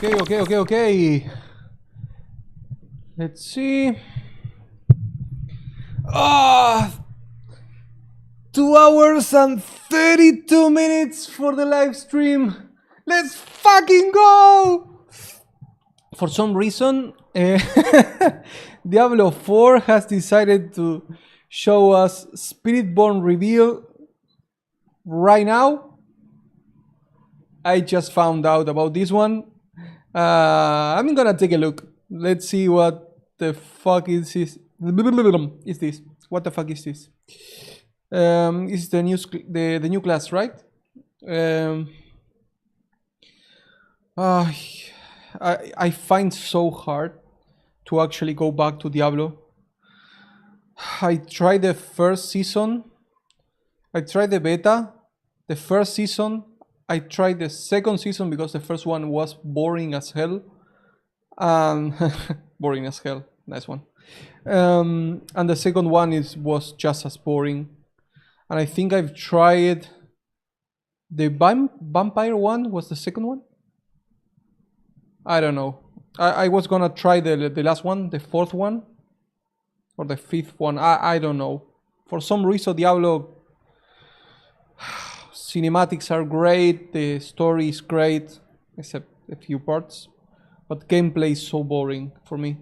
Okay. Let's see. 2 hours and 32 minutes for the live stream. Let's fucking go! For some reason, Diablo 4 has decided to show us Spiritborn reveal right now. I just found out about this one. I'm gonna take a look. Let's see what the fuck is this. What the fuck is this? Is the new class, right? I find so hard to actually go back to Diablo. I tried the first season. I tried the beta, the first season. I tried the second season because the first one was boring as hell. Boring as hell. Nice one. And the second one was just as boring. And I think I've tried the vampire one. Was the second one? I don't know. I was gonna try the last one, the fourth one, or the fifth one. I don't know. For some reason, Diablo cinematics are great. The story is great, except a few parts. But gameplay is so boring for me.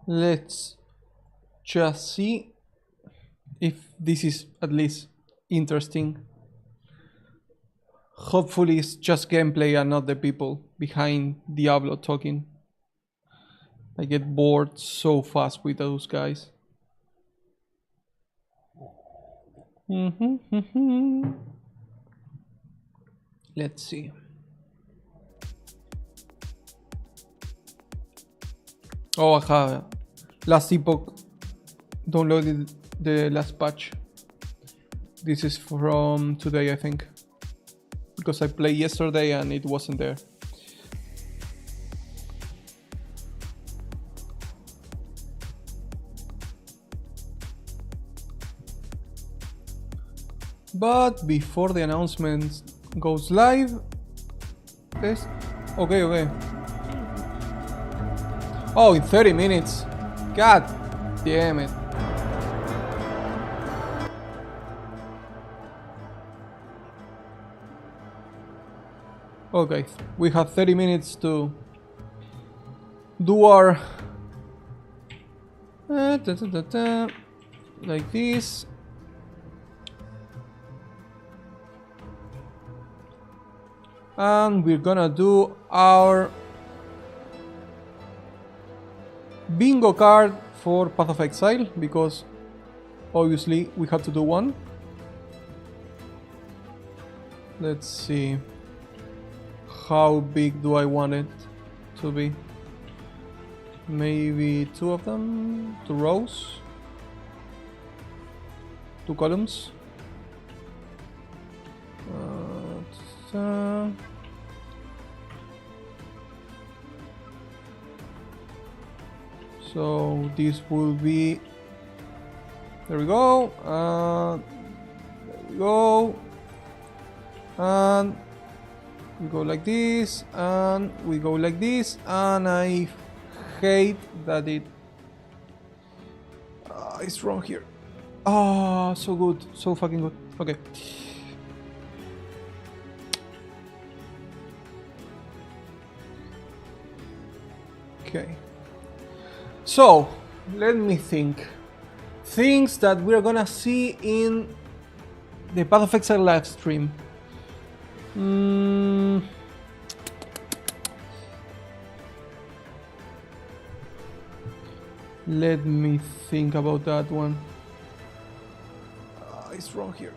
Let's just see if this is at least interesting. Hopefully it's just gameplay and not the people behind Diablo talking. I get bored so fast with those guys. Let's see. Oh, I have last epoch downloaded the last patch. This is from today, I think, because I played yesterday and it wasn't there. But before the announcement goes live, this. Okay. Oh, in 30 minutes. God damn it. Okay, we have 30 minutes to do our like this. And we're gonna do our bingo card for Path of Exile, because obviously we have to do one. Let's see. How big do I want it to be? Maybe 2 of them, 2 rows, 2 columns. So this will be, there we go, there we go, and we go like this, and we go like this, and I hate that it's wrong here. Oh, so good, so fucking good. Okay. Okay. So, let me think. Things that we're gonna see in the Path of Exile live stream. Let me think about that one. It's wrong here.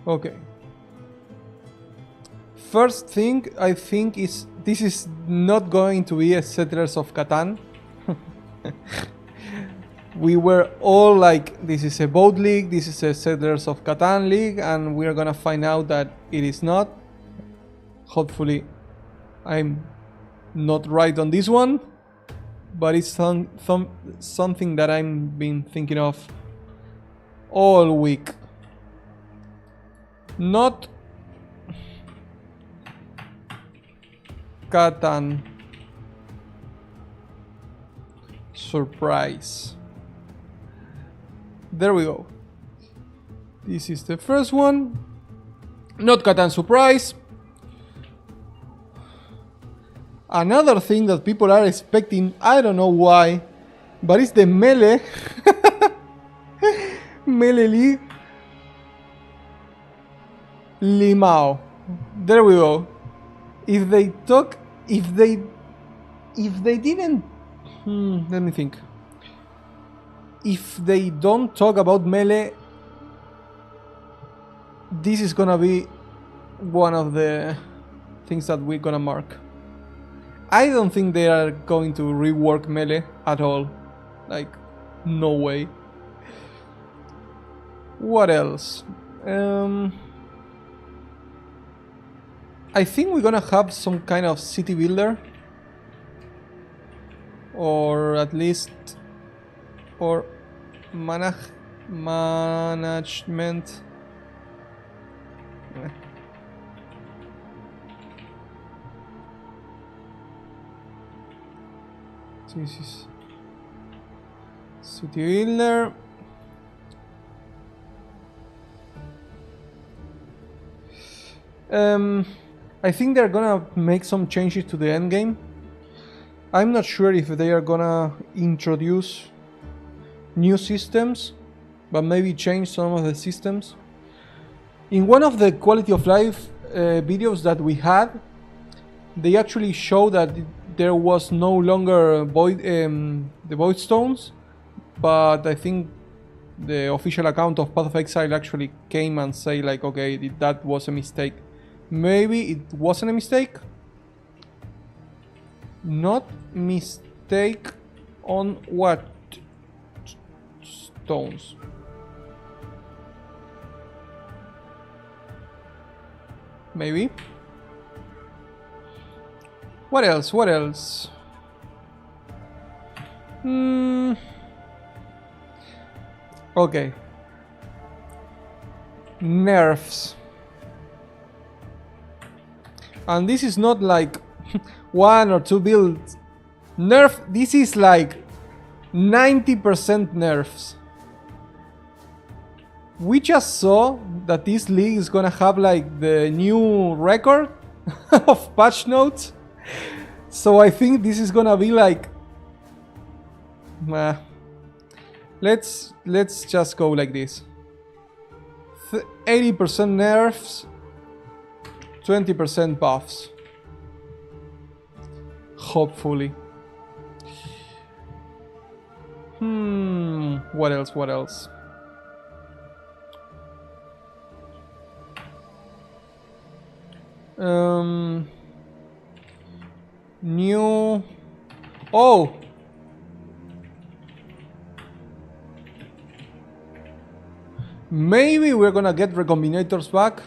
Okay. First thing I think is this is not going to be a Settlers of Catan. We were all like, this is a boat league, this is a Settlers of Catan league, and we're gonna find out that it is not. Hopefully I'm not right on this one, but it's something that I've been thinking of all week. Not Catan. Surprise. There we go. This is the first one. Not Catan Surprise. Another thing that people are expecting, I don't know why, but it's the Melee. Melee League. Limao. There we go. If they didn't, let me think. If they don't talk about Melee, this is gonna be one of the things that we're gonna mark. I don't think they are going to rework Melee at all. Like, no way. What else? I think we're gonna have some kind of city builder. Or at least... or management. This is city builder. I think they're gonna make some changes to the endgame. I'm not sure if they are gonna introduce new systems, but maybe change some of the systems. In one of the quality of life videos that we had, they actually show that there was no longer the void stones, but I think the official account of Path of Exile actually came and say like, okay, that was a mistake. Maybe it wasn't a mistake. Not mistake on what stones? Maybe. What else? What else? Okay. Nerfs. And this is not like 1 or 2 builds. Nerf, this is like 90% nerfs. We just saw that this league is gonna have like the new record of patch notes. So I think this is gonna be like... let's just go like this. 80% nerfs, 20% buffs. Hopefully. What else? What else? New... Oh! Maybe we're gonna get recombinators back.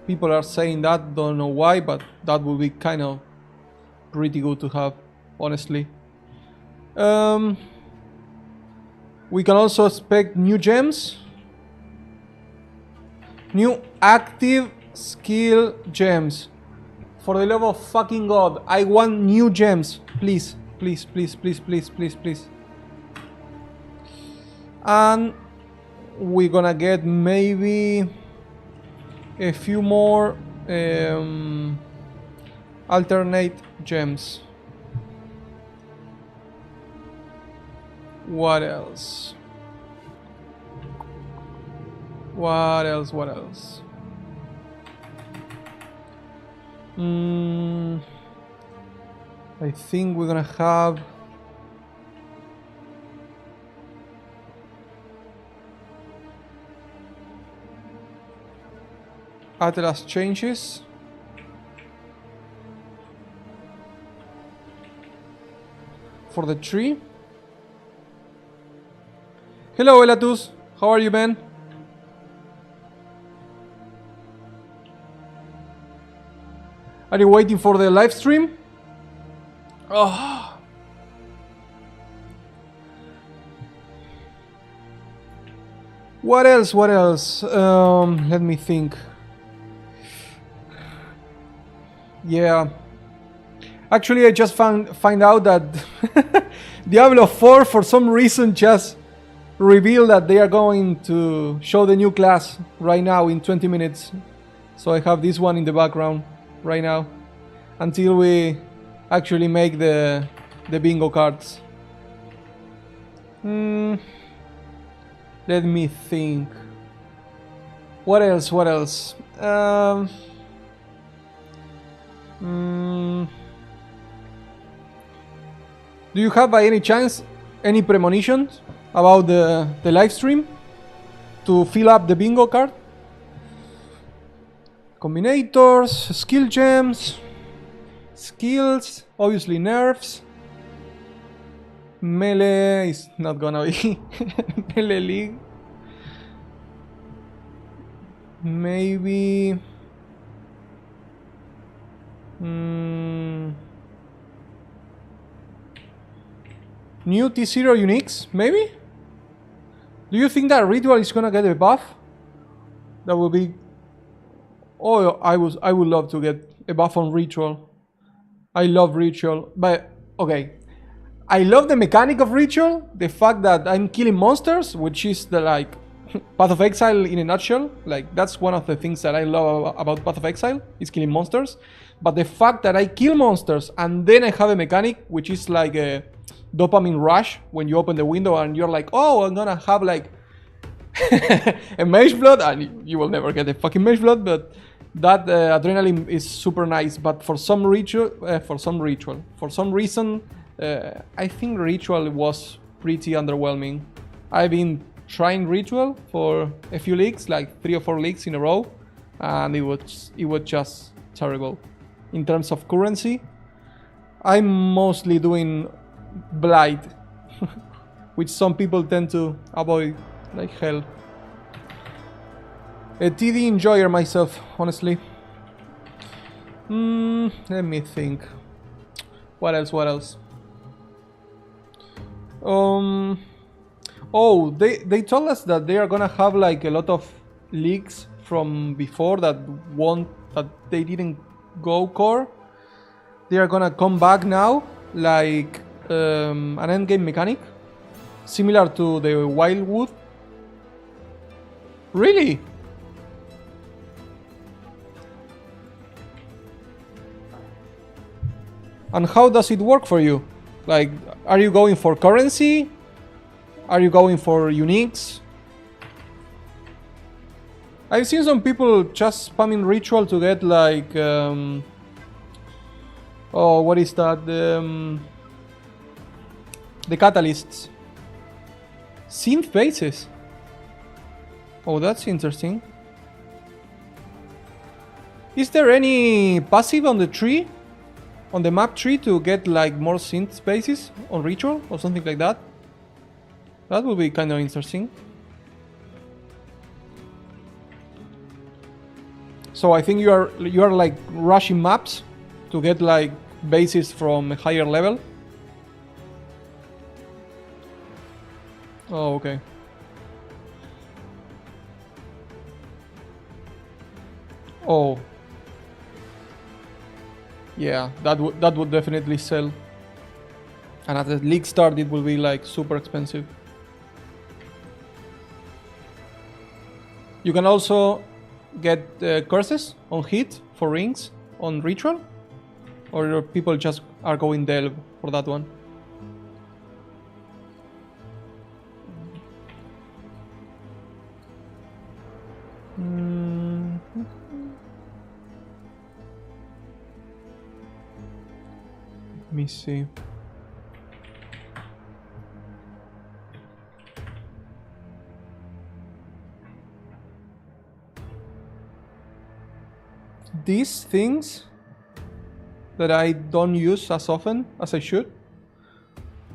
People are saying that, don't know why, but that would be kind of pretty good to have, honestly. We can also expect new gems. New active skill gems. For the love of fucking God, I want new gems. Please, please, please, please, please, please, please. And we're gonna get maybe a few more alternate gems. What else? What else? What else? I think we're gonna have Atlas changes. For the tree. Hello Elatus, how are you, man? Are you waiting for the live stream? Oh. What else? What else? Let me think. Yeah. Actually, I just find out that Diablo 4 for some reason just revealed that they are going to show the new class right now in 20 minutes. So I have this one in the background right now until we actually make the bingo cards. Let me think. What else? What else? Do you have by any chance any premonitions about the live stream to fill up the bingo card? Combinators, skill gems, skills, obviously nerfs. Melee is not gonna be Melee League. Maybe new T0 uniques, maybe? Do you think that Ritual is gonna get a buff? That would be... Oh, I would love to get a buff on Ritual. I love Ritual, but okay. I love the mechanic of Ritual, the fact that I'm killing monsters, which is the like Path of Exile in a nutshell. Like that's one of the things that I love about Path of Exile, is killing monsters. But the fact that I kill monsters and then I have a mechanic which is like a dopamine rush when you open the window and you're like, oh, I'm gonna have like a Mage Blood, and you will never get a fucking Mage Blood, but that adrenaline is super nice. But for some reason, I think Ritual was pretty underwhelming. I've been trying Ritual for a few leagues, like 3 or 4 leagues in a row, and it was just terrible. In terms of currency, I'm mostly doing Blight, which some people tend to avoid like hell. A TD enjoyer myself, honestly. Let me think. What else? Oh, they told us that they are gonna have like a lot of leaks from before that they didn't go core. They are gonna come back now, like an endgame mechanic, similar to the Wildwood. Really? And how does it work for you? Like, are you going for currency? Are you going for uniques? I've seen some people just spamming Ritual to get like oh, what is that? The catalysts. Synth bases. Oh, that's interesting. Is there any passive on the tree? On the map tree to get like more synth spaces on Ritual or something like that? That would be kind of interesting. So I think you are like rushing maps to get like bases from a higher level. Oh, okay. Oh. Yeah, that would definitely sell. And at the league start it will be like super expensive. You can also get curses on hit for rings on Ritual, or people just are going delve for that one. Let me see. These things that I don't use as often as I should.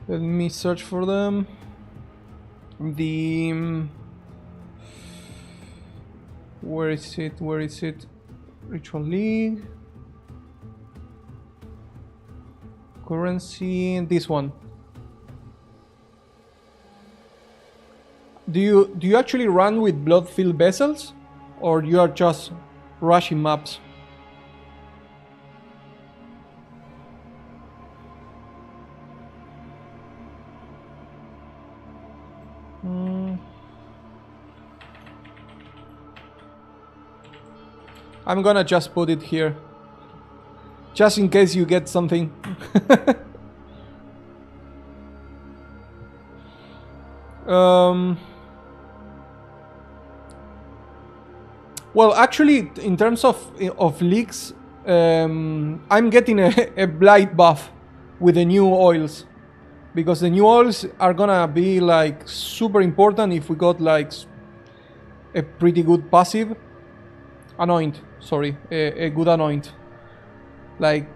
Let me search for them. Where is it? Ritual League. Currency, this one. Do you actually run with blood-filled vessels, or you are just rushing maps? I'm gonna just put it here. Just in case you get something. Well, actually, in terms of leaks, I'm getting a blight buff with the new oils, because the new oils are gonna be like super important if we got like a pretty good passive anoint. Sorry, a good anoint, like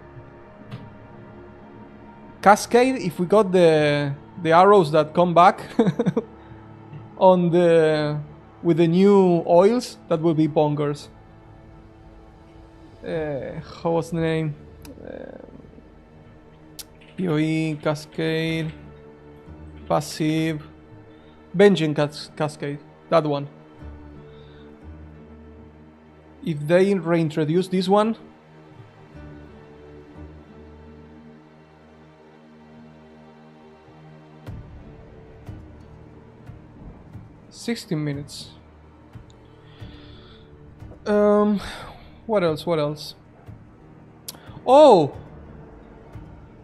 cascade. If we got the arrows that come back on the with the new oils, that will be bonkers. How was the name? PoE, Cascade, Passive, Vengeance Cascade, that one. If they reintroduce this one, $16 minutes. What else? What else? Oh,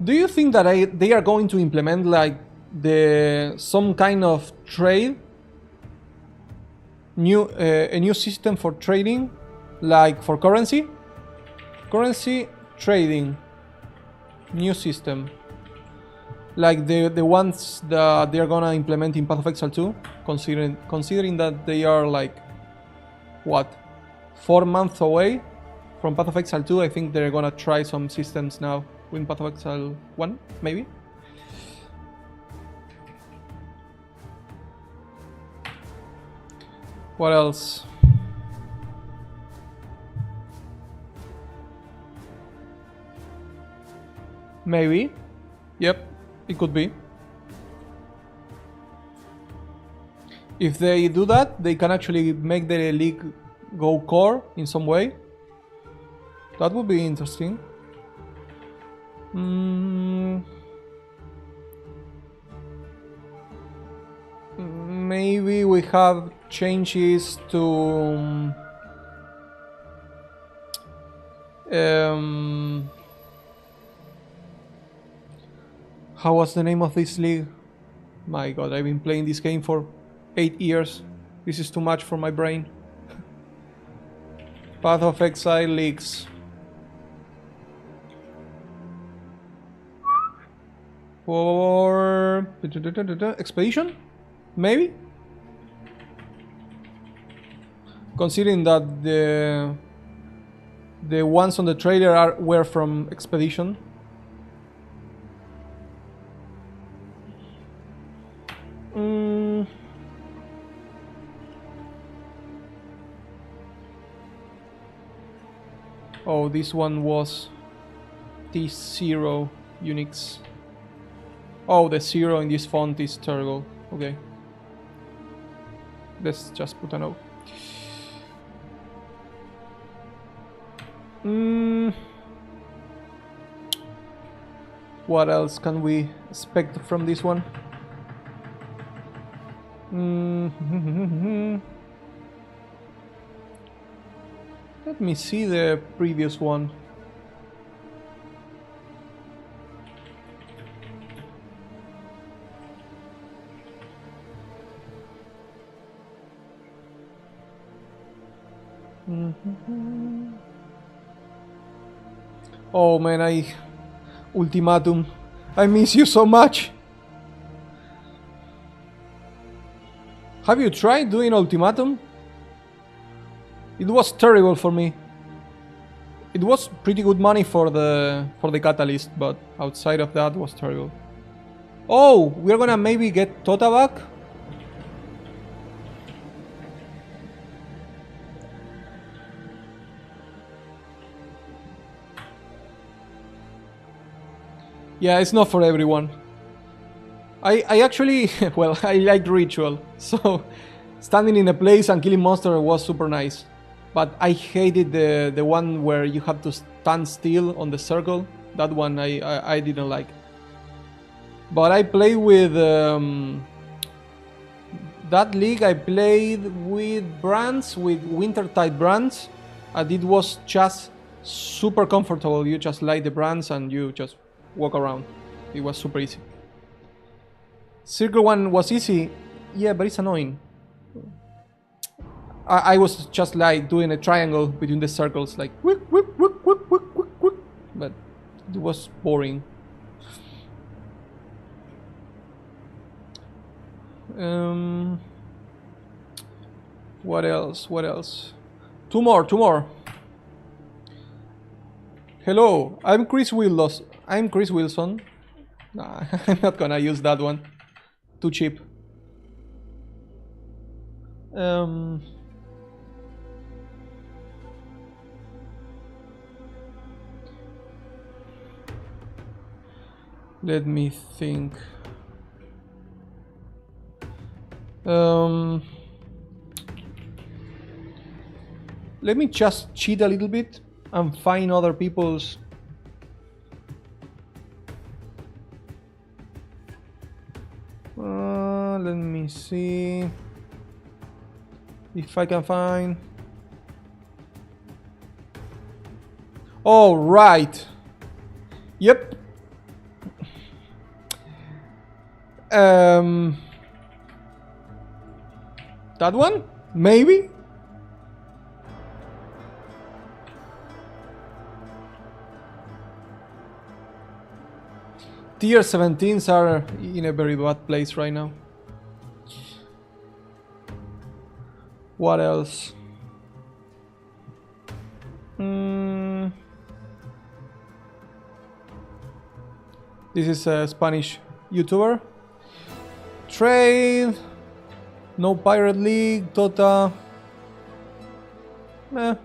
do you think that they are going to implement like some kind of trade, a new system for trading, like for currency trading, new system, like the ones that they are gonna implement in Path of Exile 2, considering that they are like what, 4 months away from Path of Exile 2. I think they're gonna try some systems now in Path of Exile 1, maybe. What else? Maybe. Yep, it could be. If they do that, they can actually make the league go core in some way. That would be interesting. Maybe we have changes to how was the name of this league? My god, I've been playing this game for 8 years. This is too much for my brain. Path of Exile leagues. For Expedition? Maybe? Considering that the ones on the trailer were from Expedition. Oh, this one was T0 Unix. Oh, the 0 in this font is terrible. Okay. Let's just put a note. What else can we expect from this one? Let me see the previous one. Oh man, Ultimatum. I miss you so much. Have you tried doing Ultimatum? It was terrible for me. It was pretty good money for the Catalyst, but outside of that, it was terrible. Oh, we're gonna maybe get Tota back? Yeah, it's not for everyone. I actually, well, I like Ritual, so standing in a place and killing monster was super nice. But I hated the one where you have to stand still on the circle. That one I didn't like. But I played with that league. I played with brands, with Wintertide brands, And it was just super comfortable. You just light the brands and you just walk around. It was super easy. Circle one was easy, yeah, but it's annoying. I was just like doing a triangle between the circles, like whoop, whoop, whoop, whoop, whoop, whoop, whoop. But it was boring. What else? What else? Two more. Hello, I'm Chris Wilson. Nah, I'm not gonna use that one. Too cheap. Let me think. Let me just cheat a little bit and find other people's. Let me see if I can find. Oh, right. Yep. That one? Maybe? Tier 17s are in a very bad place right now. What else? This is a Spanish YouTuber. Trade. No Pirate League. Dota. Let's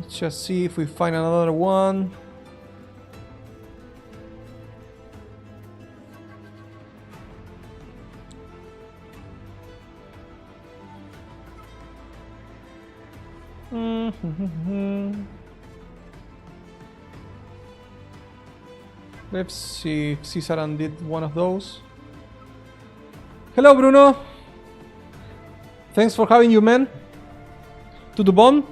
just see if we find another one. Let's see if Cisaran did one of those. Hello, Bruno. Thanks for having you, man. To the bomb.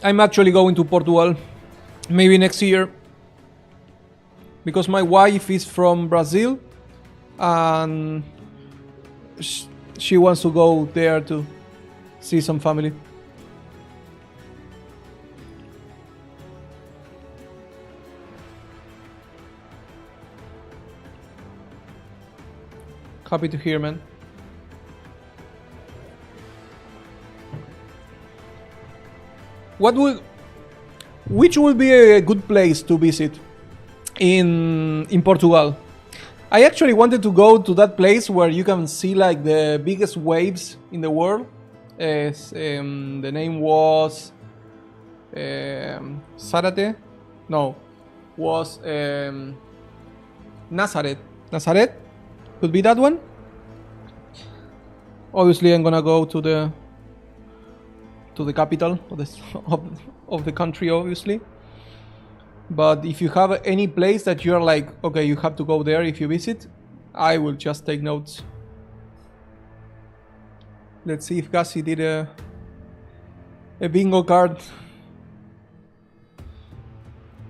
I'm actually going to Portugal, maybe next year, because my wife is from Brazil and she wants to go there to see some family. Happy to hear, man. Which would be a good place to visit in Portugal? I actually wanted to go to that place where you can see like the biggest waves in the world. The name was Zárate. No, was Nazareth. Nazareth could be that one. Obviously, I'm gonna go to the capital of the country, obviously. But if you have any place that you're like, okay, you have to go there if you visit, I will just take notes. Let's see if Gassi did a bingo card.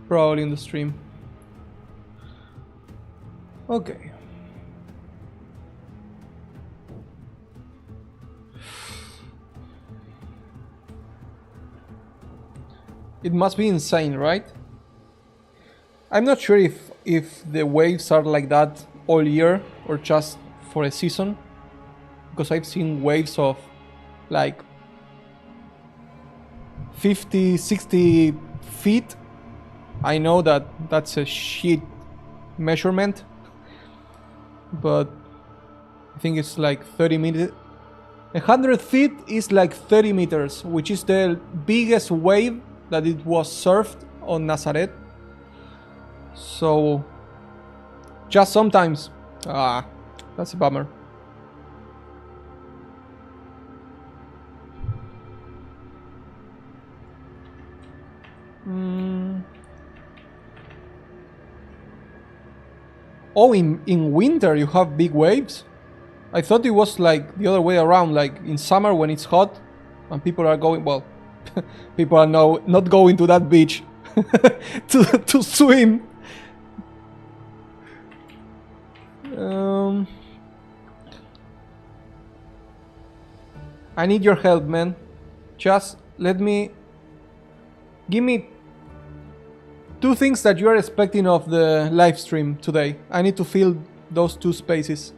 Probably in the stream. Okay. It must be insane, right? I'm not sure if the waves are like that all year or just for a season, because I've seen waves of like 50, 60 feet. I know that that's a shit measurement, but I think it's like 30 meters. 100 feet is like 30 meters, which is the biggest wave that it was surfed on Nazareth. So just sometimes, that's a bummer. Oh, in winter you have big waves? I thought it was like the other way around, like in summer when it's hot and people are going, well, people are not going to that beach to swim. I need your help, man. Just give me 2 things that you are expecting of the live stream today. I need to fill those 2 spaces.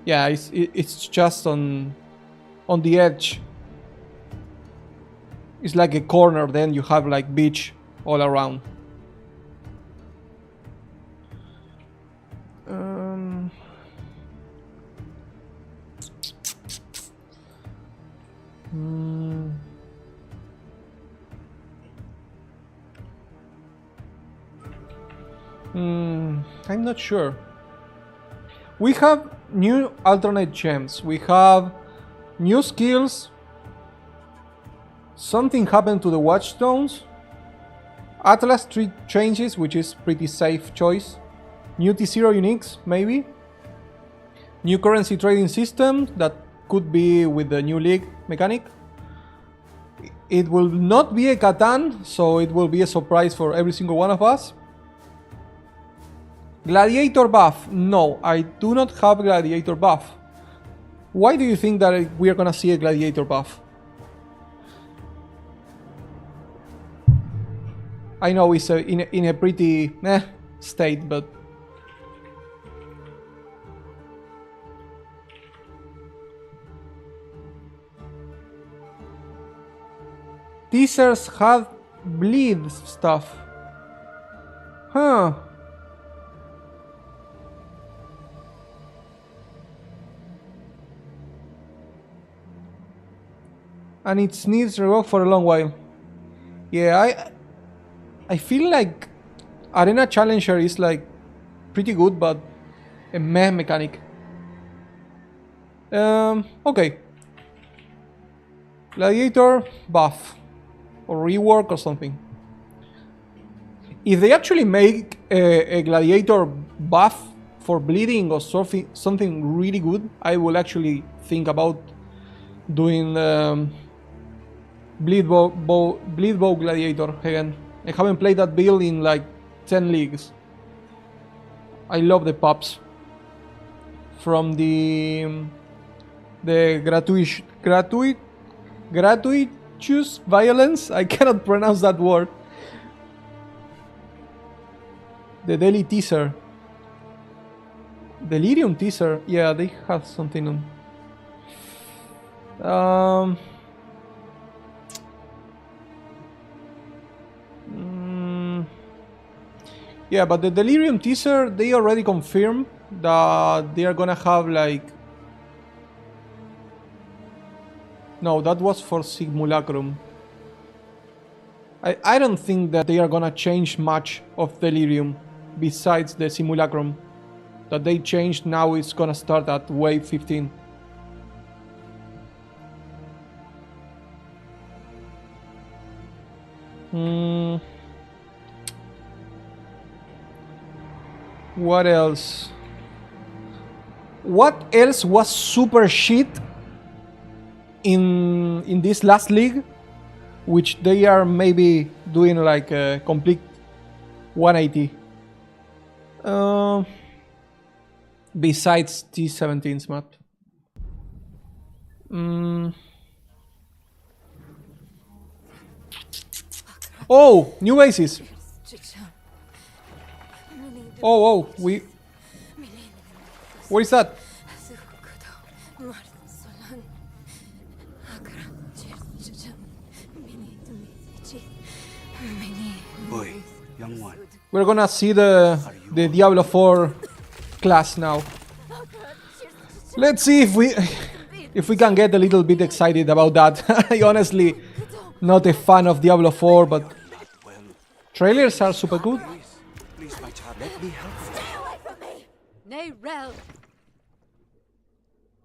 Yeah, it's just on the edge. It's like a corner, then you have like beach all around. I'm not sure. We have new alternate gems. We have new skills. Something happened to the watchstones. Atlas tree changes, which is pretty safe choice. New T0 uniques, maybe. New currency trading system, that could be with the new league mechanic. It will not be a Catan, so it will be a surprise for every single one of us. Gladiator buff. No, I do not have gladiator buff. Why do you think that we are gonna see a gladiator buff? I know it's in a pretty state, but teasers have bleed stuff. Huh. And it needs rework for a long while. Yeah, I feel like Arena Challenger is like pretty good, but a meh mechanic. Okay. Gladiator buff or rework or something. If they actually make a gladiator buff for bleeding or something really good, I will actually think about doing bleed bow gladiator again. I haven't played that build in like 10 leagues. I love the pops from the gratuitous violence. I cannot pronounce that word. The daily teaser. Delirium teaser. Yeah, they have something on. Yeah, but the Delirium teaser, they already confirmed that they are gonna have like... No, that was for Simulacrum. I don't think that they are gonna change much of Delirium besides the Simulacrum. That they changed, now it's gonna start at wave 15. What else? What else was super shit in this last league, which they are maybe doing like a complete 180? Besides T17's map. Oh, new bases. Oh, we... What is that? Boy, young one. We're gonna see the Diablo 4 class now. Let's see if we can get a little bit excited about that. I honestly not a fan of Diablo 4, but trailers are super good. Please, my child, let me help. Stay away from me! Nay, Rel!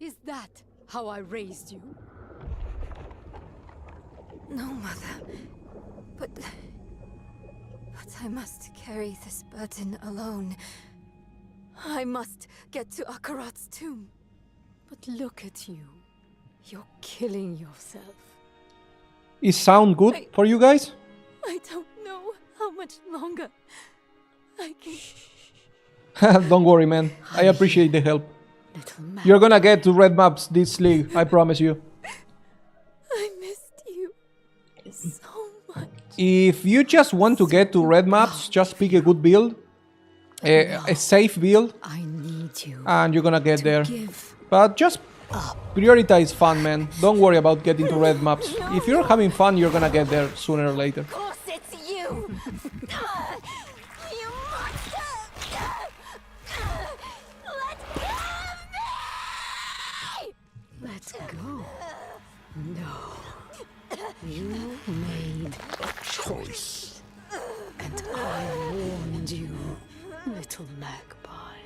Is that how I raised you? No, Mother. I must carry this burden alone. I must get to Akarat's tomb. But look at you. You're killing yourself. It sound good for you guys? I don't know how much longer I can... Don't worry, man. I appreciate the help. Little man. You're gonna get to red maps this league, I promise you. I missed you so much. If you just want to get to red maps, just pick a good build. A safe build. I need you. And you're gonna get there. Give But just prioritize fun, man. Don't worry about getting to red maps. If you're having fun, you're gonna get there sooner or later. Of course it's you! You monster! Let go! No. You made a choice. And I warned you, little magpie.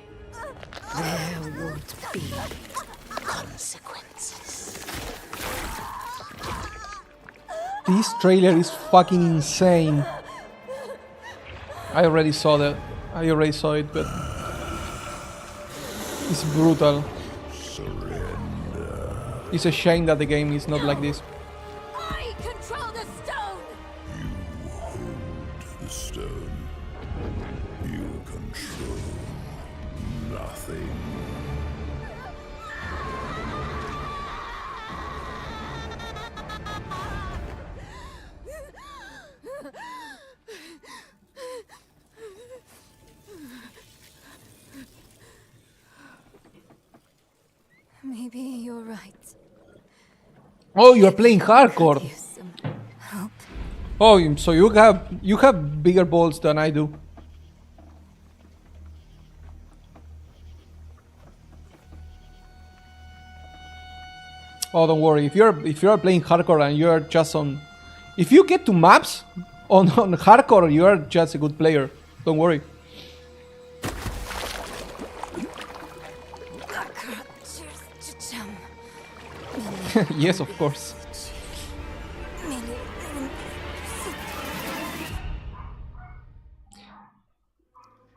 There would be consequences. This trailer is fucking insane. I already saw that. I already saw it, but it's brutal. It's a shame that the game is not like this. I control the stone! You hold the stone. You control nothing. Maybe you're right. Oh, you're playing hardcore. Use some help. Oh, so you have bigger balls than I do. Oh, don't worry. If you're playing hardcore and you're just on, if you get to maps on hardcore, you are just a good player. Don't worry. Yes, of course.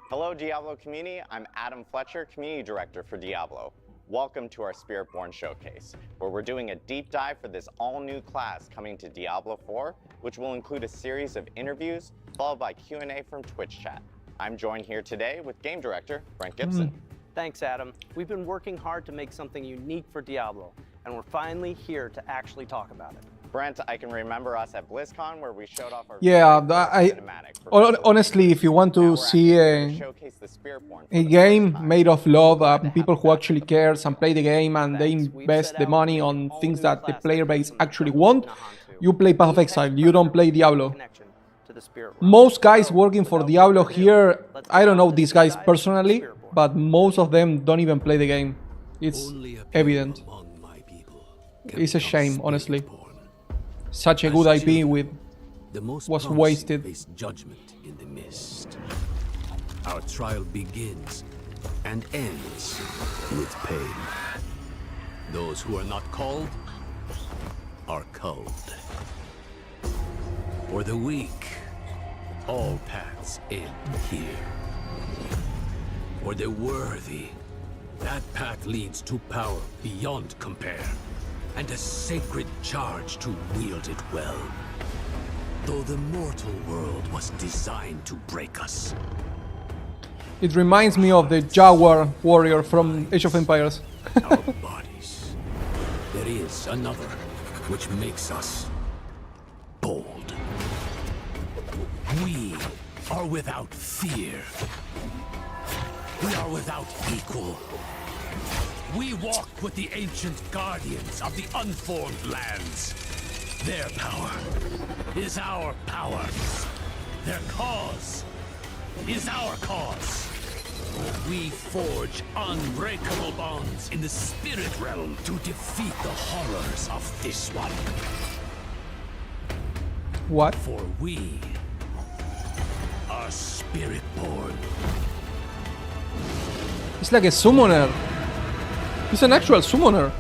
Hello, Diablo community. I'm Adam Fletcher, Community Director for Diablo. Welcome to our Spiritborn Showcase, where we're doing a deep dive for this all-new class coming to Diablo 4, which will include a series of interviews, followed by Q&A from Twitch chat. I'm joined here today with Game Director Brent Gibson. Thanks, Adam. We've been working hard to make something unique for Diablo, and we're finally here to actually talk about it. Brent, I can remember us at BlizzCon where we showed off our cinematic for honestly, if you want to see a game made of love, people who actually cares and play the game and they invest the money on things that the player base actually want, you play Path of Exile, you don't play Diablo. Most guys working for Diablo here, I don't know these guys personally, but most of them don't even play the game. It's evident. It's a shame, honestly. Such a good IP was wasted. Judgment in the mist. Our trial begins and ends with pain. Those who are not called are culled. For the weak, all paths end here. For the worthy, that path leads to power beyond compare, and a sacred charge to wield it well. Though the mortal world was designed to break us. It reminds me of the Jaguar warrior from Age of Empires. Our bodies. There is another which makes us bold. We are without fear. We are without equal. We walk with the ancient guardians of the unformed lands. Their power is our power. Their cause is our cause. We forge unbreakable bonds in the spirit realm to defeat the horrors of this one. What? For we are spirit-born. It's like a summoner. He's an actual summoner.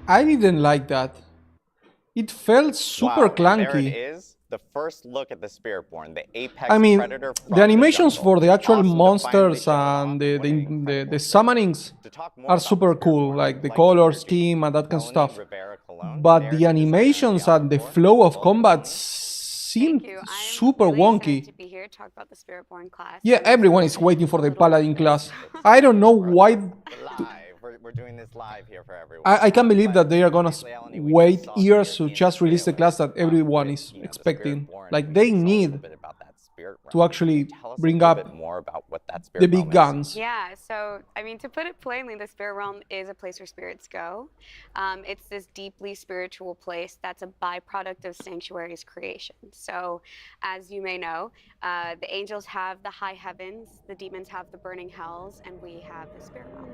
I didn't like that. It felt super Wow, and there it clunky. is. The first look at the Spiritborn, the apex I mean, predator from the animations jungle. for the actual Awesome to finally monsters show off. and What an the incredible summonings to talk more are about the super cool, Spiritborn, like we'd the like to color introduce scheme and that kind of Melanie stuff. Rivera Colon, But their the designer animations Diablo and the 4. flow of Welcome, combat Melanie. seemed Thank you. I'm super really wonky. excited to be here to talk about the Spiritborn class. Yeah, and everyone also is waiting for a the little Paladin nervous. class. I don't know why. We're live. We're doing this live here for everyone. I can't believe But that they are gonna obviously, Eleni, we wait just saw years here to in just the release the trailer, class that everyone with, is you know, the expecting. Spiritborn, Like we they saw a little need bit about that spirit to realm. actually Tell us bring a little up bit more about what that spirit the big realm is. guns. Yeah, so I mean, to put it plainly, the spirit realm is a place where spirits go. It's this deeply spiritual place that's a byproduct of Sanctuary's creation. So, as you may know, the angels have the high heavens, the demons have the burning hells, and we have the spirit realm.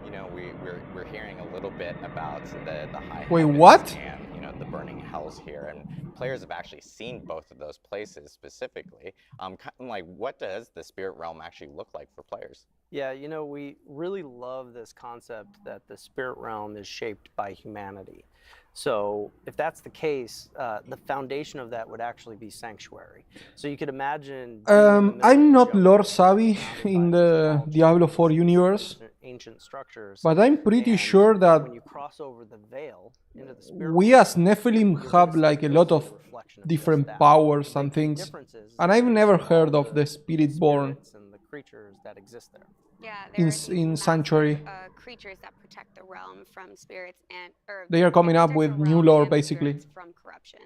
You know, we're hearing a little bit about the high Wait, heavens what? and, you know, the burning hells here, and players have actually seen both of those places specifically. Kind of like, what does the spirit realm actually look like for players? Yeah, you know, we really love this concept that the spirit realm is shaped by humanity. So if that's the case, the foundation of that would actually be Sanctuary. So you could imagine being in the middle I'm of the not jungle, lore savvy surrounded in by the these tall Diablo trees 4 and universe, these ancient structures. but I'm pretty And sure that when you cross over the veil into the spirit we realm, as Nephilim you're have gonna see like a a lot of physical reflection of just different that. powers The and big things, difference is and I've you never see heard all of the Spiritborn spirits and the creatures that exist there. Yeah, there are these in massive, Sanctuary. creatures that protect the realm from spirits and or They are coming up protect with the new realm lore and the basically. spirits from corruption.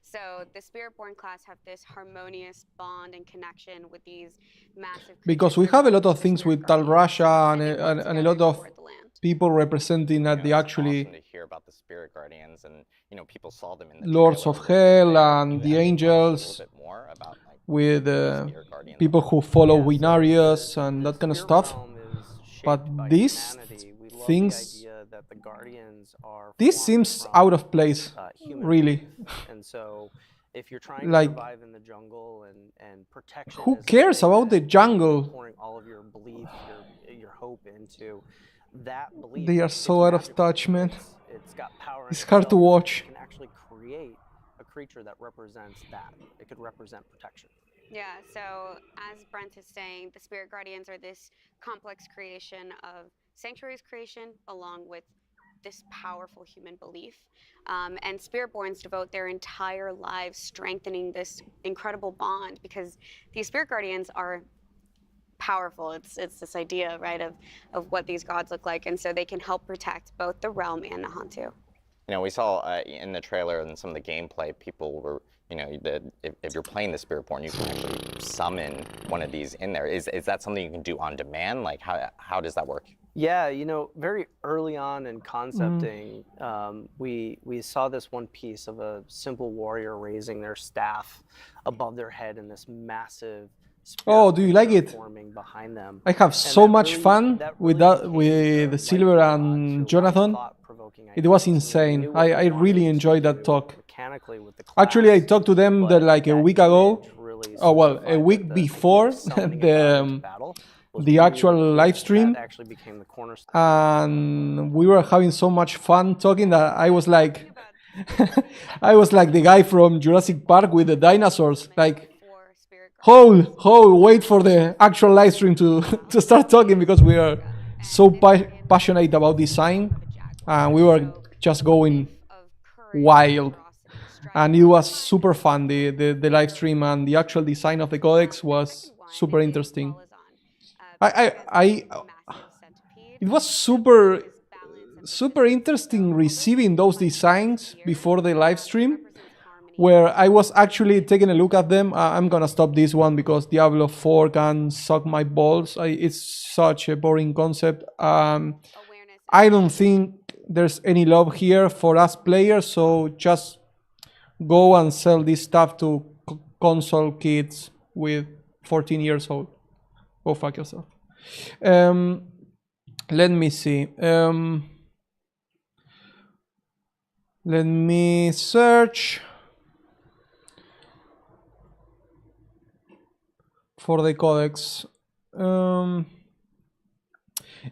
So the Spiritborn class have this harmonious bond and connection with these massive Because creatures we that are have a known lot as of the things Spirit with Tal Guardians, Rasha and they work and a together lot to of guard the land. people representing You that know, the it's actually awesome to hear about the spirit guardians, and you know, people saw them in the Lords trailer of a little bit Hell there. and Can you the actually tell us a Angels little bit more about like with the spirit guardians people are? who follow Yeah, so Winarius and the that kind of spirit stuff. realm is But shaped by these humanity. We love the things, idea that the guardians are this formed seems from out of place, human really. belief. And so if you're trying to Like, survive in the jungle and protection who is cares something about the that jungle? you're pouring all of your belief, your hope into, that belief, They are it's so out of magical. touch, man. It's got power in It's hard to itself. watch. It can actually create a creature that represents that. It could represent protection. Yeah, so as Brent is saying, the Spirit Guardians are this complex creation of Sanctuary's creation along with this powerful human belief. And Spiritborns devote their entire lives strengthening this incredible bond because these Spirit Guardians are powerful. It's this idea, right, of what these gods look like. And so they can help protect both the realm and Nahantu. You know, we saw in the trailer and some of the gameplay, people were, you know, if you're playing the Spiritborn, you can actually summon one of these in there. Is that something you can do on demand? Like, how does that work? Yeah, you know, very early on in concepting, we saw this one piece of a simple warrior raising their staff above their head in this massive Oh, do you like it? forming behind them. I have And so that much really- fun that with really that became with the Silver lightning rod and for Jonathan. thought-provoking It was ideas. We insane. knew what we I really wanted to enjoyed that do talk. mechanically with the Actually, I class, talked to them but like a that week ago. image really Oh well, a solidified week that the idea of before summoning a god into battle was the really actual cool. live stream. That actually became the cornerstone. And we were having so much fun talking that I was like, I was like the guy from Jurassic Park with the dinosaurs. Like, hold, wait for the actual live stream to to start talking because we are so passionate about design, and we were just going wild. And it was super fun. The live stream and the actual design of the codex was super interesting. It was super interesting receiving those designs before the live stream, where I was actually taking a look at them. I'm gonna stop this one because Diablo 4 can suck my balls. It's such a boring concept. I don't think there's any love here for us players, so just go and sell this stuff to console kids with 14 years old. Go fuck yourself. Let me see. Let me search for the codex.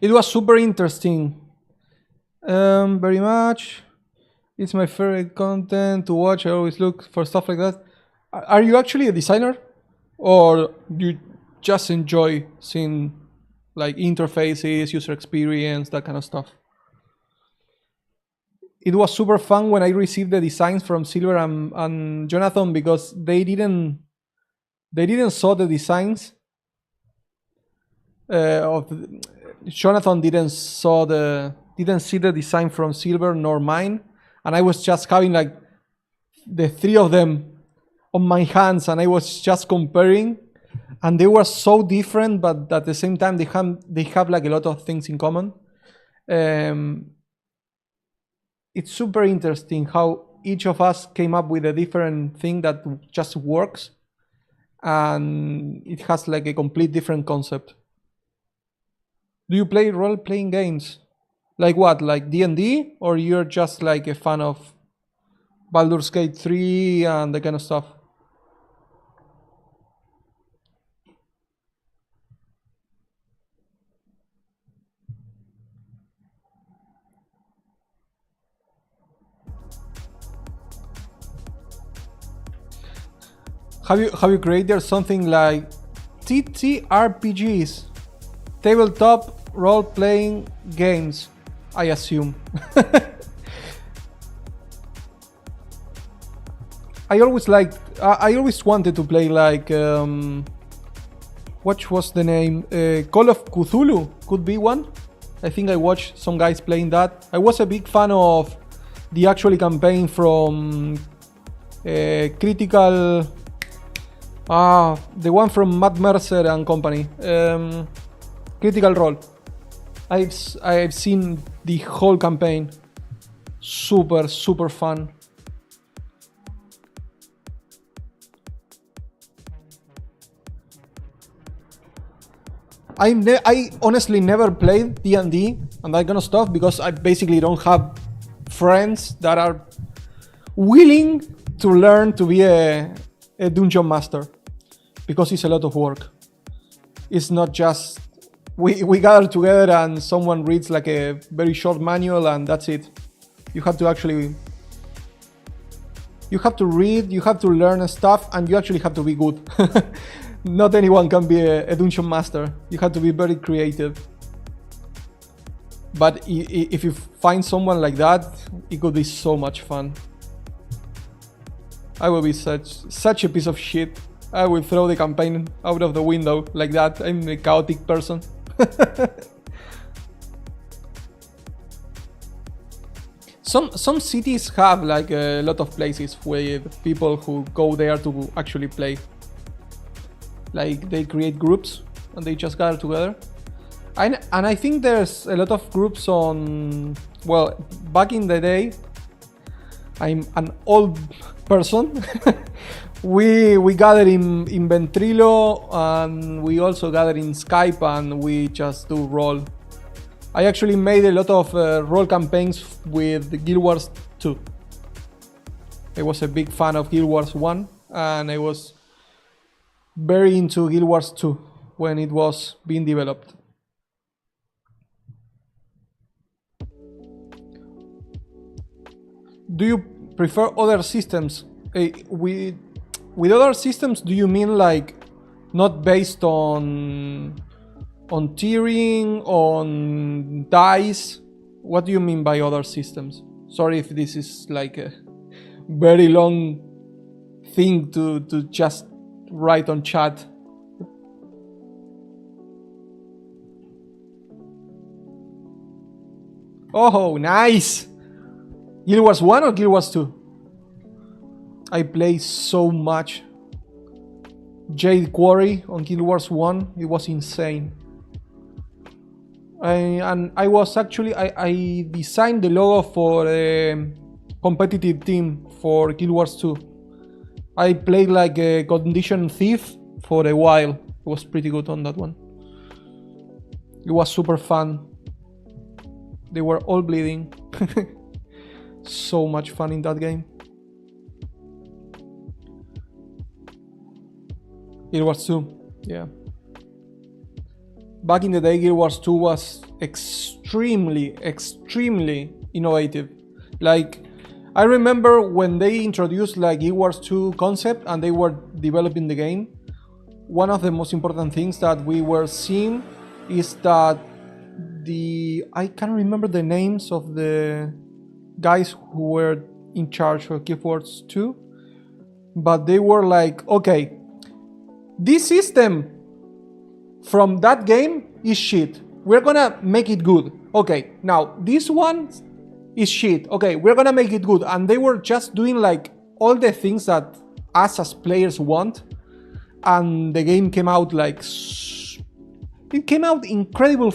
It was super interesting. Very much. It's my favorite content to watch. I always look for stuff like that. Are you actually a designer? Or do you just enjoy seeing like interfaces, user experience, that kind of stuff? It was super fun when I received the designs from Silver and Jonathan, because they didn't saw the designs Jonathan didn't see the design from Silver nor mine, and I was just having like the three of them on my hands, and I was just comparing, and they were so different, but at the same time they have like a lot of things in common. It's super interesting how each of us came up with a different thing that just works, and it has like a complete different concept. Do you play role-playing games? Like what? Like D&D? Or you're just like a fan of Baldur's Gate 3 and that kind of stuff? Have you created something like TTRPGs? Tabletop role-playing games, I assume. I always wanted to play like what was the name? Call of Cthulhu could be one. I think I watched some guys playing that. I was a big fan of the actual campaign from Critical. The one from Matt Mercer and company. Critical Role. I've seen the whole campaign. Super fun. I honestly never played D&D and that kind of stuff because I basically don't have friends that are willing to learn to be a dungeon master, because it's a lot of work. It's not just we gather together and someone reads like a very short manual and that's it. You have to read, you have to learn stuff, and you actually have to be good. Not anyone can be a dungeon master. You have to be very creative. But if you find someone like that, it could be so much fun. I will be such a piece of shit. I will throw the campaign out of the window like that. I'm a chaotic person. Some cities have like a lot of places with people who go there to actually play. Like they create groups and they just gather together. And I think there's a lot of groups on, well, back in the day, I'm an old person. we gathered in Ventrilo, and we also gathered in Skype, and we just do roll. I actually made a lot of role campaigns with Guild Wars 2. I was a big fan of Guild Wars 1, and I was very into Guild Wars 2 when it was being developed. Do you prefer other systems? With other systems, do you mean like not based on tiering, on dice? What do you mean by other systems? Sorry if this is like a very long thing to just write on chat. Oh, nice! Guild Wars 1 or Guild Wars 2? I play so much. Jade Quarry on Guild Wars 1, it was insane. I was actually, I designed the logo for a competitive team for Guild Wars 2. I played like a Condition Thief for a while. It was pretty good on that one. It was super fun. They were all bleeding. So much fun in that game. It was 2, yeah. back in the day, Guild Wars 2 was extremely innovative. Like, I remember when they introduced like Guild Wars 2 concept and they were developing the game, one of the most important things that we were seeing is that I can't remember the names of the guys who were in charge of Guild Wars 2, but they were like, okay, this system from that game is shit. We're gonna make it good. Okay, now this one is shit. Okay, we're gonna make it good. And they were just doing like all the things that us as players want. And the game came out like... It came out incredible.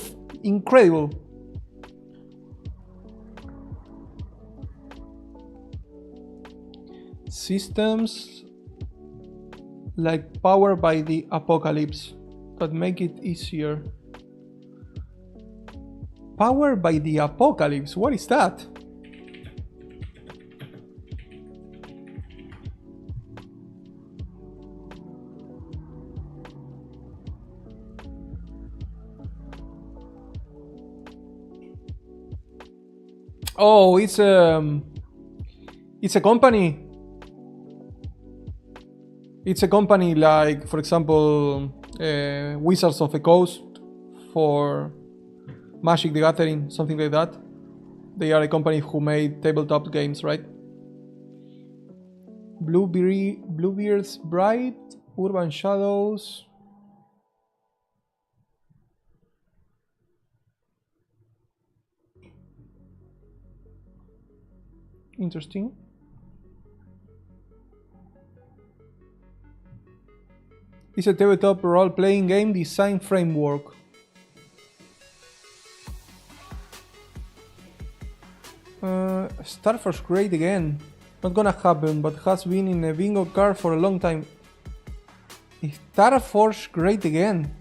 Systems like powered by the apocalypse that make it easier. Powered by the apocalypse, what is that? Oh, it's a company. It's a company like, for example, Wizards of the Coast for Magic the Gathering, something like that. They are a company who made tabletop games, right? Bluebeard's Bride, Urban Shadows. Interesting. It's a tabletop role-playing game design framework. Starforce great again. Not gonna happen, but has been in a bingo card for a long time. Starforce great again?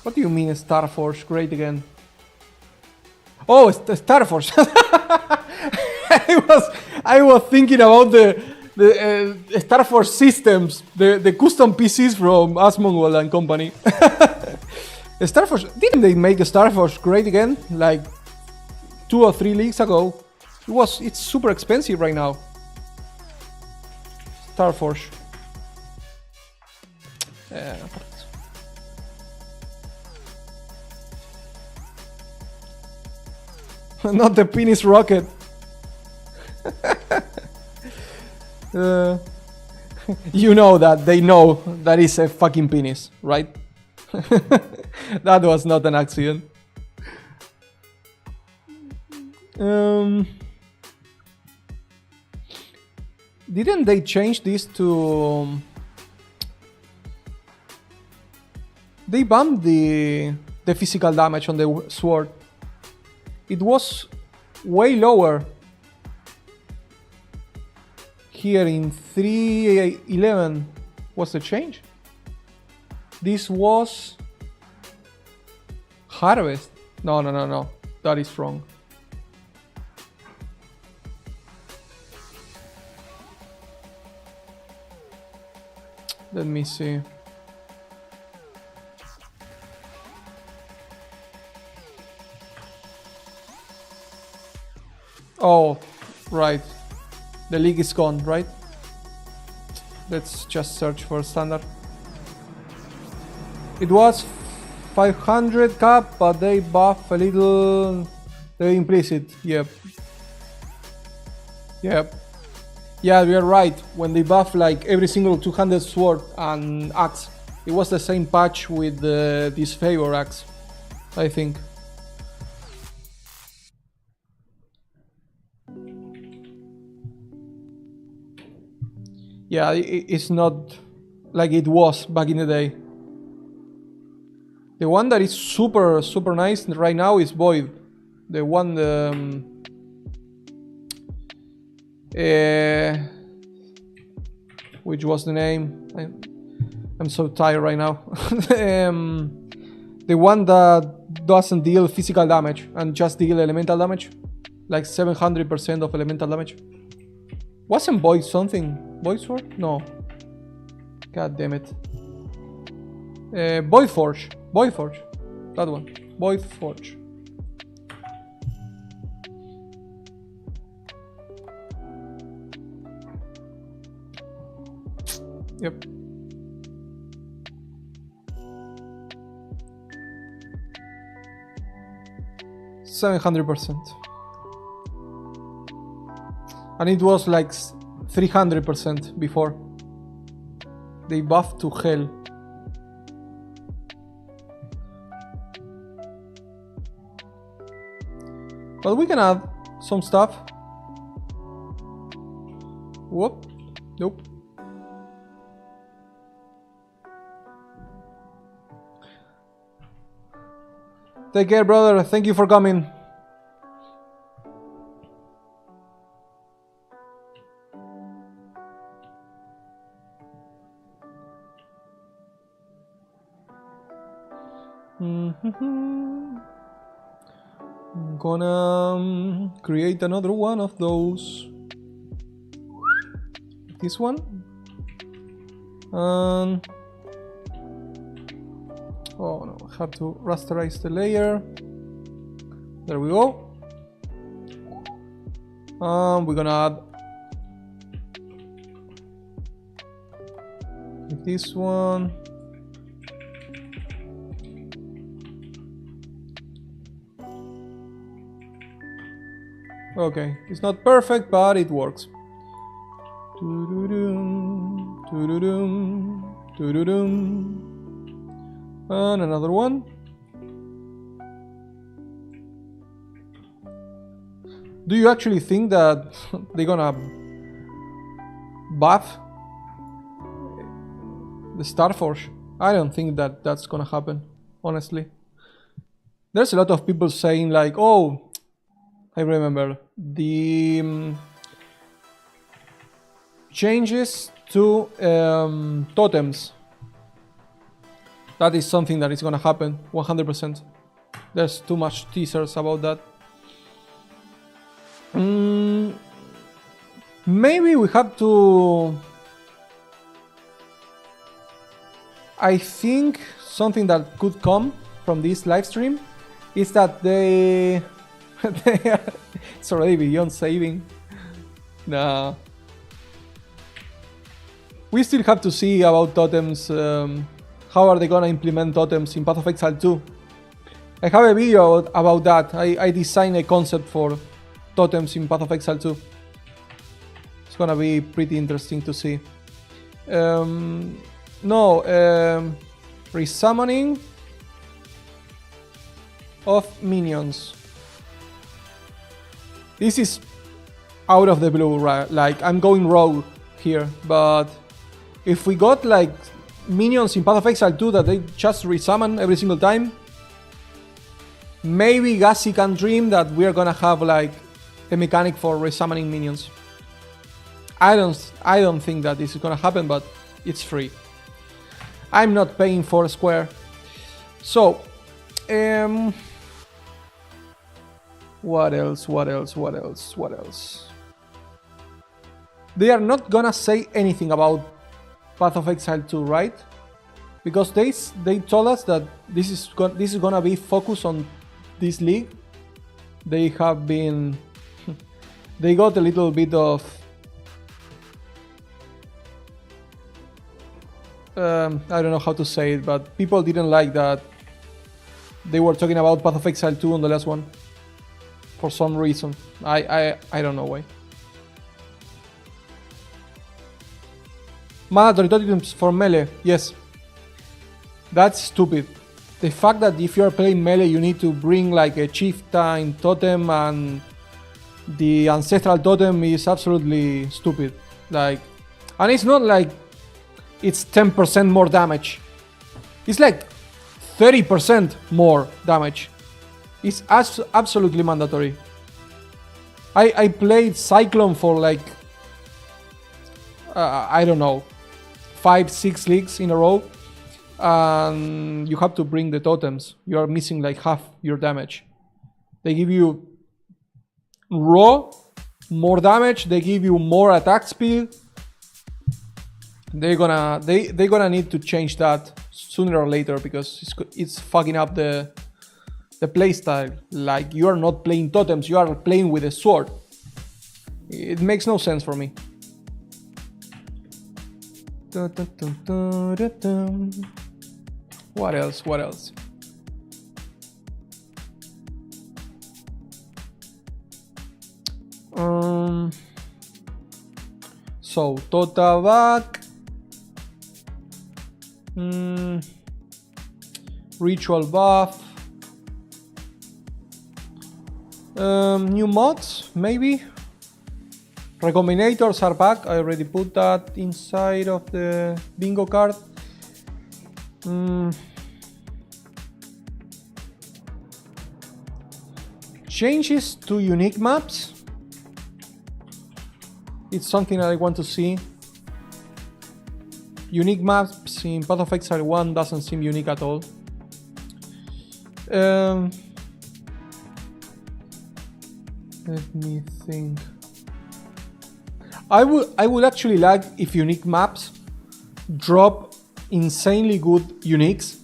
What do you mean Starforce great again? Oh, Starforce! I was thinking about the Starforce systems, the custom PCs from Asmongold and company. Starforce, didn't they make Starforce great again? Like 2 or 3 leagues ago. It's super expensive right now. Starforce. Not the penis rocket. You know that they know that is a fucking penis, right? That was not an accident. Didn't they change this to... They bumped the physical damage on the sword. It was way lower. Here in 3.11, what's the change? This was Harvest. No. That is wrong. Let me see. Oh, right. The league is gone, right? Let's just search for standard. It was 500 cap, but they buff a little. The implicit. Yep. Yeah, you're right. When they buff like every single 200 sword and axe, it was the same patch with the disfavor axe, I think. Yeah, it's not like it was back in the day. The one that is super nice right now is Void. The one which was the name? I'm so tired right now. The one that doesn't deal physical damage and just deal elemental damage, like 700% of elemental damage. Wasn't Void something? Void Sword? No. God damn it. Void Forge. Void Forge. That one. Void Forge. Yep. %700%. And it was like 300% before. They buffed to hell. But we can add some stuff. Whoop. Nope. Take care, brother. Thank you for coming. I'm gonna create another one of those. This one. And oh no, I have to rasterize the layer. There we go. We're gonna add this one. Okay, it's not perfect, but it works. Doo-doo-doom, doo-doo-doom, doo-doo-doom. And another one. Do you actually think that they're gonna buff the Starforge? I don't think that that's gonna happen, honestly. There's a lot of people saying like, oh, I remember the changes to totems. That is something that is gonna happen 100%. There's too much teasers about that. Maybe we have to... I think something that could come from this live stream is that they it's already beyond saving. Nah. We still have to see about totems. How are they gonna implement totems in Path of Exile 2? I have a video about that. I designed a concept for totems in Path of Exile 2. It's gonna be pretty interesting to see. Resummoning of minions. This is out of the blue, right? Like, I'm going rogue here, but if we got like minions in Path of Exile 2 that they just resummon every single time, maybe Gassi can dream that we're gonna have like a mechanic for resummoning minions. I don't think that this is gonna happen, but it's free. I'm not paying for a square. So, what else? They are not gonna say anything about Path of Exile 2, right? Because they told us that this is gonna be focused on this league. They have been... they got a little bit of... I don't know how to say it, but people didn't like that they were talking about Path of Exile 2 on the last one. For some reason. I don't know why. Mandatory totems for melee, yes. That's stupid. The fact that if you're playing melee you need to bring like a chieftain totem and the ancestral totem is absolutely stupid. Like, and it's not like it's 10% more damage. It's like 30% more damage. It's absolutely mandatory. I played Cyclone for like I don't know, 5-6 leagues in a row, and you have to bring the totems. You are missing like half your damage. They give you raw more damage. They give you more attack speed. They're gonna need to change that sooner or later because it's fucking up the playstyle. Like, you are not playing totems, you are playing with a sword. It makes no sense for me. What else? What else? So, Tota back. Ritual buff. New mods, maybe? Recombinators are back. I already put that inside of the bingo card. Changes to unique maps. It's something that I want to see. Unique maps in Path of Exile 1 doesn't seem unique at all. Let me think. I would actually like if unique maps drop insanely good uniques,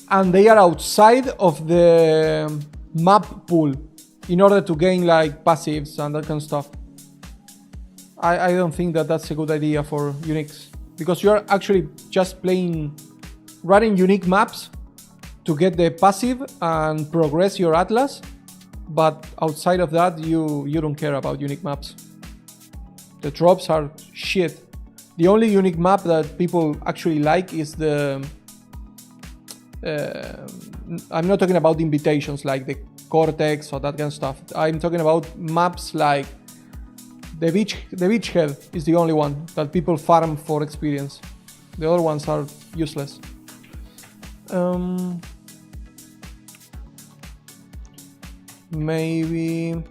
and they are outside of the map pool in order to gain like passives and that kind of stuff. I don't think that that's a good idea for uniques, because you are actually just running unique maps to get the passive and progress your atlas, but outside of that you don't care about unique maps. The drops are shit. The only unique map that people actually like is the I'm not talking about invitations like the Cortex or that kind of stuff. I'm talking about maps like the Beachhead is the only one that people farm for experience. The other ones are useless. Maybe.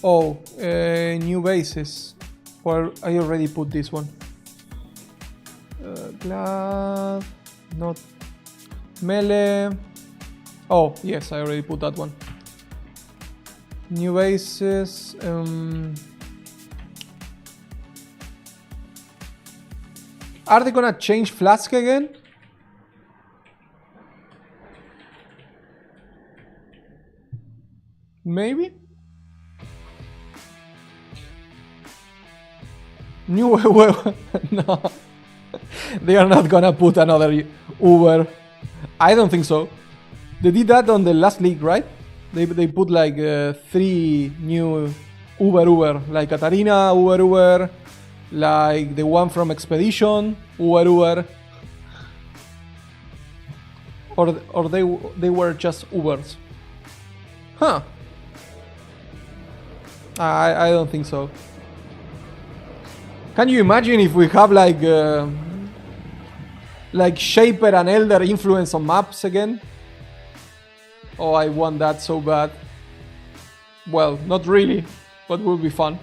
Oh, new bases. Well, I already put this one. Glad, not melee. Oh, yes, I already put that one. New bases. Are they gonna change Flask again? Maybe? New no. They are not gonna put another Uber. I don't think so. They did that on the last league, right? They put like 3 new Uber, like Katarina Uber, like the one from Expedition Uber, or they were just Ubers. Huh? I don't think so. Can you imagine if we have like Shaper and Elder influence on maps again? Oh, I want that so bad. Well, not really, but will be fun.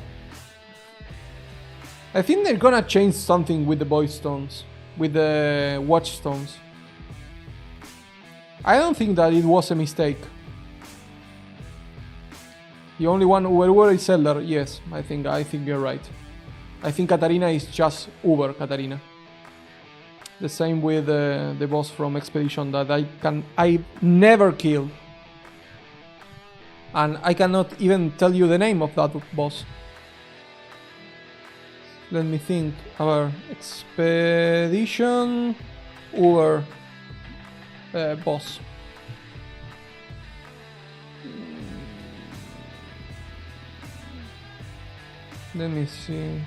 I think they're gonna change something with the Void Stones, with the Watchstones. I don't think that it was a mistake. The only one Uber is Elder. Yes, I think you're right. I think Katarina is just Uber Katarina. The same with the boss from Expedition that I never killed. And I cannot even tell you the name of that boss. Let me think. Our Expedition Uber boss. Let me see.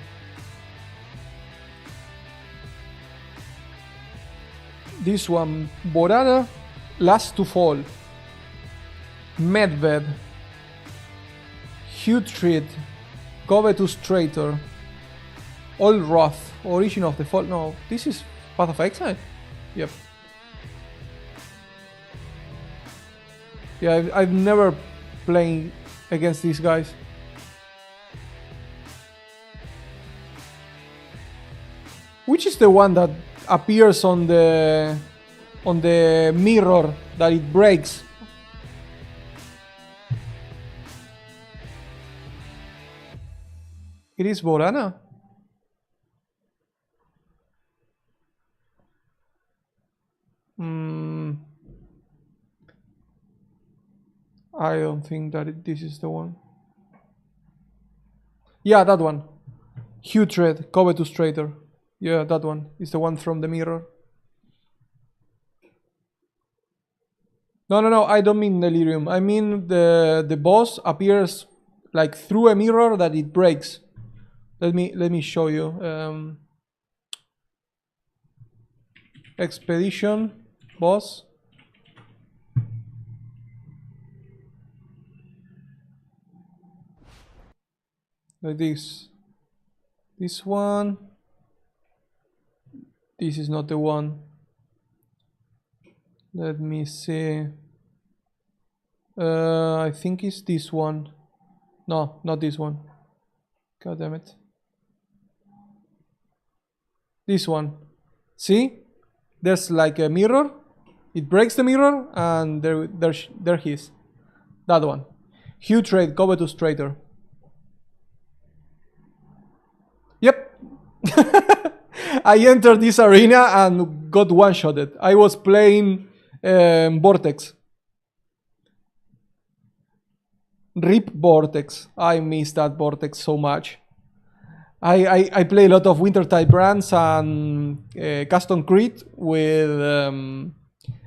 This one, Borana, Last to Fall, Medved, Hutrid, Covetous Traitor, Allwrath, Origin of the Fall. No, this is Path of Exile? Yep. Yeah, I've never played against these guys. Which is the one that appears on the mirror that it breaks? It is Borana. I don't think that this is the one. Yeah, that one. Huge Red, Covetous Traitor. Yeah, that one is the one from the mirror. No, I don't mean Delirium. I mean the boss appears like through a mirror that it breaks. Let me show you. Expedition boss. Like this. This one. This is not the one. Let me see. I think it's this one. No, not this one. God damn it. This one. See? There's like a mirror. It breaks the mirror, and there he is. That one. Huge Raid, Covetous Traitor. Yep. I entered this arena and got one-shotted. I was playing Vortex. RIP Vortex. I miss that Vortex so much. I play a lot of Wintertide brands and custom crit with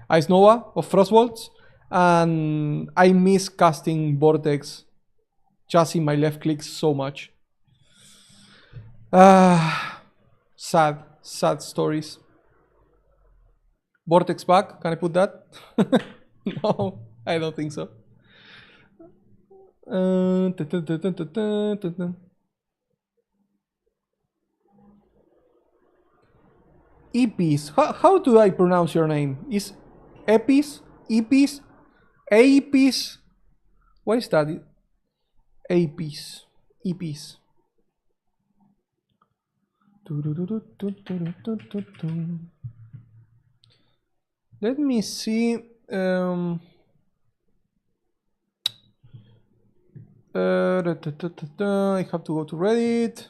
Ice Nova of Frostbolts, and I miss casting Vortex just in my left clicks so much. Sad stories. Vortex back, can I put that? No, I don't think so. Epis. How do I pronounce your name? Is Epis? Epis? Apis? What is that? Apis. Epis. Let me see. I have to go to Reddit.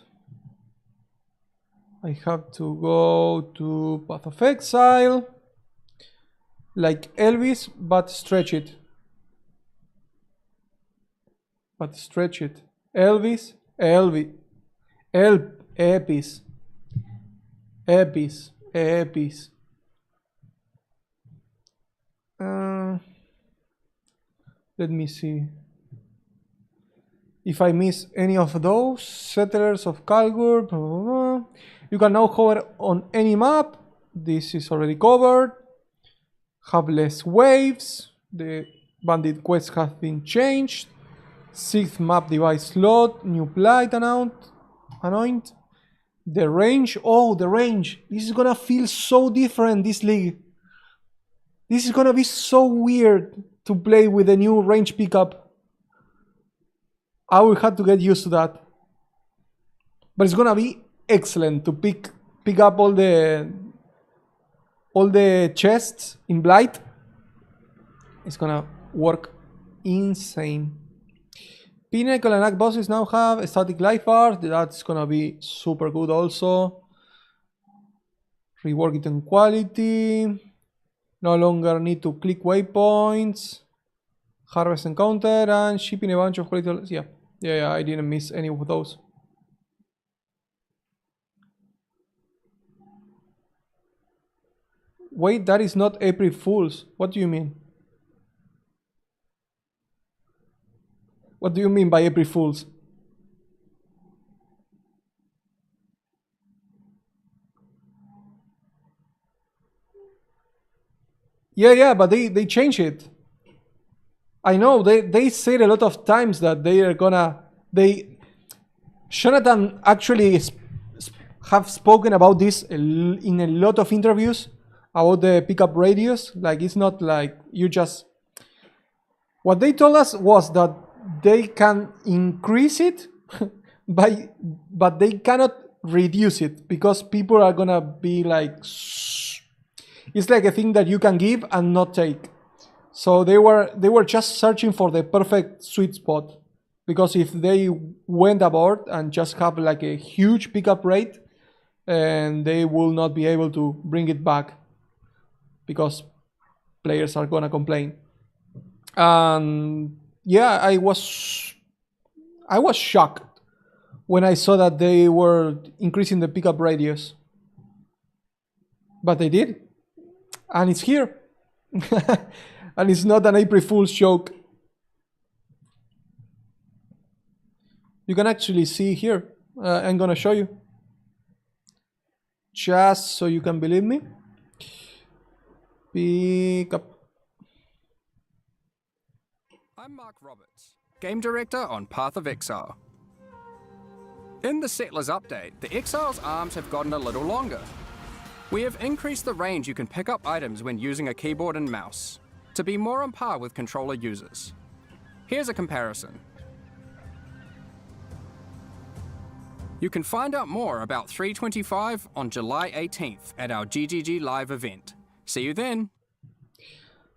I have to go to Path of Exile. Like Elvis, but stretch it. Elvis, Epis. Let me see. If I miss any of those, Settlers of Kalgur, blah, blah, blah. You can now hover on any map. This is already covered. Have less waves. The bandit quests have been changed. 6th map device slot. New plight anoint. The range. Oh, the range. This is gonna feel so different, this league. This is gonna be so weird to play with a new range pickup. I will have to get used to that. But it's gonna be excellent to pick up all the chests in Blight. It's gonna work insane. Pinnacle and Act bosses now have a static life bar. That's gonna be super good also. Rework it in quality. No longer need to click waypoints. Harvest encounter and shipping a bunch of quality. Yeah, I didn't miss any of those. Wait, that is not April Fools. What do you mean? What do you mean by April Fools? Yeah, but they change it. I know they said a lot of times that they are gonna. Jonathan actually have spoken about this in a lot of interviews about the pickup radius. Like, it's not like you just. What they told us was that they can increase it but they cannot reduce it, because people are gonna be like, it's like a thing that you can give and not take. So they were just searching for the perfect sweet spot, because if they went aboard and just have like a huge pickup rate, and they will not be able to bring it back because players are gonna complain. And yeah, I was shocked when I saw that they were increasing the pickup radius. But they did. And it's here. And it's not an April Fool's joke. You can actually see here. I'm gonna show you. Just so you can believe me. Pick up. I'm Mark Roberts, Game Director on Path of Exile. In the Settlers update, the Exile's arms have gotten a little longer. We have increased the range you can pick up items when using a keyboard and mouse, to be more on par with controller users. Here's a comparison. You can find out more about 325 on July 18th at our GGG Live event. See you then.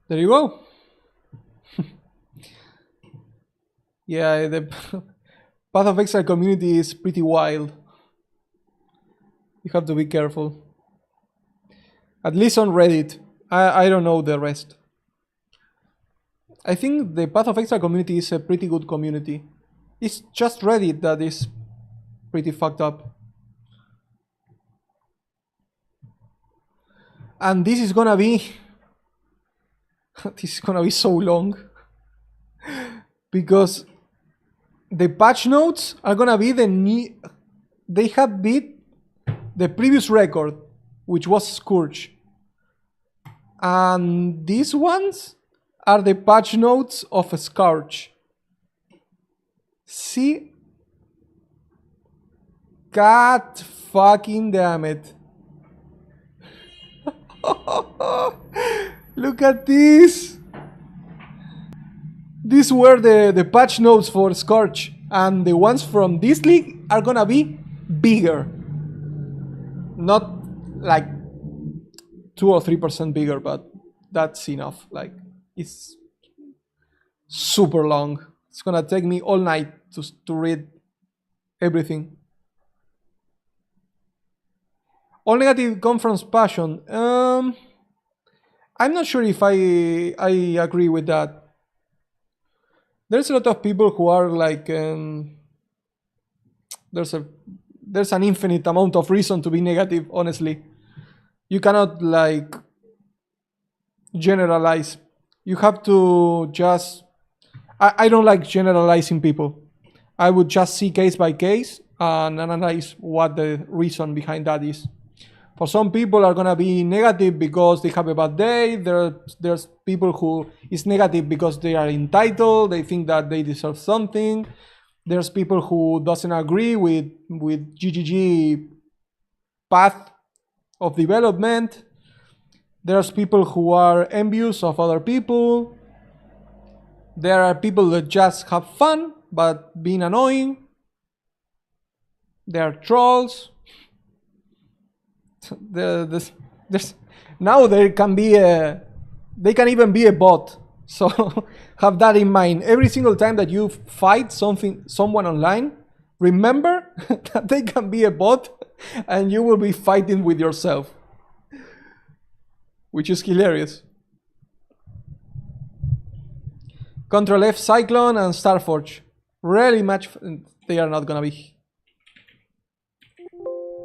There you go. Yeah, the Path of Exile community is pretty wild. You have to be careful. At least on Reddit. I don't know the rest. I think the Path of Exile community is a pretty good community. It's just Reddit that is pretty fucked up. And this is gonna be so long because the patch notes are gonna be they have beat the previous record, which was Scourge, and these ones are the patch notes of Scourge. See? God fucking damn it. Look at this. These were the patch notes for Scourge, and the ones from this league are gonna be bigger. Not like 2 or 3% bigger, but that's enough. Like, it's super long. It's gonna take me all night to read everything. All negative come from passion. I'm not sure if I agree with that. There's a lot of people who are like there's an infinite amount of reason to be negative, honestly. You cannot like generalize. You have to just I don't like generalizing people. I would just see case by case and analyze what the reason behind that is. For some people are gonna be negative because they have a bad day. There's people who is negative because they are entitled. They think that they deserve something. There's people who doesn't agree with GGG path of development. There's people who are envious of other people. There are people that just have fun but being annoying. There are trolls. Now there can be they can even be a bot, so have that in mind. Every single time that you fight someone online, remember that they can be a bot and you will be fighting with yourself, which is hilarious. Control F Cyclone and Starforge, really much they are not gonna be.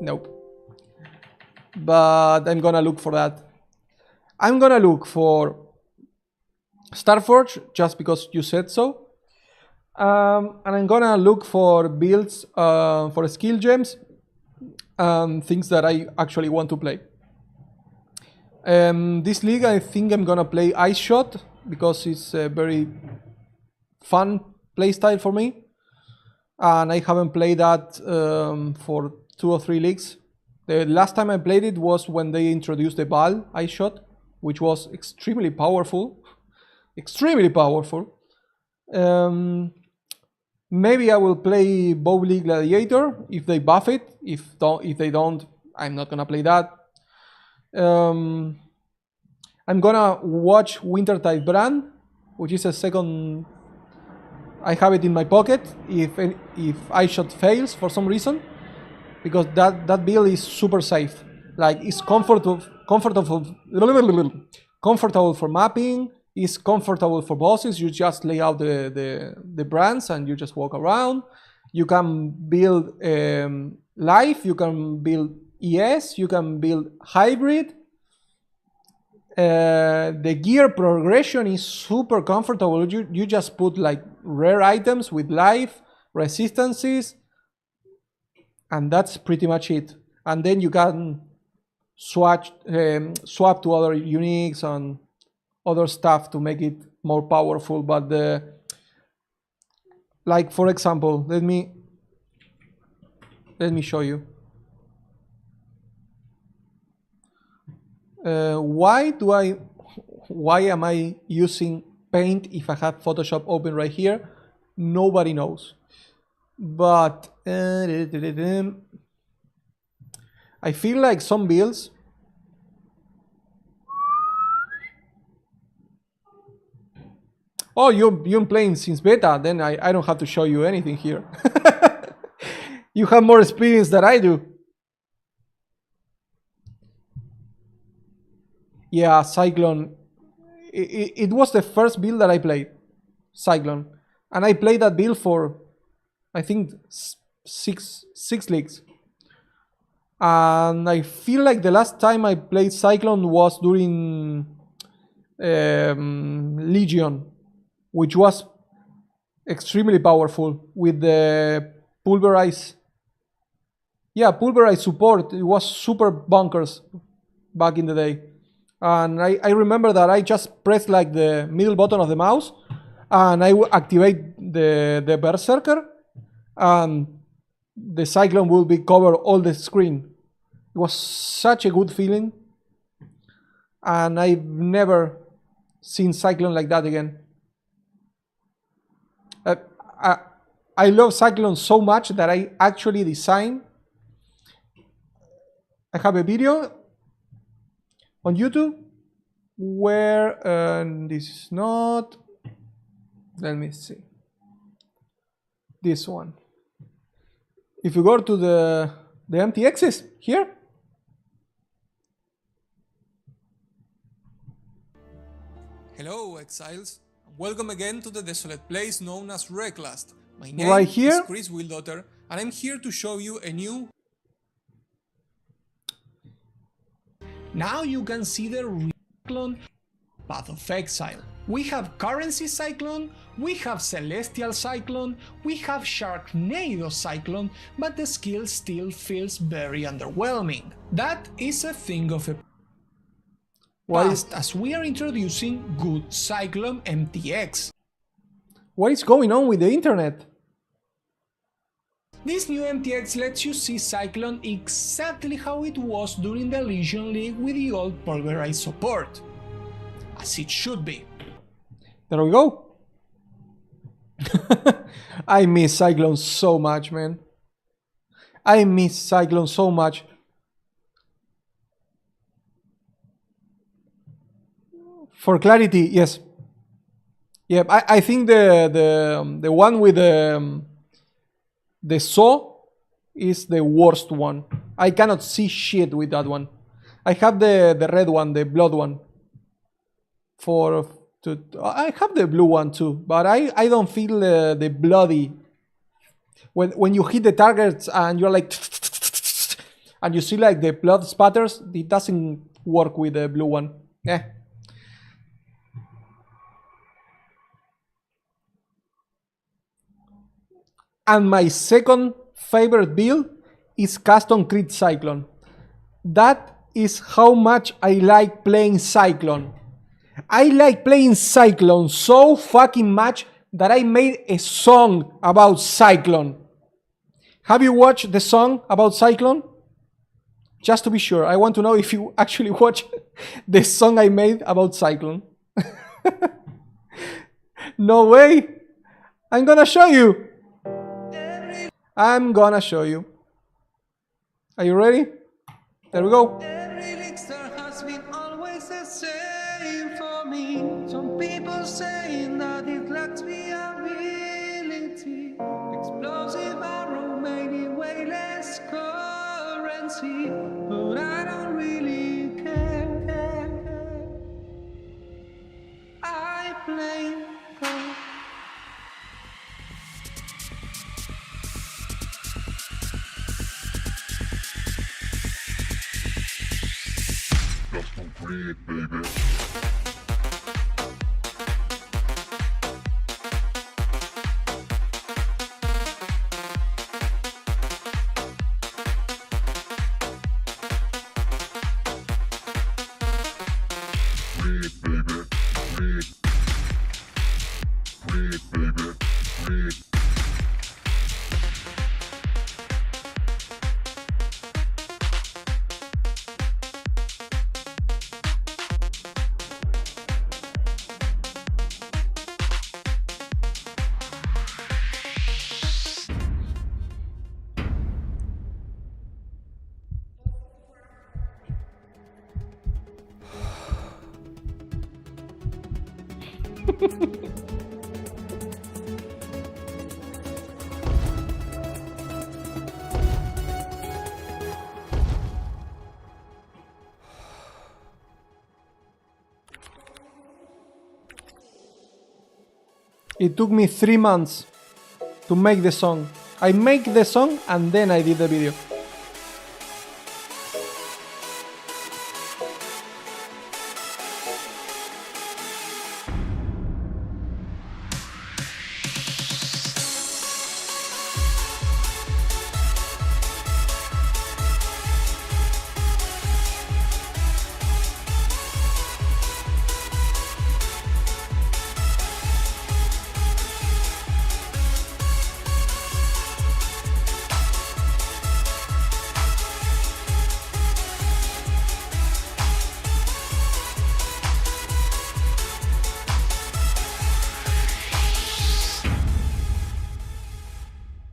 Nope. But I'm gonna look for that. I'm gonna look for Starforge just because you said so. And I'm gonna look for builds for skill gems and things that I actually want to play. This league I think I'm gonna play Ice Shot because it's a very fun playstyle for me. And I haven't played that for 2 or 3 leagues. The last time I played it was when they introduced the Ball Ice Shot, which was extremely powerful. Extremely powerful. Maybe I will play Bowling Gladiator if they buff it. If they don't, I'm not gonna play that. I'm gonna watch Wintertide Brand, which is a second. I have it in my pocket if Ice Shot fails for some reason. Because that build is super safe. Like, it's comfortable for mapping. It's comfortable for bosses. You just lay out the brands and you just walk around. You can build life, you can build ES, you can build hybrid. The gear progression is super comfortable. You just put like rare items with life, resistances, and that's pretty much it. And then you can swap to other uniques and other stuff to make it more powerful. But like for example, let me show you. Why am I using Paint if I have Photoshop open right here? Nobody knows. But I feel like some builds oh, you're playing since beta, then I don't have to show you anything here. You have more experience than I do. Yeah, Cyclone. It was the first build that I played, Cyclone. And I played that build for, I think, six leagues. And I feel like the last time I played Cyclone was during Legion, which was extremely powerful with the pulverize. Yeah, pulverize support. It was super bonkers back in the day. And I remember that I just pressed like the middle button of the mouse and I would activate the Berserker and the Cyclone will be cover all the screen. It was such a good feeling. And I've never seen Cyclone like that again. I love Cyclone so much that I actually designed. I have a video on YouTube where this is not. Let me see. This one. If you go to the MTXs here. Hello, exiles. Welcome again to the desolate place known as Reclast. My name Right here. is Chris Wildotter, and I'm here to show you a new... Now you can see the Cyclone Path of Exile. We have Currency Cyclone, we have Celestial Cyclone, we have Sharknado Cyclone, but the skill still feels very underwhelming. That is a thing of a past, as we are introducing good Cyclone MTX. What is going on with the internet? This new MTX lets you see Cyclone exactly how it was during the Legion League with the old pulverized support. As it should be. There we go. I miss Cyclone so much, man. I miss Cyclone so much. For clarity, yes. Yeah, I think the one with the saw is the worst one. I cannot see shit with that one. I have the red one, the blood one. I have the blue one too, but I don't feel the bloody. When you hit the targets and you're like, and you see like the blood spatters, it doesn't work with the blue one. Eh. And my second favorite build is Custom Crit Cyclone. That is how much I like playing Cyclone. I like playing Cyclone so fucking much that I made a song about Cyclone. Have you watched the song about Cyclone? Just to be sure, I want to know if you actually watched the song I made about Cyclone. No way. I'm gonna show you. I'm gonna show you. Are you ready? There we go. Some people saying that it lacks me ability. Explosive arrow made it way less currency, but I don't really care. I Custom create, baby. Create, baby. Create. Create, baby. Create. It took me 3 months to make the song. I make the song and then I did the video.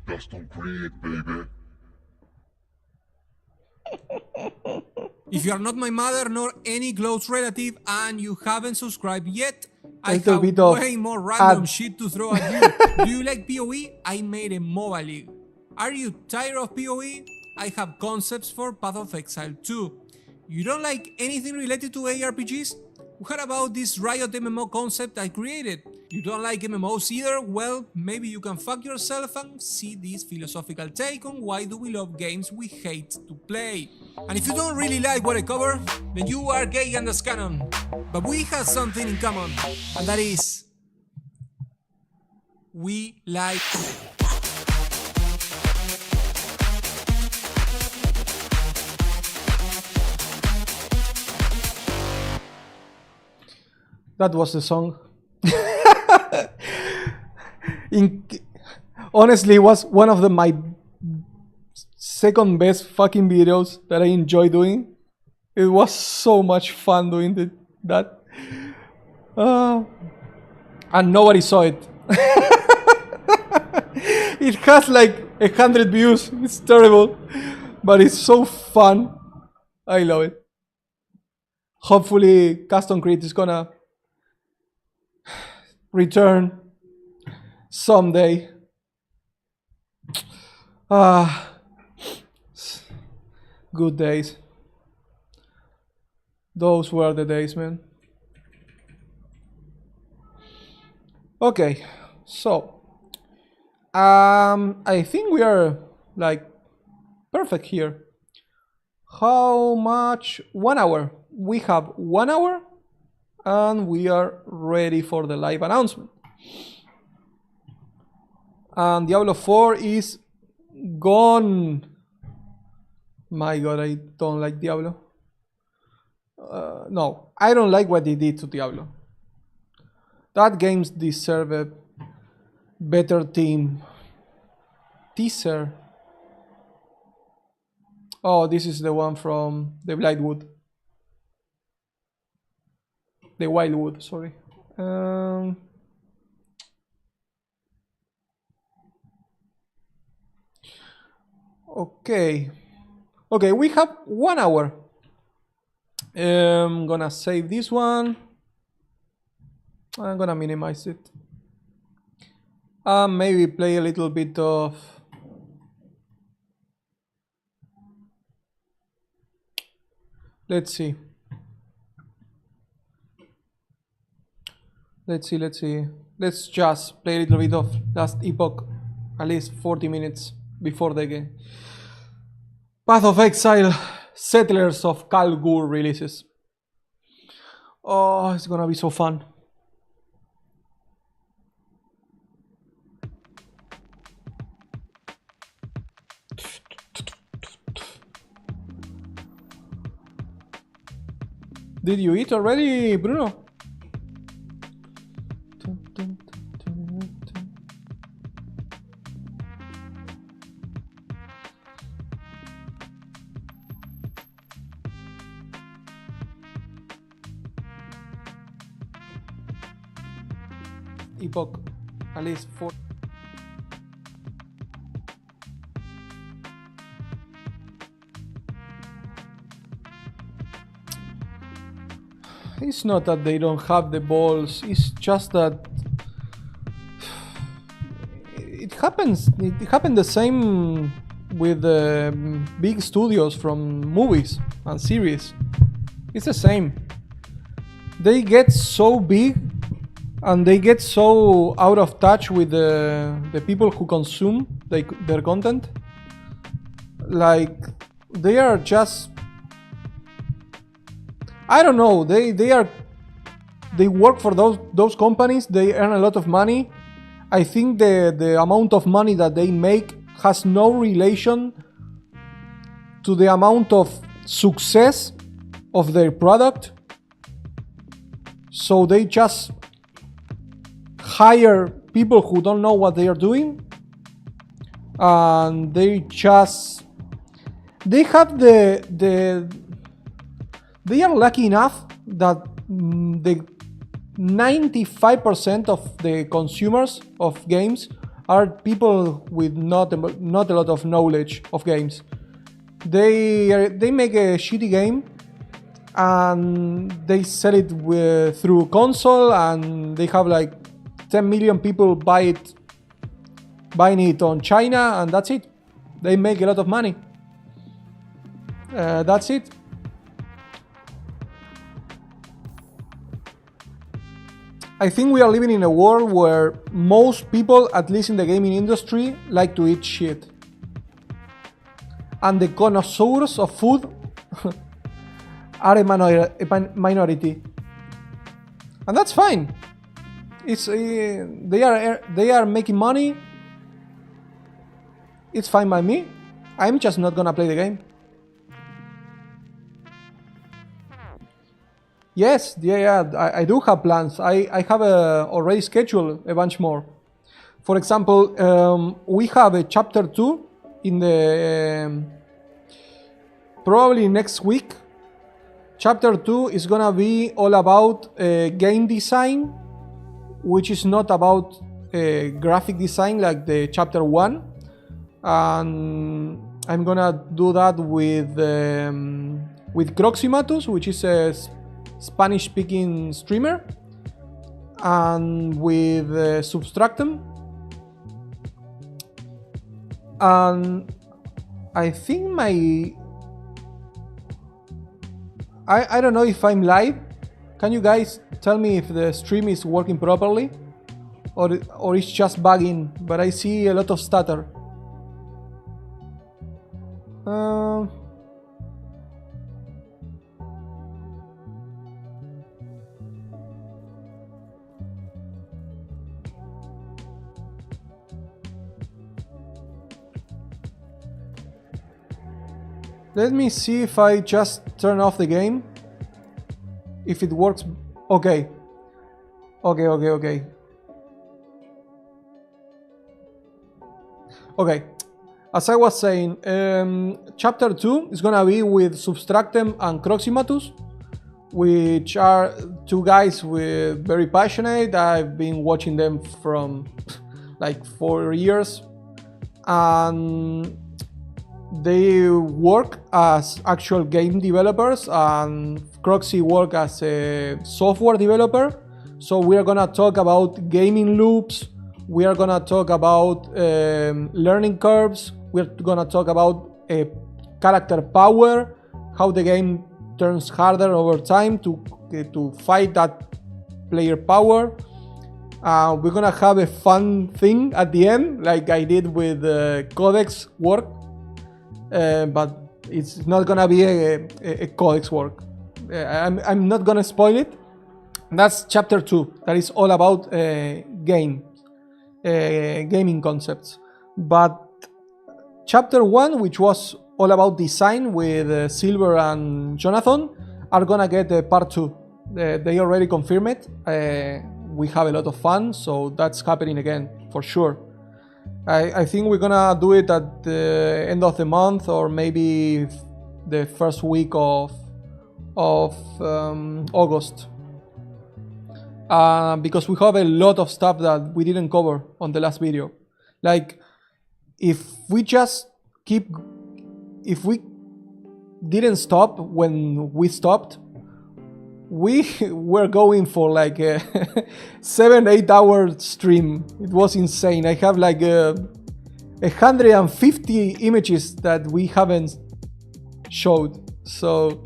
Custom create, baby. If you are not my mother nor any close relative and you haven't subscribed yet, I Little have bit of way more random ad. shit to throw at you. Do you like PoE? I made a MOBA league. Are you tired of PoE? I have concepts for Path of Exile 2. You don't like anything related to ARPGs? What about this Riot MMO concept I created? You don't like MMOs either? Well, maybe you can fuck yourself and see this philosophical take on why do we love games we hate to play. And if you don't really like what I cover, then you are gay and that's canon. But we have something in common, and that is we like That was the song. Honestly, it was one of my second best fucking videos that I enjoy doing. It was so much fun doing that. And nobody saw it. It has like 100 views. It's terrible, but it's so fun. I love it. Hopefully, Custom Create is gonna return someday. Good days. Those were the days, man. Okay, so I think we are like perfect here. How much? 1 hour. We have 1 hour and we are ready for the live announcement. And Diablo 4 is gone. My god, I don't like Diablo. No, I don't like what they did to Diablo. That games deserve a better team. Teaser. Oh, this is the one from the Blightwood. The Wildwood, sorry. Okay. Okay, we have 1 hour. I'm gonna save this one. I'm gonna minimize it. Maybe play a little bit of... Let's see. Let's see. Let's just play a little bit of Last Epoch. At least 40 minutes before the game. Path of Exile, Settlers of Khal Gur releases. Oh, it's gonna be so fun. Did you eat already, Bruno? Epoch, at least 4. It's not that they don't have the balls, it's just that it happens. It happened the same with big studios from movies and series. It's the same. They get so big and they get so out of touch with the people who consume their content. Like, they are just, I don't know, they work for those companies, they earn a lot of money. I think the amount of money that they make has no relation to the amount of success of their product. So they just hire people who don't know what they are doing, and they have they are lucky enough that the 95% of the consumers of games are people with not a lot of knowledge of games. They make a shitty game and they sell it through console, and they have like 10 million people buying it on China, and that's it. They make a lot of money. That's it. I think we are living in a world where most people, at least in the gaming industry, like to eat shit. And the connoisseurs of food are a minority. And that's fine. It's they are making money. It's fine by me. I'm just not gonna play the game. Yes, yeah, I do have plans. I have already scheduled a bunch more. For example, we have a chapter 2 in the probably next week. Chapter 2 is gonna be all about game design, which is not about graphic design like the chapter 1. And I'm gonna do that with Croximatus, which is a Spanish-speaking streamer, and with Substractum. And I think I don't know if I'm live. Can you guys tell me if the stream is working properly, or it's just bugging? But I see a lot of stutter. Let me see if I just turn off the game. If it works. Okay. Okay. As I was saying, chapter 2 is gonna be with Substractem and Croximatus, which are two guys with very passionate. I've been watching them from like 4 years, and they work as actual game developers, and Croxy work as a software developer. So we are gonna talk about gaming loops. We are gonna talk about learning curves. We're gonna talk about character power, how the game turns harder over time to fight that player power. We're gonna have a fun thing at the end, like I did with Codex work, but it's not gonna be a Codex work. I'm not gonna spoil it, That's chapter 2. That is all about gaming concepts. But chapter 1, which was all about design with Silver and Jonathan, are gonna get part 2. They already confirmed it. We have a lot of fun, so that's happening again for sure. I think we're gonna do it at the end of the month, or maybe the first week of August. Because we have a lot of stuff that we didn't cover on the last video. Like, if we didn't stop when we stopped, we were going for like a 7-8 hour stream. It was insane. I have like 150 images that we haven't showed, so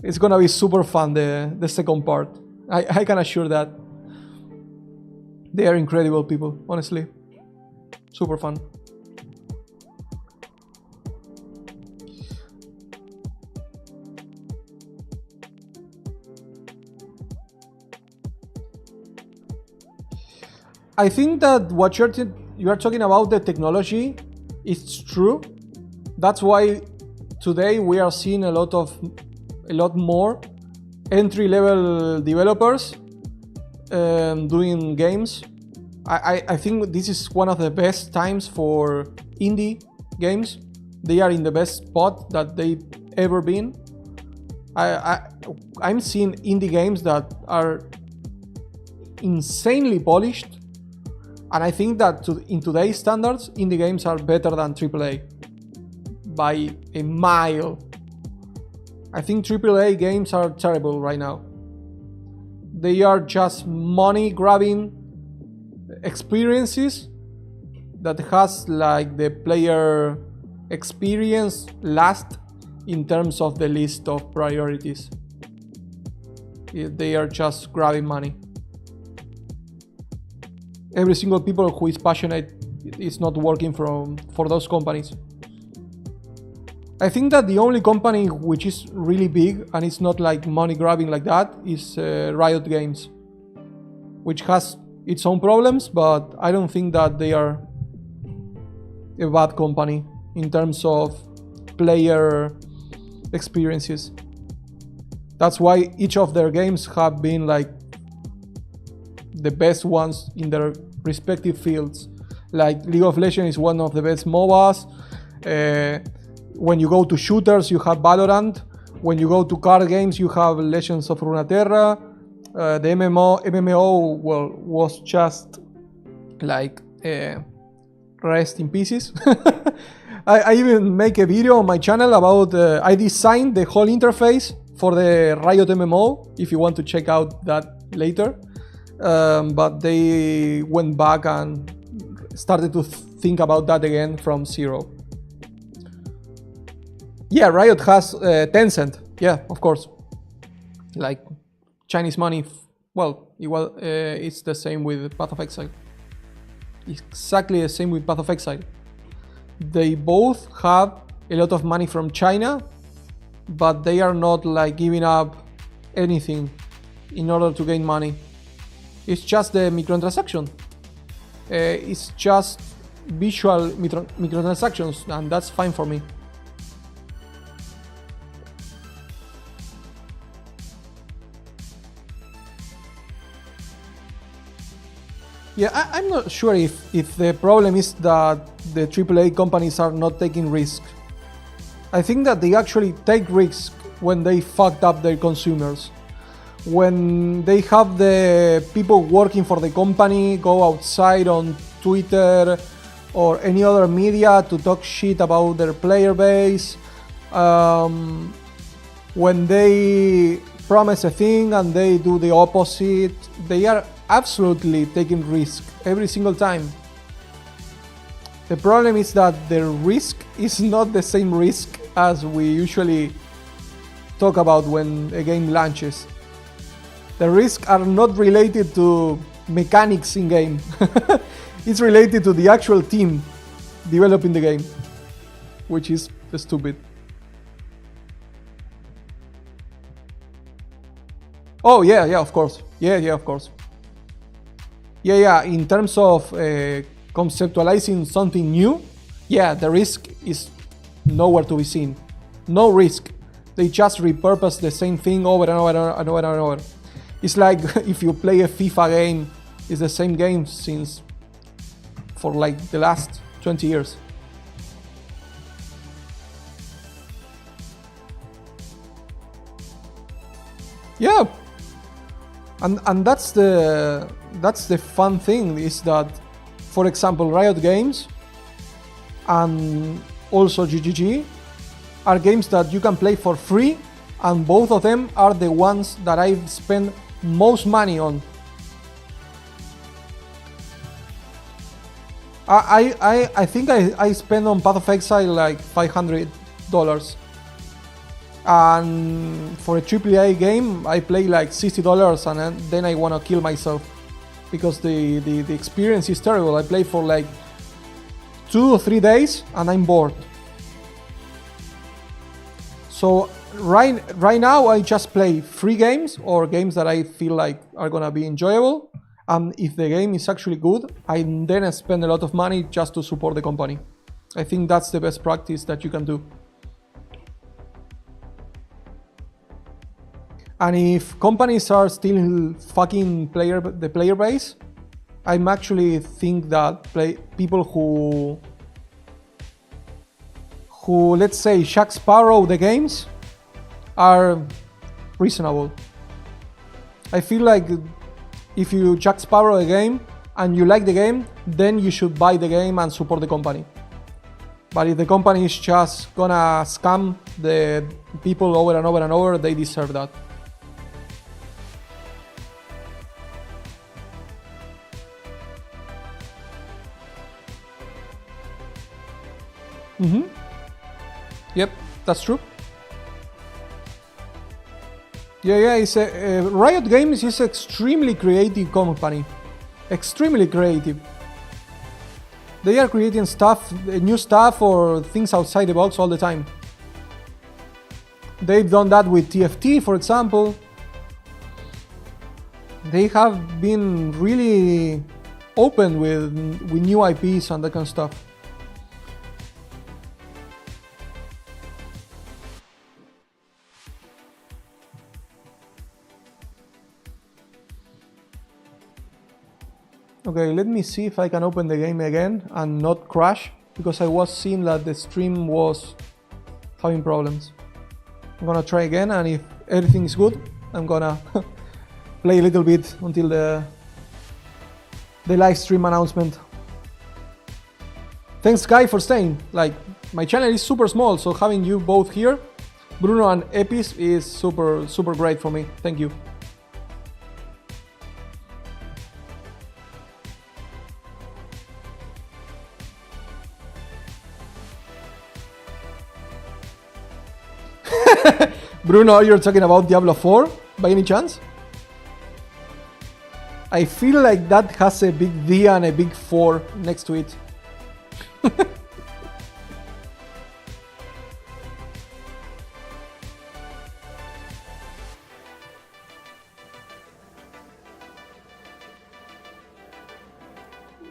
it's gonna be super fun, the second part. I can assure that. They are incredible people, honestly. Super fun. I think that what you are talking about, the technology, is true. That's why today we are seeing a lot more entry-level developers doing games. I think this is one of the best times for indie games. They are in the best spot that they've ever been. I'm seeing indie games that are insanely polished, and I think that in today's standards, indie games are better than AAA by a mile. I think AAA games are terrible right now. They are just money-grabbing experiences that has like the player experience last in terms of the list of priorities. They are just grabbing money. Every single people who is passionate is not working for those companies. I think that the only company which is really big and it's not like money grabbing like that is Riot Games, which has its own problems, but I don't think that they are a bad company in terms of player experiences. That's why each of their games have been like the best ones in their respective fields. Like League of Legends is one of the best MOBAs. When you go to shooters, you have Valorant. When you go to card games, you have Legends of Runeterra. The MMO well, was just like rest in pieces. I even make a video on my channel about I designed the whole interface for the Riot MMO, if you want to check out that later. But they went back and started to think about that again from zero. Yeah, Riot has Tencent. Yeah, of course. Like Chinese money. Well, it's the same with Path of Exile. Exactly the same with Path of Exile. They both have a lot of money from China, but they are not like giving up anything in order to gain money. It's just the microtransaction. It's just visual microtransactions, and that's fine for me. Yeah, I'm not sure if the problem is that the AAA companies are not taking risks. I think that they actually take risks when they fucked up their consumers. When they have the people working for the company go outside on Twitter or any other media to talk shit about their player base. When they promise a thing and they do the opposite, they are absolutely taking risk every single time. The problem is that the risk is not the same risk as we usually talk about when a game launches. The risks are not related to mechanics in game. It's related to the actual team developing the game, which is stupid. Oh yeah, yeah, of course. Yeah, yeah, of course. Yeah, yeah. In terms of conceptualizing something new, yeah, the risk is nowhere to be seen. No risk. They just repurpose the same thing over and over and over and over. It's like if you play a FIFA game, it's the same game since for like the last 20 years. Yeah, and that's the fun thing is that, for example, Riot Games and also GGG are games that you can play for free, and both of them are the ones that I've spent most money on. I think I spent on Path of Exile like $500, and for a AAA game I play like $60, and then I want to kill myself because the experience is terrible. I play for like 2 or 3 days and I'm bored. So right now I just play free games or games that I feel like are gonna be enjoyable, and if the game is actually good, I then spend a lot of money just to support the company. I think that's the best practice that you can do. And if companies are still fucking the player base, I'm actually think that people who let's say Jack Sparrow the games are reasonable. I feel like if you Jack Sparrow a game and you like the game, then you should buy the game and support the company. But if the company is just gonna scam the people over and over and over, they deserve that. Mm-hmm. Yep, that's true. Yeah, it's Riot Games is extremely creative company. Extremely creative. They are creating stuff, new stuff or things outside the box all the time. They've done that with TFT, for example. They have been really open with new IPs and that kind of stuff. Okay, let me see if I can open the game again and not crash, because I was seeing that the stream was having problems. I'm gonna try again, and if everything is good, I'm gonna play a little bit until the live stream announcement. Thanks, Guy, for staying. Like, my channel is super small, so having you both here, Bruno and Epis, is super great for me. Thank you. Bruno, you're talking about Diablo 4 by any chance? I feel like that has a big D and a big 4 next to it.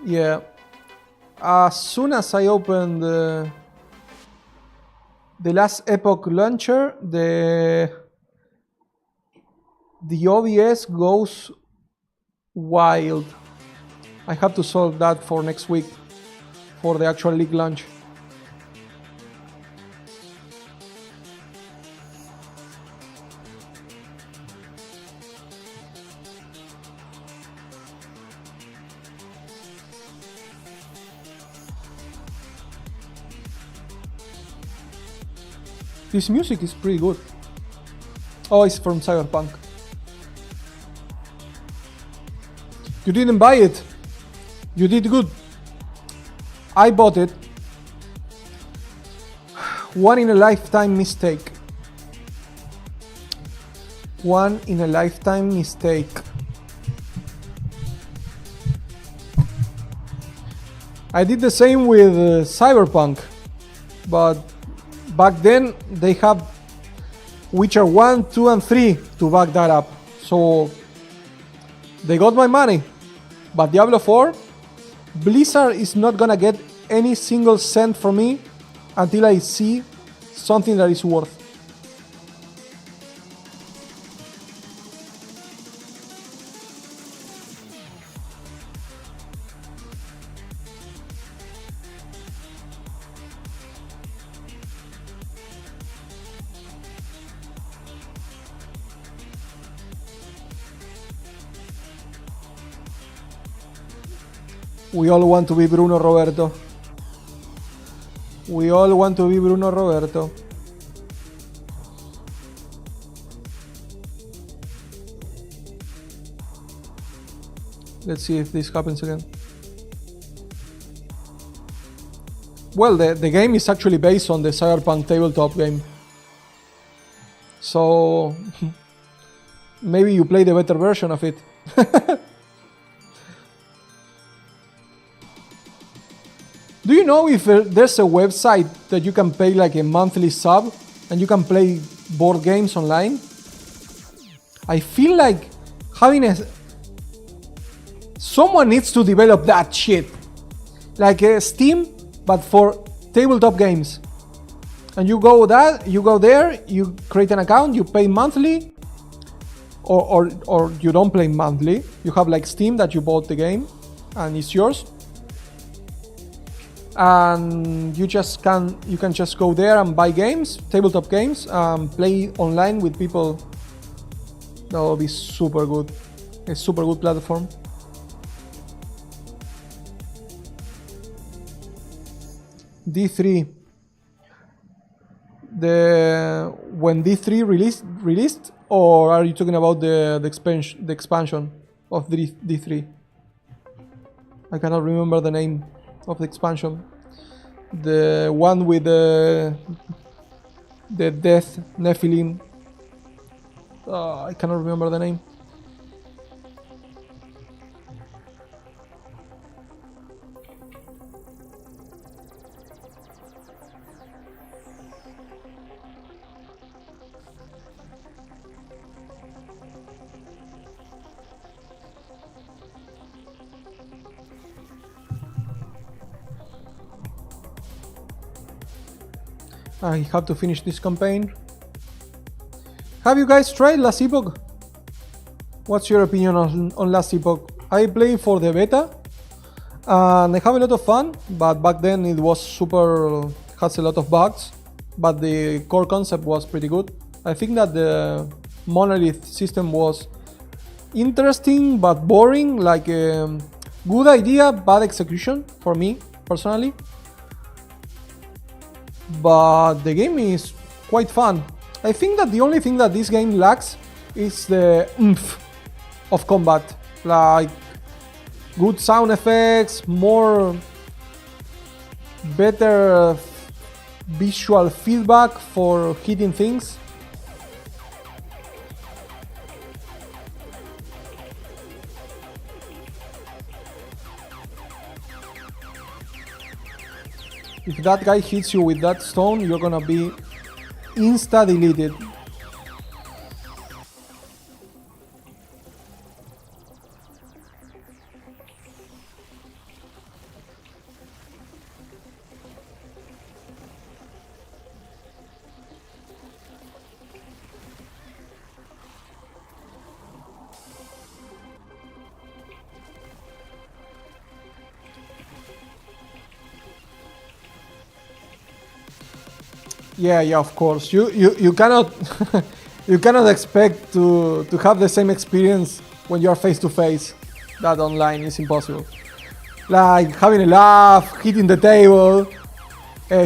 Yeah. As soon as I open the last Epoch launcher, the OBS goes wild. I have to solve that for next week, for the actual league launch. This music is pretty good. Oh, it's from Cyberpunk. You didn't buy it. You did good. I bought it. One in a lifetime mistake. One in a lifetime mistake. I did the same with Cyberpunk, but back then they have Witcher 1, 2 and 3 to back that up. So they got my money. But Diablo 4, Blizzard is not gonna get any single cent from me until I see something that is worth. We all want to be Bruno Roberto. We all want to be Bruno Roberto. Let's see if this happens again. Well, the game is actually based on the Cyberpunk tabletop game. So maybe you play the better version of it. Do you know if there's a website that you can pay like a monthly sub and you can play board games online? I feel like having a... Someone needs to develop that shit. Like a Steam, but for tabletop games. And you go there, you create an account, you pay monthly, or you don't pay monthly. You have like Steam that you bought the game and it's yours. And you can just go there and buy games, tabletop games, play online with people. That will be super good. A super good platform. D3. When D3 released, or are you talking about the expansion of D3? I cannot remember the name of the expansion. The one with the death Nephilim. I cannot remember the name. I have to finish this campaign. Have you guys tried Last Epoch? What's your opinion on Last Epoch? I played for the beta and I have a lot of fun, but back then it was has a lot of bugs, but the core concept was pretty good. I think that the monolith system was interesting but boring, like good idea, bad execution for me personally. But the game is quite fun. I think that the only thing that this game lacks is the oomph of combat. Like good sound effects, better visual feedback for hitting things. If that guy hits you with that stone, you're gonna be insta-deleted. Yeah, of course. You cannot you cannot expect to have the same experience when you are face to face. That online is impossible. Like having a laugh, hitting the table,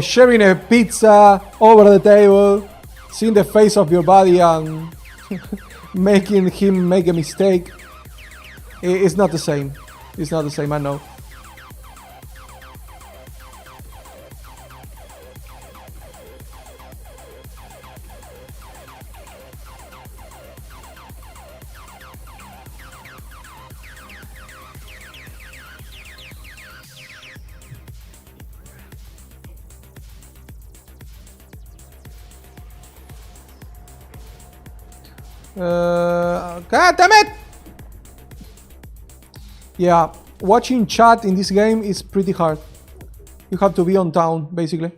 sharing a pizza over the table, seeing the face of your buddy and making him make a mistake. It's not the same. It's not the same, I know. God damn it! Yeah, watching chat in this game is pretty hard. You have to be on town, basically.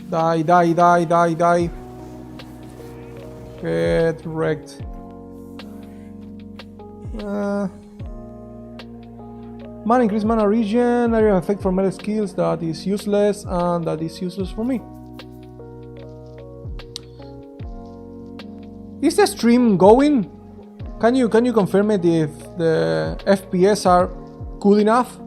Die, die, die, die, die. Get wrecked. Mana increase mana regen, area of effect for melee skills that is useless and that is useless for me. Is the stream going? Can you confirm it if the FPS are good enough?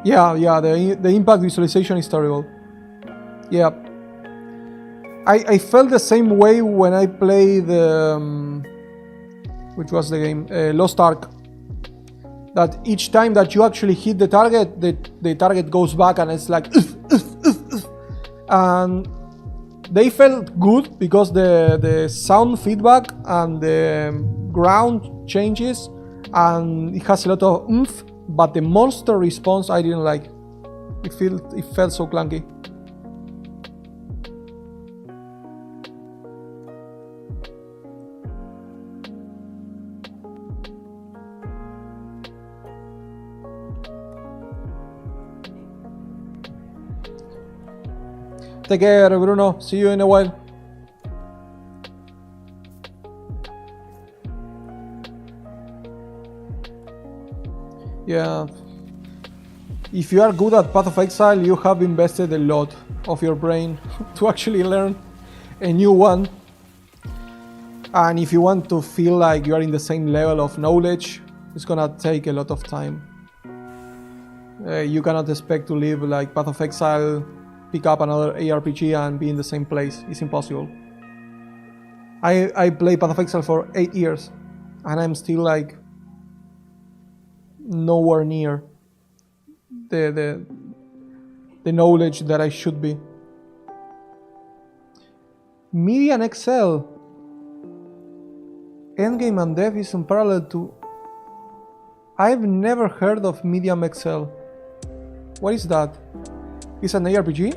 Yeah, the impact visualization is terrible. Yeah. I felt the same way when I played which was the game? Lost Ark. That each time that you actually hit the target, the target goes back and it's like and they felt good because the sound feedback and the ground changes and it has a lot of oomph, but the monster response I didn't like. It felt so clunky. Take care, Bruno. See you in a while. Yeah. If you are good at Path of Exile, you have invested a lot of your brain to actually learn a new one. And if you want to feel like you are in the same level of knowledge, it's gonna take a lot of time. You cannot expect to live like Path of Exile, pick up another ARPG and be in the same place. It's impossible. I played Path of Exile for 8 years and I'm still like nowhere near the knowledge that I should be. Median XL. Endgame and Dev is in parallel to... I've never heard of Medium XL. What is that? Is an ARPG?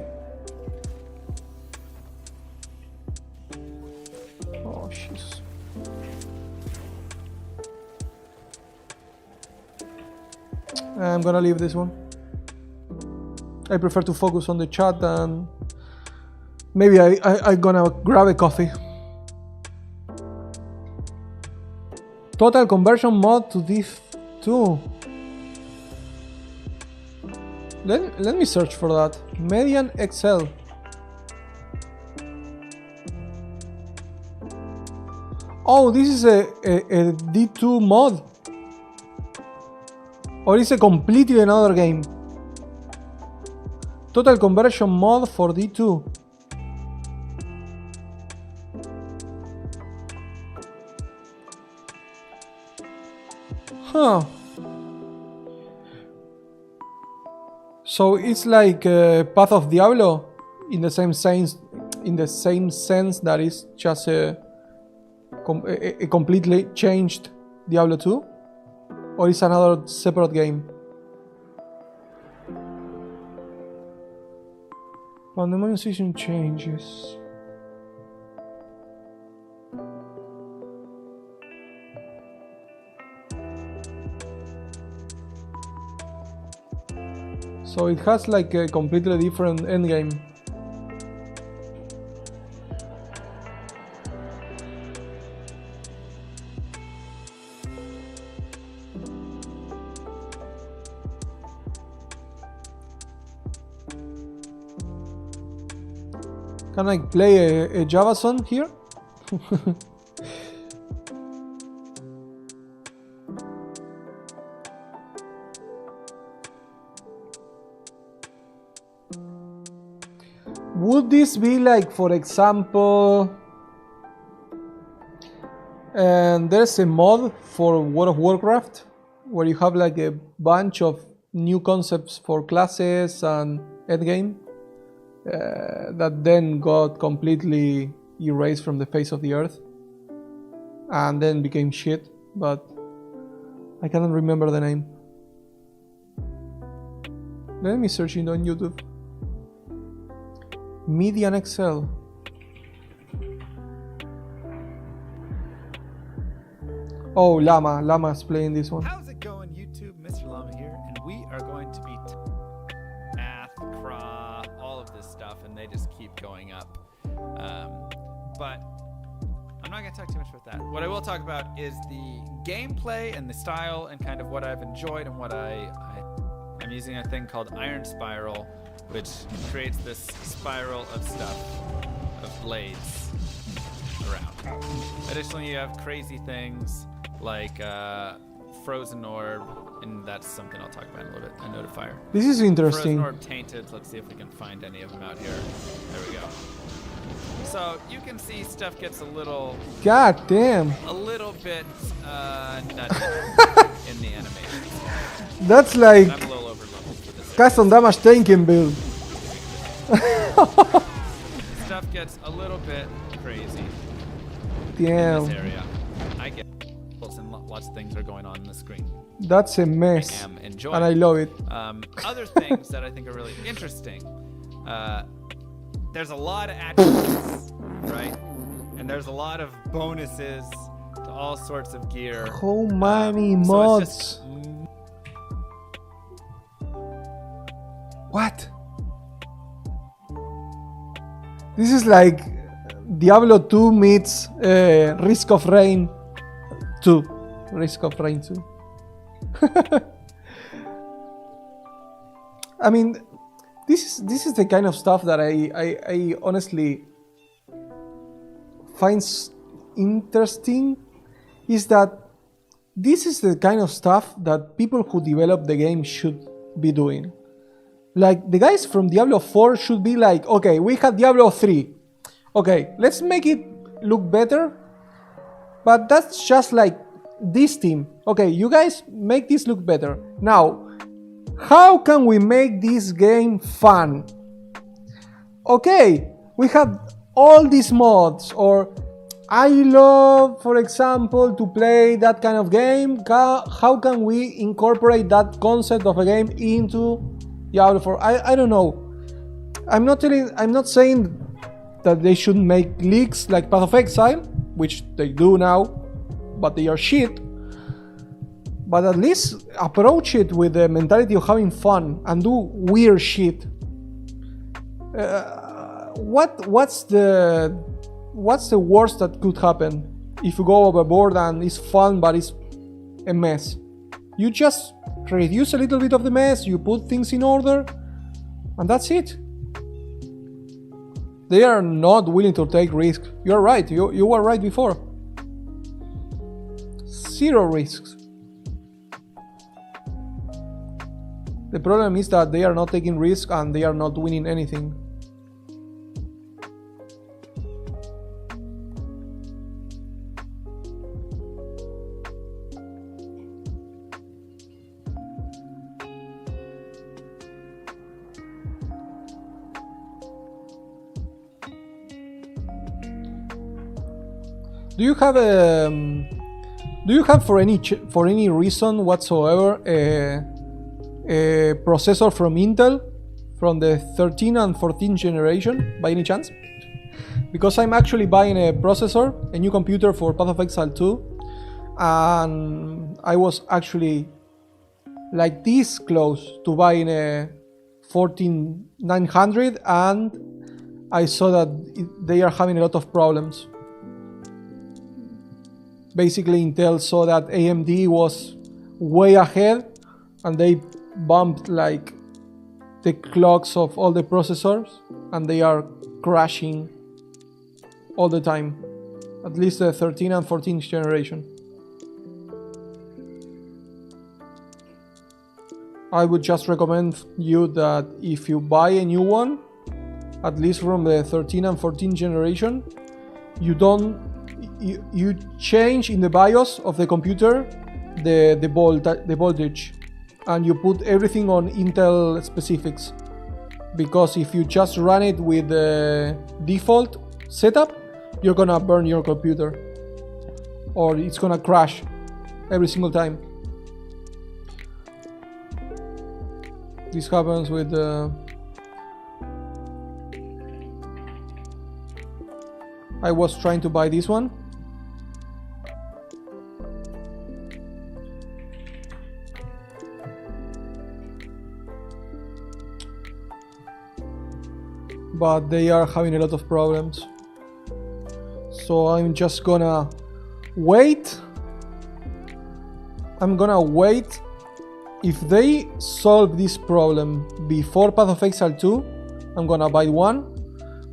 Oh, jeez. I'm gonna leave this one. I prefer to focus on the chat and maybe I'm gonna grab a coffee. Total conversion mod to Div 2. Let me search for that. Median XL. Oh, this is a D2 mod. Or is it completely another game? Total conversion mod for D2. Huh. So it's like Path of Diablo in the same sense that it's just a completely changed Diablo 2, or it's another separate game. Pandemonium season changes. So it has like a completely different endgame. Can I play a Java song here? Would this be like, for example, and there's a mod for World of Warcraft where you have like a bunch of new concepts for classes and endgame. that then got completely erased from the face of the earth and then became shit, but I cannot remember the name. Let me search it on YouTube. Median Excel. Oh, Lama's playing this one. How's it going, YouTube? Mr. Llama here, and we are going to be math, craw, all of this stuff, and they just keep going up. But I'm not going to talk too much about that. What I will talk about is the gameplay and the style and kind of what I've enjoyed and what I'm using a thing called Iron Spiral, which creates this spiral of stuff, of blades around. Additionally, you have crazy things like Frozen Orb, and that's something I'll talk about in a little bit. A Notifier. This is interesting. Frozen Orb Tainted. Let's see if we can find any of them out here. There we go. So you can see stuff gets a little. God damn. A little bit nutty in the animation. That's like I'm a little over leveled for this. custom damage tanking build. Stuff gets a little bit crazy. Damn. In this area. I get and lots of things are going on the screen. That's a mess. I am enjoying and I love it. Other things that I think are really interesting. There's a lot of attributes, right? And there's a lot of bonuses to all sorts of gear. How many so mods? it's just, What? This is like Diablo 2 meets Risk of Rain 2. Risk of Rain 2. I mean, this is the kind of stuff that I honestly find interesting. Is that this is the kind of stuff that people who develop the game should be doing. Like, the guys from Diablo 4 should be like, okay, we have Diablo 3. Okay, let's make it look better. But that's just like this team. Okay, you guys make this look better. Now, how can we make this game fun? Okay, we have all these mods, or I love, for example, to play that kind of game. How can we incorporate that concept of a game into Diablo 4? I don't know. I'm not saying that they should make leaks like Path of Exile, which they do now, but they are shit. But at least approach it with the mentality of having fun and do weird shit. What's the worst that could happen if you go overboard and it's fun but it's a mess? You just reduce a little bit of the mess, you put things in order, and that's it. They are not willing to take risks. You're right, you were right before. Zero risks. The problem is that they are not taking risks and they are not winning anything. Do you have for any reason whatsoever a processor from Intel from the 13 and 14 generation by any chance? Because I'm actually buying a processor, a new computer for Path of Exile 2, and I was actually like this close to buying a 14900, and I saw that they are having a lot of problems. Basically, Intel saw that AMD was way ahead and they bumped like the clocks of all the processors, and they are crashing all the time. At least the 13 and 14th generation. I would just recommend you that if you buy a new one, at least from the 13 and 14th generation, you change in the BIOS of the computer the voltage, and you put everything on Intel specifics. because if you just run it with the default setup, you're gonna burn your computer, or it's gonna crash every single time. This happens with I was trying to buy this one. But they are having a lot of problems. So I'm just gonna wait. I'm gonna wait. If they solve this problem before Path of Exile 2, I'm gonna buy one.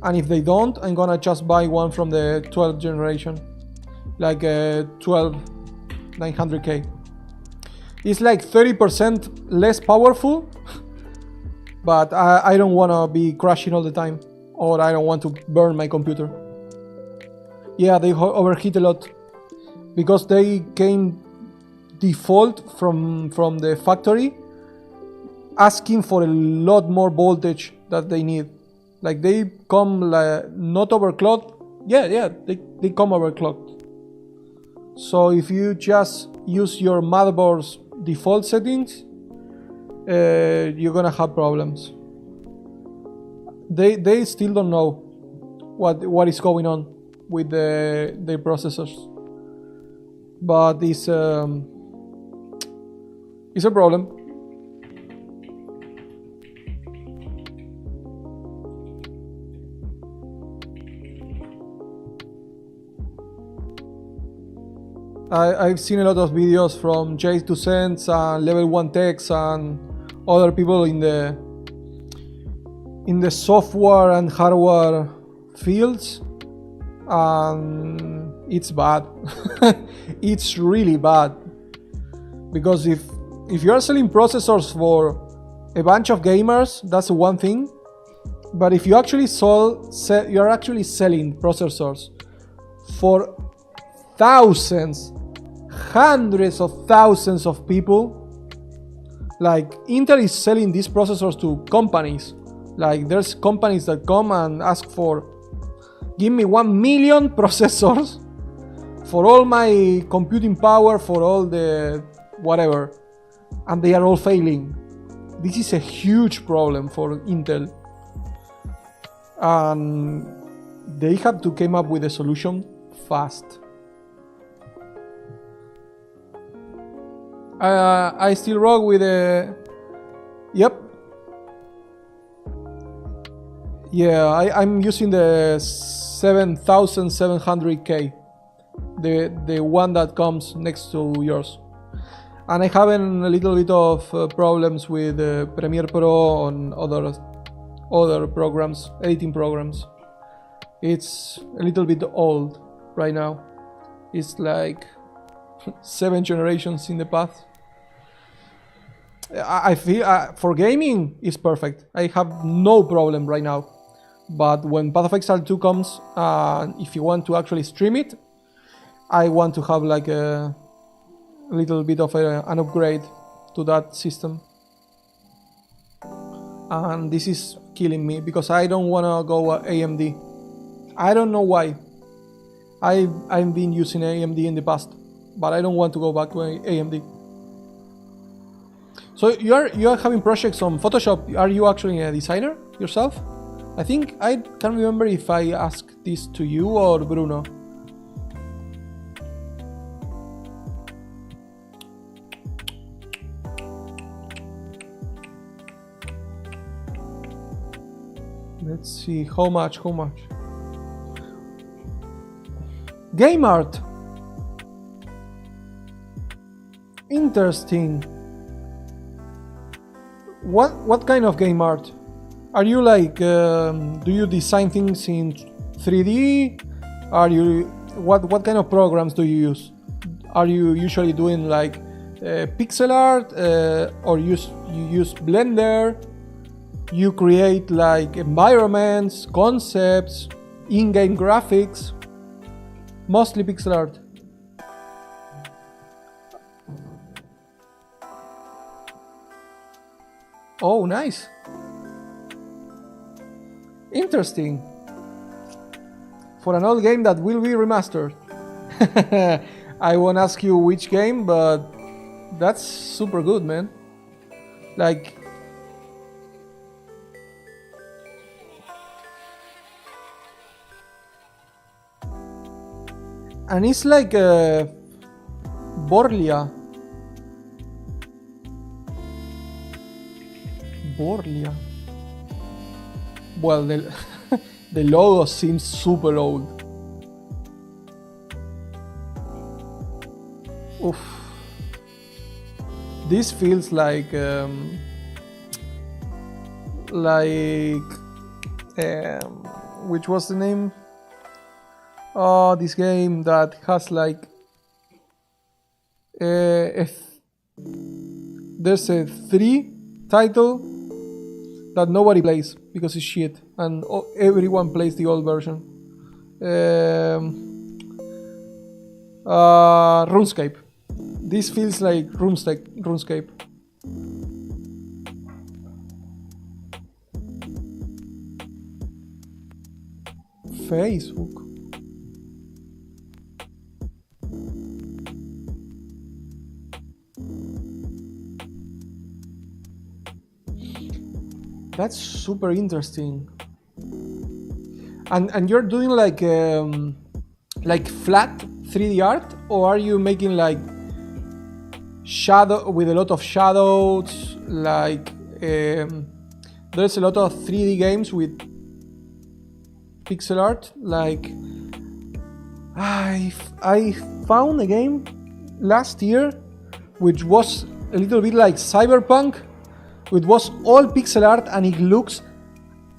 And if they don't, I'm gonna just buy one from the 12th generation. Like 12 900K. It's like 30% less powerful. But I don't wanna be crashing all the time. Or I don't want to burn my computer. Yeah, they overheat a lot. Because they came default from the factory, asking for a lot more voltage that they need. Like they come like not overclocked. Yeah, they come overclocked. So if you just use your motherboard's default settings, you're gonna have problems. They still don't know what is going on with the processors, but it's a problem. I've seen a lot of videos from J2Sense and Level 1 Techs and other people in the software and hardware fields, and it's bad. It's really bad, because if you are selling processors for a bunch of gamers, that's one thing. But if you actually you're actually selling processors for thousands, hundreds of thousands of people. Like Intel is selling these processors to companies. Like there's companies that come and ask for, give me 1 million processors for all my computing power, for all the whatever, and they are all failing. This is a huge problem for Intel, and they have to come up with a solution fast. I still rock with a... Yep. Yeah, I'm using the 7700K. The one that comes next to yours. And I have a little bit of problems with Premiere Pro and other programs, editing programs. It's a little bit old right now. It's like 7 generations in the past. I feel for gaming it's perfect. I have no problem right now. But when Path of Exile 2 comes, if you want to actually stream it, I want to have like a little bit of an upgrade to that system. And this is killing me because I don't want to go AMD. I don't know why. I've been using AMD in the past, but I don't want to go back to AMD. So you are having projects on Photoshop. Are you actually a designer yourself? I think I can't remember if I asked this to you or Bruno. Let's see, how much? Game art. Interesting. What kind of game art? Are you like, do you design things in 3D? What kind of programs do you use? Are you usually doing like pixel art, or you use Blender? You create like environments, concepts, in-game graphics, mostly pixel art. Oh, nice. Interesting. For an old game that will be remastered. I won't ask you which game, but that's super good, man. Like, and it's like Borlia. Well, the the logo seems super old. Oof. This feels like which was the name? Oh, this game that has like there's a 3 title that nobody plays because it's shit, and everyone plays the old version. RuneScape. This feels like RuneScape. Facebook. That's super interesting. And you're doing like flat 3D art, or are you making like shadow with a lot of shadows? Like there's a lot of 3D games with pixel art. Like I found a game last year which was a little bit like Cyberpunk. It was all pixel art and it looks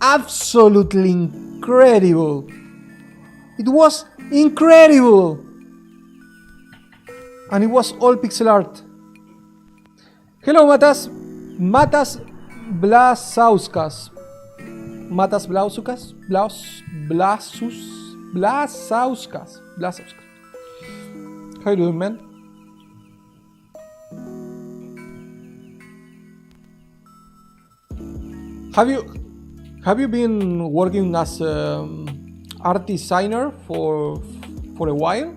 absolutely incredible. It was incredible. And it was all pixel art. Hello, Matas Blasauskas. Matas Blausukas? Blasauskas. How you doing, man? Have you been working as art designer for a while?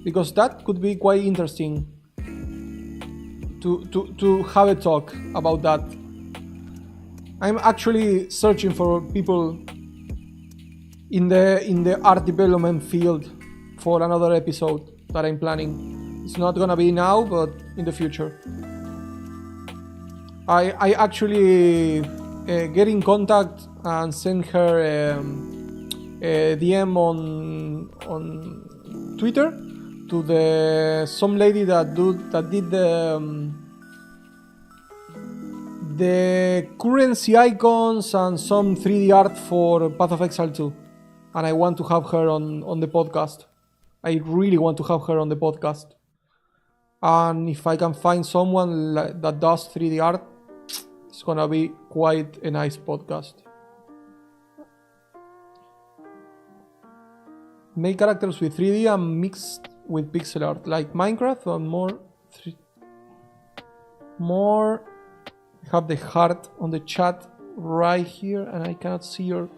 Because that could be quite interesting to have a talk about that. I'm actually searching for people in the art development field for another episode that I'm planning. It's not gonna be now, but in the future. I actually get in contact and send her a DM on Twitter to some lady that did the currency icons and some 3D art for Path of Exile 2, and I want to have her on the podcast. I really want to have her on the podcast, and if I can find someone that does 3D art, it's gonna be quite a nice podcast. Make characters with 3D and mixed with pixel art, like Minecraft, or more. Have the heart on the chat right here, and I cannot see your.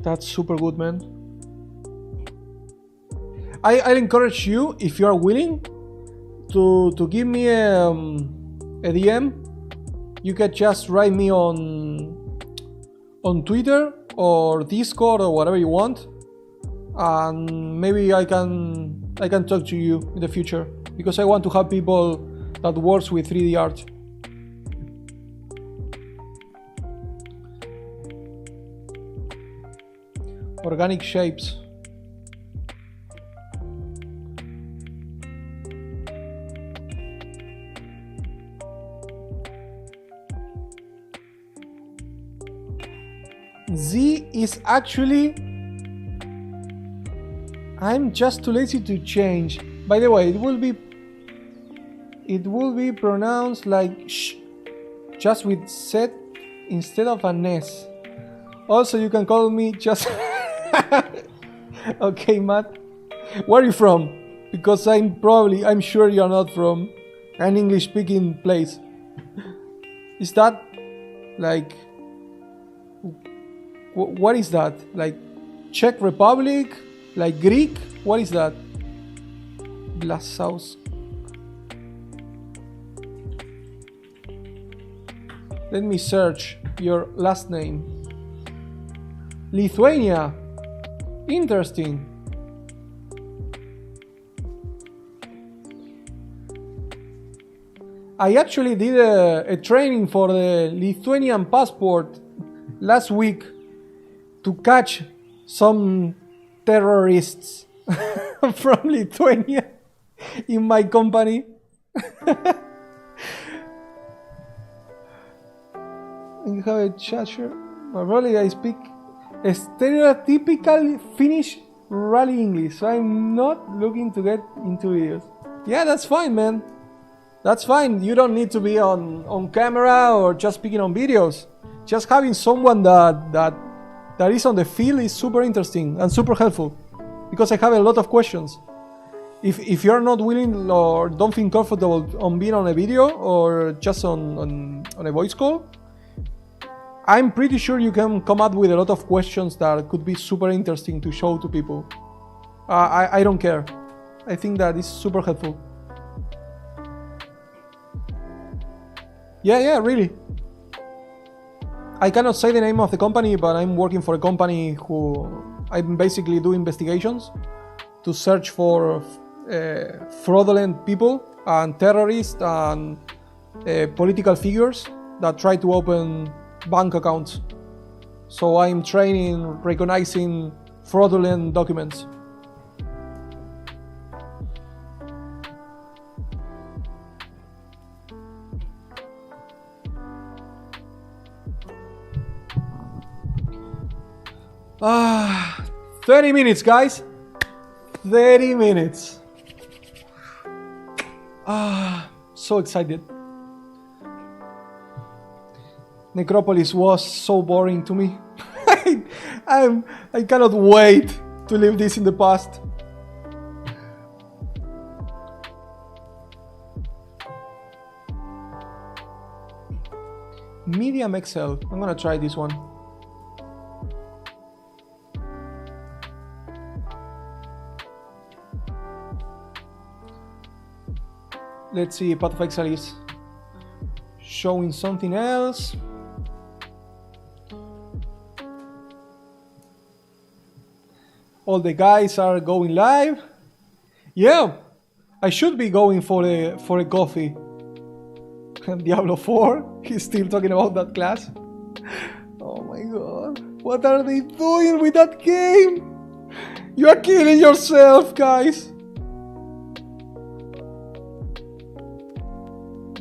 That's super good, man. I encourage you, if you are willing, to give me a DM. You can just write me on Twitter or Discord or whatever you want, and maybe I can talk to you in the future, because I want to have people that works with 3D art. Organic shapes. Z is actually... I'm just too lazy to change. By the way, it will be pronounced like sh, just with Z instead of an S. Also, you can call me just... Okay, Matt. Where are you from? Because I'm sure you're not from an English speaking place. Is that like, what is that? Like Czech Republic? Like Greek? What is that? Glass sauce. Let me search your last name. Lithuania. Interesting. I actually did a training for the Lithuanian passport last week to catch some terrorists from Lithuania in my company. You have a chatter, but really I speak a stereotypical Finnish rally English, so I'm not looking to get into videos. Yeah, that's fine, man. That's fine. You don't need to be on camera or just speaking on videos. Just having someone that is on the field is super interesting and super helpful, because I have a lot of questions. If you're not willing or don't feel comfortable on being on a video or just on a voice call, I'm pretty sure you can come up with a lot of questions that could be super interesting to show to people. I don't care. I think that is super helpful. Yeah, really. I cannot say the name of the company, but I'm working for a company who I basically do investigations to search for fraudulent people and terrorists and political figures that try to open bank accounts. So I'm training, recognizing fraudulent documents. Ah, 30 minutes, guys. 30 minutes. Ah, so excited. Necropolis was so boring to me. I cannot wait to leave this in the past. Medium XL. I'm gonna try this one. Let's see, Path of Exile is showing something else. All the guys are going live. Yeah, I should be going for a coffee. Diablo 4, he's still talking about that class. Oh my god, what are they doing with that game? You are killing yourself, guys.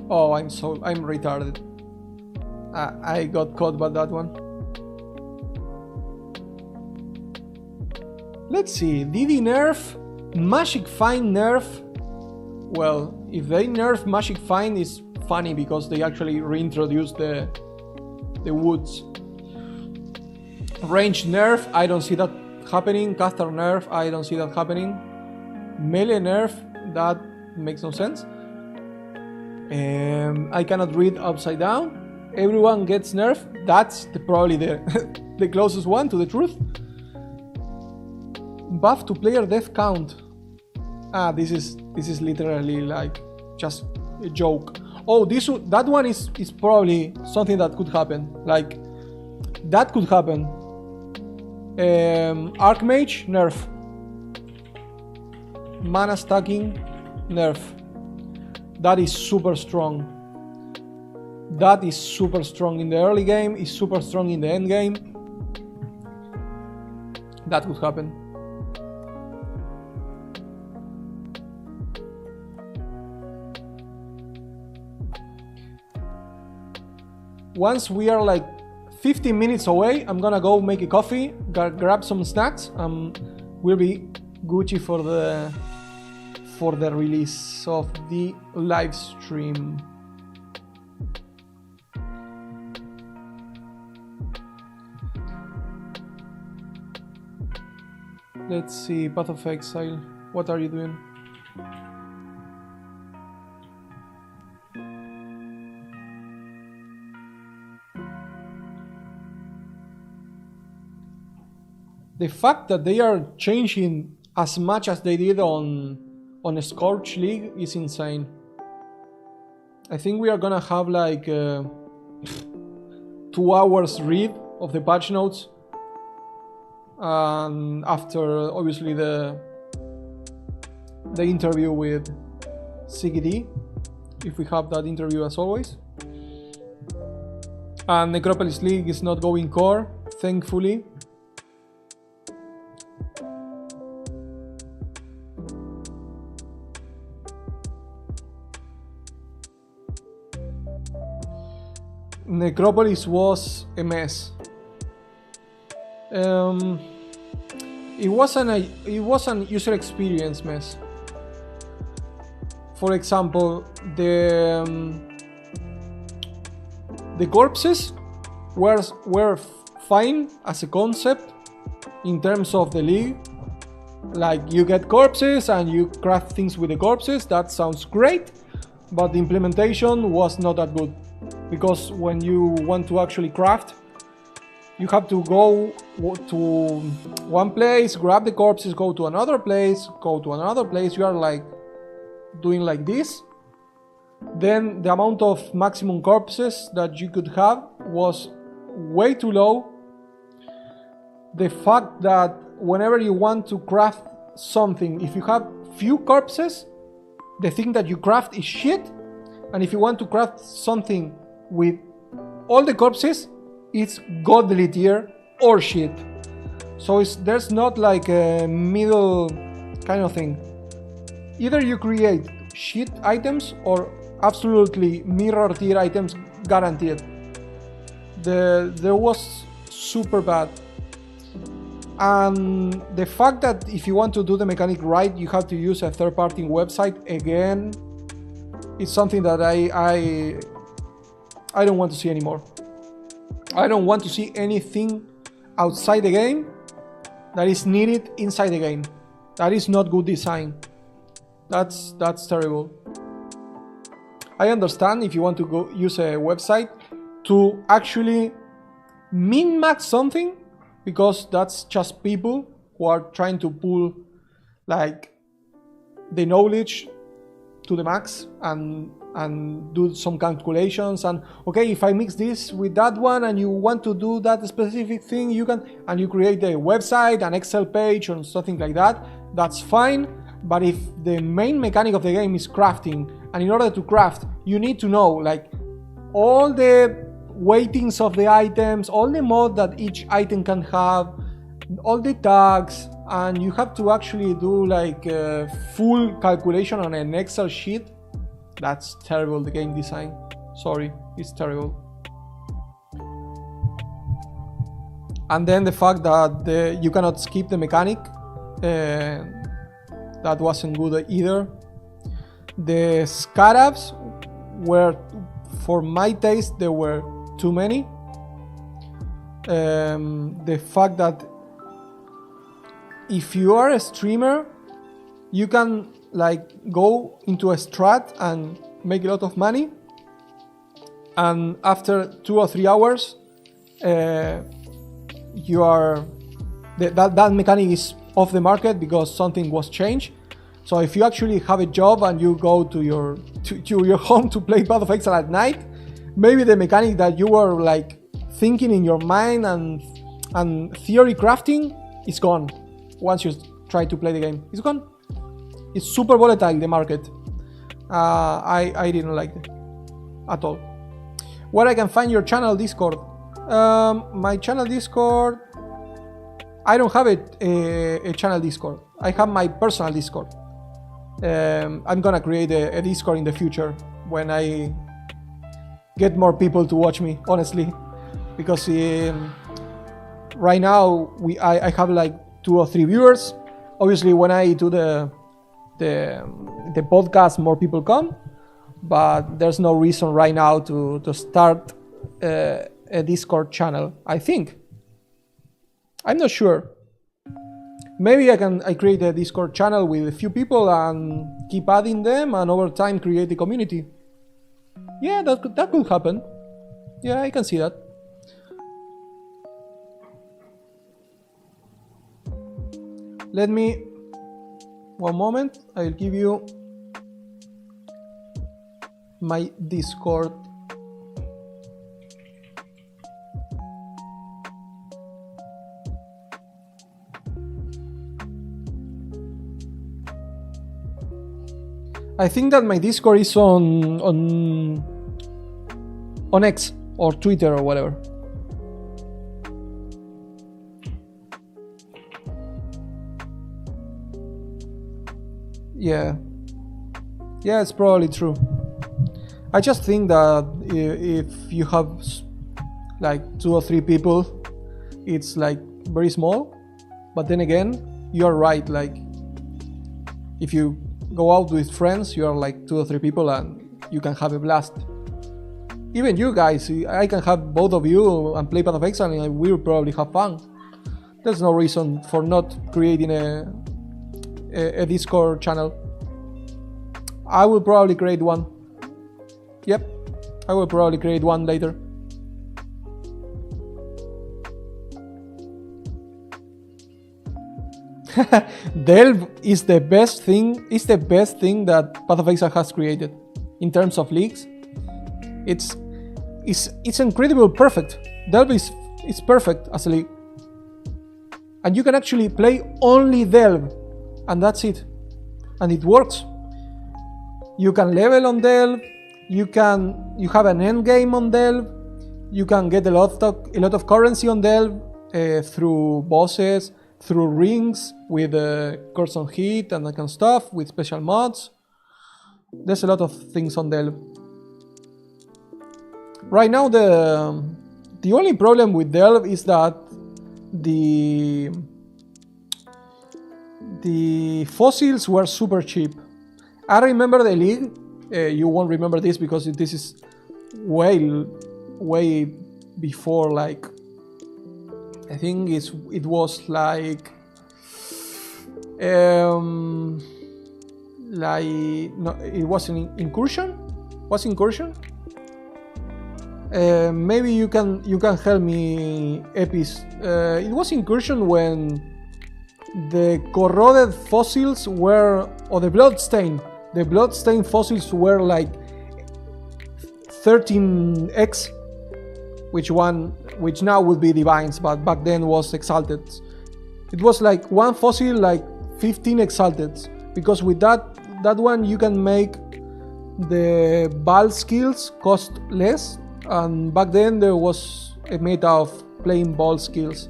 Oh, I'm retarded. I got caught by that one. Let's see, did he nerf Magic Find nerf? Well, if they nerf Magic Find, it's funny because they actually reintroduced the woods. Range nerf, I don't see that happening. Caster nerf, I don't see that happening. Melee nerf, that makes no sense. I cannot read upside down. Everyone gets nerfed. That's probably the closest one to the truth. Buff to player death count. This is literally like just a joke. Oh, that one is probably something that could happen. Like that could happen. Archmage nerf. Mana stacking nerf. That is super strong. That is super strong in the early game, is super strong in the end game. That could happen. Once we are like 15 minutes away, I'm gonna go make a coffee, grab some snacks. We'll be Gucci for the release of the live stream. Let's see, Path of Exile. What are you doing? The fact that they are changing as much as they did on Scorch League is insane. I think we are gonna have like 2 hours read of the patch notes, and after obviously the interview with CGD, if we have that interview as always. And Necropolis League is not going core, thankfully. Necropolis was a mess. It was an user experience mess. For example, the corpses were fine as a concept in terms of the league. Like, you get corpses and you craft things with the corpses. That sounds great, but the implementation was not that good. Because when you want to actually craft, you have to go to one place, grab the corpses, go to another place, You are like doing like this. Then the amount of maximum corpses that you could have was way too low. The fact that whenever you want to craft something, if you have few corpses, the thing that you craft is shit. And if you want to craft something with all the corpses, it's godly tier or shit. So there's not like a middle kind of thing. Either you create shit items or absolutely mirror tier items guaranteed. There was super bad. And the fact that if you want to do the mechanic right, you have to use a third-party website again, it's something that I don't want to see anymore. I don't want to see anything outside the game that is needed inside the game. That is not good design. That's terrible. I understand if you want to go use a website to actually min-max something, because that's just people who are trying to pull like the knowledge to the max and do some calculations, and okay, if I mix this with that one and you want to do that specific thing, you can, and you create a website, an Excel page or something like that, that's fine. But if the main mechanic of the game is crafting, and in order to craft you need to know like all the weightings of the items, all the mod that each item can have, all the tags, and you have to actually do like a full calculation on an Excel sheet. That's terrible, the game design. Sorry, it's terrible. And then the fact that you cannot skip the mechanic, that wasn't good either. The scarabs were, for my taste, there were too many. The fact that if you are a streamer, you can like go into a strat and make a lot of money, and after 2 or 3 hours you are that mechanic is off the market because something was changed. So if you actually have a job and you go to your home to play Path of Exile at night, maybe the mechanic that you were like thinking in your mind and theory crafting is gone. Once you try to play the game, it's gone. It's super volatile, the market. I didn't like it at all. Where I can find your channel Discord? My channel Discord, I don't have a channel Discord. I have my personal Discord. I'm gonna create a Discord in the future when I get more people to watch me, honestly, because right now I have like 2 or 3 viewers. Obviously, when I do the podcast, more people come, but there's no reason right now to start a Discord channel. I think, I'm not sure. Maybe I create a Discord channel with a few people and keep adding them, and over time create a community. Yeah, that could happen. Yeah, I can see that. Let me... one moment, I'll give you my Discord. I think that my Discord is on X or Twitter or whatever. Yeah, it's probably true. I just think that if you have like 2 or 3 people, it's like very small. But then again, you're right. Like if you go out with friends, you are like 2 or 3 people, and you can have a blast. Even you guys, I can have both of you and play Path of Exile, and we'll probably have fun. There's no reason for not creating a Discord channel. I will probably create one. Yep, I will probably create one later. Delve is the best thing. It's the best thing that Path of Exile has created in terms of leagues. It's incredible, perfect. Delve is perfect as a league, and you can actually play only Delve, and that's it, and it works. You can level on Delve. You have an end game on Delve. You can get a lot of currency on Delve through bosses, through rings with curse on hit and that kind of stuff, with special mods. There's a lot of things on Delve. Right now, the only problem with Delve is that the fossils were super cheap. I remember the league. You won't remember this because this is way before, like, I think it was like no, it was an incursion. Was incursion? Maybe you can help me, Epis. It was incursion when the corroded fossils were, or the bloodstained fossils were like 13x, which now would be divines, but back then was exalted. It was like one fossil like 15 exalted, because with that one you can make the ball skills cost less, and back then there was a meta of playing ball skills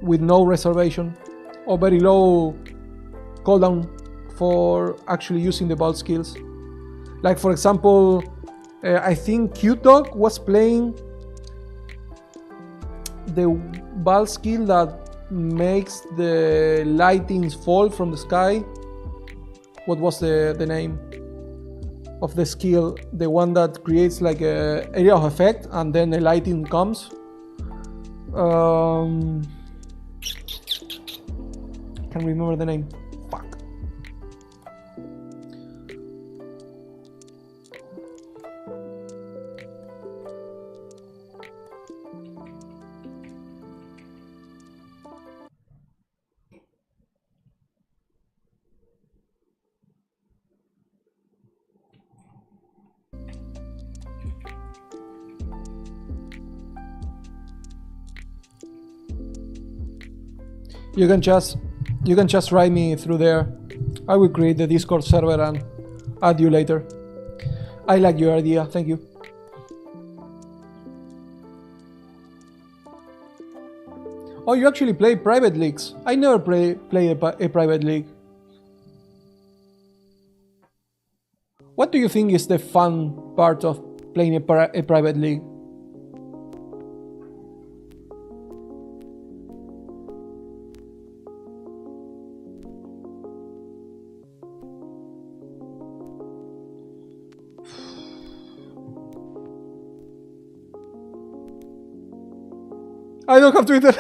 with no reservation or very low cooldown for actually using the ball skills. Like, for example, I think Cute Dog was playing the ball skill that makes the lightnings fall from the sky. What was the name of the skill? The one that creates like a area of effect and then the lightning comes. Can't remember the name. Fuck. You can just write me through there. I will create the Discord server and add you later. I like your idea, thank you. Oh, you actually play private leagues. I never play a private league. What do you think is the fun part of playing a private league? I don't have Twitter.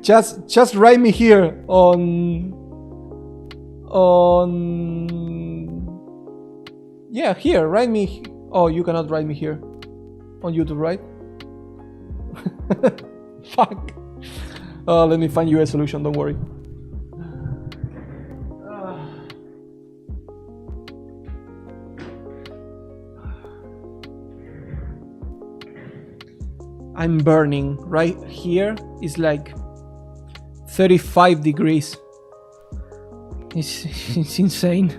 Just write me here on yeah, here, write me. Oh, you cannot write me here on YouTube, right? Fuck. Let me find you a solution, don't worry. I'm burning. Right here is like 35 degrees. It's insane.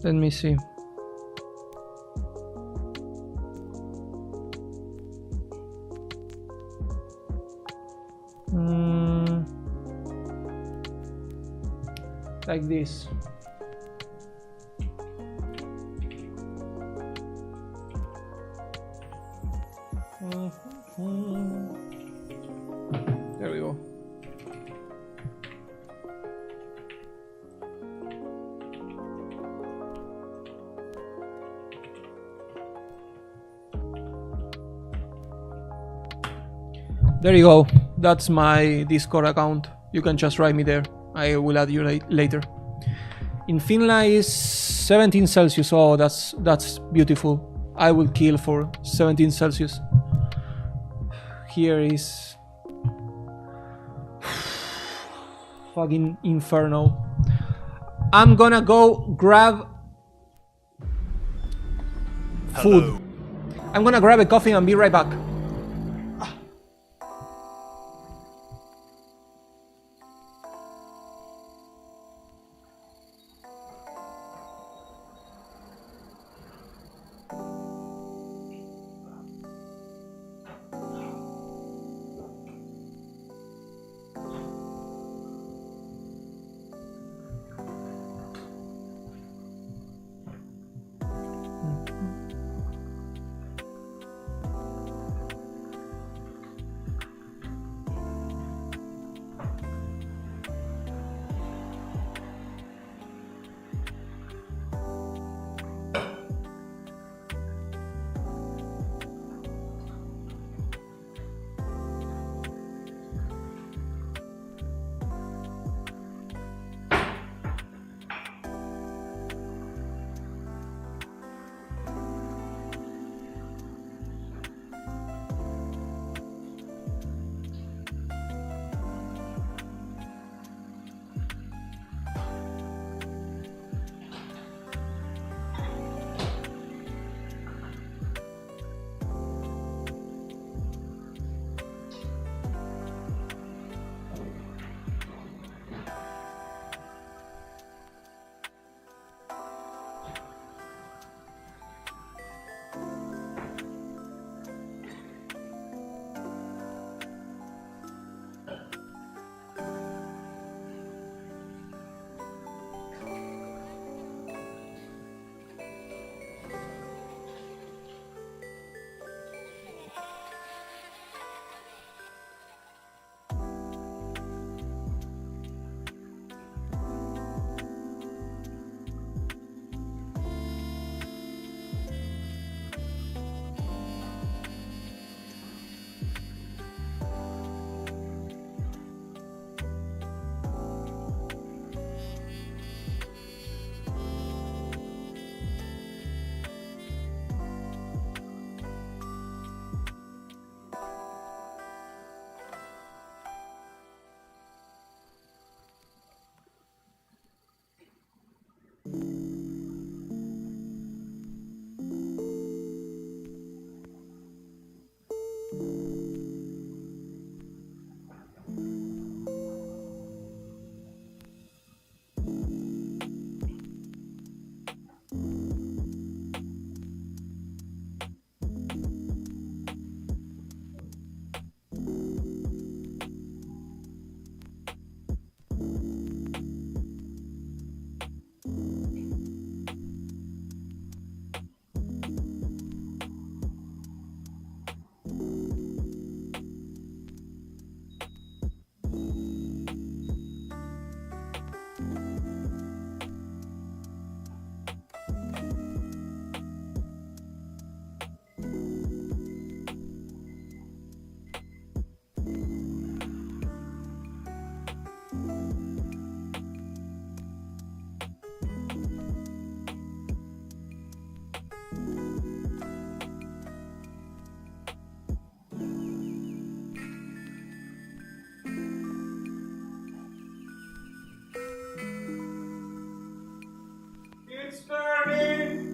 Let me see. Like this. There we go. There you go. That's my Discord account. You can just write me there. I will add you later. In Finland is 17 Celsius. Oh, that's beautiful. I will kill for 17 Celsius. Here is fucking inferno. I'm gonna go grab food. Hello. I'm gonna grab a coffee and be right back. It's burning!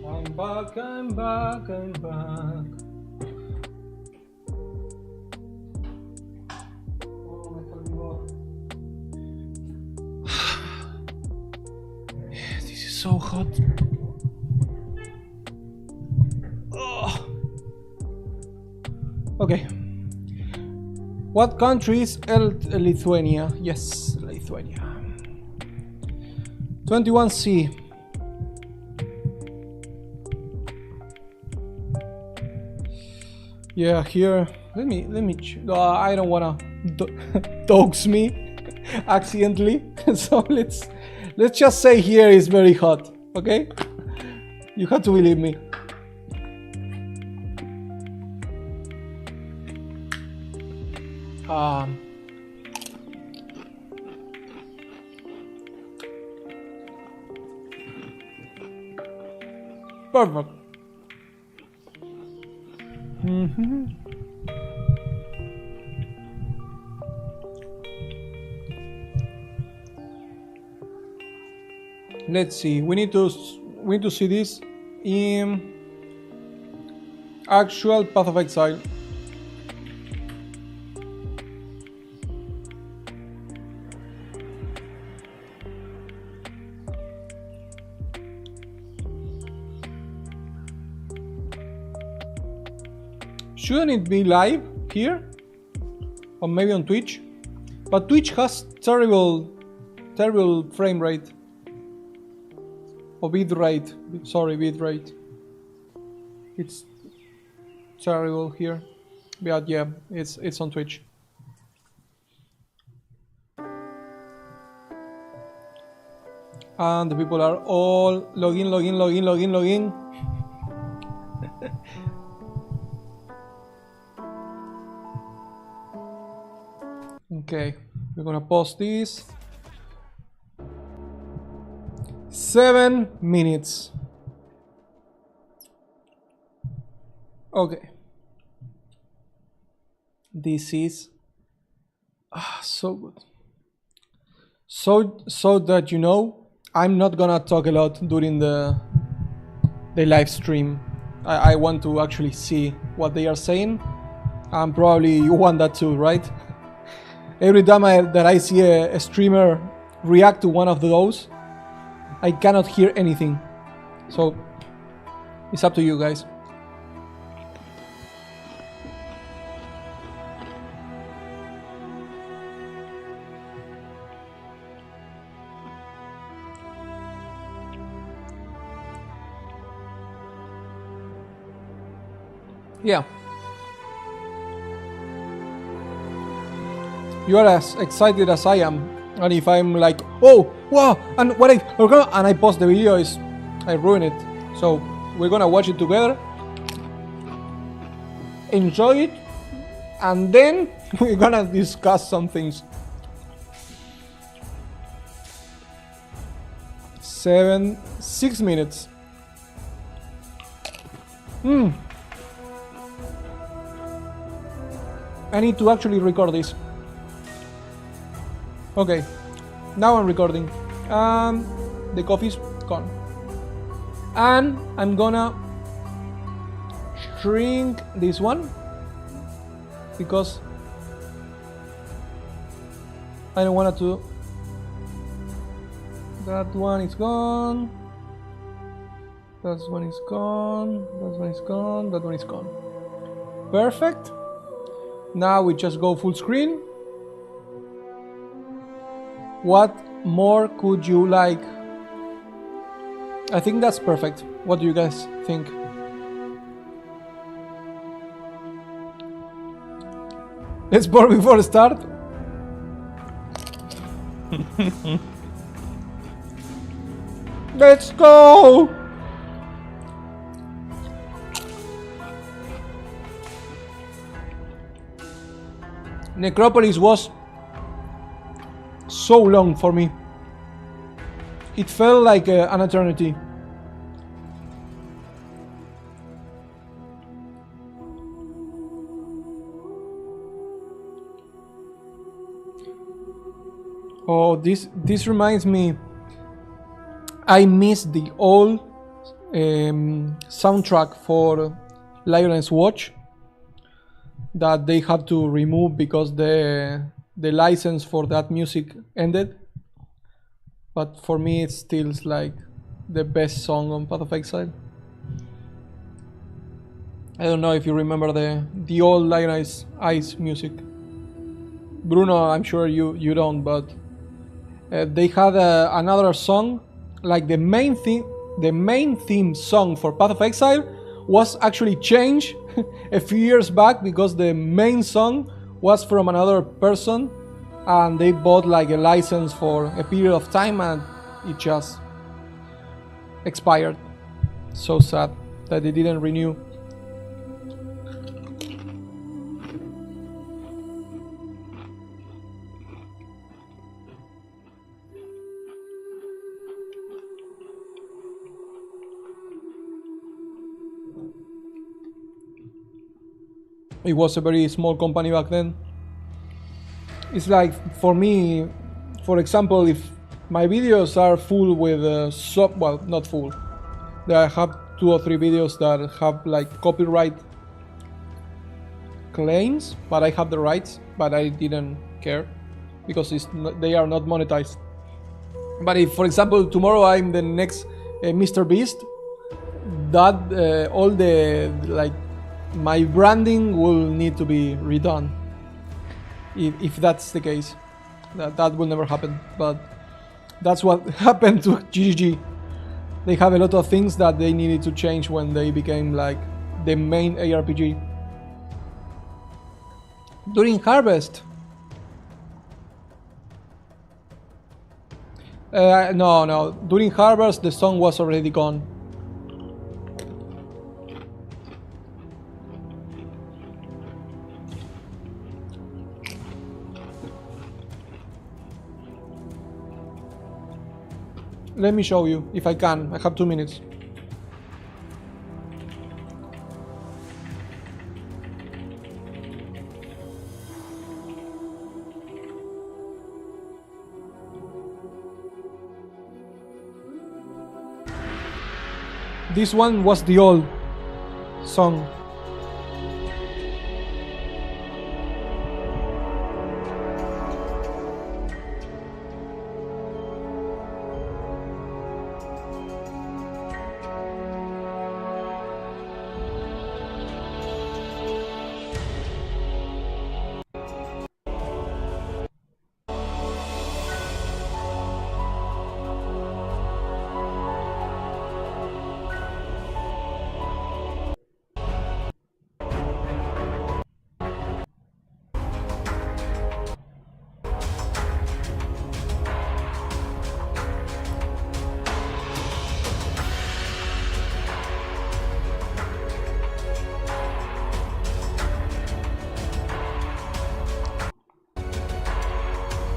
I'm back, I'm back, I'm back. Oh my God. This is so hot. Oh. Okay. What country is Lithuania? Yes, Lithuania. 21C. Yeah, here. Let me. I don't wanna dox me accidentally. So let's just say here is very hot. Okay? You have to believe me. Perfect. Let's see. We need to see this in actual Path of Exile. Shouldn't it be live here? Or maybe on Twitch? But Twitch has terrible frame rate. Or bit rate. Sorry, bit rate. It's terrible here. But yeah, it's on Twitch. And the people are all login. Okay, we're gonna pause this. 7 minutes. Okay. This is so good. So that you know, I'm not gonna talk a lot during the live stream. I want to actually see what they are saying. And probably you want that too, right? Every time that I see a streamer react to one of those, I cannot hear anything. So it's up to you guys. Yeah. You are as excited as I am, and if I'm like, oh, wow, and what and I pause the video, I ruin it. So We're gonna watch it together, enjoy it, and then we're gonna discuss some things. 6 minutes. I need to actually record this. Okay, now I'm recording. The coffee's gone. And I'm gonna shrink this one because I don't want to. That one is gone. That one is gone. That one is gone. That one is gone. Perfect. Now we just go full screen. What more could you like? I think that's perfect. What do you guys think? Let's board before the start. Let's go! Necropolis was so long for me. It felt like an eternity. Oh, this reminds me. I miss the old soundtrack for Lioness Watch that they had to remove because the license for that music ended. But for me, it still is like the best song on Path of Exile. I don't know if you remember the old Lioness Ice music. Bruno, I'm sure you don't, but they had another song. Like the main theme song for Path of Exile was actually changed a few years back because the main song was from another person and they bought like a license for a period of time and it just expired. So sad that they didn't renew. It was a very small company back then. It's like, for me, for example, if my videos are full with well, not full. I have 2 or 3 videos that have like copyright claims, but I have the rights, but I didn't care because they are not monetized. But if, for example, tomorrow I'm the next Mr. Beast, that all the like my branding will need to be redone. If that's the case, that will never happen. But that's what happened to GGG. They have a lot of things that they needed to change when they became like the main ARPG. During Harvest. No. During Harvest, the song was already gone. Let me show you, if I can. I have 2 minutes. This one was the old song.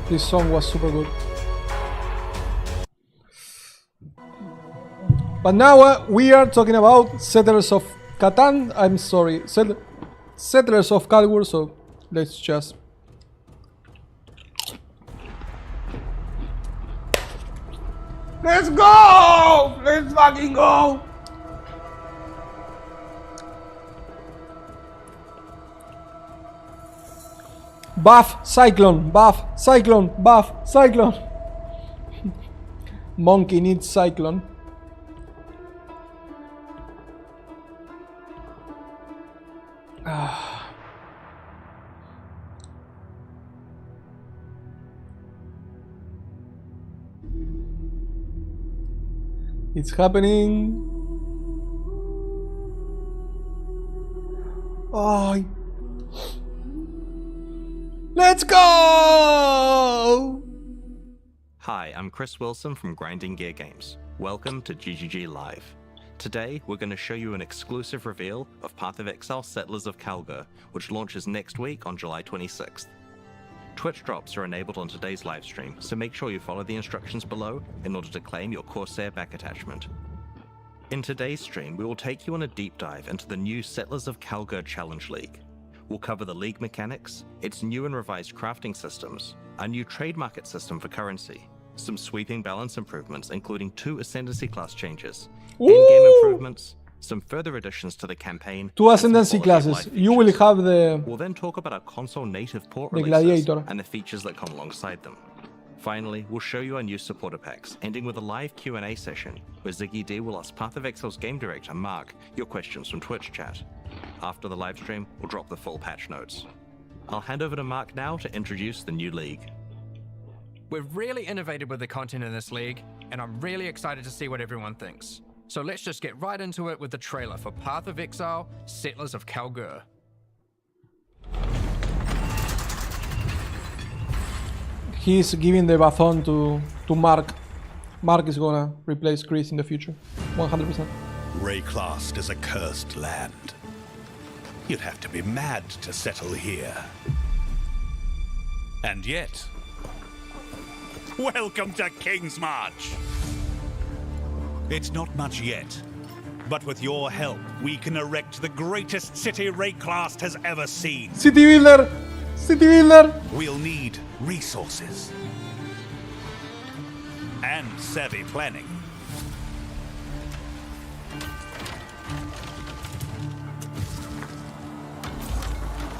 This song was super good. But now we are talking about Settlers of Catan. I'm sorry, Settlers of Kalgur. So let's just. Let's go! Let's fucking go! Buff Cyclone, buff Cyclone, buff Cyclone. Monkey needs Cyclone. It's happening. Oh. Let's go! Hi, I'm Chris Wilson from Grinding Gear Games. Welcome to GGG Live. Today, we're going to show you an exclusive reveal of Path of Exile Settlers of Kalgur, which launches next week on July 26th. Twitch drops are enabled on today's livestream, so make sure you follow the instructions below in order to claim your Corsair back attachment. In today's stream, we will take you on a deep dive into the new Settlers of Kalgur Challenge League. We'll cover the league mechanics, its new and revised crafting systems, a new trade market system for currency, some sweeping balance improvements including 2 Ascendancy class changes, in-game improvements, some further additions to the campaign, 2 Ascendancy classes. You will have the... We'll then talk about our console native port the releases Gladiator. and the features that come alongside them. Finally, we'll show you our new supporter packs, ending with a live Q&A session where Ziggy D will ask Path of Exile's game director Mark your questions from Twitch chat. After the livestream, we'll drop the full patch notes. I'll hand over to Mark now to introduce the new league. We've really innovated with the content in this league, and I'm really excited to see what everyone thinks. So let's just get right into it with the trailer for Path of Exile, Settlers of Kalgur. He's giving the baton to Mark. Mark is gonna replace Chris in the future, 100%. Rayclast is a cursed land. You'd have to be mad to settle here. And yet, welcome to King's March. It's not much yet, but with your help, we can erect the greatest city Rayclast has ever seen. City builder! City builder! We'll need resources and savvy planning.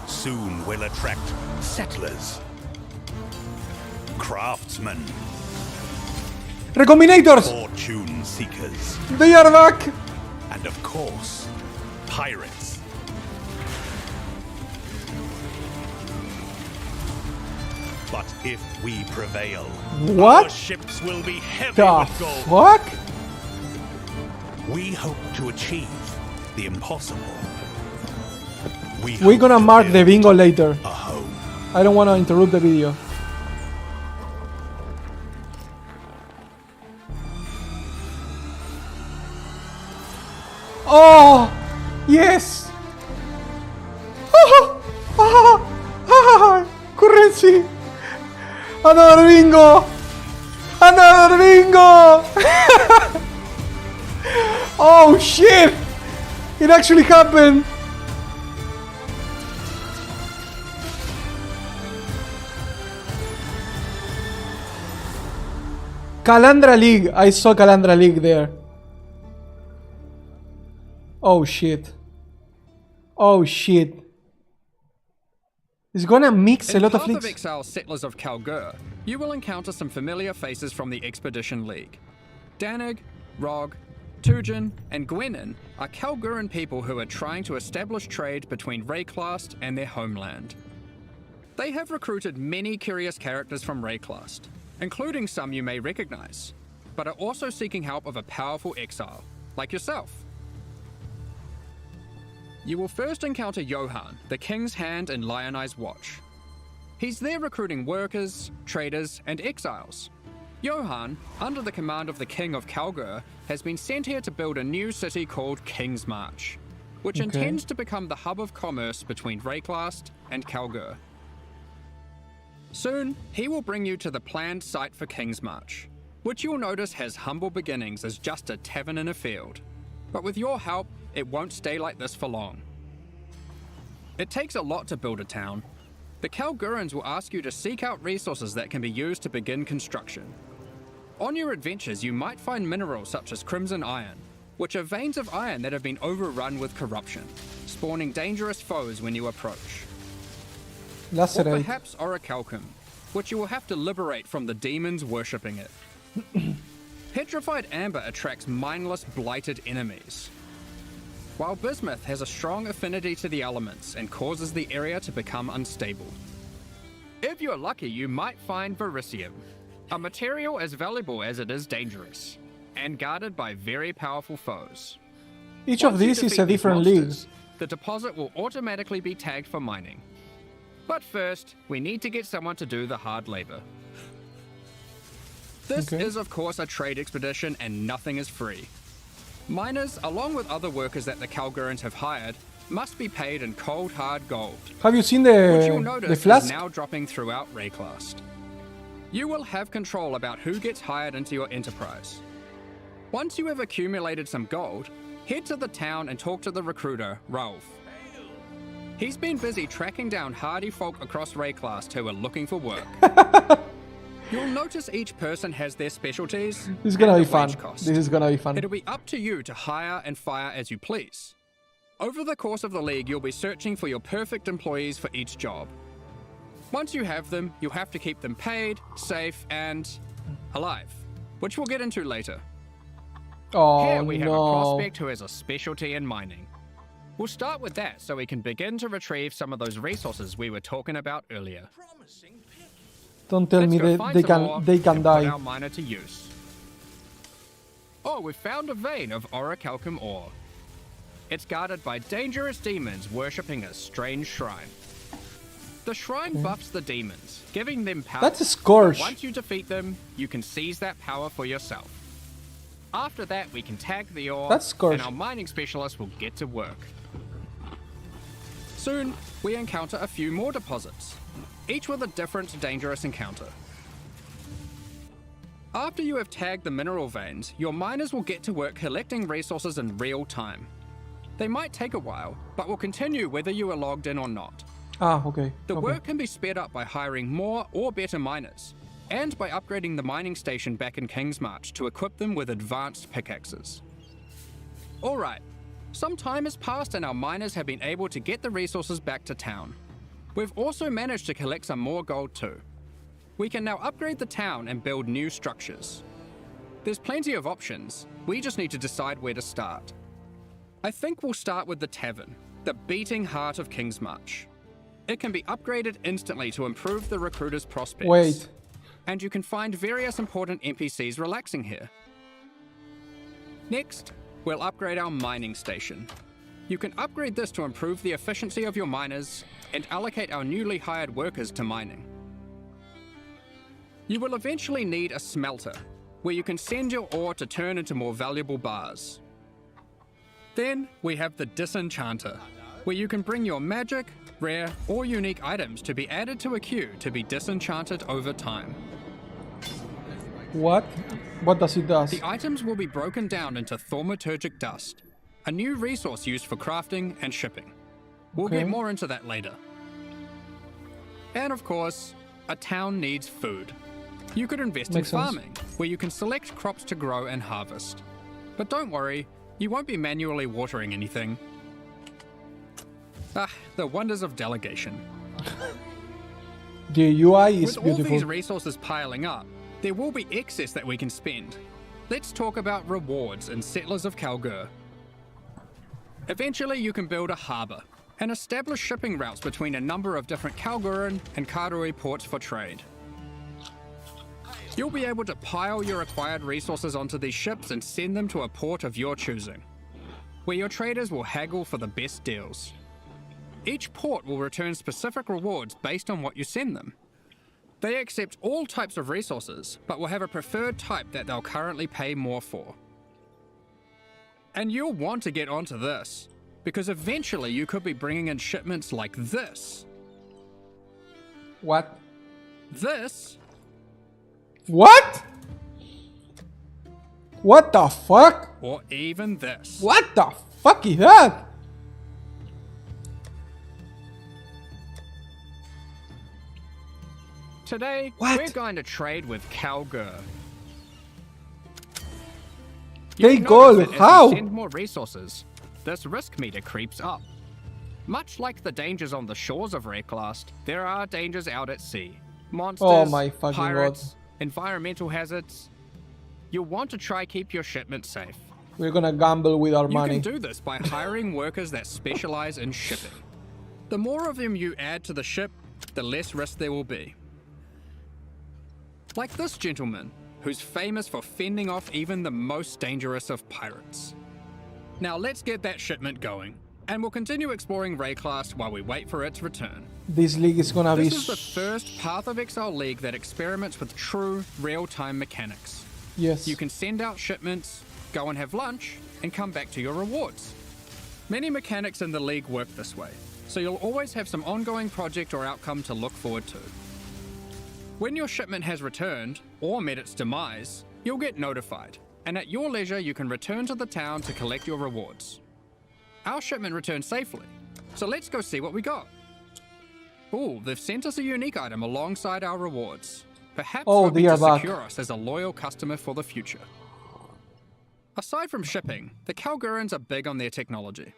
Soon we'll attract settlers, craftsmen, Recombinators! fortune seekers, They are back! and of course, pirates. But if we prevail, What? our ships will be heavy The with gold. fuck? We hope to achieve the impossible. We're gonna mark the bingo later. A home. I don't wanna interrupt the video. Oh! Yes! Currency! Another bingo! Another bingo! Oh shit! It actually happened! Calandra League! I saw Calandra League there. Oh shit. Oh shit. It's gonna mix a lot of Path leagues. of Exile Settlers of Kalgur, you will encounter some familiar faces from the Expedition League. Danig, Rog, Tujin, and Gwenin are Kalguran people who are trying to establish trade between Rayclast and their homeland. They have recruited many curious characters from Rayclast, including some you may recognize, but are also seeking help of a powerful exile, like yourself. You will first encounter Johan, the King's Hand in Lionized Watch. He's there recruiting workers, traders, and exiles. Johan, under the command of the King of Kalgur, has been sent here to build a new city called King's March, which intends to become the hub of commerce between Rayclast and Kalgur. Soon, he will bring you to the planned site for King's March, which you'll notice has humble beginnings as just a tavern in a field. But with your help, it won't stay like this for long. It takes a lot to build a town. The Kalgurans will ask you to seek out resources that can be used to begin construction. On your adventures, you might find minerals such as crimson iron, which are veins of iron that have been overrun with corruption, spawning dangerous foes when you approach. Or Lacerate. perhaps orichalcum, which you will have to liberate from the demons worshipping it. Petrified amber attracts mindless, blighted enemies, while bismuth has a strong affinity to the elements and causes the area to become unstable. If you're lucky, you might find vericium, a material as valuable as it is dangerous, and guarded by very powerful foes. Each of Once you these is defeat a these different league. monsters, the deposit will automatically be tagged for mining. But first, we need to get someone to do the hard labor. This is of course a trade expedition and nothing is free. Miners, along with other workers that the Kalgurans have hired, must be paid in cold hard gold. Have you seen Which you'll the notice flask? is now dropping throughout Rayclast. You will have control about who gets hired into your enterprise. Once you have accumulated some gold, head to the town and talk to the recruiter, Rolf. He's been busy tracking down hardy folk across Rayclast who are looking for work. You'll notice each person has their specialties. This is gonna and be a fun. wage cost. This is gonna be fun. It'll be up to you to hire and fire as you please. Over the course of the league, you'll be searching for your perfect employees for each job. Once you have them, you'll have to keep them paid, safe, and alive, which we'll get into later. Oh, Here we have a no. prospect who has a specialty in mining. We'll start with that so we can begin to retrieve some of those resources we were talking about earlier. Don't tell Let's me go that find they some can ore they can and put die. our miner to use. Oh, we've found a vein of orichalcum ore. It's guarded by dangerous demons worshipping a strange shrine. The shrine buffs the demons, giving them power. That's a scourge. Once you defeat them, you can seize that power for yourself. After that, we can tag the ore, That's scourge. and our mining specialist will get to work. Soon, we encounter a few more deposits, each with a different dangerous encounter. After you have tagged the mineral veins, your miners will get to work collecting resources in real time. They might take a while, but will continue whether you are logged in or not. Ah, okay. The okay. work can be sped up by hiring more or better miners, and by upgrading the mining station back in King's March to equip them with advanced pickaxes. Alright, some time has passed and our miners have been able to get the resources back to town. We've also managed to collect some more gold too. We can now upgrade the town and build new structures. There's plenty of options, we just need to decide where to start. I think we'll start with the tavern, the beating heart of King's March. It can be upgraded instantly to improve the recruiter's prospects. Wait. And you can find various important NPCs relaxing here. Next, we'll upgrade our mining station. You can upgrade this to improve the efficiency of your miners and allocate our newly hired workers to mining. You will eventually need a smelter, where you can send your ore to turn into more valuable bars. Then we have the disenchanter, where you can bring your magic, rare, or unique items to be added to a queue to be disenchanted over time. What? What does it do? The items will be broken down into thaumaturgic dust, a new resource used for crafting and shipping. We'll Okay. get more into that later. And of course, a town needs food. You could invest Makes in sense. farming, where you can select crops to grow and harvest. But don't worry, you won't be manually watering anything. Ah, the wonders of delegation. The UI is With all these beautiful. resources piling up, there will be excess that we can spend. Let's talk about rewards in Settlers of Kalgur. Eventually, you can build a harbour and establish shipping routes between a number of different Kalguran and Karui ports for trade. You'll be able to pile your acquired resources onto these ships and send them to a port of your choosing, where your traders will haggle for the best deals. Each port will return specific rewards based on what you send them. They accept all types of resources, but will have a preferred type that they'll currently pay more for. And you'll want to get onto this, because eventually you could be bringing in shipments like this. What? This, What? What the fuck? or even this. What the fuck is that? Today, What? we're going to trade with Kalgur. Take You'll all. notice that as How? we send more resources, this risk meter creeps up. Much like the dangers on the shores of Wrecklast, there are dangers out at sea. Monsters, Oh my fucking pirates, environmental hazards. You'll want to try keep your shipment safe. We're gonna gamble with our You money. can do this by hiring workers that specialize in shipping. The more of them you add to the ship, the less risk there will be. Like this gentleman, who's famous for fending off even the most dangerous of pirates. Now let's get that shipment going, and we'll continue exploring Wrecklast while we wait for its return. This league is gonna be. This is the first Path of Exile league that experiments with true, real-time mechanics. Yes. You can send out shipments, go and have lunch, and come back to your rewards. Many mechanics in the league work this way, so you'll always have some ongoing project or outcome to look forward to. When your shipment has returned, or met its demise, you'll get notified, and at your leisure you can return to the town to collect your rewards. Our shipment returned safely, so let's go see what we got. Ooh, they've sent us a unique item alongside our rewards. Perhaps hoping they to are back. secure us as a loyal customer for the future. Aside from shipping, the Kalgurans are big on their technology.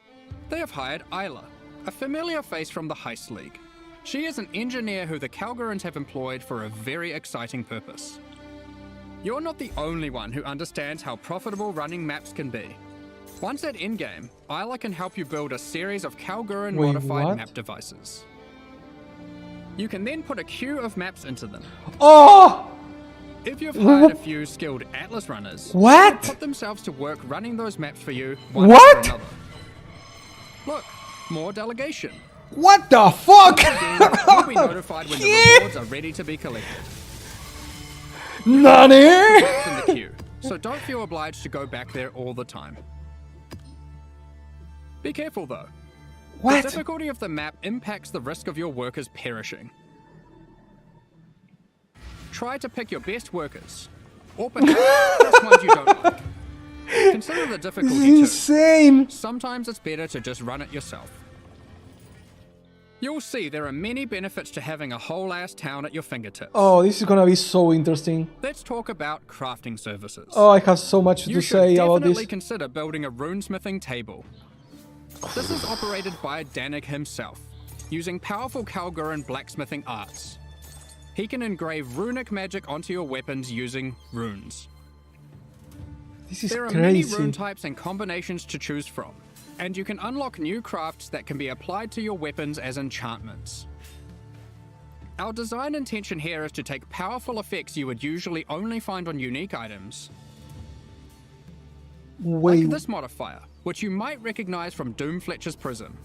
They have hired Isla, a familiar face from the Heist League. She is an engineer who the Kalgurans have employed for a very exciting purpose. You're not the only one who understands how profitable running maps can be. Once at endgame, Isla can help you build a series of Kalguran Wait, modified what? map devices. You can then put a queue of maps into them. Oh! If you've hired a few skilled Atlas runners, What? they'll put themselves to work running those maps for you one What? after another. Look, more delegation. What the fuck? You'll be notified when the rewards are ready to be collected. Nani? It's in the queue, so don't feel obliged to go back there all the time. Be careful though. What? The difficulty of the map impacts the risk of your workers perishing. Try to pick your best workers, or perhaps just ones you don't like. Consider the This difficulty is too. insane. Sometimes it's better to just run it yourself. You'll see there are many benefits to having a whole ass town at your fingertips. Oh, this is gonna be so interesting. Let's talk about crafting services. Oh, I have so much You to should say about definitely this. consider building a runesmithing table. This is operated by Danik himself, using powerful Kalguran blacksmithing arts. He can engrave runic magic onto your weapons using runes. This is There are many crazy. rune types and combinations to choose from, and you can unlock new crafts that can be applied to your weapons as enchantments. Our design intention here is to take powerful effects you would usually only find on unique items, Wait, like this modifier, which you might recognize from Doomfletcher's Prism.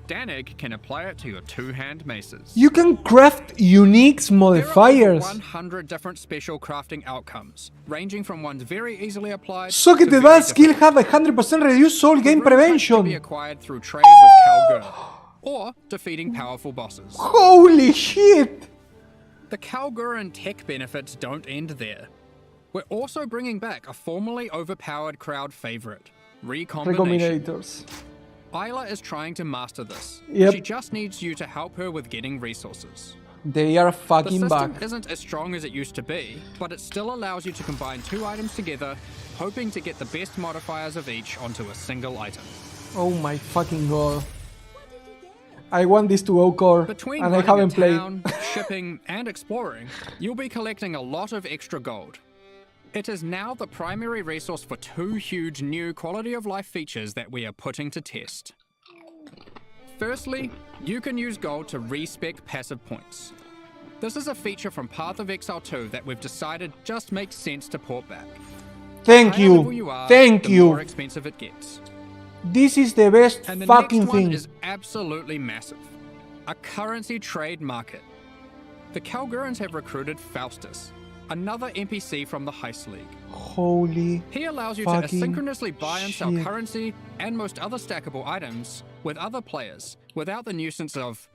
Danig can apply it to your two-hand maces. you can craft unique There are over modifiers. 100 different special crafting outcomes, ranging from ones very easily applied So que to te very da skill difficult. have 100% reduced soul game Rune types can be prevention. acquired through trade with Kalgur, or defeating powerful bosses. Holy shit. The Kalguran tech benefits don't end there. We're also bringing back a formerly overpowered crowd favorite, Recombination. Recombinators. Isla is trying to master this. Yep. She just needs you to help her with getting resources. They are The fucking system back. isn't as strong as it used to be, but it still allows you to combine two items together, hoping to get the best modifiers of each onto a single item. Oh my fucking god. I want this to go core, Between and I running a haven't played. town, shipping, and exploring, you'll be collecting a lot of extra gold. It is now the primary resource for two huge new quality of life features that we are putting to test. Firstly, you can use gold to respec passive points. This is a feature from Path of Exile 2 that we've decided just makes sense to port back. Thank The higher level you. are, Thank the you. more expensive it gets. This is the best And the fucking next one thing. is absolutely massive. A currency trade market. The Kalgurans have recruited Faustus, another NPC from the Heist League. Holy He allows you to fucking asynchronously buy and sell shit. currency and most other stackable items with other players without the nuisance of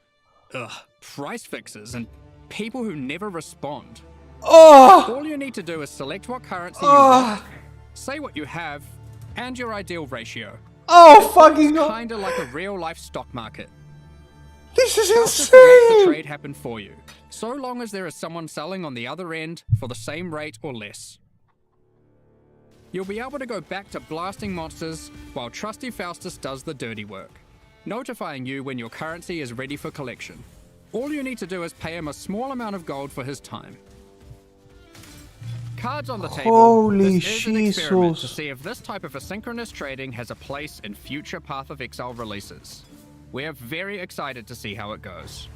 price fixes and people who never respond. Oh! All you need to do is select what currency you want, say what you have, and your ideal ratio. Oh, fucking It's kinda like a real-life stock market. This is Just to make the insane! trade happen for you, so long as there is someone selling on the other end for the same rate or less. You'll be able to go back to blasting monsters while trusty Faustus does the dirty work, notifying you when your currency is ready for collection. All you need to do is pay him a small amount of gold for his time. Cards on the table. Holy This is an experiment to Jesus. see if this type of asynchronous trading has a place in future Path of Exile releases. We're very excited to see how it goes.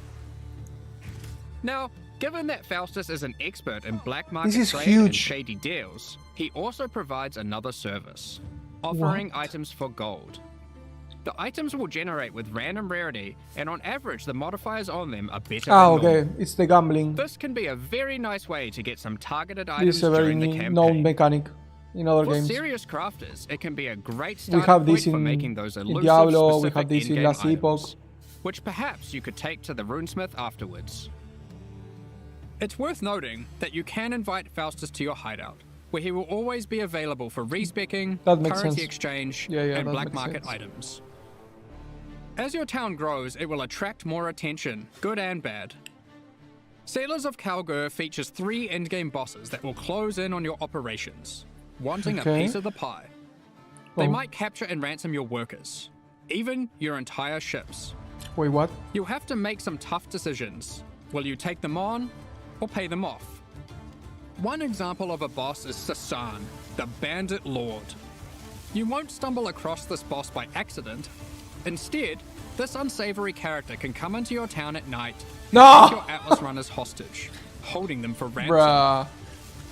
Now, given that Faustus is an expert in black market This is trade and huge. shady deals, he also provides another service, offering What? items for gold. The items will generate with random rarity, and on average the modifiers on them are better Ah, than normal. okay. It's the gambling. This can be a very nice way to get some targeted This items is a very during the campaign. known mechanic in other For games. serious crafters, it can be a great We starting have point this for in, making those in elusive, Diablo, we specific have this in in-game Last Epoch. items, which perhaps you could take to the runesmith afterwards. It's worth noting that you can invite Faustus to your hideout, where he will always be available for respecking, That makes currency sense. exchange, Yeah, and that black makes market sense. items. As your town grows, it will attract more attention, good and bad. Settlers of Kalgur features 3 endgame bosses that will close in on your operations, wanting a Okay. piece of the pie. They Oh. might capture and ransom your workers, even your entire ships. Wait, what? You'll have to make some tough decisions. Will you take them on or pay them off? One example of a boss is Sasan, the Bandit Lord. You won't stumble across this boss by accident. Instead, this unsavory character can come into your town at night and No! take your Atlas runners hostage, holding them for ransom. Bruh.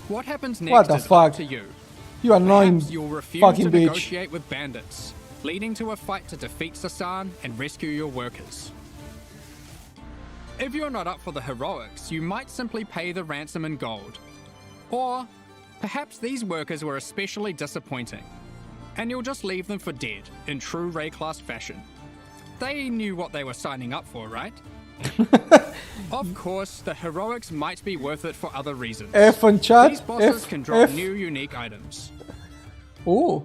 What happens What next the is fuck? up to you. You annoying Perhaps you'll refuse fucking to bitch. negotiate with bandits, leading to a fight to defeat Sasan and rescue your workers. If you're not up for the heroics, you might simply pay the ransom in gold. Or perhaps these workers were especially disappointing, and you'll just leave them for dead in true Ray class fashion. They knew what they were signing up for, right? Of course, the heroics might be worth it for other reasons. F on chat. These bosses F, can drop F. new unique items. Oh.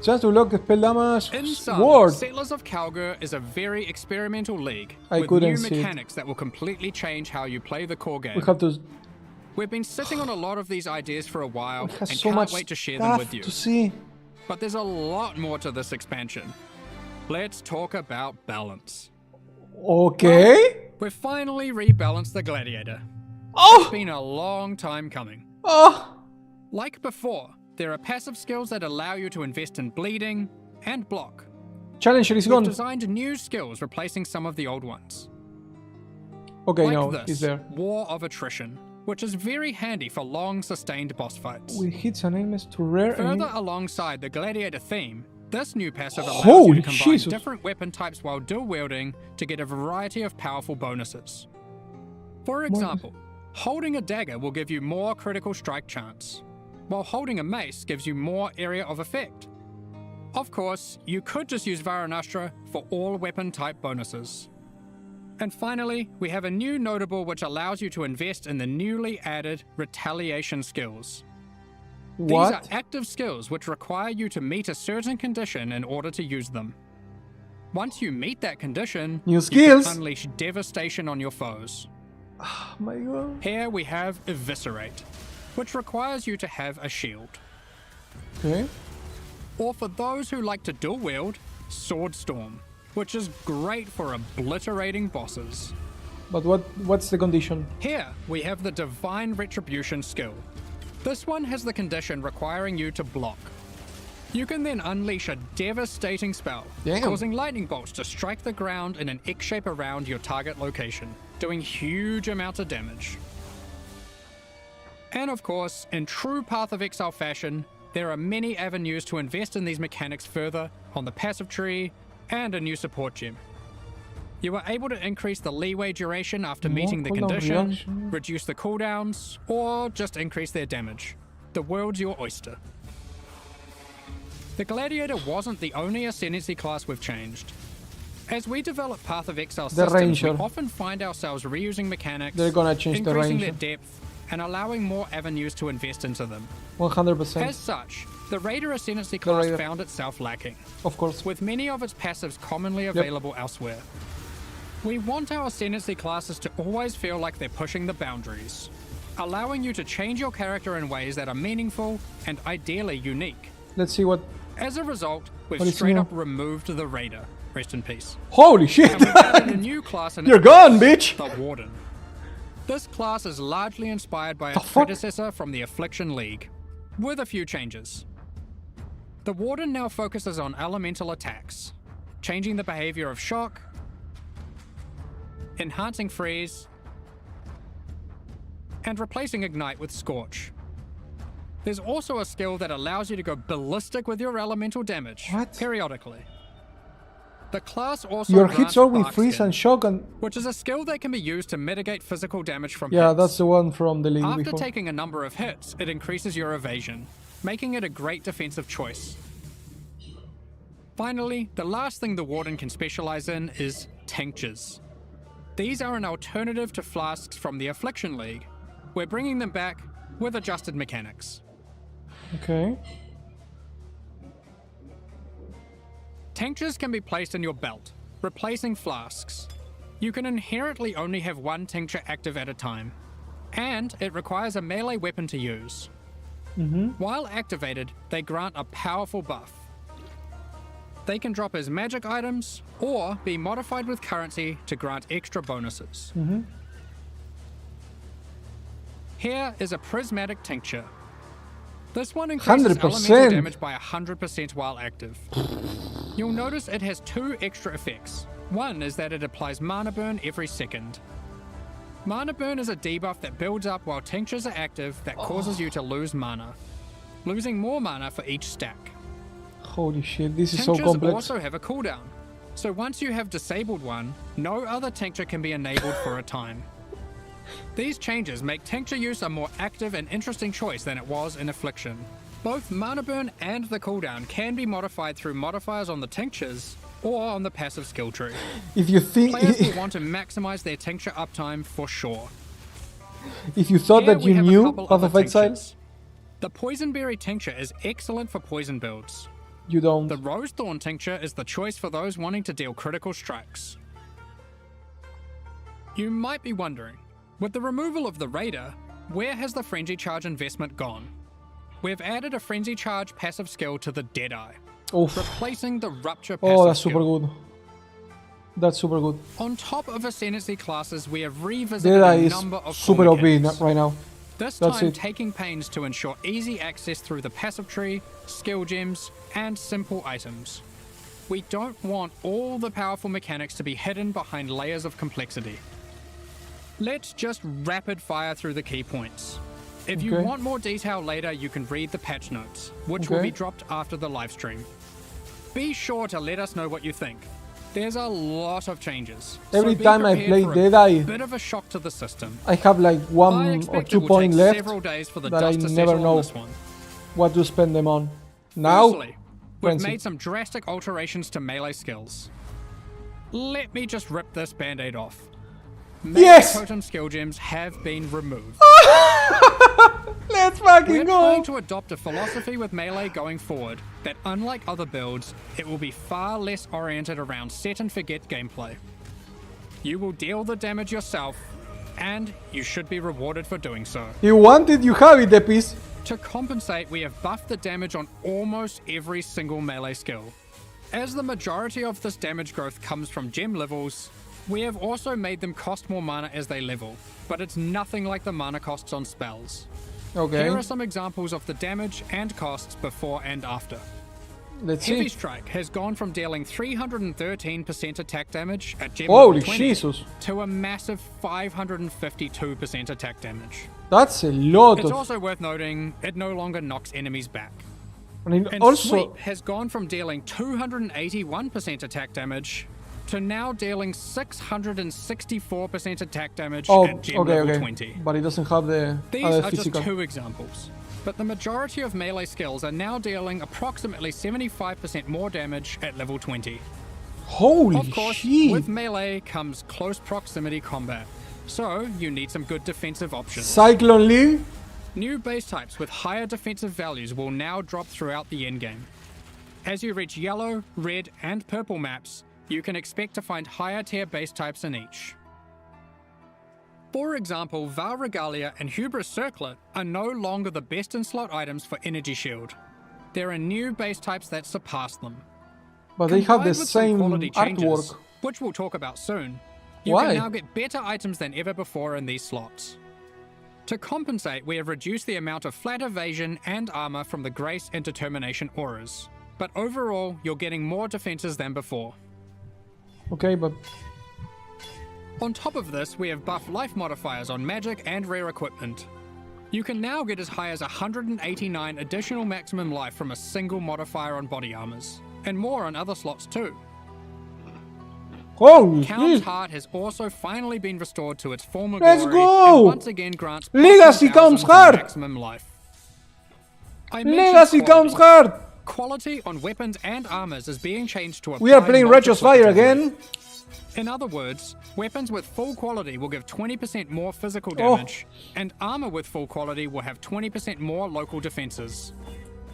Chance to block spell damage. In sum, Word. Settlers of Kalgur is a very experimental league I with couldn't new see it. mechanics that will completely change how you play the core game. We have to. We've been sitting on a lot of these ideas for a while We and have so can't much wait to share them stuff with you. to see. But there's a lot more to this expansion. Let's talk about balance. Okay. We've finally rebalanced the Gladiator. Oh! It's been a long time coming. Oh! Like before, there are passive skills that allow you to invest in bleeding and block. Challenger is We've gone. designed new skills replacing some of the old ones. Okay, Like no, this, he's there. War of Attrition, which is very handy for long sustained boss fights. With hits and enemies to rare. Further alongside the Gladiator theme, this new passive allows Holy you to combine Jesus. different weapon types while dual wielding to get a variety of powerful bonuses. For example, holding a dagger will give you more critical strike chance, while holding a mace gives you more area of effect. Of course, you could just use Varanastra for all weapon type bonuses. And finally, we have a new notable which allows you to invest in the newly added retaliation skills. What? These are active skills which require you to meet a certain condition in order to use them. Once you meet that condition, New you skills? can unleash devastation on your foes. Oh my god. Here we have Eviscerate, which requires you to have a shield. Okay. Or for those who like to dual wield, Sword Storm, which is great for obliterating bosses. But what's the condition? Here we have the Divine Retribution skill. This one has the condition requiring you to block. You can then unleash a devastating spell, Damn. causing lightning bolts to strike the ground in an X shape around your target location, doing huge amounts of damage. And of course, in true Path of Exile fashion, there are many avenues to invest in these mechanics further on the passive tree and a new support gem. You are able to increase the leeway duration after More meeting the cooldown condition, reduction. reduce the cooldowns, or just increase their damage. The world's your oyster. The Gladiator wasn't the only ascendancy class we've changed. As we develop Path of Exile The systems, we Ranger. often find ourselves reusing mechanics, They're gonna change the increasing their Ranger. depth, and allowing more avenues to invest into them. 100%. As such, the Raider Ascendancy class Raider. found itself lacking, Of course. with many of its passives commonly available elsewhere. We want our Ascendancy classes to always feel like they're pushing the boundaries, allowing you to change your character in ways that are meaningful and ideally unique. Let's see what. As a result, we've What is straight new? up removed the Raider. Rest in peace. Holy shit! And we've added a new class in You're its gone, place, bitch! The Warden. This class is largely inspired by The its fuck? predecessor from the Affliction League, with a few changes. The Warden now focuses on elemental attacks, changing the behavior of Shock, enhancing Freeze, and replacing Ignite with Scorch. There's also a skill that allows you to go ballistic with your elemental damage periodically. The class also Your grants hits are with Bark freeze Skin, and shock and. which is a skill that can be used to mitigate physical damage from Yeah, hits. that's the one from the league After before. taking a number of hits, it increases your evasion, making it a great defensive choice. Finally, the last thing the Warden can specialize in is tinctures. These are an alternative to flasks from the Affliction League. We're bringing them back with adjusted mechanics. Okay. Tinctures can be placed in your belt, replacing flasks. You can inherently only have one tincture active at a time, and it requires a melee weapon to use. While activated, they grant a powerful buff. They can drop as magic items, or be modified with currency to grant extra bonuses. Here is a prismatic tincture. This one increases 100%. elemental damage by 100% while active. You'll notice it has two extra effects. One is that it applies mana burn every second. Mana burn is a debuff that builds up while tinctures are active that causes you to lose mana, losing more mana for each stack. Holy shit, this is so Tinctures complex. also have a cooldown, so once you have disabled one, no other tincture can be enabled for a time. These changes make tincture use a more active and interesting choice than it was in Affliction. Both mana burn and the cooldown can be modified through modifiers on the tinctures or on the passive skill tree. If you think, Players will want to maximize their tincture uptime for sure. if you thought Here that we you have a knew couple Path of other Exile, tinctures. The Poisonberry tincture is excellent for poison builds. you don't. The Rosethorn tincture is the choice for those wanting to deal critical strikes. You might be wondering, with the removal of the Raider, where has the Frenzy Charge investment gone? We've added a Frenzy Charge passive skill to the Deadeye, Oof. replacing the Rupture passive Oh, that's skill. super good. That's super good. On top of Ascendancy classes, we have revisited Deadeye a is number of super core OP mechanics. right now. This That's time it. taking pains to ensure easy access through the passive tree, skill gems, and simple items. We don't want all the powerful mechanics to be hidden behind layers of complexity. Let's just rapid fire through the key points. If you Okay. want more detail later, you can read the patch notes, which will Okay. be dropped after the live stream. Be sure to let us know what you think. There's a lot of changes. Every so be time I prepared play for a Deadeye, bit of a shock to the system. I have like I 1 or expect 2 it will points take left several days for the that I dust to never settle on know this one. what to spend them on. Now, Firstly, we've Frenzy. made some drastic alterations to melee skills. Let me just rip this band-aid off. Melee Yes! totem skill gems have been removed. let's We're fucking go! trying to adopt a philosophy with melee going forward that, unlike other builds, it will be far less oriented around set and forget gameplay. You will deal the damage yourself, and you should be rewarded for doing so. You want it, you have it, the piece. To compensate, we have buffed the damage on almost every single melee skill. As the majority of this damage growth comes from gem levels, we have also made them cost more mana as they level, but it's nothing like the mana costs on spells. Okay, Here are some examples of the damage and costs before and after. let's Heavy see. Strike has gone from dealing 313% attack damage at gem Holy level 20 Jesus. to a massive 552% attack damage. That's a lot It's of... also worth noting it no longer knocks enemies back. And And also, Sweep has gone from dealing 281% attack damage to now dealing 664% attack damage oh, at gem okay, level okay. 20. But it doesn't have the These other are physical. just two examples, but the majority of melee skills are now dealing approximately 75% more damage at level 20. Holy Of course, shit. with melee comes close proximity combat, so you need some good defensive options. Cyclone League? New base types with higher defensive values will now drop throughout the endgame. As you reach yellow, red, and purple maps, you can expect to find higher tier base types in each. For example, Val Regalia and Hubris Circlet are no longer the best in slot items for Energy Shield. There are new base types that surpass them. But they have the Combined with some same quality changes, artwork. which we'll talk about soon, you Why? can now get better items than ever before in these slots. To compensate, we have reduced the amount of flat evasion and armor from the Grace and Determination auras. But overall, you're getting more defenses than before. Okay, but On top of this, we have buff life modifiers on magic and rare equipment. You can now get as high as 189 additional maximum life from a single modifier on body armors, and more on other slots too. holy Count's shit. Heart has also finally been restored to its former Let's glory go! and once again grants Legacy 14,000 comes hard! maximum life. I mentioned Legacy comes quality. hard! Quality on weapons and armors is being changed to We are apply playing Righteous Fire multiplicatively. again. In other words, weapons with full quality will give 20% more physical Oh. damage, and armor with full quality will have 20% more local defenses.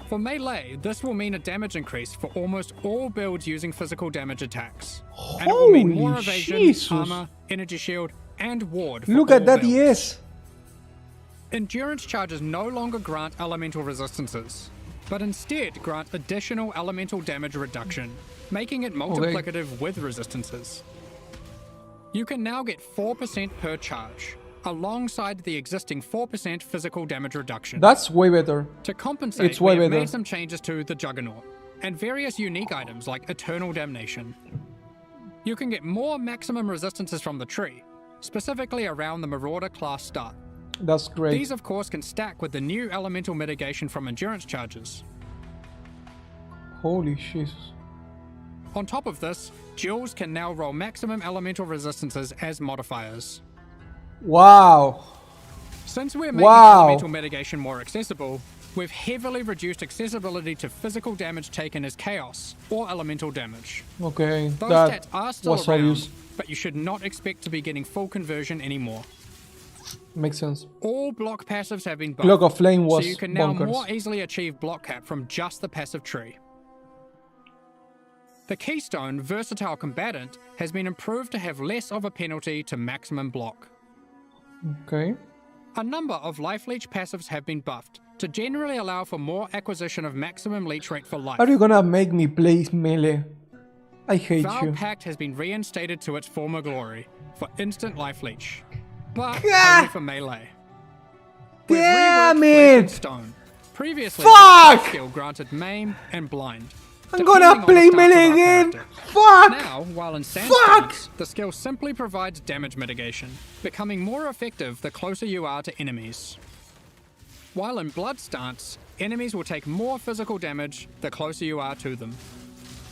For melee, this will mean a damage increase for almost all builds using physical damage attacks. And it will mean more Holy evasion, Jesus. armor, energy shield, and ward for Look at all that builds. ES. Endurance charges no longer grant elemental resistances, but instead grant additional elemental damage reduction, making it multiplicative with resistances. You can now get 4% per charge, alongside the existing 4% physical damage reduction. That's way better. To compensate, It's way we have better. made some changes to the Juggernaut, and various unique items like Eternal Damnation. You can get more maximum resistances from the tree, specifically around the Marauder class start. That's great. These of course can stack with the new elemental mitigation from endurance charges. Holy Jesus. On top of this, Jewels can now roll maximum elemental resistances as modifiers. Wow. Since we're making Wow. elemental mitigation more accessible, we've heavily reduced accessibility to physical damage taken as chaos or elemental damage. Okay, Those that stats are still was around, obvious. but you should not expect to be getting full conversion anymore. Makes sense. All block passives have been buffed, Cloak of Flame was so you can now bonkers. more easily achieve block cap from just the passive tree. The Keystone Versatile Combatant has been improved to have less of a penalty to maximum block. Okay. A number of Life Leech passives have been buffed to generally allow for more acquisition of maximum leech rate for life. Are you gonna make me play melee? I hate Val you. Pact has been reinstated to its former glory for instant Life Leech, but Gah! only for melee. We've Damn reworked Flesh and it! Stone. Previously, Fuck! this skill granted Maim and Blind. I'm gonna depending on the play stance melee of our again! character. Fuck! Now, while in Sand Fuck! Stance, the skill simply provides damage mitigation, becoming more effective the closer you are to enemies. While in Blood Stance, enemies will take more physical damage the closer you are to them.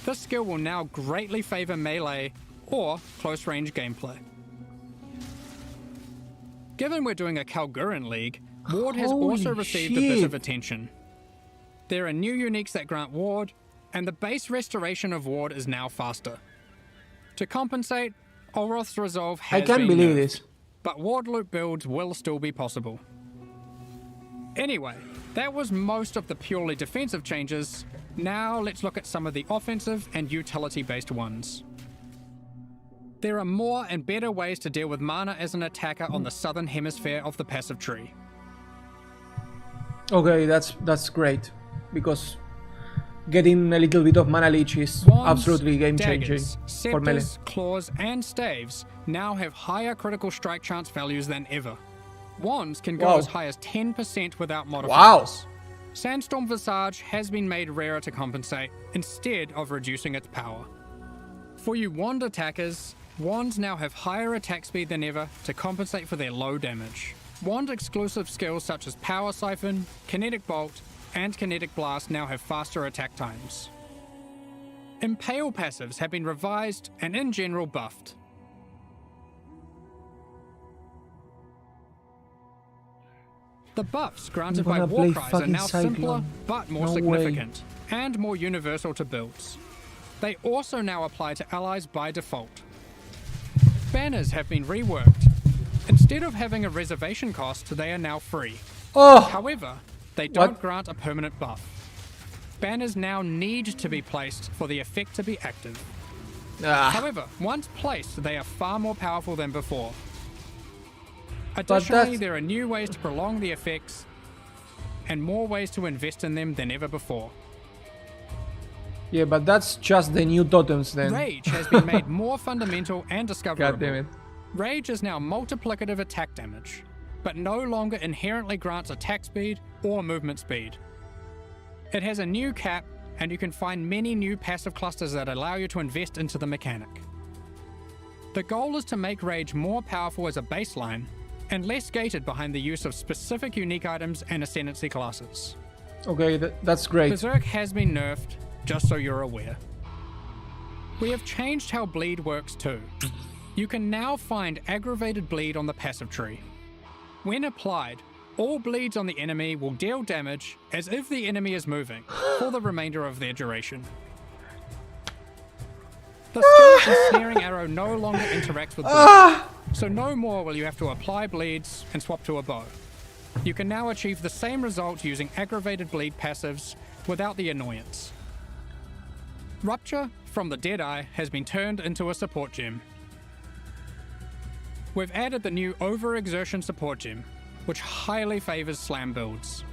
This skill will now greatly favor melee or close range gameplay. Given we're doing a Kalgurin League, Ward has also Holy received a bit shit. of attention. There are new uniques that grant Ward, and the base restoration of Ward is now faster. To compensate, Olroth's Resolve has I can't been believe nerfed, this. but Ward loop builds will still be possible. Anyway, that was most of the purely defensive changes. Now let's look at some of the offensive and utility-based ones. There are more and better ways to deal with mana as an attacker on the southern hemisphere of the passive tree. Okay, that's great. Because getting a little bit of mana leech is Wands, absolutely game changing daggers, for melee. scepters, claws, and staves now have higher critical strike chance values than ever. Wands can go Wow. as high as 10% without Wow. modifiers. Sandstorm Visage has been made rarer to compensate, instead of reducing its power. For you wand attackers, wands now have higher attack speed than ever to compensate for their low damage. Wand exclusive skills such as Power Siphon, Kinetic Bolt, and Kinetic Blast now have faster attack times. Impale passives have been revised and in general buffed. The buffs granted by gonna play Warcries are fucking now simpler Cyclone. but more No way. significant and more universal to builds. They also now apply to allies by default. Banners have been reworked. Instead of having a reservation cost, they are now free. Oh, However, they don't grant a permanent buff. Banners now need to be placed for the effect to be active. However, once placed, they are far more powerful than before. Additionally, there are new ways to prolong the effects and more ways to invest in them than ever before. yeah, but that's just the new totems then. Rage has been made more fundamental and discoverable. God damn it. Rage is now multiplicative attack damage, but no longer inherently grants attack speed or movement speed. It has a new cap, and you can find many new passive clusters that allow you to invest into the mechanic. The goal is to make Rage more powerful as a baseline, and less gated behind the use of specific unique items and ascendancy classes. Okay, that's great. Berserk has been nerfed, just so you're aware. We have changed how bleed works too. You can now find aggravated bleed on the passive tree. When applied, all bleeds on the enemy will deal damage as if the enemy is moving for the remainder of their duration. The skill Ensnaring Arrow no longer interacts with bleed, so no more will you have to apply bleeds and swap to a bow. You can now achieve the same result using aggravated bleed passives without the annoyance. Rupture from the Deadeye has been turned into a support gem. We've added the new Overexertion support gem, which highly favors slam builds.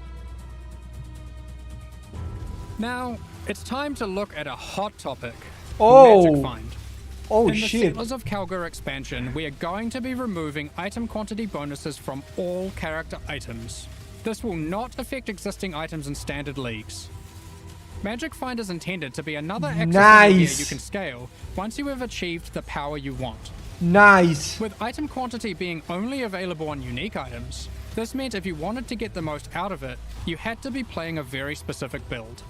Now, it's time to look at a hot topic, Magic Find. Oh, In the shit. Settlers of Kalgur expansion, we are going to be removing item quantity bonuses from all character items. This will not affect existing items in standard leagues. Magic Find is intended to be another access gear you can scale once you have achieved the power you want. Nice. With item quantity being only available on unique items, this meant if you wanted to get the most out of it, you had to be playing a very specific build.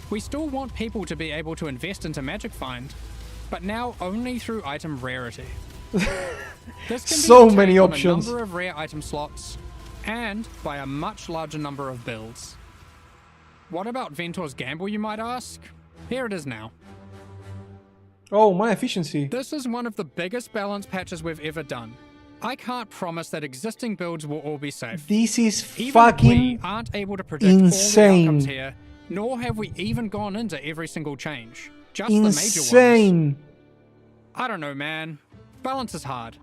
We still want people to be able to invest into Magic Find, but now only through item rarity. This can be So obtained many on options. a number of rare item slots, and by a much larger number of builds. What about Ventor's Gamble, you might ask? Here it is now. Oh, my efficiency. This is one of the biggest balance patches we've ever done. I can't promise that existing builds will all be safe. This is Even fucking we aren't able to predict all the outcomes here, nor have we even gone into every single change. Just the major ones. I don't know, man. Balance is hard.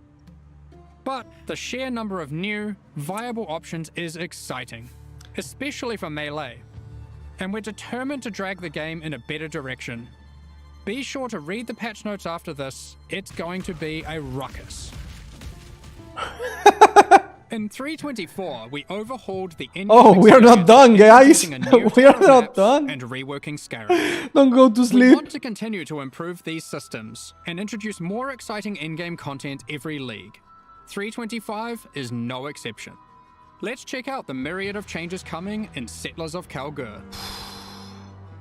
But the sheer number of new, viable options is exciting, especially for melee. And we're determined to drag the game in a better direction. Be sure to read the patch notes after this. It's going to be a ruckus. In 3.24, we overhauled the engine. Oh, we are not done, guys. We We are not done. And reworking Scarab. Don't go to We sleep. want to continue to improve these systems and introduce more exciting in-game content every league. 3.25 is no exception. Let's check out the myriad of changes coming in Settlers of Kalgur.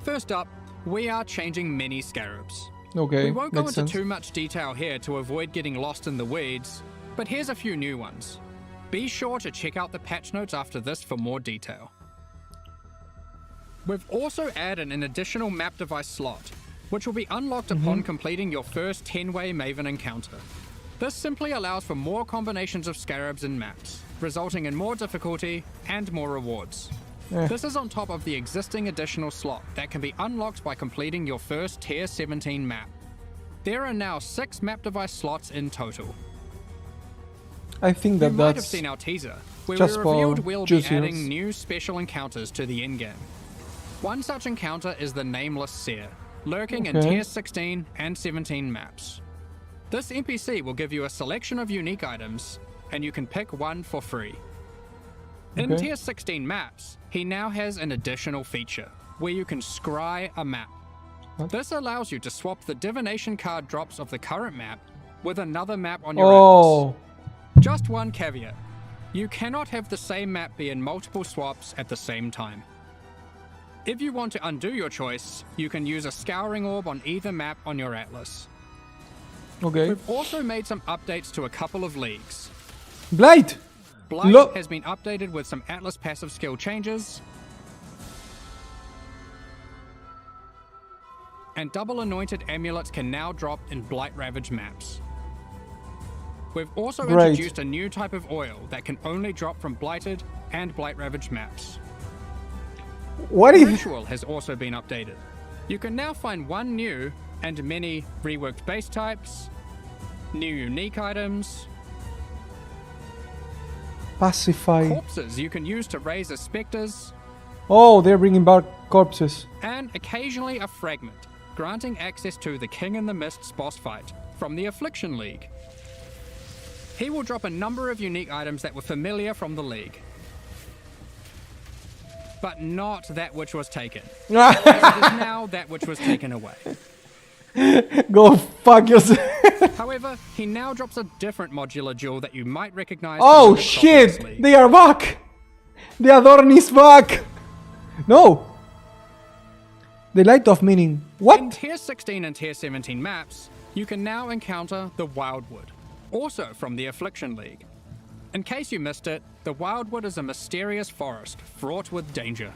First up, we are changing many Scarabs. Okay, We won't go makes into sense. too much detail here to avoid getting lost in the weeds, but here's a few new ones. Be sure to check out the patch notes after this for more detail. We've also added an additional map device slot, which will be unlocked upon completing your first 10-way Maven encounter. This simply allows for more combinations of Scarabs and maps, resulting in more difficulty and more rewards. This is on top of the existing additional slot that can be unlocked by completing your first Tier 17 map. There are now 6 map device slots in total. I think that You might have that's seen our teaser, where we just revealed for we'll be juiciness. adding new special encounters to the in-game. One such encounter is the Nameless Seer, lurking in Okay. Tier 16 and 17 maps. This NPC will give you a selection of unique items, and you can pick one for free. In Okay. Tier 16 maps, he now has an additional feature, where you can scry a map. This allows you to swap the divination card drops of the current map with another map on your atlas. Just one caveat. You cannot have the same map be in multiple swaps at the same time. If you want to undo your choice, you can use a scouring orb on either map on your atlas. Okay. We've also made some updates to a couple of leagues. Blight! Blight Look. has been updated with some atlas passive skill changes. and double anointed amulets can now drop in blight ravaged maps. We've also introduced a new type of oil that can only drop from blighted and blight ravaged maps. What is Ritual has also been updated. You can now find one new and many reworked base types, new unique items, pacify? corpses you can use to raise as specters, Oh, they're bringing back corpses. and occasionally a fragment, granting access to the King in the Mist's boss fight from the Affliction League. He will drop a number of unique items that were familiar from the League, but not that which was taken. As it is now that which was taken away. Go fuck yourself. However, he now drops a different modular jewel that you might recognize. Oh from the Metropolis shit! League. They are back! The Adorn is back! No! The Light of Meaning. In What? Tier 16 and Tier 17 maps, you can now encounter the Wildwood, also from the Affliction League. In case you missed it, the Wildwood is a mysterious forest fraught with danger.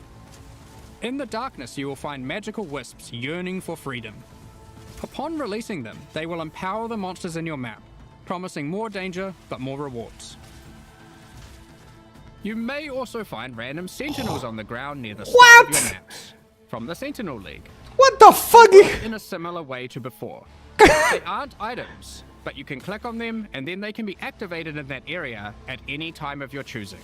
In the darkness, you will find magical wisps yearning for freedom. Upon releasing them, they will empower the monsters in your map, promising more danger but more rewards. You may also find random sentinels on the ground near the start of your maps, from the Sentinel League. What the fuck? In a similar way to before. They aren't items, but you can click on them and then they can be activated in that area at any time of your choosing.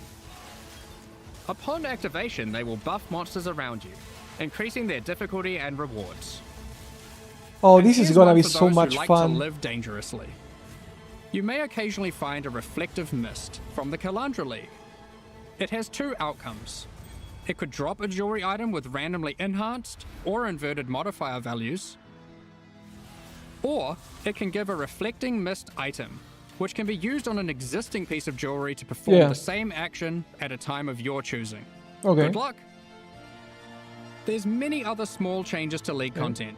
Upon activation, they will buff monsters around you, increasing their difficulty and rewards. Oh, And this is here's gonna one be for so those much who like fun. to live dangerously. You may occasionally find a reflective mist from the Kalandra League. It has two outcomes. It could drop a jewelry item with randomly enhanced or inverted modifier values, or it can give a reflecting mist item, which can be used on an existing piece of jewelry to perform Yeah. the same action at a time of your choosing. Okay. Good luck! There's many other small changes to League content.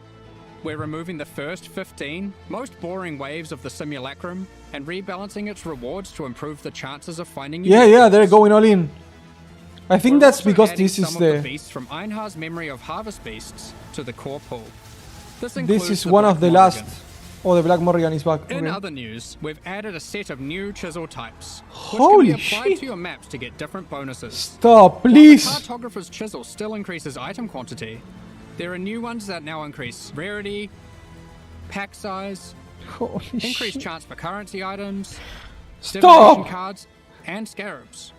We're removing the first 15 most boring waves of the simulacrum and rebalancing its rewards to improve the chances of finding Yeah, unique yeah, they're items. going all in. I think We're that's also because adding this is some of the the... beasts from Einhar's Memory of Harvest Beasts to the core pool. This This is the one Black of the Morrigan. last... Oh, the Black Morrigan is back. In Okay. other news, we've added a set of new chisel types, which Holy can be applied shit. to your maps to get different bonuses. Stop, please! While the Cartographer's Chisel still increases item quantity, there are new ones that now increase rarity, pack size, Holy increased shit. chance for currency items, Stop! divination cards, and scarabs.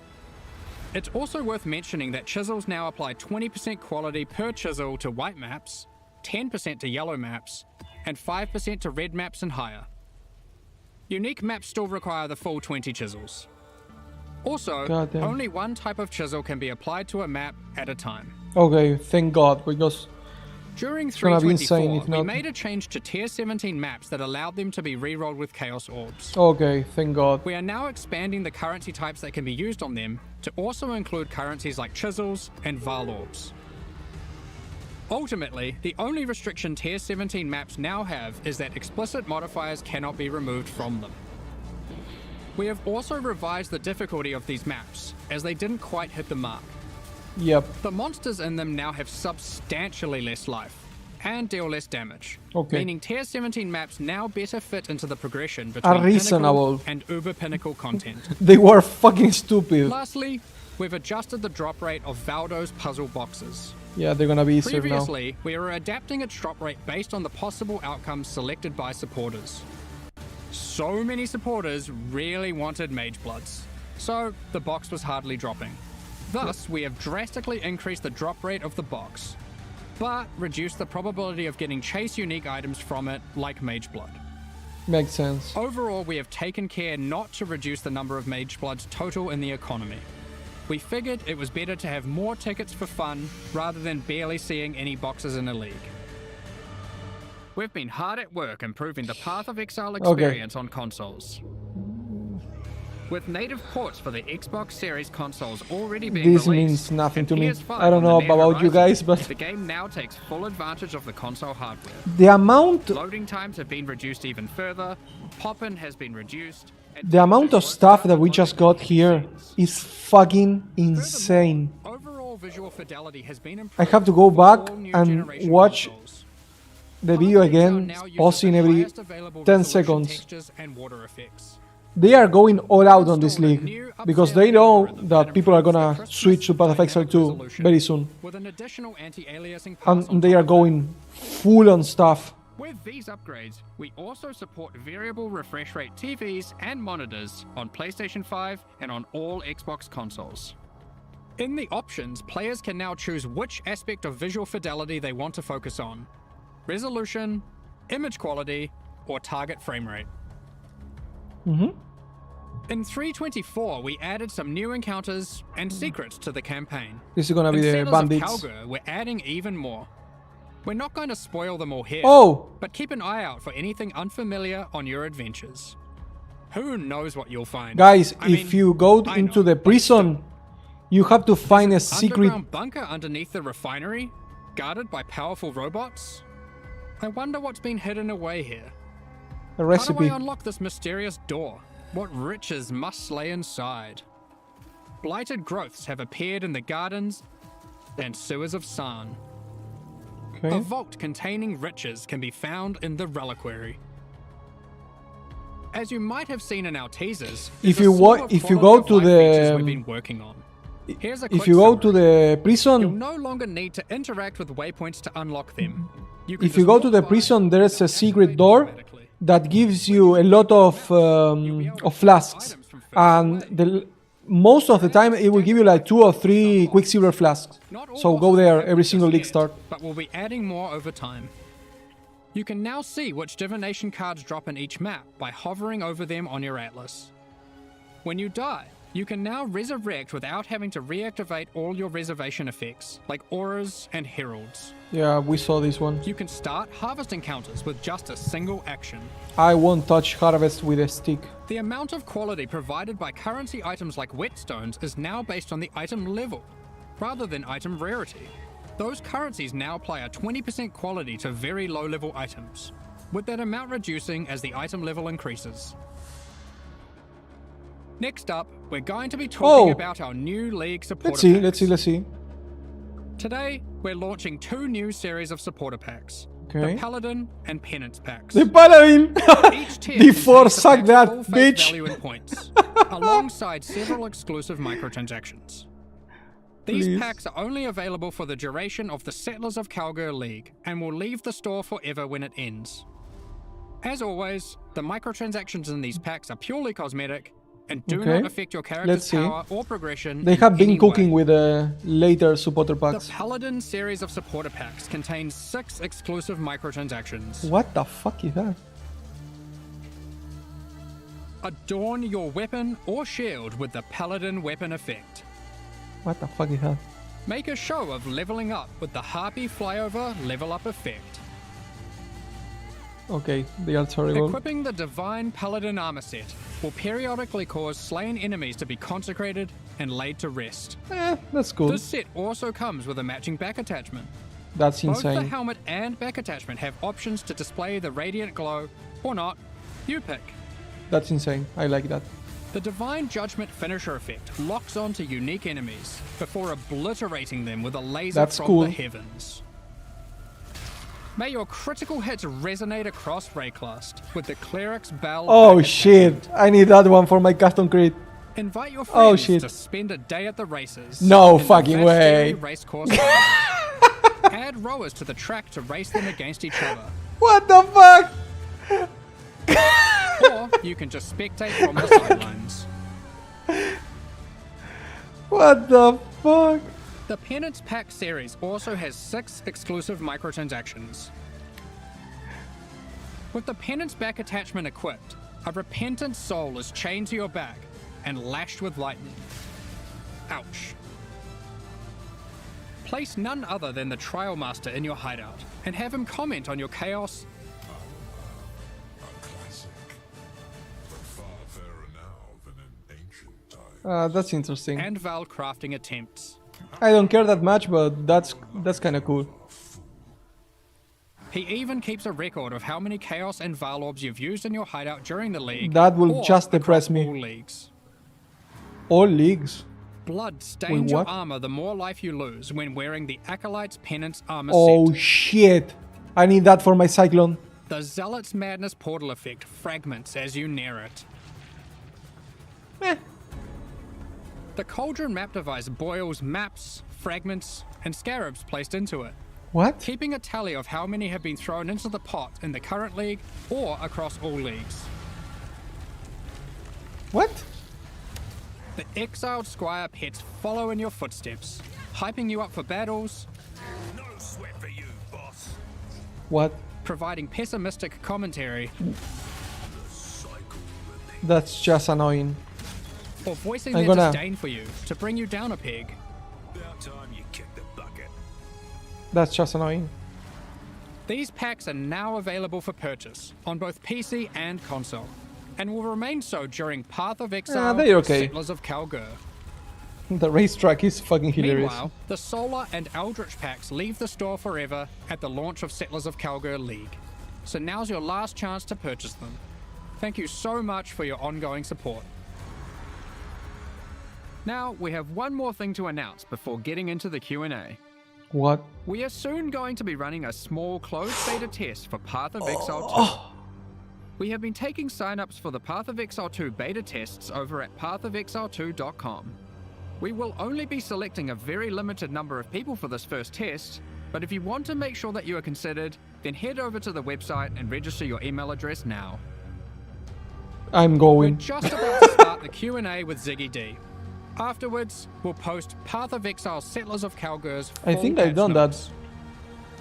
It's also worth mentioning that chisels now apply 20% quality per chisel to white maps, 10% to yellow maps, and 5% to red maps and higher. Unique maps still require the full 20 chisels. Also, Goddamn. only one type of chisel can be applied to a map at a time. Okay, thank God, because... During It's gonna be 324, insane if we not. made a change to Tier 17 maps that allowed them to be rerolled with Chaos Orbs. Okay, thank God. We are now expanding the currency types that can be used on them to also include currencies like chisels and Val Orbs. Ultimately, the only restriction Tier 17 maps now have is that explicit modifiers cannot be removed from them. We have also revised the difficulty of these maps, as they didn't quite hit the mark. Yep. The monsters in them now have substantially less life and deal less damage, Okay. meaning Tier 17 maps now better fit into the progression between reasonable. Pinnacle and Uber Pinnacle content. They were fucking stupid. Lastly, we've adjusted the drop rate of Valdo's puzzle boxes. Yeah, they're gonna be easier now. Previously, we were adapting its drop rate based on the possible outcomes selected by supporters. So many supporters really wanted Mage Bloods, so the box was hardly dropping. Thus, we have drastically increased the drop rate of the box, but reduced the probability of getting chase unique items from it, like Mage Blood. Makes sense. Overall, we have taken care not to reduce the number of Mage Bloods total in the economy. We figured it was better to have more tickets for fun rather than barely seeing any boxes in a league. We've been hard at work improving the Path of Exile experience on consoles. With native ports for the Xbox Series consoles already being This released, means nothing and to me. PS5 I don't on the know near about you horizon, guys, but the game now takes full advantage of the console hardware. the amount Loading times have been reduced even further, pop-in has been reduced, and the amount of stuff that we just got here is fucking insane. overall visual fidelity has been I improved have to go for back all new and generation watch consoles. the video again, pausing every 10 seconds. They are going all out on this league because they know that people are gonna switch to Path of Exile 2 very soon. And they are going full on stuff. With these upgrades, we also support variable refresh rate TVs and monitors on PlayStation 5 and on all Xbox consoles. In the options, players can now choose which aspect of visual fidelity they want to focus on: resolution, image quality, or target frame rate. In 3.24, we added some new encounters and secrets to the campaign. This is gonna be the Settlers of bandits. Kalgur, we're adding even more. We're not going to spoil them all here, but keep an eye out for anything unfamiliar on your adventures. Who knows what you'll find? Guys, if you go into the prison, you have to find a secret underground bunker underneath the refinery, guarded by powerful robots. I wonder what's been hidden away here. a recipe. How do I unlock this mysterious door? What riches must lay inside? Blighted growths have appeared in the gardens and sewers of Sarn. A vault containing riches can be found in the reliquary. As you might have seen in our teasers, If you go to we've been working on. Here's a if you go to the You'll prison, no longer need to interact with waypoints to unlock them. You can if you just go to walk the by prison, there is a secret door that gives you a lot of flasks, and most of the time it will give you like 2 or 3 Quicksilver flasks. So go there every single league start. but we'll be adding more over time. You can now see which divination cards drop in each map by hovering over them on your atlas. When you die, you can now resurrect without having to reactivate all your reservation effects, like auras and heralds. Yeah, we saw this one. You can start harvest encounters with just a single action. I won't touch harvest with a stick. The amount of quality provided by currency items like whetstones is now based on the item level, rather than item rarity. Those currencies now apply a 20% quality to very low level items, with that amount reducing as the item level increases. Next up, we're going to be talking about our new league supporter packs. Let's see. Today, we're launching 2 new series of supporter packs. Okay. The Paladin and Penance packs. The Paladin! Each tier Before contains the suck pack's that, full face bitch! value in points, alongside several exclusive microtransactions. These Please. packs are only available for the duration of the Settlers of Kalgur League, and will leave the store forever when it ends. As always, the microtransactions in these packs are purely cosmetic, and do not affect your character's Let's see. power or progression. They in have been any cooking way. with later supporter packs. The Paladin series of supporter packs contains 6 exclusive microtransactions. What the fuck is that? Adorn your weapon or shield with the Paladin weapon effect. What the fuck is that? Make a show of leveling up with the Harpy flyover level up effect. Okay, they are terrible. Equipping the Divine Paladin armor set will periodically cause slain enemies to be consecrated and laid to rest. That's cool. This set also comes with a matching back attachment. That's Both the insane. helmet and back attachment have options to display the radiant glow, or not. You pick. That's insane. I like that. The Divine Judgment finisher effect locks onto unique enemies before obliterating them with a laser That's from cool. the heavens. May your critical hits resonate across Rayclast with the Cleric's Bell. Oh back shit! I need that one for my custom crit. Invite your Oh, friends shit. to spend a day at the races. No in the fucking Vast way. Dairy Race course. Add rowers to the track to race them against each other. What the fuck? Or you can just spectate from the sidelines. What the fuck? The Penance Pack series also has 6 exclusive microtransactions. With the Penance back attachment equipped, a repentant soul is chained to your back and lashed with lightning. Ouch. Place none other than the Trial Master in your hideout and have him comment on your chaos. That's interesting. And Val crafting attempts. I don't care that much, but that's kind of cool. He even keeps a record of how many Chaos and Val orbs you've used in your hideout during the league. That will or just depress across me. All leagues. All leagues. Blood stains Wait, your what? armor the more life you lose when wearing the Acolyte's Penance armor Oh set. shit! I need that for my Cyclone. The Zealot's Madness portal effect fragments as you near it. The Cauldron map device boils maps, fragments, and scarabs placed into it. What? Keeping a tally of how many have been thrown into the pot in the current league or across all leagues. What? The exiled squire pets follow in your footsteps, hyping you up for battles. No sweat for you, boss. What? Providing pessimistic commentary. That's just annoying. Or voicing I'm their gonna- disdain for you to bring you down a peg. About time you kicked the bucket. That's just annoying. These packs are now available for purchase on both PC and console, and will remain so during Path of Exile they're okay. Settlers of Kalgur. The racetrack is fucking hilarious. Meanwhile, the Solar and Eldritch packs leave the store forever at the launch of Settlers of Kalgur League. So now's your last chance to purchase them. Thank you so much for your ongoing support. Now, we have one more thing to announce before getting into the Q&A. What? We are soon going to be running a small closed beta test for Path of Exile 2. We have been taking signups for the Path of Exile 2 beta tests over at pathofexile2.com. We will only be selecting a very limited number of people for this first test, but if you want to make sure that you are considered, then head over to the website and register your email address now. I'm We're going. just about to start the Q&A with Ziggy D. Afterwards, we'll post Path of Exile Settlers of Kalgur's I full think I've patch done notes. that.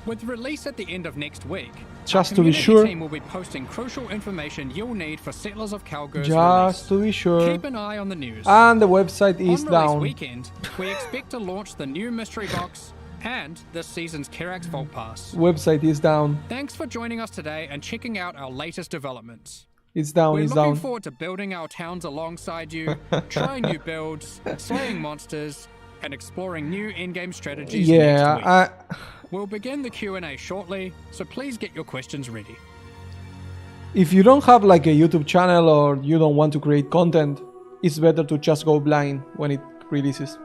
With release at the end of next week, Just our to be community sure. team will be posting crucial information you'll need for Settlers of Kalgur's Just to be release. sure. Keep an eye on the news. And the website is On release down. weekend, we expect to launch the new mystery box and this season's Kerax Vault Pass. Website is down. Thanks for joining us today and checking out our latest developments. It's down. We're It's looking down. forward to building our towns alongside you, trying new builds, slaying monsters, and exploring new in-game strategies Yeah. next week. We'll begin the Q&A shortly, so please get your questions ready. If you don't have like a YouTube channel or you don't want to create content, it's better to just go blind when it releases.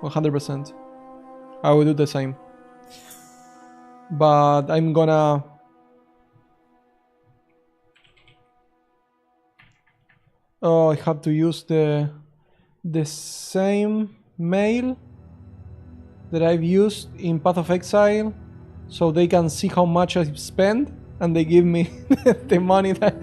100%. I will do the same. But I'm gonna... Oh, I have to use the same mail that I've used in Path of Exile, so they can see how much I've spent, and they give me the money that,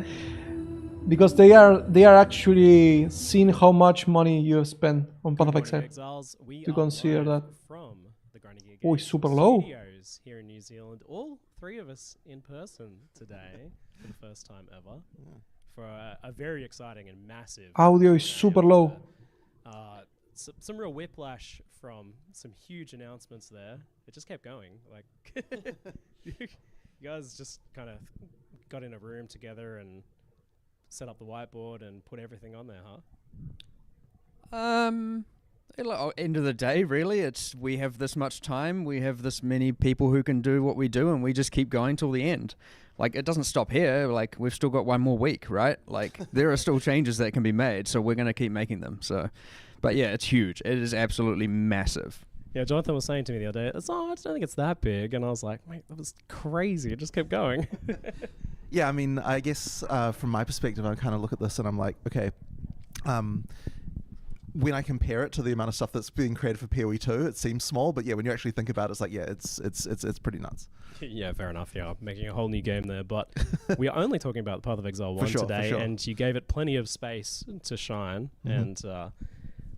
because they are actually seeing how much money you have spent on Path of Exile. Exiles, we To are consider live that. from the Grinding Gear Oh, Games it's super low. studios here in New Zealand. All three of us in person today for the first time ever for a very exciting and massive. Audio is super low. Some real whiplash from some huge announcements there. It just kept going. Like you guys just kind of got in a room together and set up the whiteboard and put everything on there, huh? End of the day, really, it's we have this much time, we have this many people who can do what we do, and we just keep going till the end. Like, it doesn't stop here. Like, we've still got one more week, right? Like, there are still changes that can be made, so we're going to keep making them. So, but yeah, it's huge. It is absolutely massive. Yeah, Jonathan was saying to me the other day, I don't think it's that big. And I was like, mate, that was crazy. It just kept going. Yeah, I mean, I guess from my perspective, I kind of look at this and I'm like, okay, when I compare it to the amount of stuff that's being created for PoE 2, it seems small, but yeah, when you actually think about it, it's like, yeah, it's pretty nuts. Yeah, fair enough. Yeah, making a whole new game there, but we are only talking about Path of Exile 1 sure, today, for sure. and you gave it plenty of space to shine. And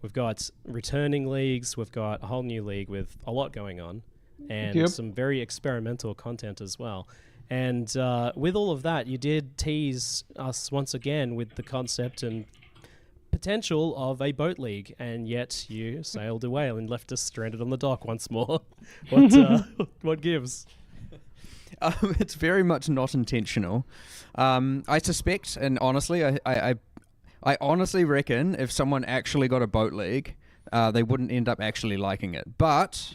we've got returning leagues, we've got a whole new league with a lot going on, and some very experimental content as well. And with all of that, you did tease us once again with the concept and potential of a boat league, and yet you sailed away and left us stranded on the dock once more. What gives? It's very much not intentional. I suspect, and honestly, I honestly reckon if someone actually got a boat league, they wouldn't end up actually liking it. But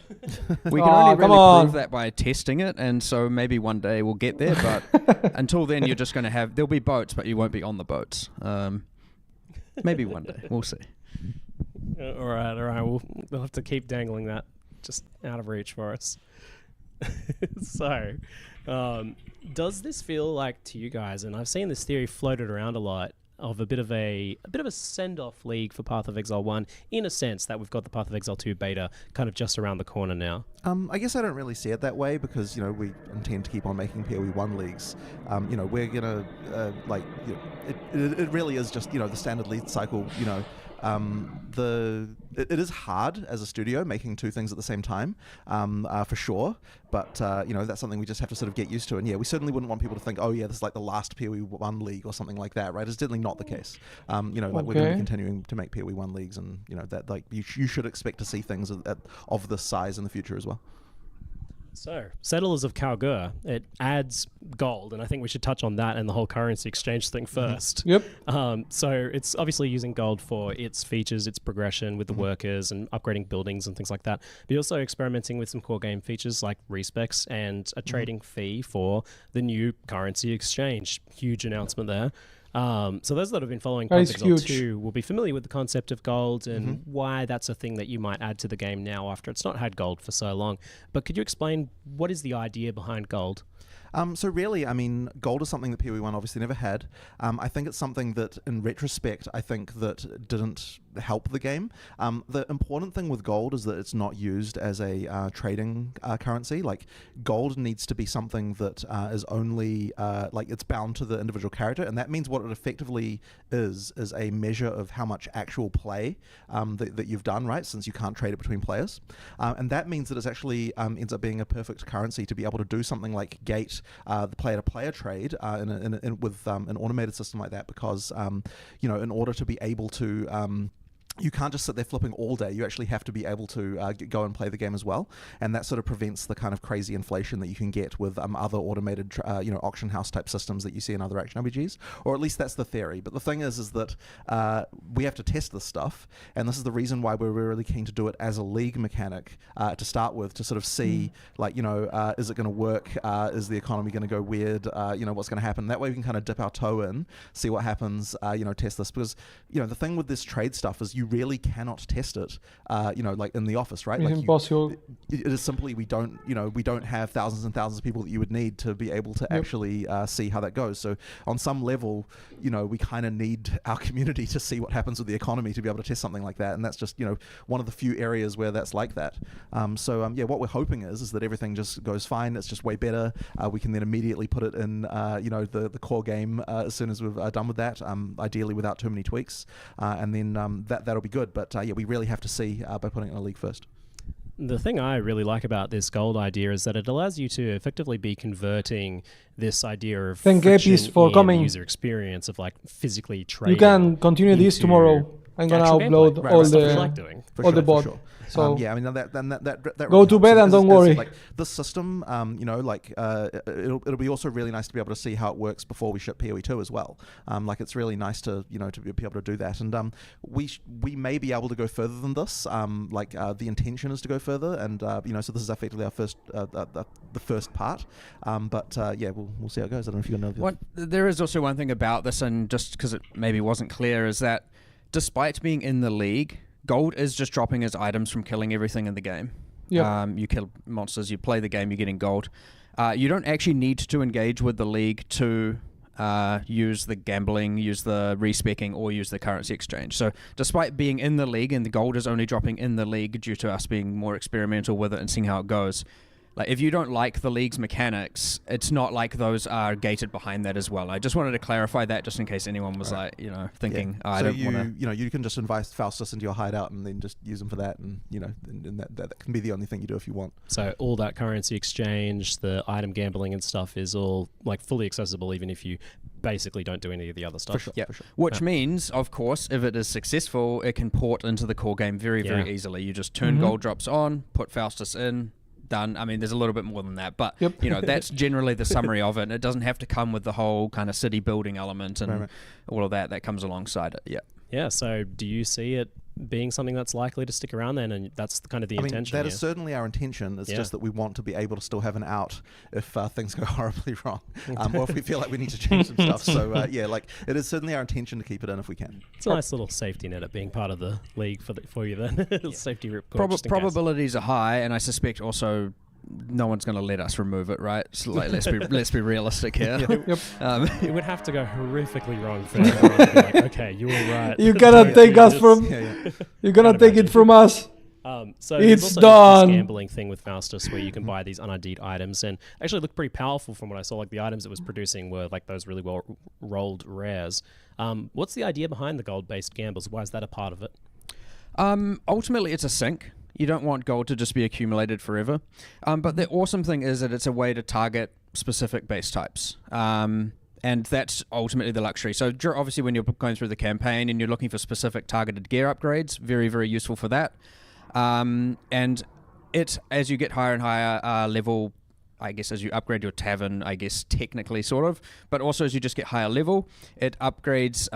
we can only really prove that by testing it, and so maybe one day we'll get there. But until then, you're just going to have... There'll be boats, but you won't be on the boats. Maybe one day. We'll see. All right. We'll have to keep dangling that just out of reach for us. So, does this feel like to you guys? And I've seen this theory floated around a lot of a bit of a send-off league for Path of Exile 1, in a sense that we've got the Path of Exile 2 beta kind of just around the corner now. I guess I don't really see it that way because, we intend to keep on making PoE 1 leagues. We're going to, it really is just, the standard league cycle, it is hard as a studio making two things at the same time, for sure. But, that's something we just have to sort of get used to. And yeah, we certainly wouldn't want people to think, oh yeah, this is like the last PoE 1 league or something like that, right? It's definitely not the case. We're going to be continuing to make PoE 1 leagues, and, that like you should expect to see things of this size in the future as well. So, Settlers of Kalgur, it adds gold, and I think we should touch on that and the whole currency exchange thing first. Yep. So, it's obviously using gold for its features, its progression with the workers and upgrading buildings and things like that. But you're also experimenting with some core game features like respecs and a trading fee for the new currency exchange. Huge announcement there. So those that have been following Path of Exile 2 will be familiar with the concept of gold and why that's a thing that you might add to the game now after it's not had gold for so long. But could you explain what is the idea behind gold? So really, I mean, gold is something that PoE 1 obviously never had. I think it's something that, in retrospect, I think that didn't help the game. The important thing with gold is that it's not used as a trading currency. Like, gold needs to be something that is only, it's bound to the individual character, and that means what it effectively is a measure of how much actual play that you've done, right, since you can't trade it between players. And that means that it actually ends up being a perfect currency to be able to do something like gate the player-to-player trade with an automated system like that, because in order to be able to you can't just sit there flipping all day. You actually have to be able to go and play the game as well, and that sort of prevents the kind of crazy inflation that you can get with other automated, auction house type systems that you see in other action RPGs, or at least that's the theory. But the thing is that we have to test this stuff, and this is the reason why we're really keen to do it as a league mechanic to start with, to sort of see, is it going to work? Is the economy going to go weird? What's going to happen? That way we can kind of dip our toe in, see what happens. Test this, because the thing with this trade stuff is you really cannot test it, like in the office, right? It's like impossible. It is simply we don't have thousands and thousands of people that you would need to be able to actually see how that goes. So on some level, we kind of need our community to see what happens with the economy to be able to test something like that, and that's just one of the few areas where that's like that. What we're hoping is that everything just goes fine. It's just way better. We can then immediately put it in the core game as soon as we've done with that, ideally without too many tweaks, and then that'll be good. But we really have to see by putting it in a league first. The thing I really like about this gold idea is that it allows you to effectively be converting this idea of Thank friction Epis for in coming. the user experience of like physically trading. You can continue this tomorrow. I'm gonna upload all the bot. Sure. So that go to bed and don't worry. Like the system, it'll be also really nice to be able to see how it works before we ship PoE 2 as well. It's really nice to to be able to do that, and we may be able to go further than this. The intention is to go further, and so this is effectively our first the first part. We'll see how it goes. I don't know if you know. There is also one thing about this, and just because it maybe wasn't clear, is that despite being in the league, gold is just dropping as items from killing everything in the game. Yep. You kill monsters, you play the game, you're getting gold. You don't actually need to engage with the league to use the gambling, use the respecking, or use the currency exchange. So despite being in the league, and the gold is only dropping in the league due to us being more experimental with it and seeing how it goes, like if you don't like the league's mechanics, it's not like those are gated behind that as well. I just wanted to clarify that just in case anyone was thinking, I don't want to. You can just invite Faustus into your hideout and then just use them for that, and and that can be the only thing you do if you want. So all that currency exchange, the item gambling and stuff is all like fully accessible, even if you basically don't do any of the other stuff. For sure. Which means, of course, if it is successful, it can port into the core game very, very easily. You just turn gold drops on, put Faustus in, done. I mean, there's a little bit more than that, but that's generally the summary of it. It doesn't have to come with the whole kind of city building element and all of that comes alongside it. Yeah. So do you see it being something that's likely to stick around then, and that's kind of the intention? That is certainly our intention. It's just that we want to be able to still have an out if things go horribly wrong, or if we feel like we need to change some stuff. So it is certainly our intention to keep it in if we can. It's a nice little safety net at being part of the league for you then. Safety rip. Probabilities are high, and I suspect also no one's going to let us remove it, right? So, like, let's be realistic here. It would have to go horrifically wrong for everyone to be like, okay, you were right. You cannot take us from. You're gonna take it from us. So it's there's also done. this gambling thing with Faustus where you can buy these un-ID'd items and actually look pretty powerful from what I saw. Like the items it was producing were like those really well rolled rares. What's the idea behind the gold-based gambles? Why is that a part of it? Ultimately, it's a sink. You don't want gold to just be accumulated forever. But the awesome thing is that it's a way to target specific base types. And that's ultimately the luxury. So obviously when you're going through the campaign and you're looking for specific targeted gear upgrades, very, very useful for that. And it, as you get higher and higher level, I guess as you upgrade your tavern, I guess technically sort of, but also as you just get higher level, it upgrades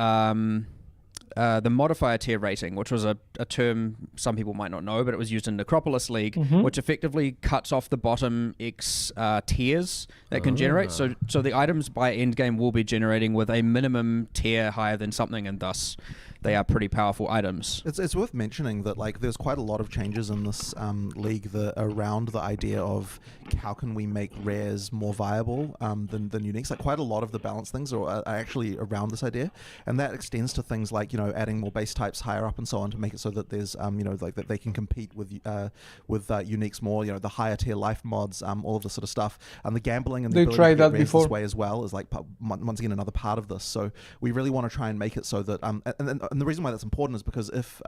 the modifier tier rating, which was a term some people might not know, but it was used in Necropolis League, which effectively cuts off the bottom X tiers that can generate. So the items by endgame will be generating with a minimum tier higher than something, and thus they are pretty powerful items. It's worth mentioning that like there's quite a lot of changes in this league around the idea of how can we make rares more viable than uniques. Like quite a lot of the balance things are actually around this idea, and that extends to things like adding more base types higher up and so on to make it so that there's like that they can compete with uniques more. The higher tier life mods, all of this sort of stuff, and the gambling and the ability to get rares this way as well is like once again another part of this. So we really want to try and make it so that and the reason why that's important is because if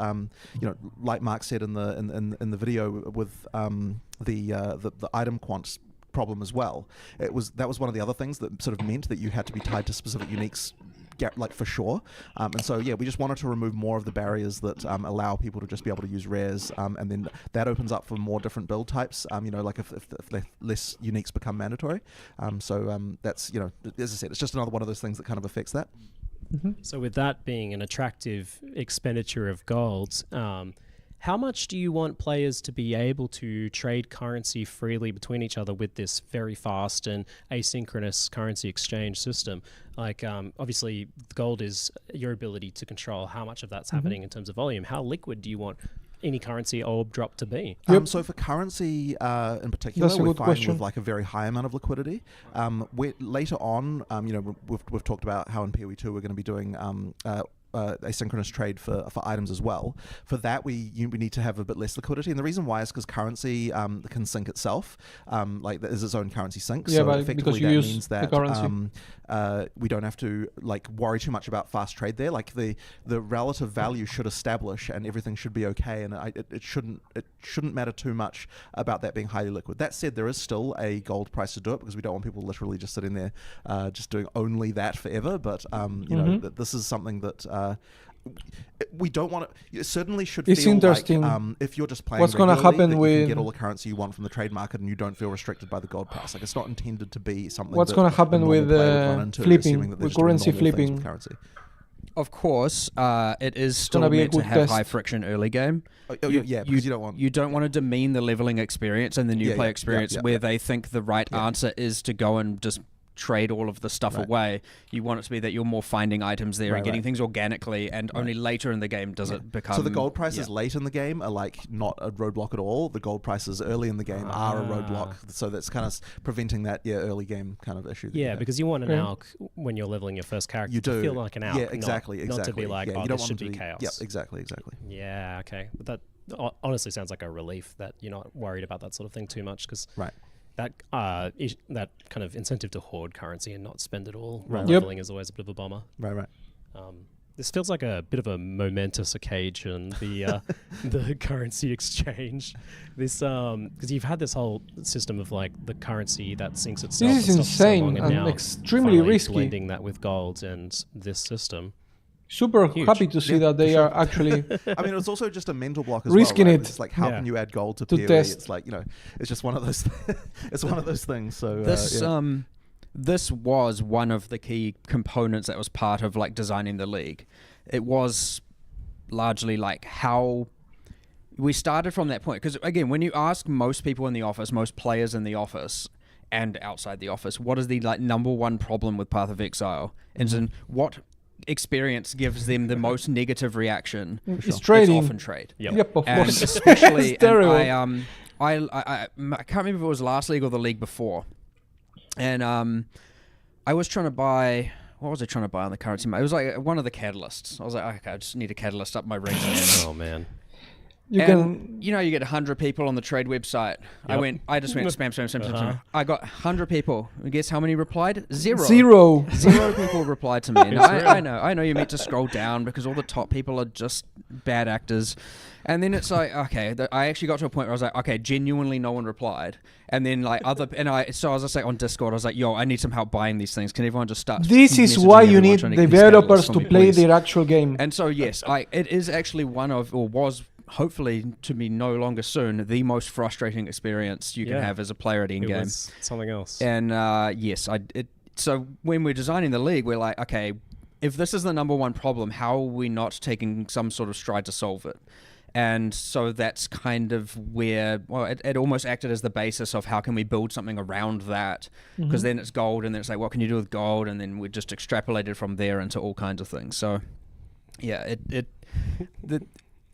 like Mark said in the video with the item quants problem as well, that was one of the other things that sort of meant that you had to be tied to specific uniques, like for sure. And so we just wanted to remove more of the barriers that allow people to just be able to use rares, and then that opens up for more different build types. Like if less uniques become mandatory. So that's as I said, it's just another one of those things that kind of affects that. So with that being an attractive expenditure of gold, how much do you want players to be able to trade currency freely between each other with this very fast and asynchronous currency exchange system? Like, obviously, gold is your ability to control how much of that's happening in terms of volume. How liquid do you want any currency orb drop to be? So for currency in particular, we're fine with like a very high amount of liquidity. Later on, we've talked about how in PoE 2 we're going to be doing asynchronous trade for items as well. For that, we need to have a bit less liquidity, and the reason why is because currency can sync itself. Like there is its own currency sync. Yeah, so but effectively because you that use means the that currency. We don't have to like worry too much about fast trade there. Like the relative value should establish, and everything should be okay. And it shouldn't matter too much about that being highly liquid. That said, there is still a gold price to do it because we don't want people literally just sitting there just doing only that forever. But this is something that. We don't want to. It certainly should it's feel interesting. like if you're just playing what's going to happen that with you can get all the currency you want from the trade market and you don't feel restricted by the gold price. Like it's not intended to be something. What's going to happen with flipping, with currency flipping? With currency. Of course, it is still meant to have high friction early game. You don't want to demean the leveling experience and the new play experience where they think the right answer is to go and just trade all of the stuff away. You want it to be that you're more finding items there and getting things organically, and only later in the game does it become. So the gold prices late in the game are like not a roadblock at all. The gold prices early in the game are a roadblock. So that's kind of preventing that early game kind of issue. Yeah, because you want an alch when you're leveling your first character to feel like an alch. Yeah, exactly. Not to be like, oh, this should be chaos. Yeah, exactly. Yeah, okay. But that honestly sounds like a relief that you're not worried about that sort of thing too much, because that kind of incentive to hoard currency and not spend it all while leveling is always a bit of a bummer. Right. This feels like a bit of a momentous occasion, the the currency exchange. This because you've had this whole system of like the currency that syncs itself. This is insane and and extremely risky. Blending that with gold and this system. Super happy to see that they are actually. I mean, it's also just a mental block as risking well. Right? it. It's like how can you add gold to PoE? Test. It's like it's just one of those. It's one of those things. So this was one of the key components that was part of like designing the league. It was largely like how we started from that point. Because again, when you ask most people in the office, most players in the office and outside the office, what is the like number one problem with Path of Exile? And in what experience gives them the most negative reaction? It's trading. It's often trade. Yep, of and course. especially, I can't remember if it was last league or the league before, and I was trying to buy. What was I trying to buy on the currency? It was like one of the catalysts. I was like, okay, I just need a catalyst up my ring. Oh man. You get 100 people on the trade website. Yep. I just went spam. I got 100 people. And guess how many replied? Zero. Zero people replied to me. And I know you're meant to scroll down because all the top people are just bad actors. And then it's like, okay, I actually got to a point where I was like, okay, genuinely no one replied. And then like so I was just like on Discord, I was like, yo, I need some help buying these things. Can everyone just start? This is why you need developers to play their actual game. And so yes, it is actually one of, or was hopefully to be no longer soon, the most frustrating experience you can have as a player at endgame. It was something else. And so when we're designing the league, we're like, okay, if this is the number one problem, how are we not taking some sort of stride to solve it? And so that's kind of where, well, it almost acted as the basis of how can we build something around that, because then it's gold, and then it's like, what can you do with gold? And then we just extrapolated from there into all kinds of things. So yeah,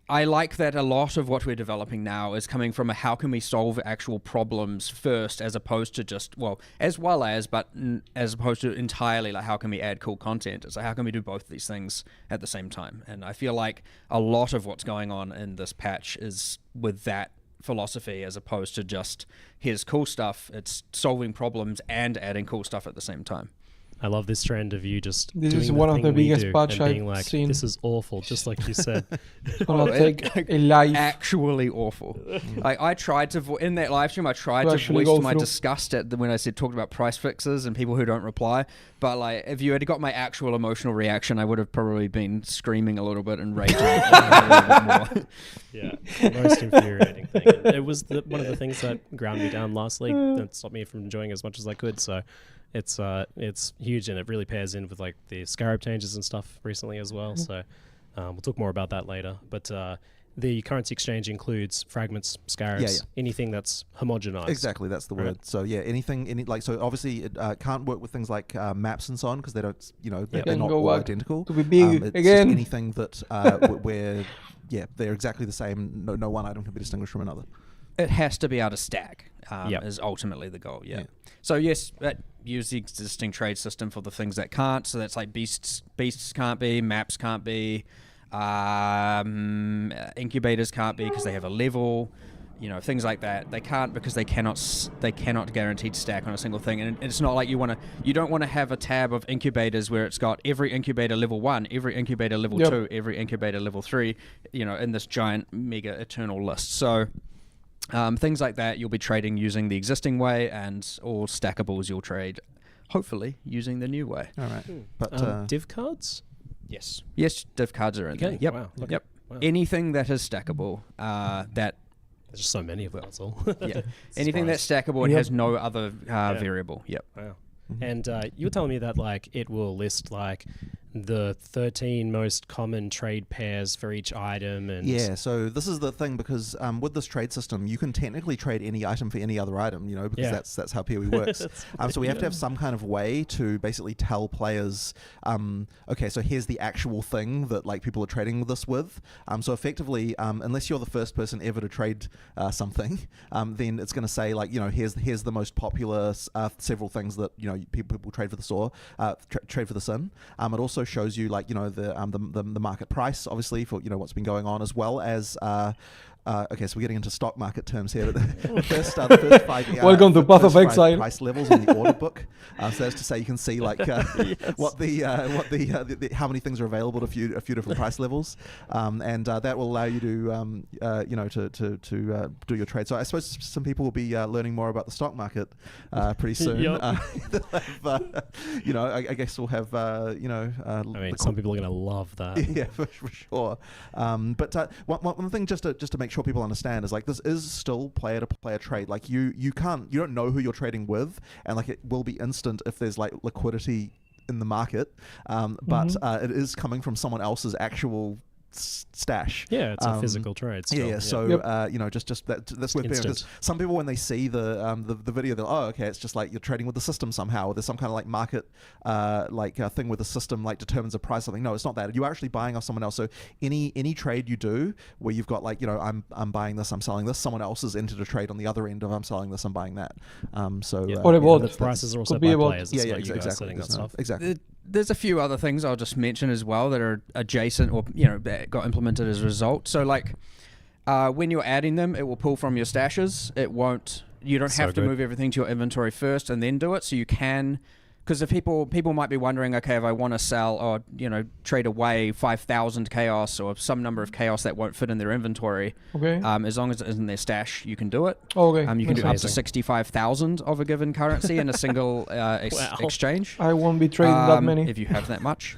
I like that a lot of what we're developing now is coming from a how can we solve actual problems first, as opposed to just, as opposed to entirely like how can we add cool content. It's like how can we do both these things at the same time. And I feel like a lot of what's going on in this patch is with that philosophy, as opposed to just here's cool stuff. It's solving problems and adding cool stuff at the same time. I love this trend of you just this doing is the one of thing the we biggest do patch and being I've like, seen. this is awful, just like you said. It's gonna take a life. Actually awful. I tried to in that live stream. I tried to actually voice go my through. disgust at when I talked about price fixes and people who don't reply. But like, if you had got my actual emotional reaction, I would have probably been screaming a little bit and raging a little bit more. Yeah, most infuriating thing. It was one of the things that ground me down last league that stopped me from enjoying as much as I could. So it's huge, and it really pairs in with like the Scarab changes and stuff recently as well. So we'll talk more about that later. But the currency exchange includes fragments, scarabs, anything that's homogenized. Exactly, that's the word. So yeah, so obviously it can't work with things like maps and so on, because they don't, they're not all identical. To be big it's again. just anything that where they're exactly the same. No one item can be distinguished from another. It has to be able to stack. Is ultimately the goal. Yeah. So yes, use the existing trade system for the things that can't. So that's like beasts can't be, maps can't be, incubators can't be because they have a level. Things like that. They can't because they cannot guaranteed stack on a single thing. And it's not like you don't want to have a tab of incubators where it's got every incubator level 1, every incubator level 2, every incubator level 3, in this giant mega eternal list. So things like that you'll be trading using the existing way, and all stackables you'll trade hopefully using the new way. All right. But div cards? Yes, div cards are in there. Yep. Wow. Okay. Yep. Wow. Anything that is stackable, that there's just so many of them. That's all. yeah. Anything that's stackable and has no other variable. Yep. Wow. And you were telling me that like it will list like the 13 most common trade pairs for each item, and so this is the thing, because with this trade system you can technically trade any item for any other item, because that's how PoE works. So we have to have some kind of way to basically tell players, okay, so here's the actual thing that like people are trading this with. So effectively, unless you're the first person ever to trade something, then it's going to say like, here's the most popular several things that people trade for the SOAR, trade for the Sin. It also shows you like the market price, obviously, for what's been going on, as well as okay, so we're getting into stock market terms here. But the first 5 Welcome to Path of Exile. Price levels in the order book. So that's to say you can see like what the how many things are available at a few different price levels, and that will allow you to to do your trade. So I suppose some people will be learning more about the stock market pretty soon. I guess we'll have I mean, some people are going to love that. Yeah, for sure. But one thing just to make sure people understand is like this is still player to player trade. Like you don't know who you're trading with, and like it will be instant if there's like liquidity in the market, but it is coming from someone else's actual stash. Yeah, it's a physical trade. Still. Yeah. So just that's worth bearing. Some people when they see the video, they're oh, okay, it's just like you're trading with the system somehow. Or there's some kind of like market thing where the system like determines a price of something. No, it's not that. You're actually buying off someone else. So any trade you do where you've got like I'm buying this, I'm selling this. Someone else has entered a trade on the other end of I'm selling this, I'm buying that. The prices are also by players. It's not you guys exactly. setting that stuff. Exactly. There's a few other things I'll just mention as well that are adjacent or that got implemented as a result. So like when you're adding them, it will pull from your stashes. It won't. You don't have to move everything to your inventory first and then do it. So you can. Because if people might be wondering, okay, if I want to sell or trade away 5,000 chaos or some number of chaos that won't fit in their inventory, as long as it is in their stash, you can do it. You can do up to 65,000 of a given currency in a single exchange. I won't be trading that many if you have that much.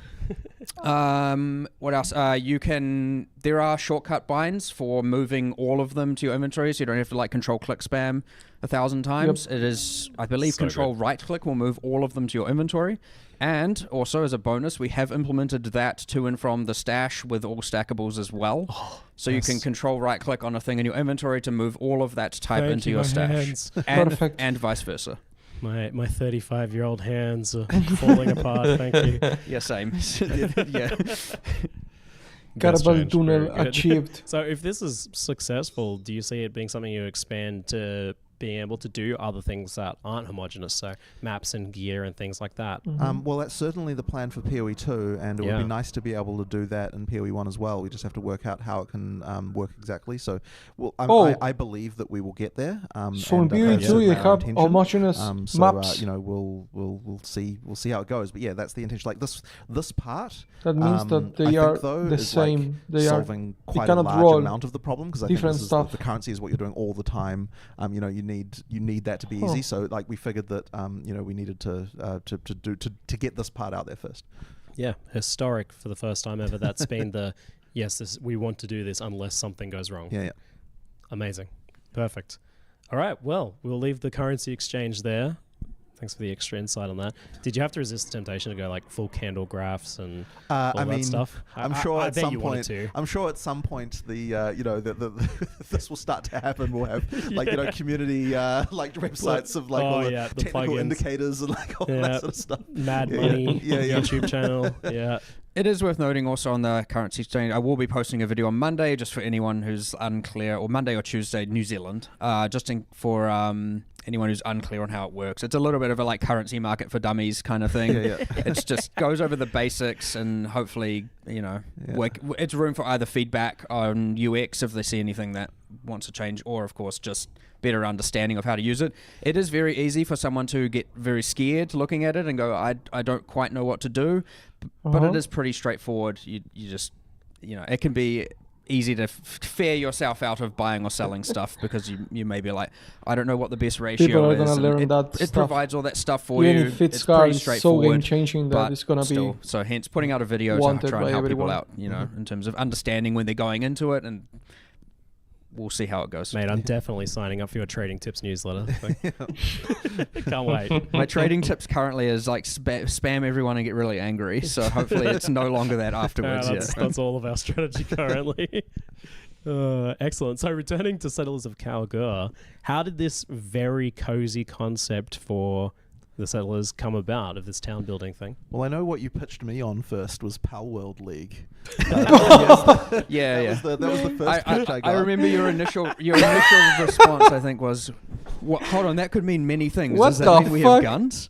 What else? There are shortcut binds for moving all of them to your inventory, so you don't have to like control click spam 1,000 times. It is, I believe, control right click will move all of them to your inventory. And also as a bonus, we have implemented that to and from the stash with all stackables as well. So you can control right click on a thing in your inventory to move all of that type into your stash. And vice versa. My 35-year-old hands are falling apart. Thank you. Yeah, same. Yeah. Carpal tunnel achieved. So if this is successful, do you see it being something you expand to being able to do other things that aren't homogenous, so maps and gear and things like that? Well, that's certainly the plan for PoE 2, and it would be nice to be able to do that in PoE 1 as well. We just have to work out how it can work exactly. So, I believe that we will get there. So in PoE 2, you have homogenous maps. We'll see how it goes. But yeah, that's the intention. Like this part. That means that they are the same. Like they solving are quite a large amount of the problem, because I think different stuff. The currency is what you're doing all the time. You need that to be easy. So like we figured that we needed to get this part out there first. Yeah, historic for the first time ever. That's been we want to do this unless something goes wrong. Yeah. Amazing. Perfect. All right, well, we'll leave the currency exchange there. Thanks for the extra insight on that. Did you have to resist the temptation to go like full candle graphs and all that stuff? I'm sure I at bet some you point. wanted to. I'm sure at some point this will start to happen. We'll have like community like websites of like all the technical plugins. Indicators and like all that sort of stuff. Mad Money YouTube channel. Yeah. It is worth noting also on the currency exchange, I will be posting a video on Monday just for anyone who's unclear, or Monday or Tuesday, New Zealand, for anyone who's unclear on how it works. It's a little bit of a like currency market for dummies kind of thing. It's just goes over the basics and hopefully, it's room for either feedback on UX if they see anything that wants to change, or of course just better understanding of how to use it. It is very easy for someone to get very scared looking at it and go, I don't quite know what to do, but it is pretty straightforward. You just, it can be easy to fare yourself out of buying or selling stuff because you may be like, I don't know what the best ratio People are is. Gonna learn that it provides all that stuff for Even you. if it's pretty so straightforward. game changing that it's gonna be so hence putting out a video to try and help people out, in terms of understanding when they're going into it, and we'll see how it goes. Mate, I'm definitely signing up for your trading tips newsletter. Can't wait. My trading tips currently is like spam everyone and get really angry. So hopefully it's no longer that afterwards. That's all of our strategy currently. Excellent. So returning to Settlers of Kalgur, how did this very cozy concept for the Settlers come about of this town building thing? Well, I know what you pitched me on first was Pal World League. That was the first pitch I got. I remember your initial response, I think, was, "What? Hold on, that could mean many things. What Does that mean we have guns?"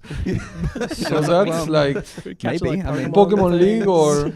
So that's like maybe Pokemon League or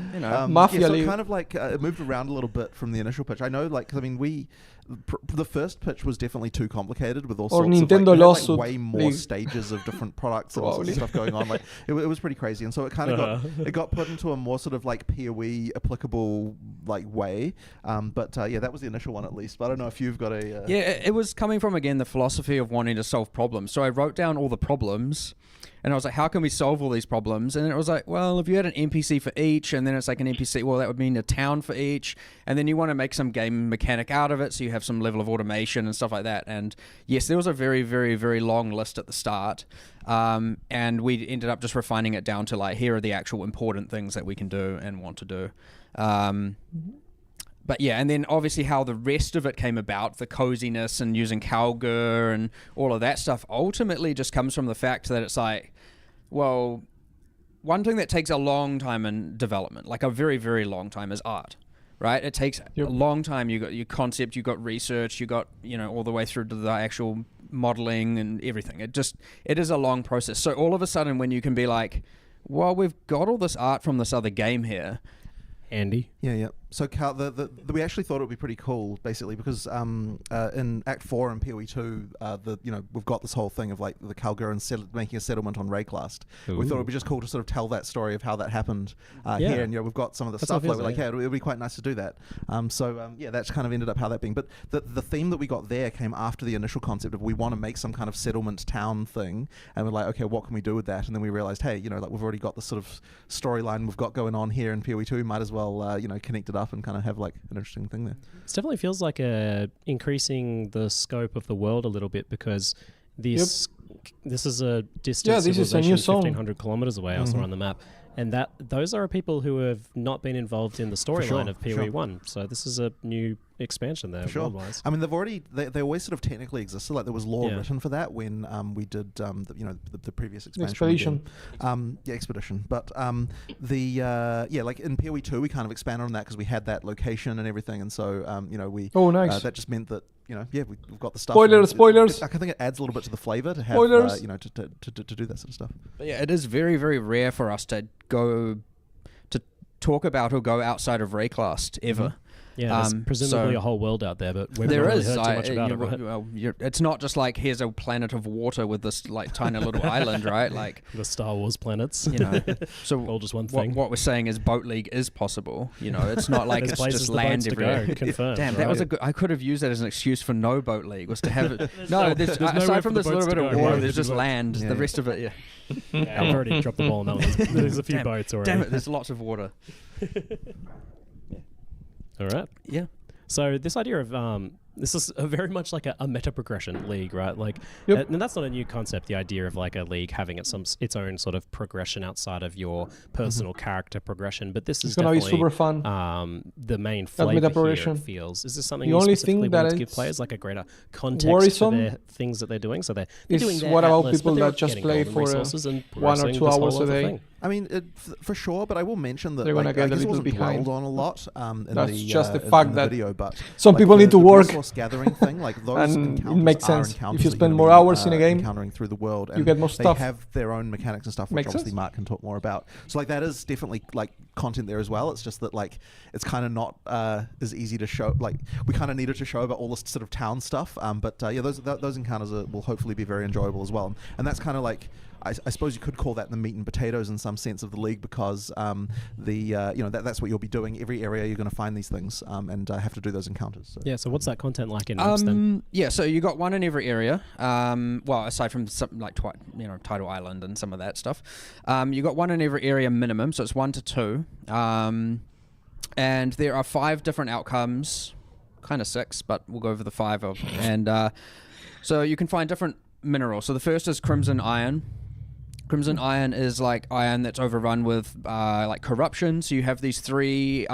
Mafia so League. It kind of like it moved around a little bit from the initial pitch. I know, the first pitch was definitely too complicated with all sorts Nintendo of lawsuit way more league. Stages of different products and all sorts of stuff going on. Like it was pretty crazy, and so it kind of got put into a more sort of like PoE applicable like way. But that was the initial one at least. But I don't know if you've got a it was coming from again the philosophy of wanting to solve problems. So I wrote down all the problems. And I was like, how can we solve all these problems? And it was like, well, if you had an NPC for each, and then it's like an NPC, well, that would mean a town for each. And then you want to make some game mechanic out of it, so you have some level of automation and stuff like that. And yes, there was a very, very, very long list at the start. And we ended up just refining it down to like, here are the actual important things that we can do and want to do. But yeah, and then obviously how the rest of it came about, the coziness and using Kalgur and all of that stuff, ultimately just comes from the fact that it's like, well, one thing that takes a long time in development, like a very, very long time, is art, right? It takes a long time. You got your concept, you got research, you got, all the way through to the actual modeling and everything. It is a long process. So all of a sudden when you can be like, well, we've got all this art from this other game here. Andy? Yeah. So we actually thought it would be pretty cool, basically, because in Act 4 and PoE 2, we've got this whole thing of like the Kalgur and making a settlement on Rayclast. We thought it would be just cool to sort of tell that story of how that happened here, and we've got some of the stuff like we're like, it would be quite nice to do that. That's kind of ended up how that being. But the theme that we got there came after the initial concept of we want to make some kind of settlement town thing, and we're like, okay, what can we do with that? And then we realized, hey, like we've already got this sort of storyline we've got going on here in PoE 2, might as well connect it up and kind of have like an interesting thing there. It definitely feels like increasing the scope of the world a little bit, because this is a distance this is a new zone. 1,500 kilometers away. I saw on the map, and those are people who have not been involved in the storyline of PoE 1. So this is a new expansion there. World-wise. I mean, they always sort of technically existed. Like there was lore written for that when we did the previous expansion. Expedition. But like in PoE 2 we kind of expanded on that because we had that location and everything, and so we that just meant that we've got the stuff. Spoilers. I think it adds a little bit to the flavor to have to do that sort of stuff. But yeah, it is very, very rare for us to go to talk about or go outside of Rayclast ever. Mm-hmm. Yeah, there's presumably a whole world out there, but we've not really heard too much about it, right? Well, it's not just like, here's a planet of water with this like tiny little island, right? Like the Star Wars planets, So all just one thing. What we're saying is Boat League is possible. It's not like it's just land everywhere. Confirmed. Damn, that was I could have used that as an excuse for no Boat League, was to have it. Aside from this little bit of water, there's just land. The rest of it, I've already dropped the ball on that one. There's a few boats already. Damn it, there's lots of water. All right. Yeah. So this idea of this is very much like a meta progression league, right? Like, and that's not a new concept. The idea of like a league having its own sort of progression outside of your personal character progression. But this is gonna definitely be super fun. The main flavor here, it feels. Is this something the you only specifically thing that want to give players, like a greater context to their things that they're doing? So they're doing their what about Atlas, people but that just getting play golden for resources and 1 or 2 hours a day? thing. I mean, for sure, but I will mention that they're going to get a little wasn't behind. dwelled on a lot That's just the in fact the that video, but some people need to work. The resource gathering thing, like those and it encounters makes are sense. encounters If you that spend you're more gonna be, hours in a game, encountering through the world, and you get more stuff. They have their own mechanics and stuff, which Makes obviously sense. Mark can talk more about. So like that is definitely like content there as well. It's just that like it's kind of not as easy to show. Like we kind of needed to show about all this sort of town stuff. But those encounters will hopefully be very enjoyable as well. And that's kind of like, I suppose you could call that the meat and potatoes in some sense of the league, because that's what you'll be doing. Every area you're going to find these things and have to do those encounters. So. Yeah. So what's that content like in maps then? Yeah. So you got one in every area. Well, aside from something like Tidal Island and some of that stuff, you got one in every area minimum. So it's 1 to 2, and there are 5 different outcomes. Kind of 6, but we'll go over the 5 of. And so you can find different minerals. So the first is Crimson Iron. Crimson Iron is like iron that's overrun with like corruption. So you have these 3,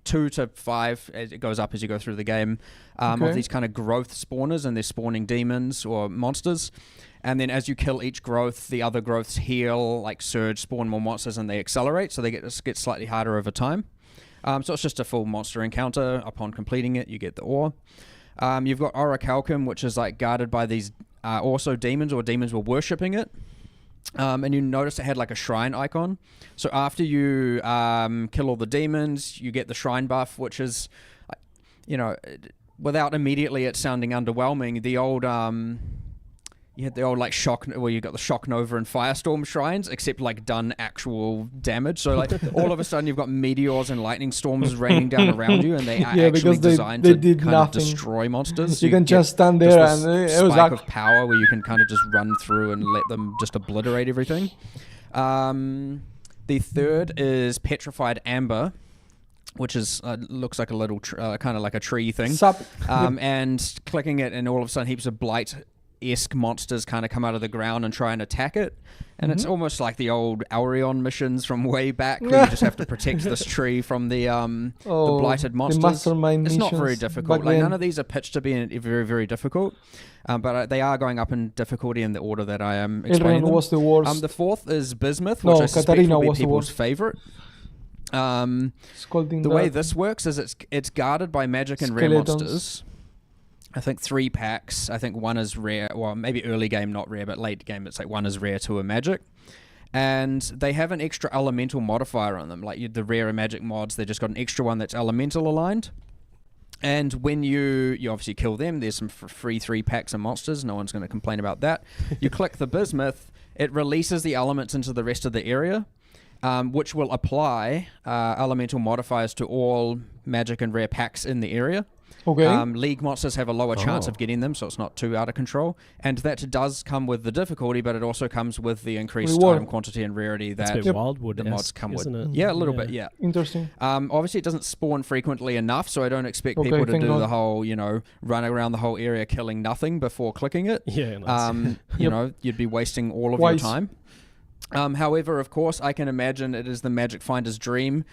2 to 5, as it goes up as you go through the game, of these kind of growth spawners, and they're spawning demons or monsters. And then as you kill each growth, the other growths heal, like surge, spawn more monsters, and they accelerate. So they get slightly harder over time. So it's just a full monster encounter. Upon completing it, you get the ore. You've got Orichalcum, which is like guarded by these also demons, or demons were worshipping it. And you notice it had like a shrine icon. So after you kill all the demons, you get the shrine buff, which is, without immediately it sounding underwhelming, the old you had the old like shock, where you got the Shock Nova and Firestorm shrines, except like done actual damage. So like all of a sudden you've got meteors and lightning storms raining down around you, and they are actually designed to kind of destroy monsters. You can just stand there and it was spike of power where you can kind of just run through and let them just obliterate everything. The third is Petrified Amber, which is looks like a little kind of like a tree thing. And clicking it, and all of a sudden heaps of blight esque monsters kind of come out of the ground and try and attack it. And it's almost like the old Aurion missions from way back, where you just have to protect this tree from the blighted monsters. The mastermind it's not very missions difficult. back Like then. none of these are pitched to be very, very difficult, but they are going up in difficulty in the order that I am explaining them. was the worst. The fourth is Bismuth, No, which I suspect Katarina will be was the people's worst. favorite. Scolding The way that. this works is it's guarded by magic and rare Skeletons. monsters. I think 3 packs. I think 1 is rare. Well, maybe early game not rare, but late game it's like 1 is rare, 2 are magic. And they have an extra elemental modifier on them. Like the rare and magic mods, they just got an extra one that's elemental aligned. And when you obviously kill them, there's some free 3 packs of monsters. No one's going to complain about that. You click the Bismuth, it releases the elements into the rest of the area, which will apply elemental modifiers to all magic and rare packs in the area. Okay. League monsters have a lower chance of getting them, so it's not too out of control. And that does come with the difficulty, but it also comes with the increased Reward. item quantity and rarity That's that a bit Wildwood, the mods come with. isn't it? Yeah, a little bit, yeah. Interesting. Obviously, it doesn't spawn frequently enough, so I don't expect Okay, people to thank do God. the whole, run around the whole area killing nothing before clicking it. Yeah, nice. You'd be wasting all of Wise. your time. However, of course, I can imagine it is the Magic Finder's dream,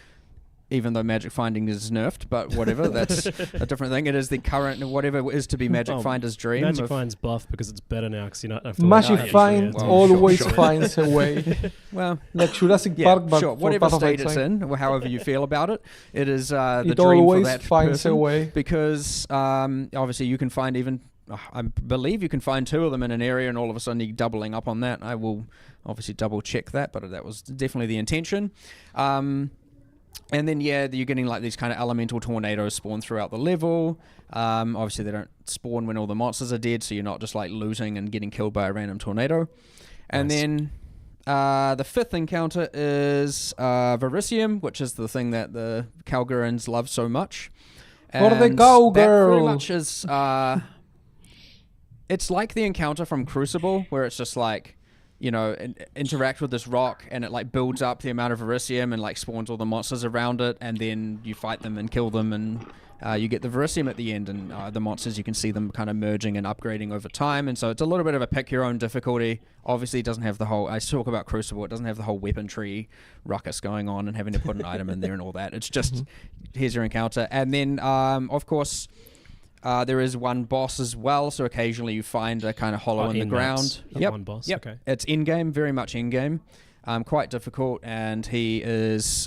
even though Magic Finding is nerfed, but whatever, that's a different thing. It is the current, whatever is to be Magic Finder's dream. Magic of- Find's buff because it's better now because you don't have to. Magic Find always finds a way. Well, like Jurassic yeah, Park, but sure. for Whatever Path of state it's Exile. in, or however you feel about it, it is the It dream for always that finds a person, way. because obviously you can find even. I believe you can find 2 of them in an area, and all of a sudden you're doubling up on that. I will obviously double check that, but that was definitely the intention. And then, you're getting like these kind of elemental tornadoes spawn throughout the level. Obviously, they don't spawn when all the monsters are dead, so you're not just like looting and getting killed by a random tornado. And then the 5th encounter is Verisium, which is the thing that the Calgurans love so much. For the And cowgirl. that pretty much is... it's like the encounter from Crucible, where it's just like... interact with this rock, and it like builds up the amount of Verisium and like spawns all the monsters around it, and then you fight them and kill them, and you get the Verisium at the end, and the monsters, you can see them kind of merging and upgrading over time, and so it's a little bit of a pick your own difficulty. Obviously, it doesn't have the whole, I talk about Crucible, it doesn't have the whole weapon tree ruckus going on and having to put an item in there and all that. It's just, here's your encounter. And then, of course... there is one boss as well, so occasionally you find a kind of hollow in the ground. Yep. One boss. Yep. Okay. It's in-game, very much in-game. Quite difficult, and he is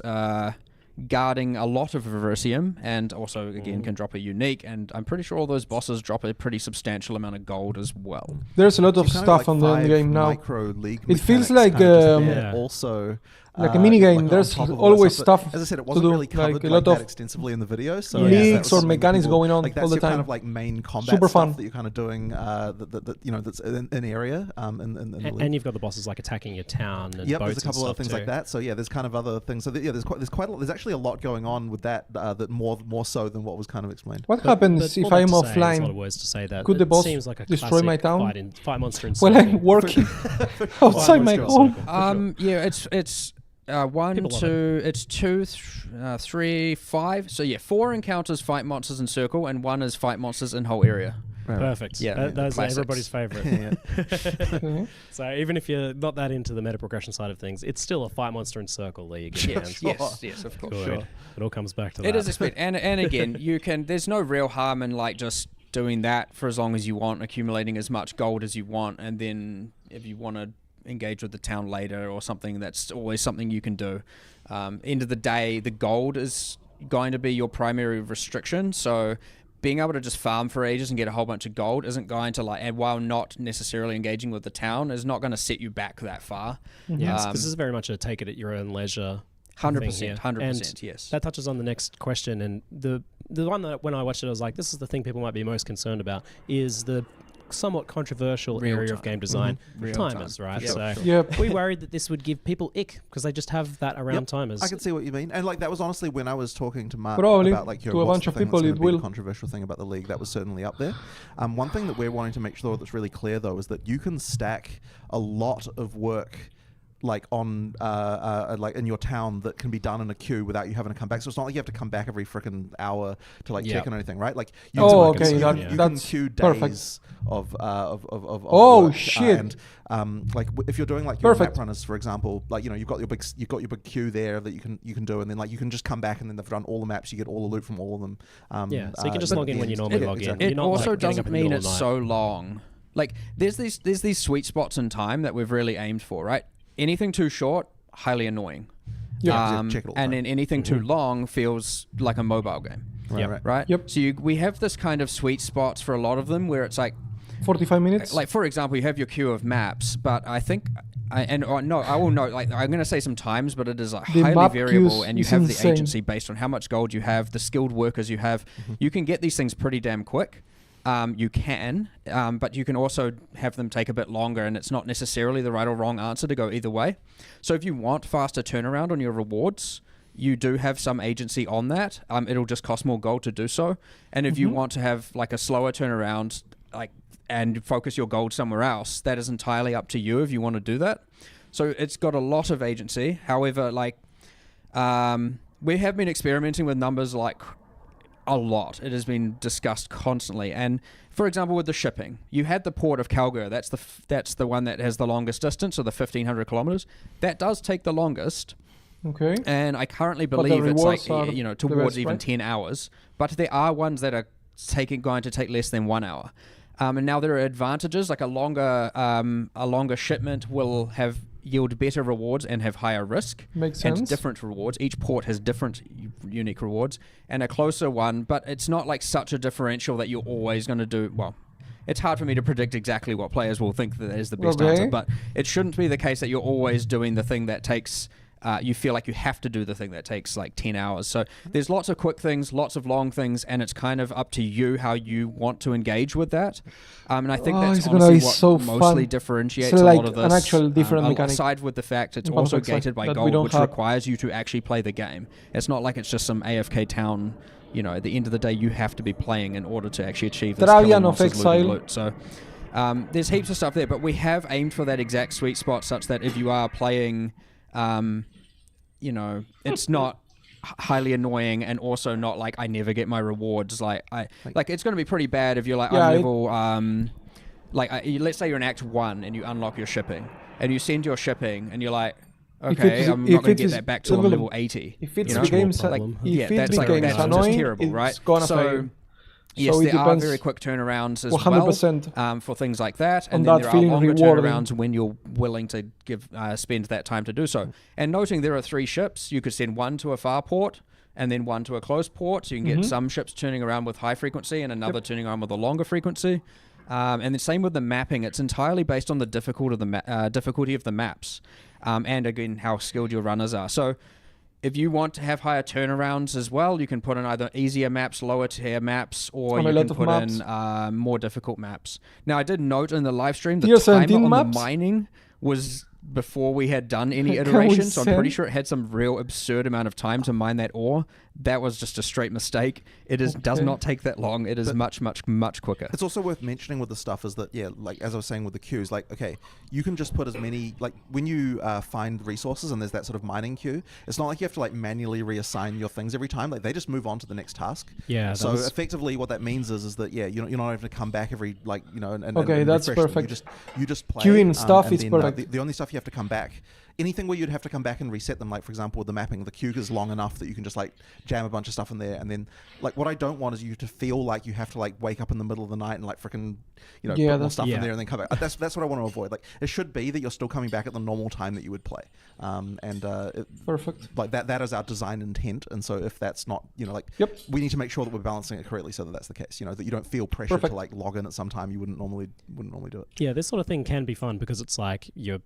guarding a lot of Verisium, and also, again, can drop a unique, and I'm pretty sure all those bosses drop a pretty substantial amount of gold as well. There's a lot of So kind stuff like on the end 5 game now. micro league It feels mechanics like kind of just there. Also, like a mini game. like on There's top of all always that stuff, stuff. but as I said, it to wasn't do, really covered like a like lot that of extensively in the video. So leagues that was or something mechanics people- going on like all that's the your time. kind of like main combat Super stuff fun. that you're kind of doing. That's in area. In the league. And you've got the bosses like attacking your town and Yep, boats there's a couple and of stuff things too. like that. So yeah, there's kind of other things. So there's quite a lot, there's actually a lot going on with that. That more so than what was kind of explained. What happens if all that I'm to say, there's a lot of offline? words to say that. Could the It boss seems like a destroy my classic town? Fight monster in Well, circle. I'm working outside my home. Yeah, it's 1, People love 2, it's 2, 3, 5. So yeah, 4 encounters fight monsters in circle, and 1 is fight monsters in whole area. Perfect. Yeah, Those are classics. everybody's favorite. So even if you're not that into the meta progression side of things, it's still a fight monster in circle league. in the end. Yes, of course. Good. Sure. It all comes back to that. It is expected, and again, you can. There's no real harm in like just doing that for as long as you want, accumulating as much gold as you want, and then if you want to engage with the town later or something, that's always something you can do. End of the day, the gold is going to be your primary restriction, so being able to just farm for ages and get a whole bunch of gold isn't going to like, and while not necessarily engaging with the town, is not going to set you back that far. Yeah, this is very much a take it at your own leisure. 100%, 100%, And yes. That touches on the next question, and the one that when I watched it, I was like, this is the thing people might be most concerned about, is the somewhat controversial Real area time. of game design, Real timers, time. right? Yep. So Yep. we worried that this would give people ick because they just have that around Yep, timers. I can see what you mean, and like that was honestly when I was talking to Mark Probably about like to a what's bunch the of thing people that's it gonna be will. the controversial thing about the league. That was certainly up there. One thing that we're wanting to make sure that's really clear though is that you can stack a lot of work like on like in your town that can be done in a queue without you having to come back. So it's not like you have to come back every freaking hour to like check on anything, right? Like you can queue days of shit. And like if you're doing like your map runners, for example, like you've got your big queue there that you can do, and then like you can just come back and then they've done all the maps, you get all the loot from all of them. So you can just log in when you normally log in. It also doesn't mean it's so long. Like there's these sweet spots in time that we've really aimed for, right? Anything too short, highly annoying. And then anything too long feels like a mobile game. Right. Yep. So we have this kind of sweet spots for a lot of them where it's like 45 minutes. Like for example, you have your queue of maps, but I think I will note, like I'm going to say some times, but it is like highly variable, and you have the agency based on how much gold you have, the skilled workers you have. You can get these things pretty damn quick. You can, but you can also have them take a bit longer, and it's not necessarily the right or wrong answer to go either way. So if you want faster turnaround on your rewards, you do have some agency on that. It'll just cost more gold to do so. And if you want to have like a slower turnaround, like and focus your gold somewhere else, that is entirely up to you if you want to do that. So it's got a lot of agency. However, like we have been experimenting with numbers like a lot. It has been discussed constantly. And for example, with the shipping, you had the port of Calgary. That's the one that has the longest distance, or the 1,500 kilometers. That does take the longest. Okay. And I currently believe it's like towards even 10 hours. But there are ones that are going to take less than 1 hour. And now there are advantages, like a longer shipment will yield better rewards and have higher risk. Makes sense. And different rewards. Each port has different unique rewards. And a closer one, but it's not like such a differential that you're always going to do, well, it's hard for me to predict exactly what players will think that is the best answer, but it shouldn't be the case that you're always doing the thing that takes... you feel like you have to do the thing that takes like 10 hours. So there's lots of quick things, lots of long things, and it's kind of up to you how you want to engage with that. And I think that's honestly what mostly differentiates a lot of this. An actual different mechanic. Aside with the fact it's also gated by gold, which requires you to actually play the game. It's not like it's just some AFK town. You know, at the end of the day, you have to be playing in order to actually achieve this. Travian of Exile. Loot. So there's heaps of stuff there, but we have aimed for that exact sweet spot such that if you are playing... you know, it's not highly annoying, and also not like I never get my rewards. Like it's going to be pretty bad if you're like I'm level let's say you're in Act 1 and you unlock your shipping and you send your shipping and you're like, okay, I'm not going to get that back till I'm level 80. If it's becomes that's annoying, terrible, right? It's gonna fail. Yes, so there are very quick turnarounds as 100%. Well for things like that, and then there are longer turnarounds when you're willing to spend that time to do so. And noting there are 3 ships, you could send one to a far port and then one to a close port, so you can get some ships turning around with high frequency and another turning around with a longer frequency. And the same with the mapping. It's entirely based on the difficulty of the maps, and again how skilled your runners are. So if you want to have higher turnarounds as well, you can put in either easier maps, lower tier maps, or you can put in more difficult maps. Now, I did note in the live stream the time on the mining was before we had done any iteration, so I'm pretty sure it had some real absurd amount of time to mine that ore. That was just a straight mistake. It does not take that long. It is much, much, much quicker. It's also worth mentioning with the stuff is that, like as I was saying with the queues, like, okay, you can just put as many, like when you find resources and there's that sort of mining queue, it's not like you have to like manually reassign your things every time. Like they just move on to the next task. Yeah. So effectively what that means is that, you're not having to come back every, like, you know, and that's perfect. You just play. Queuing stuff is then, perfect. The only stuff you have to come back, anything where you'd have to come back and reset them, like for example with the mapping, the queue is long enough that you can just like jam a bunch of stuff in there, and then like what I don't want is you to feel like you have to like wake up in the middle of the night and like freaking put more stuff in there and then come back. That's what I want to avoid. Like it should be that you're still coming back at the normal time that you would play. Perfect. Like that is our design intent, and so if that's not, we need to make sure that we're balancing it correctly so that that's the case. That you don't feel pressure to like log in at some time you wouldn't normally do it. Yeah, this sort of thing can be fun because it's like you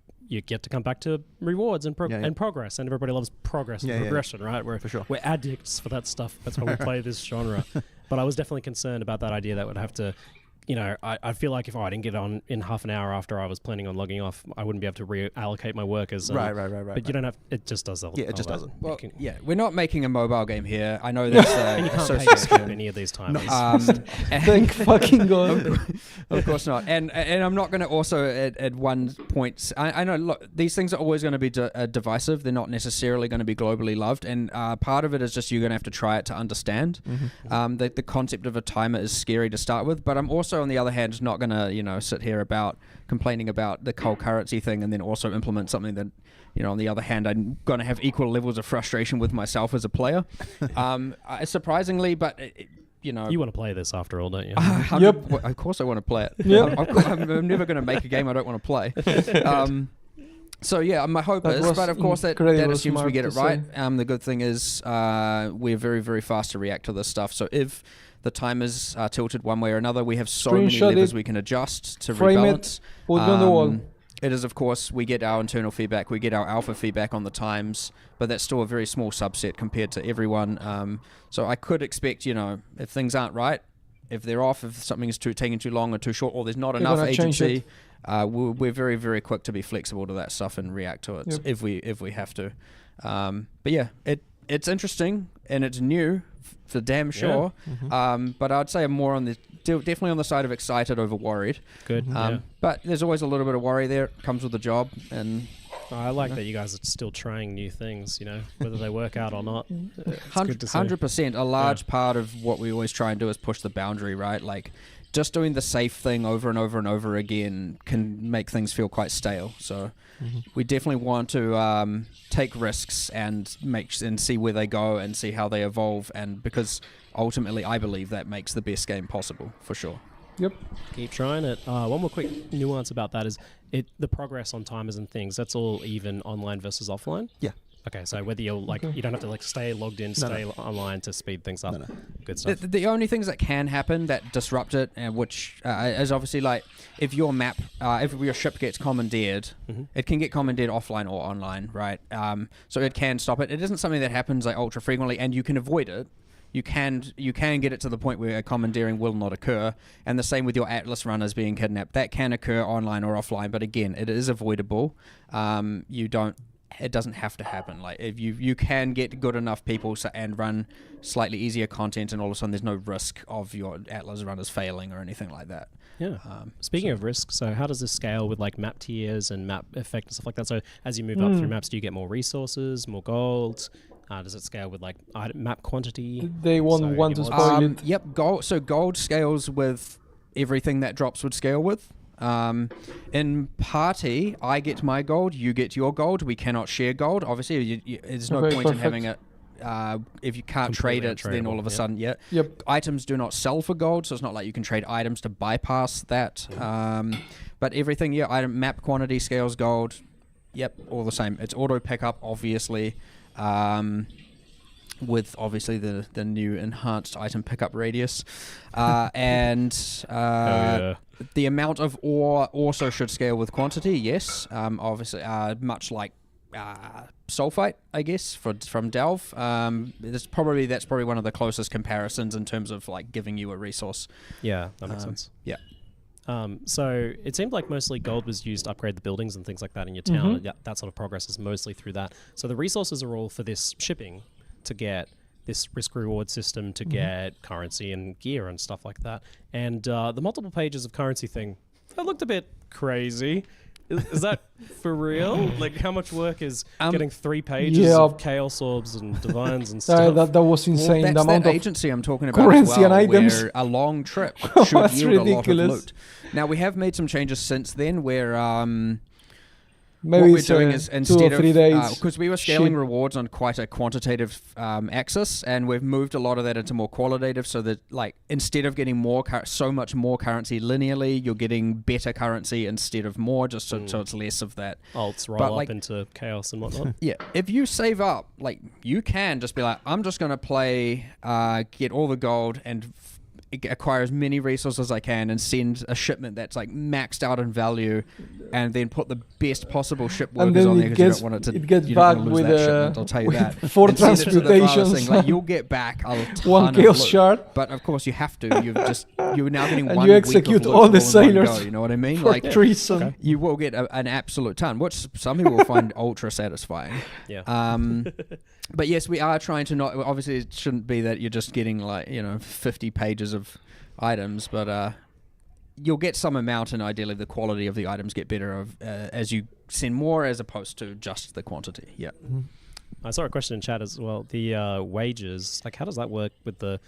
get to come back to rewards and progress, and everybody loves progress and progression, right? We're addicts for that stuff. That's why we play this genre. But I was definitely concerned about that idea that would have to you know, I feel like if I didn't get on in half an hour after I was planning on logging off, I wouldn't be able to reallocate my workers. Right. But you don't have. It just does that. Yeah, it just does it. Well, yeah, we're not making a mobile game here. I know that's and you can't pay to skip any of these timers. Thank fucking God. Of course not. And I'm not going to also at one point. I know. Look, these things are always going to be divisive. They're not necessarily going to be globally loved. And part of it is just you're going to have to try it to understand. The concept of a timer is scary to start with, but I'm also on the other hand not going to sit here about complaining about the cold currency thing and then also implement something that on the other hand I'm going to have equal levels of frustration with myself as a player. Surprisingly, but you want to play this after all, don't you? Yep. Well, of course I want to play it. Yep. I'm never going to make a game I don't want to play. So yeah, my hope is, but of course that assumes we get it right. The good thing is we're very, very fast to react to this stuff. So if the timers are tilted one way or another, we have so many levers we can adjust to rebalance. Put it on the wall. It is, of course, we get our internal feedback, we get our alpha feedback on the times, but that's still a very small subset compared to everyone. So I could expect, if things aren't right, if they're off, if something is taking too long or too short, or there's not enough agency, we're very, very quick to be flexible to that stuff and react to it if we have to. But yeah, it's interesting and it's new for damn sure. But I'd say I'm more on definitely on the side of excited over worried. Good. But there's always a little bit of worry there. It comes with the job, and I like that you guys are still trying new things. Whether they work out or not. 100%. A large part of what we always try and do is push the boundary, right? Like, just doing the safe thing over and over and over again can make things feel quite stale. So we definitely want to take risks and see where they go and see how they evolve. And because ultimately, I believe that makes the best game possible for sure. Yep. Keep trying it. One more quick nuance about that is the progress on timers and things. That's all even online versus offline. Yeah. Okay, so whether you're you don't have to stay logged in, stay online to speed things up. Good stuff. The only things that can happen that disrupt it, which is obviously if your map, if your ship gets commandeered, it can get commandeered offline or online, right? So it can stop it. It isn't something that happens ultra frequently, and you can avoid it. You can get it to the point where a commandeering will not occur, and the same with your Atlas runners being kidnapped. That can occur online or offline, but again, it is avoidable. It doesn't have to happen. If you can get good enough people and run slightly easier content, and all of a sudden there's no risk of your Atlas runners failing or anything like that. Yeah. Speaking of risk, so how does this scale with map tiers and map effect and stuff like that? So as you move up through maps, do you get more resources, more gold? Does it scale with map quantity? They won't want to spoil it. Yep. Gold scales with everything that drops would scale with. In party, I get my gold, you get your gold. We cannot share gold. Obviously, there's no point in having it. If you can't trade it, then all of a sudden, items do not sell for gold, so it's not like you can trade items to bypass that. But everything, item map quantity scales gold. Yep, all the same. It's auto pickup, obviously. With obviously the new enhanced item pickup radius, and the amount of ore also should scale with quantity. Yes, obviously, much like sulfite, I guess, from Delve. That's probably one of the closest comparisons in terms of giving you a resource. Yeah, that makes sense. Yeah. So it seemed like mostly gold was used to upgrade the buildings and things like that in your town. And that sort of progress is mostly through that. So the resources are all for this shipping to get this risk-reward system to get currency and gear and stuff like that. And the multiple pages of currency thing, that looked a bit crazy. Is that for real? How much work is getting 3 pages of chaos orbs and divines and stuff? That was insane. Well, that's the amount that of agency I'm talking about currency as well, and items. where a long trip should yield a lot of loot. Now, we have made some changes since then where Maybe what we're doing is instead 2 or 3 days, because we were scaling rewards on quite a quantitative axis, and we've moved a lot of that into more qualitative, so that instead of getting so much more currency linearly, you're getting better currency instead of more, just so it's less of that. Alts roll up into chaos and whatnot. Yeah, if you save up, you can just be I'm just going to play, get all the gold, and acquire as many resources as I can and send a shipment that's like maxed out in value, and then put the best possible ship workers on there because you don't want it gets you back don't want to lose with that shipment, I'll tell you that. 4 And send it to the Valor transmutations. thing, like, you'll get back a ton 1 of chaos loot. shard. But of course you have to. You're now getting And one you week of execute loot all the in one sailors go, you know what I mean? for Like treason. Okay. you will get an absolute ton, which some people will find ultra satisfying. Yeah. But yes, we are trying to not. Obviously, it shouldn't be that you're just getting 50 pages of items, but you'll get some amount, and ideally the quality of the items get better as you send more, as opposed to just the quantity. Yeah. I saw a question in chat as well. The wages, like, how does that work with the?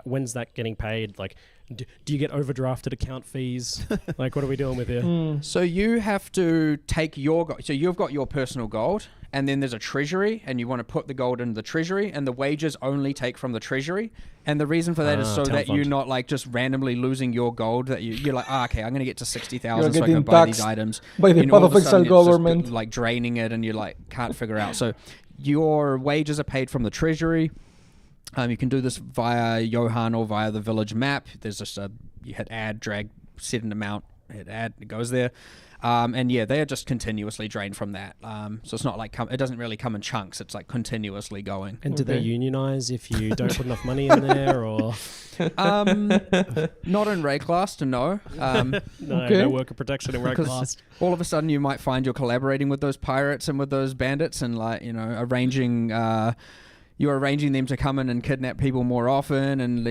When's that getting paid? Like, do you get overdrafted account fees? Like, what are we doing with you? So you have to take your so you've got your personal gold, and then there's a treasury, and you want to put the gold into the treasury, and the wages only take from the treasury. And the reason for that is so that you're not like just randomly losing your gold. That you're like, okay, I'm going to get to 60,000 so I can buy these items. By the Path of Exile government, just, like draining it, and you like can't figure out. So your wages are paid from the treasury. You can do this via Johan or via the village map. There's just you hit add, drag, set an amount, hit add, it goes there. And yeah, they are just continuously drained from that. So it's not like it doesn't really come in chunks. It's like continuously going. And do they unionize if you don't put enough money in there, or? Not in Rayclast, no. No worker protection in Rayclast. All of a sudden, you might find you're collaborating with those pirates and with those bandits, and arranging. You're arranging them to come in and kidnap people more often, and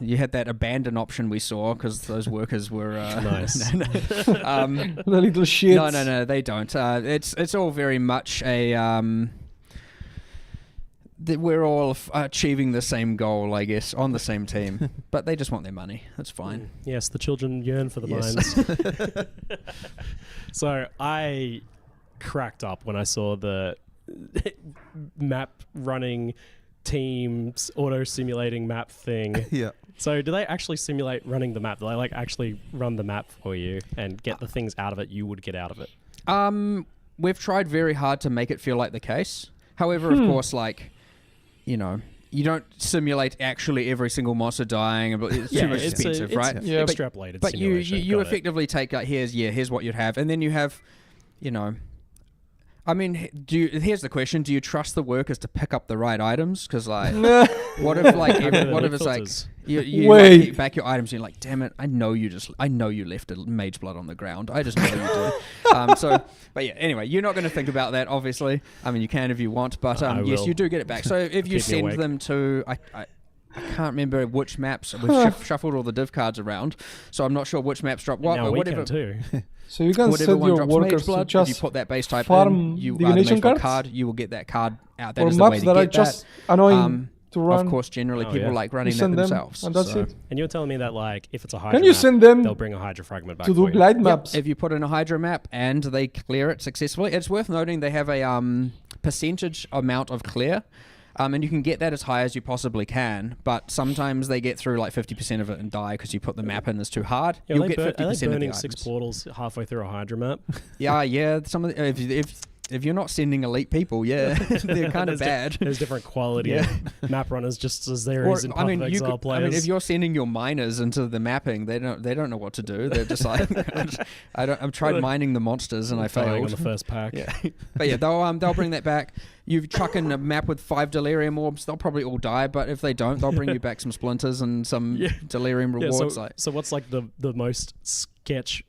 you had that abandon option we saw because those workers were nice. The little shits. No, they don't. It's all very much a. We're all achieving the same goal, I guess, on the same team, but they just want their money. That's fine. Yes, the children yearn for the mines. So I cracked up when I saw the map running teams auto simulating map thing. Yeah. So do they actually simulate running the map? Do they actually run the map for you and get the things out of it you would get out of it? We've tried very hard to make it feel like the case. However, of course, you don't simulate actually every single monster dying. It's too much expensive, right? Yeah, extrapolated. But you effectively take here's what you'd have, and then you have, I mean, here's the question: do you trust the workers to pick up the right items? Because what if it's like you get back your items and you're like, damn it, I know you left a mage blood on the ground. I just know you did. But yeah, anyway, you're not going to think about that, obviously. I mean, you can if you want, but yes, you do get it back. So if you send them to, I can't remember which maps. We've shuffled all the div cards around, so I'm not sure which maps drop what. Now but we can too. So you can whatever send one your drops workers mage blood, to just if you put that base type farm in, the divination mage blood cards? card, you will get that card out. That Or is the way maps to that are get just that. annoying to run. Of course, generally people like running You that send them, themselves. and that's it. And you're telling me that if it's a Hydra Can you map, send them they'll bring a Hydra fragment back to for do you? glide maps? If you put in a Hydra map and they clear it successfully, it's worth noting they have a percentage amount of clear. And you can get that as high as you possibly can, but sometimes they get through like 50% of it and die because you put the map in as too hard. Yeah, You'll get 50% are of they the burning items. 6 portals halfway through a Hydra map? Yeah. Some of the, if you're not sending elite people, yeah, they're kind of bad. There's different quality of map runners, just as there is in Path of Exile players. if you're sending your miners into the mapping, they don't know what to do. They're just like, I've tried mining the monsters and I failed on the first pack. Yeah. But yeah, they'll bring that back. You chuck in a map with 5 delirium orbs, they'll probably all die. But if they don't, they'll bring you back some splinters and some delirium rewards. So what's like the most sketch,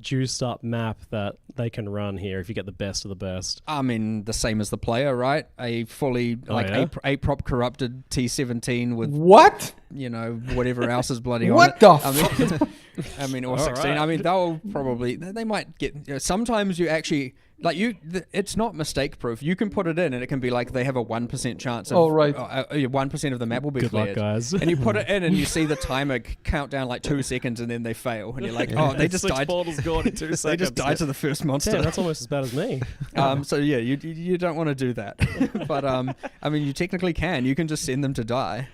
juiced up map that they can run here if you get the best of the best? I mean, the same as the player, right? A fully a prop corrupted T17 with what? Whatever else is bloody what on the it. I mean, or 16. Right. I mean, they'll probably they might get. Sometimes you actually it's not mistake proof. You can put it in, and it can be like they have a 1% chance. 1% of the map will be cleared. Good luck, guys. And you put it in, and you see the timer count down like 2 seconds, and then they fail, and you're like, oh, they just died. Portals gone in 2 seconds. They just died to the first monster. Damn, that's almost as bad as me. So yeah, you don't want to do that. But I mean, you technically can. You can just send them to die.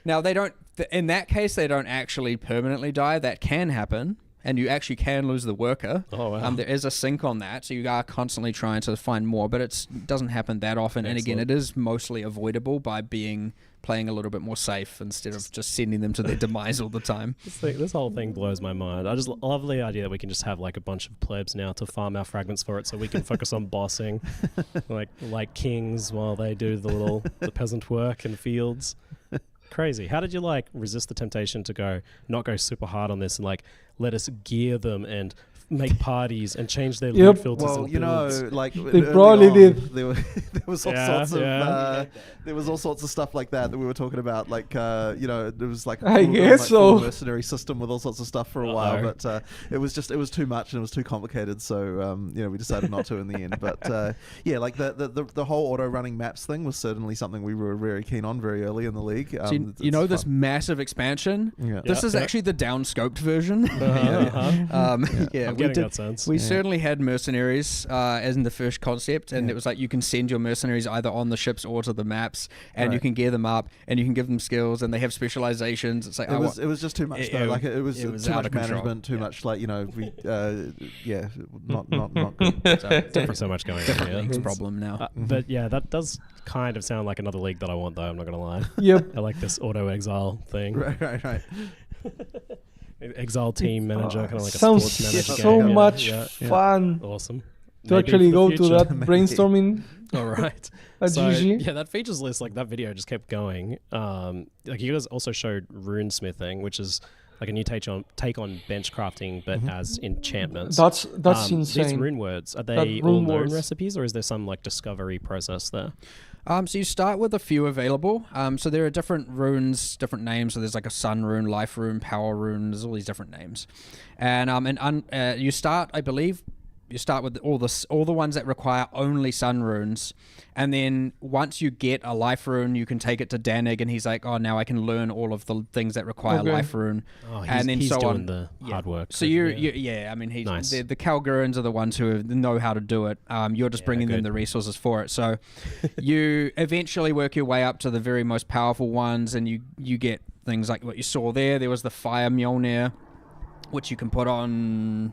Now they don't. In that case, they don't actually permanently die. That can happen. and you actually can lose the worker. Oh, wow. There is a sync on that, so you are constantly trying to find more, but it doesn't happen that often. And again, it is mostly avoidable by playing a little bit more safe instead of just sending them to their demise all the time. This whole thing blows my mind. I just love the idea that we can just have like a bunch of plebs now to farm our fragments for it, so we can focus on bossing, like kings, while they do the peasant work in fields. Crazy. How did you like resist the temptation to not go super hard on this and like let us gear them and make parties and change their loot filters? Well, and you builds? know, like they probably did. There was all sorts of there was all sorts of stuff like that we were talking about. Like you know, there was like I guess so. Mercenary system with all sorts of stuff for a while, but it was too much and it was too complicated. So you know, we decided not to in the end. But yeah, like the whole auto running maps thing was certainly something we were very keen on very early in the league. So you know, this massive expansion. Yeah. This is actually the downscoped version. We certainly had mercenaries as in the first concept, and it was like you can send your mercenaries either on the ships or to the maps, and you can gear them up, and you can give them skills, and they have specializations. It's like it was just too much though. Like it was too much management, too much like you know we not good. Definitely so much going on. Yeah, it's a problem now. But yeah, that does kind of sound like another league that I want, though. I'm not gonna lie. Yep. I like this auto exile thing. Right. Exile team manager, kind of like a sounds sports manager so game. much fun. Awesome. To actually go to that brainstorming. All right. At GG. Yeah, that features list, like that video just kept going. Like you guys also showed rune smithing, which is like a new take on bench crafting, but as enchantments. That's insane. These rune words, are they all known recipes, or is there some like discovery process there? So you start with a few available. So there are different runes, different names. So there's like a sun rune, life rune, power rune. There's all these different names, and you start, I believe, with all the ones that require only sun runes, and then once you get a life rune, you can take it to Danig, and he's like, oh, now I can learn all of the things that require life rune, and then he's so doing on. the hard work. So I mean, he's nice. the Kalgurans are the ones who know how to do it. You're just bringing them the resources for it. So you eventually work your way up to the very most powerful ones, and you get things like what you saw there. There was the Fire Mjolnir, which you can put on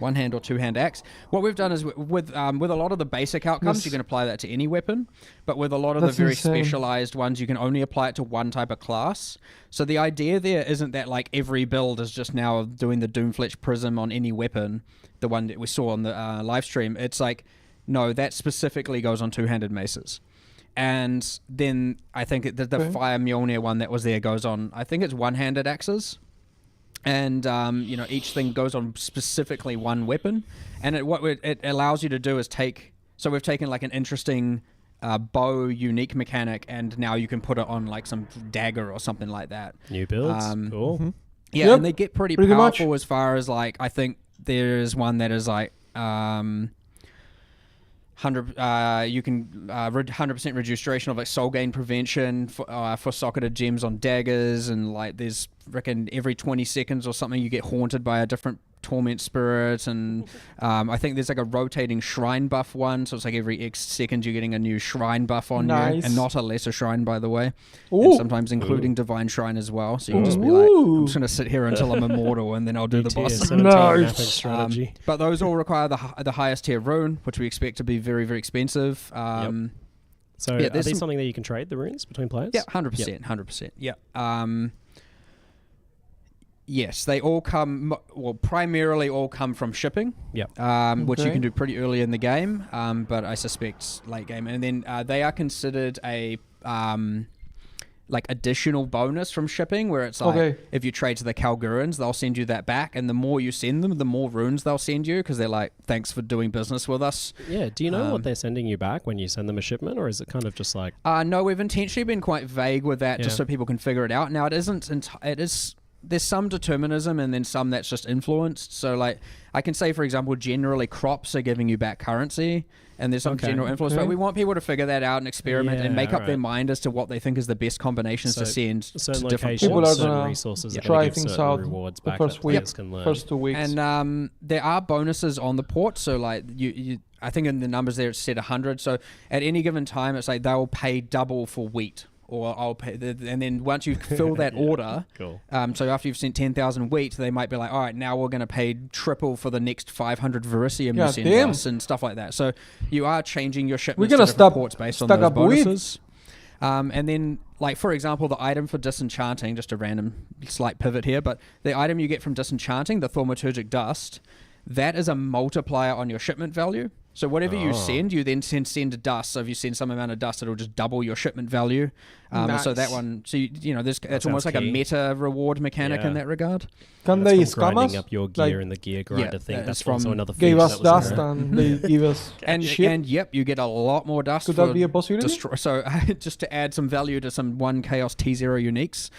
one-hand or two-hand axe. What we've done is with a lot of the basic outcomes, you can apply that to any weapon, but with a lot of the very specialized ones, you can only apply it to one type of class. So the idea there isn't that like every build is just now doing the Doomfletch Prism on any weapon, the one that we saw on the live stream. It's like, no, that specifically goes on two-handed maces. And then I think the Fire Mjolnir one that was there goes on, I think it's one-handed axes. And you know, each thing goes on specifically one weapon, and what it allows you to do is so we've taken like an interesting bow unique mechanic, and now you can put it on like some dagger or something like that. New builds, cool. Mm-hmm. Yeah, and they get pretty powerful much. As far as like, I think there's one that is like 100. You can 100% reduce duration of like soul gain prevention for socketed gems on daggers, and like there's reckon every 20 seconds or something you get haunted by a different torment spirit, and I think there's like a rotating shrine buff one, so it's like every X seconds you're getting a new shrine buff on you, and not a lesser shrine, by the way. And sometimes including divine shrine as well, so you can just be like, I'm just gonna sit here until I'm immortal and then I'll do the boss. Strategy. But those all require the highest tier rune, which we expect to be very, very expensive. So are these something that you can trade, the runes, between players? Yeah, 100%, 100%. Yeah. Yes, they all come, primarily all come from shipping, which you can do pretty early in the game, but I suspect late game. And then they are considered a like additional bonus from shipping, where it's like if you trade to the Kalgurans, they'll send you that back, and the more you send them, the more runes they'll send you, because they're like, thanks for doing business with us. Yeah, do you know what they're sending you back when you send them a shipment, or is it kind of just like... No, we've intentionally been quite vague with that, just so people can figure it out. Now, there's some determinism, and then some that's just influenced. So like I can say, for example, generally crops are giving you back currency, and there's some general influence, but we want people to figure that out and experiment and make up their mind as to what they think is the best combinations to send to different people are certain resources, try things out rewards the back first first 2 weeks. And there are bonuses on the port, so like you I think in the numbers there it's set 100, so at any given time it's like they'll pay double for wheat or I'll pay. And then once you fill that order, cool. So after you've sent 10,000 wheat, they might be like, all right, now we're going to pay triple for the next 500 Verisium you send us and stuff like that. So you are changing your shipments to different ports based on those bonuses. And then, like, for example, the item for disenchanting, just a random slight pivot here, but the item you get from disenchanting, the thaumaturgic dust, that is a multiplier on your shipment value. So whatever you send, you then send a dust. So if you send some amount of dust, it'll just double your shipment value. So that one, so it's almost like a meta reward mechanic in that regard. Can they scam us? Up your gear in the gear grinder thing. That's from another gave us dust and they give us shit. And yep, you get a lot more dust. Could that be a possibility? So just to add some value to some 1 Chaos T0 uniques,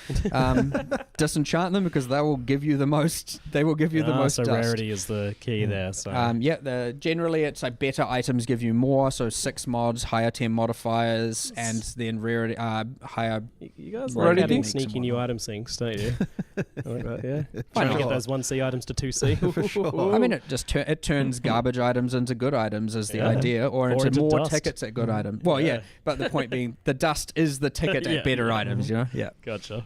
disenchant them because they will give you the most. They will give you the most. So dust. rarity is the key there. So generally it's like better items give you more. So 6 mods, higher 10 modifiers, and then rarity higher. You guys like adding sneaky new item sinks, don't you? Like that, yeah. Trying to get those 1C items to 2C. For sure. I mean, it turns garbage items into good items is the idea, or into more dust. tickets at good items. Well, but the point being, the dust is the ticket at better items, you know? Yeah. Gotcha.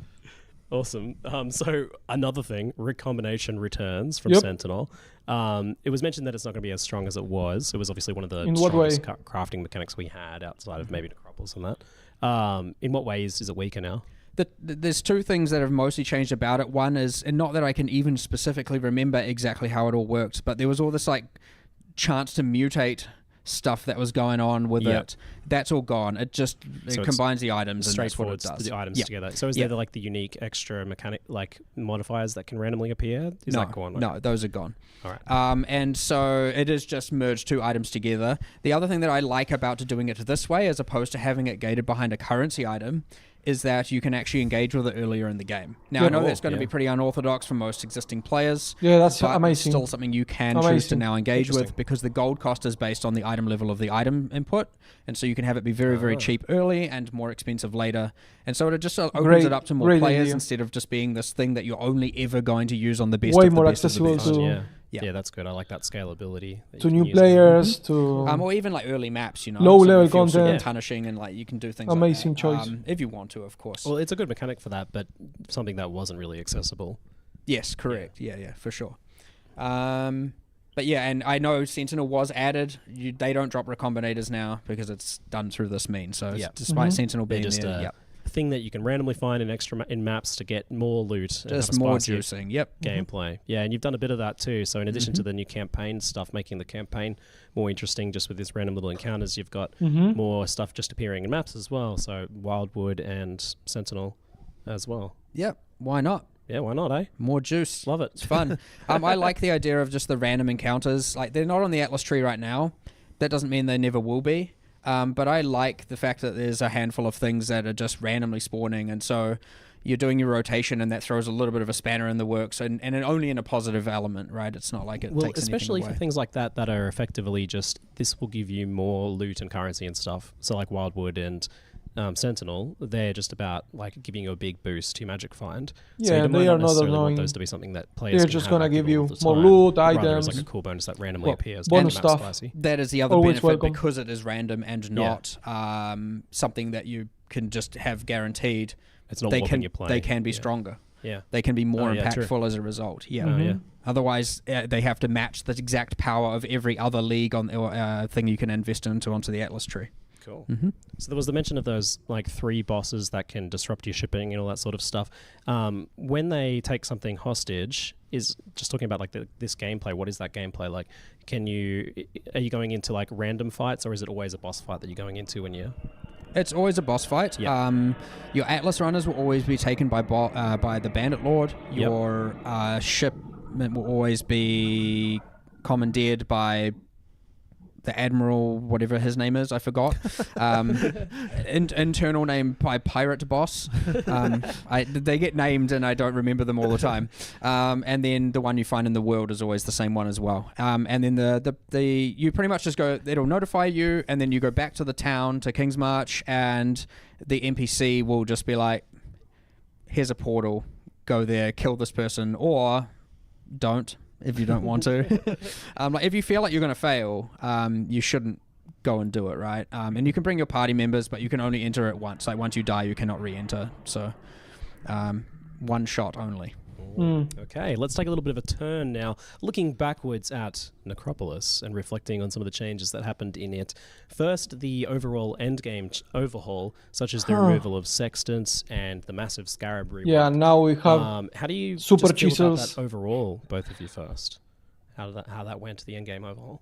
Awesome. So another thing, recombination returns from Sentinel. It was mentioned that it's not going to be as strong as it was. It was obviously one of the strongest crafting mechanics we had outside of maybe Necropolis and that. In what ways is it weaker now? There's 2 things that have mostly changed about it. One is, and not that I can even specifically remember exactly how it all worked, but there was all this like chance to mutate stuff that was going on with it. That's all gone. It combines the items and that's what it does. The items together. So is there like the unique extra mechanic like modifiers that can randomly appear? Is that gone? No, those are gone. All right. And so it is just merged 2 items together. The other thing that I like about doing it this way, as opposed to having it gated behind a currency item, is that you can actually engage with it earlier in the game. Now, I know that's going to be pretty unorthodox for most existing players. Yeah, that's but amazing. It's still something you can choose to now engage with because the gold cost is based on the item level of the item input. And so you can have it be very, very cheap early and more expensive later. And so it just opens it up to more players instead of just being this thing that you're only ever going to use on the best Way of the more best accessible of the best. to... Yeah, that's good. I like that scalability. That to new players, to... or even like early maps, you know. Low-level content. Punishing and like you can do things amazing like that. choice. If you want to, of course. Well, it's a good mechanic for that, but something that wasn't really accessible. Yes, correct. Yeah, for sure. But yeah, and I know Sentinel was added. They don't drop recombinators now because it's done through this mean. So despite Sentinel being just there, a thing that you can randomly find in maps to get more loot. Just more juicing. Gameplay. Yeah, and you've done a bit of that too. So in addition to the new campaign stuff, making the campaign more interesting just with this random little encounters, you've got more stuff just appearing in maps as well. So Wildwood and Sentinel as well. Yep. Why not? Yeah, why not, eh? More juice. Love it. It's fun. I like the idea of just the random encounters. Like, they're not on the Atlas tree right now. That doesn't mean they never will be. But I like the fact that there's a handful of things that are just randomly spawning. And so you're doing your rotation and that throws a little bit of a spanner in the works. And only in a positive element, right? It's not like it takes anything away. Especially for things like that are effectively just, this will give you more loot and currency and stuff. So like Wildwood and... Sentinel, they're just about like giving you a big boost to magic find. Yeah, so they are not annoying. Want those to be something that players. They're can just have gonna give you more loot items. items. Like a cool bonus that randomly appears. Bonus stuff. That is the other benefit because it is random and not something that you can just have guaranteed. It's not whopping your play. They can be stronger. Yeah, they can be more impactful as a result. Yeah. Otherwise, they have to match the exact power of every other league or thing you can invest into onto the Atlas tree. Cool. So there was the mention of those like 3 bosses that can disrupt your shipping and all that sort of stuff. When they take something hostage, is just talking about like this gameplay. What is that gameplay like? Are you going into like random fights, or is it always a boss fight that you're going into when you're? It's always a boss fight. Yep. Your Atlas runners will always be taken by the Bandit Lord. Your shipment will always be commandeered by the Admiral, whatever his name is, I forgot. Internal name by Pirate Boss. They get named and I don't remember them all the time. And then the one you find in the world is always the same one as well. And then you pretty much just go, it'll notify you, and then you go back to the town, to Kingsmarch, and the NPC will just be like, here's a portal, go there, kill this person, or don't. If you don't want to. Like if you feel like you're going to fail, you shouldn't go and do it, right? And you can bring your party members, but you can only enter it once. Like once you die, you cannot re-enter. So one shot only. Okay, let's take a little bit of a turn now, looking backwards at Necropolis and reflecting on some of the changes that happened in it. First, the overall endgame overhaul, such as the removal of sextants and the massive scarab rework. Yeah, now we have how do you super just feel about chisels. that overall, both of you first? How that went, the endgame overhaul?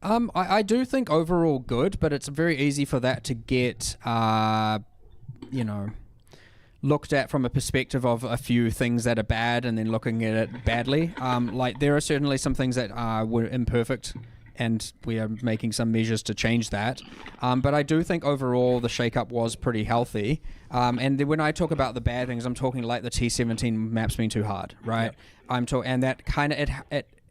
I do think overall good, but it's very easy for that to get, looked at from a perspective of a few things that are bad and then looking at it badly. Like there are certainly some things that were imperfect, and we are making some measures to change that. But I do think overall the shake-up was pretty healthy. And then when I talk about the bad things, I'm talking like the T17 maps being too hard, right? Yep. And that kind of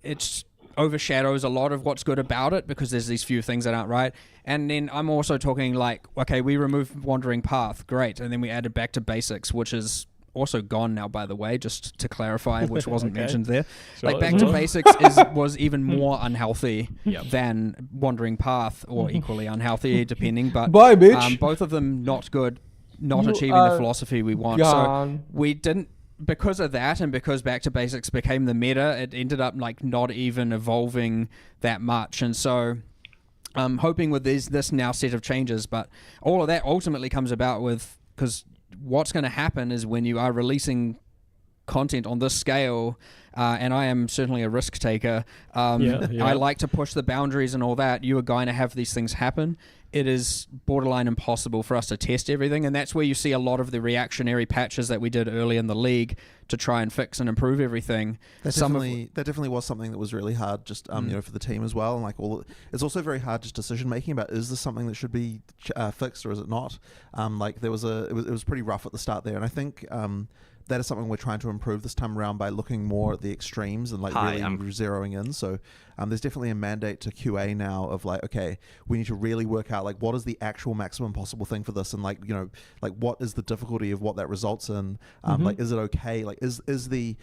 it's overshadows a lot of what's good about it because there's these few things that aren't right. And then I'm also talking like, okay, we removed Wandering Path, great, and then we added Back to Basics, which is also gone now, by the way, just to clarify, which wasn't mentioned there. Sure, like Back to Basics was even more unhealthy than Wandering Path, or equally unhealthy, depending. But Bye, bitch. both of them not good, not achieving the philosophy we want. So we didn't. Because of that, and because Back to Basics became the meta, it ended up like not even evolving that much. And so I'm hoping with this now set of changes, but all of that ultimately comes about with, because what's going to happen is when you are releasing content on this scale, and I am certainly a risk taker, I like to push the boundaries and all that, you are going to have these things happen. It is borderline impossible for us to test everything, and that's where you see a lot of the reactionary patches that we did early in the league to try and fix and improve everything. That definitely was something that was really hard, just for the team as well, and like it's also very hard just decision making about, is this something that should be fixed or is it not? Like it was pretty rough at the start there, and I think that is something we're trying to improve this time around by looking more at the extremes and like really zeroing in. So there's definitely a mandate to QA now of like, okay, we need to really work out like what is the actual maximum possible thing for this, and like like what is the difficulty of what that results in. Like is it okay? Like is the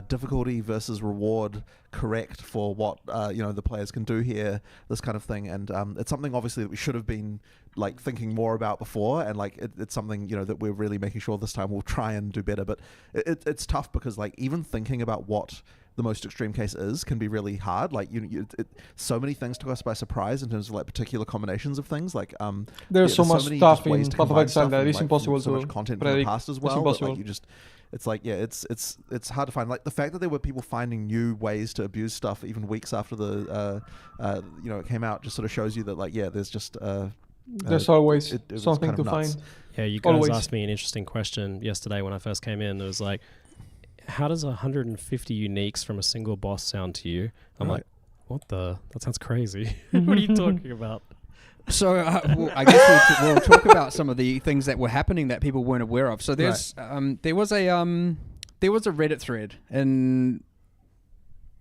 difficulty versus reward correct for what the players can do here? This kind of thing, and it's something obviously that we should have been like thinking more about before, and like it's something that we're really making sure this time we'll try and do better. But it's tough because like even thinking about what the most extreme case is can be really hard. Like so many things took us by surprise in terms of like particular combinations of things. Like there's so much many stuff ways in to Path of combine Exile stuff that and, is like, impossible so to much content in predict. the past as It's well. That, impossible. like it's like it's hard to find. Like the fact that there were people finding new ways to abuse stuff even weeks after the it came out just sort of shows you that like there's just there's always it was something kind of to nuts. find. Yeah, you guys Always. asked me an interesting question yesterday when I first came in. It was like, how does 150 uniques from a single boss sound to you? I'm like, that sounds crazy. What are you talking about? So I guess we'll talk about some of the things that were happening that people weren't aware of. So there's there was a Reddit thread, and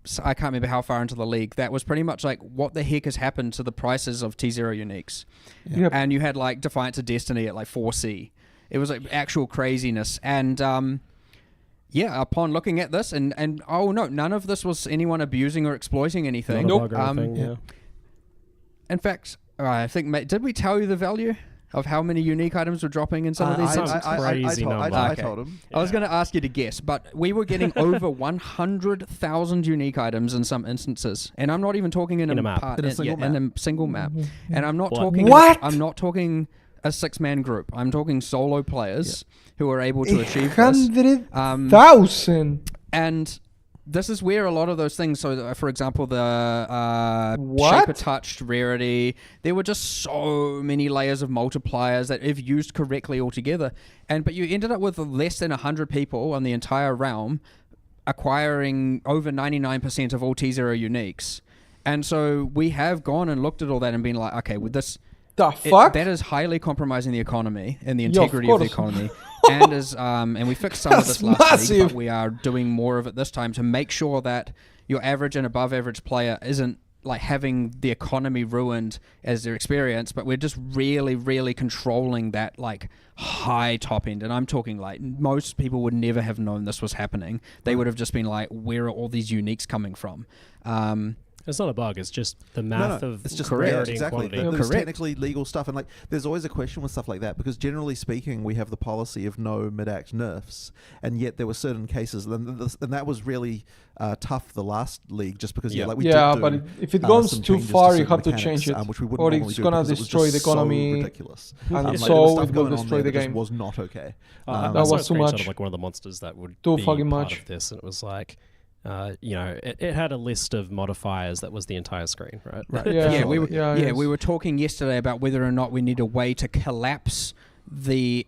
so I can't remember how far into the league, that was pretty much like, what the heck has happened to the prices of T0 uniques? Yep. And you had like Defiance of Destiny at like 4C. It was like actual craziness. And upon looking at this, and oh no, none of this was anyone abusing or exploiting anything. Not a bug or anything, In fact, I think, did we tell you the value of how many unique items were dropping in some of these? I told him. I was going to ask you to guess, but we were getting over 100,000 unique items in some instances, and I'm not even talking in a map. In a single map. And I'm not talking. I'm not talking a 6-man group. I'm talking solo players who are able to achieve this. 100,000. And this is where a lot of those things, so for example, the Shaper Touched rarity, there were just so many layers of multipliers that if used correctly altogether. But you ended up with less than 100 people on the entire realm acquiring over 99% of all T0 uniques. And so we have gone and looked at all that and been like, okay, with this, fuck? That is highly compromising the economy and the integrity of the economy. And we fixed some of this last week, but we are doing more of it this time to make sure that your average and above average player isn't like having the economy ruined as their experience, but we're just really, really controlling that like high top end. And I'm talking like most people would never have known this was happening. They would have just been like, where are all these uniques coming from? It's not a bug. It's just the math of it's just rarity and exactly. quantity. There's technically legal stuff, and like there's always a question with stuff like that because generally speaking, we have the policy of no mid-act nerfs, and yet there were certain cases, and that was really tough the last league, just because like we did but if it goes too far, you have to change it, which we wouldn't or normally it's do gonna because it was destroy just the economy, so ridiculous. and there was stuff it will going on destroy there the that just game. was not okay. I that saw was a too screenshot much. of like one of the monsters that would Too be fucking part much. of this, and it was like, it had a list of modifiers that was the entire screen, right? Right. Yeah, we were talking yesterday about whether or not we need a way to collapse the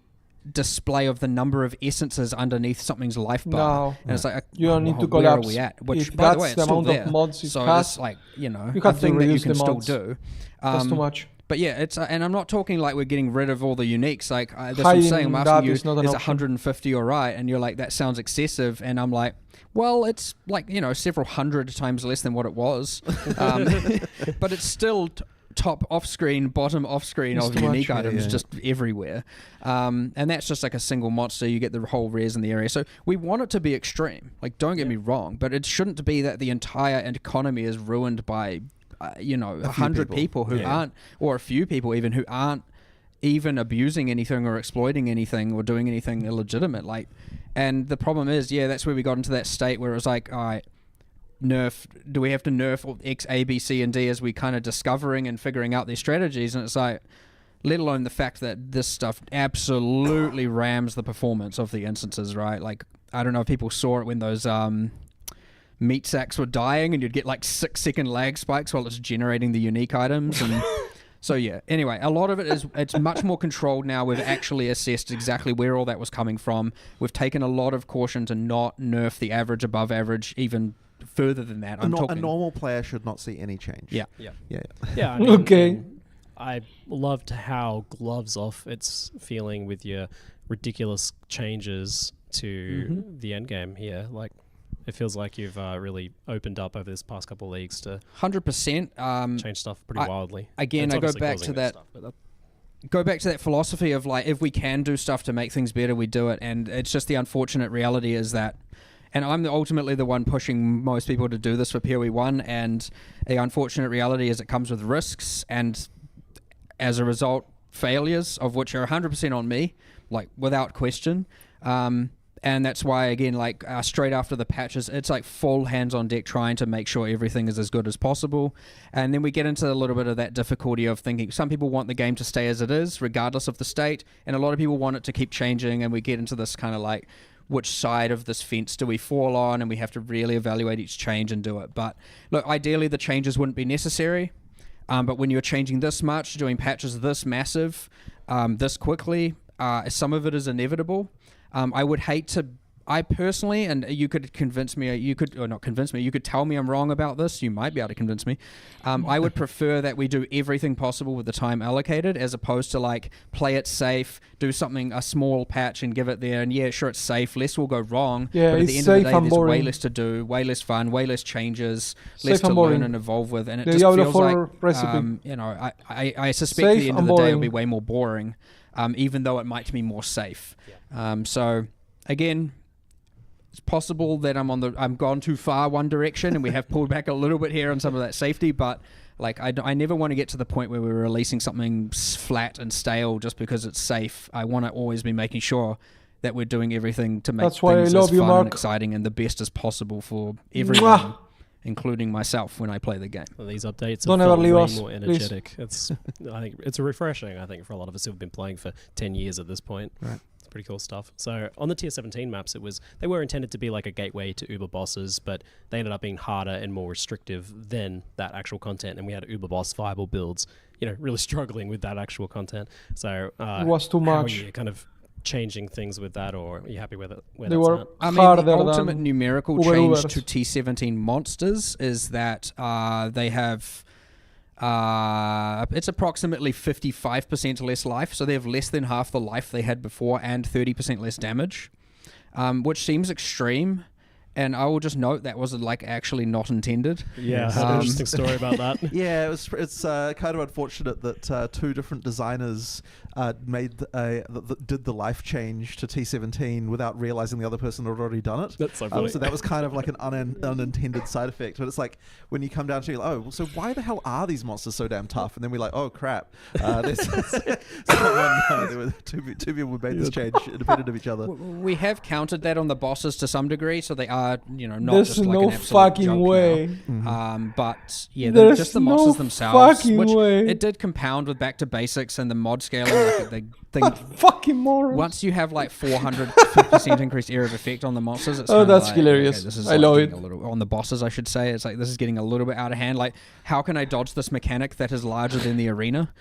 display of the number of essences underneath something's life bar. No. And it's like, You don't need to where collapse. are we at? Which, If by the that's way, it's the still amount of there. mods it so has, it's like, you a have to thing that you reduce can the still mods. do. That's too much. But yeah, it's and I'm not talking like we're getting rid of all the uniques. Like that's what I'm Hiding saying. I'm that asking you, is not an is option. 150 all right? And you're like, that sounds excessive. And I'm like, well, it's like several hundred times less than what it was, but it's still top off screen, bottom off screen It's of too unique much. items just everywhere. And that's just like a single monster. You get the whole rares in the area. So we want it to be extreme. Like, don't get me wrong, but it shouldn't be that the entire economy is ruined by 100 people who aren't, or a few people even who aren't even abusing anything or exploiting anything or doing anything illegitimate. Like, and the problem is, that's where we got into that state where it was like, all right, do we have to nerf X, A, B, C, and D as we kind of discovering and figuring out these strategies? And it's like, let alone the fact that this stuff absolutely rams the performance of the instances, right? Like, I don't know if people saw it when those meat sacks were dying and you'd get like 6-second lag spikes while it's generating the unique items. And so anyway, a lot of it's much more controlled now. We've actually assessed exactly where all that was coming from. We've taken a lot of caution to not nerf the average above average even further than that. A normal player should not see any change. Yeah. I mean, Okay. I loved how gloves off it's feeling with your ridiculous changes to the end game here. Like, it feels like you've really opened up over this past couple of leagues to 100% change stuff pretty wildly. Again, I go back to that. Go back to that philosophy of like, if we can do stuff to make things better, we do it. And it's just the unfortunate reality is that, and I'm ultimately the one pushing most people to do this for PoE 1, and the unfortunate reality is it comes with risks, and as a result, failures, of which are 100% on me, like without question. And that's why, again, like straight after the patches, it's like full hands on deck trying to make sure everything is as good as possible. And then we get into a little bit of that difficulty of thinking some people want the game to stay as it is, regardless of the state, and a lot of people want it to keep changing. And we get into this kind of like, which side of this fence do we fall on? And we have to really evaluate each change and do it. But look, ideally, the changes wouldn't be necessary. But when you're changing this much, doing patches this massive, this quickly, some of it is inevitable. I would hate to, I personally, and you could convince me, you could tell me I'm wrong about this, you might be able to convince me. I would prefer that we do everything possible with the time allocated, as opposed to like, play it safe, do something, a small patch and give it there, and sure, it's safe, less will go wrong, but at the end of the day, there's way less to do, way less fun, way less changes, less to learn and evolve with, and it just feels like, I suspect at the end of the day it'll be way more boring, even though it might be more safe. So again, it's possible that I'm gone too far one direction, and we have pulled back a little bit here on some of that safety. But like, I never want to get to the point where we're releasing something flat and stale just because it's safe. I want to always be making sure that we're doing everything to make things as fun and exciting and the best as possible for everyone, including myself when I play the game. Well, these updates Don't are ever leave way us, more energetic. It's I think it's refreshing. I think for a lot of us who've been playing for 10 years at this point. Right. It's pretty cool stuff. So on the tier 17 maps, they were intended to be like a gateway to Uber bosses, but they ended up being harder and more restrictive than that actual content. And we had Uber boss viable builds, really struggling with that actual content. So it was too much. How are you kind of changing things with that, or are you happy with it? They were the ultimate numerical change to T17 monsters is that they have it's approximately 55% less life, so they have less than half the life they had before and 30% less damage, which seems extreme. And I will just note that was like actually not intended. Yeah, I had an interesting story about that. Yeah, it's kind of unfortunate that two different designers did the life change to T17 without realizing the other person had already done it. That's so funny. So that was kind of like an unintended side effect. But it's like when you come down to, oh, so why the hell are these monsters so damn tough? And then we're like, oh crap, there were two people who made this change independent of each other. We have counted that on the bosses to some degree, so they are, not There's just like no an absolute fucking joke way. now. But yeah, There's just the no monsters themselves, fucking which way. it did compound with back to basics and the mod scaling. Like the thing, fucking morons. Once you have like 450% increased area of effect on the monsters, it's that's like, hilarious. Okay, this is I like love getting it. a little, on the bosses, I should say, it's like this is getting a little bit out of hand. Like, how can I dodge this mechanic that is larger than the arena?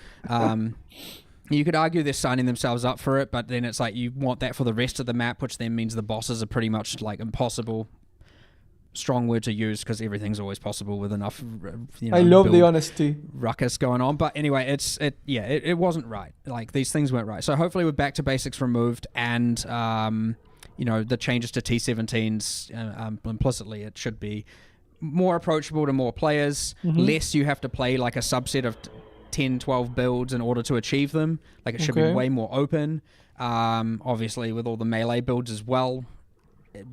You could argue they're signing themselves up for it, but then it's like you want that for the rest of the map, which then means the bosses are pretty much like impossible. Strong word to use because everything's always possible with enough. I love the honesty. Ruckus going on, but anyway, it wasn't right. Like these things weren't right. So hopefully, with back to basics removed and the changes to T17s, implicitly it should be more approachable to more players. Less you have to play like a subset of 10, 12 builds in order to achieve them. Like it should be way more open. Obviously, with all the melee builds as well.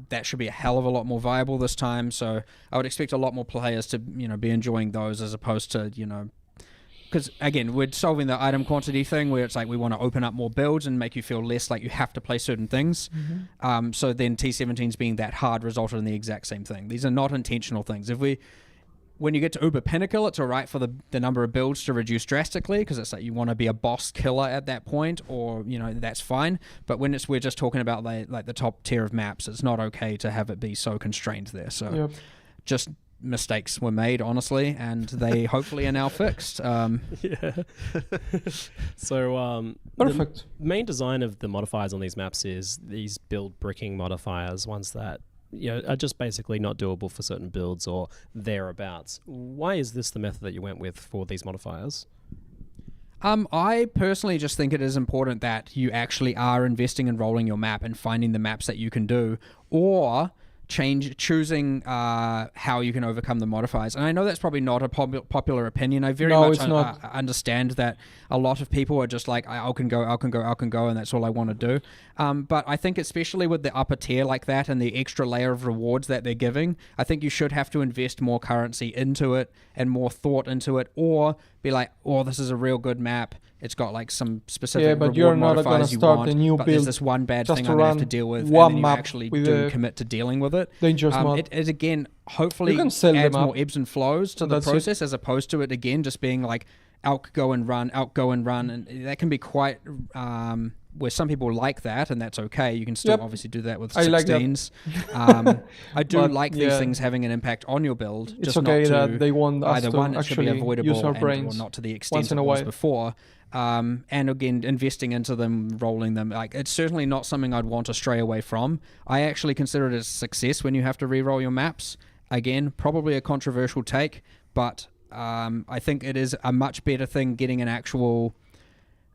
That should be a hell of a lot more viable this time. So I would expect a lot more players to, be enjoying those as opposed to, because again, we're solving the item quantity thing where it's like we want to open up more builds and make you feel less like you have to play certain things. So then T17s being that hard resulted in the exact same thing. These are not intentional things. When you get to Uber Pinnacle, it's all right for the number of builds to reduce drastically because it's like you want to be a boss killer at that point, or that's fine. But when we're just talking about like the top tier of maps, it's not okay to have it be so constrained there. So just mistakes were made, honestly, and they hopefully are now fixed. Yeah. So perfect. The main design of the modifiers on these maps is these build bricking modifiers, ones that are just basically not doable for certain builds or thereabouts. Why is this the method that you went with for these modifiers? I personally just think it is important that you actually are investing in rolling your map and finding the maps that you can do, or choosing how you can overcome the modifiers. And I know that's probably not a popular opinion. I very much understand that a lot of people are just like, I can go, and that's all I want to do. But I think especially with the upper tier like that and the extra layer of rewards that they're giving, I think you should have to invest more currency into it and more thought into it, or be like, oh, this is a real good map. It's got like some specific but reward you're not modifiers gonna you start want, a new but build there's this one bad just thing to I'm going to have run to deal with, one and then you map actually with do a commit to dealing with it. dangerous mod. It again, hopefully You can sell adds them up. more ebbs and flows to the That's it. process, as opposed to it again just being like out go and run, and that can be quite where some people like that, and that's okay. You can still obviously do that with I like that. 16s. I do But, like these things having an impact on your build. It's just okay not that to they want us either to one, it should be actually avoidable, use our or brains not to the extent once in it a was while. before. And again, investing into them, rolling them, like it's certainly not something I'd want to stray away from. I actually consider it a success when you have to re-roll your maps. Again, probably a controversial take, but I think it is a much better thing getting an actual...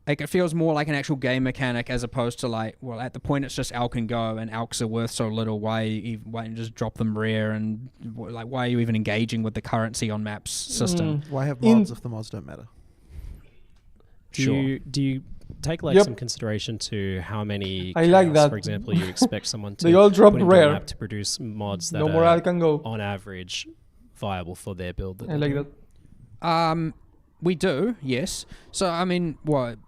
Like, it feels more like an actual game mechanic as opposed to like, well, at the point it's just Alk and go, and Alks are worth so little. Why you just drop them rare, and like, why are you even engaging with the currency on maps system? Why have mods if the mods don't matter? Do you take like some consideration to how many I like chaos, that. for example, you expect someone to They all drop put into a rare. map to produce mods that No are more Alk and go. on average viable for their build? That I like that. We do, yes. So I mean, what?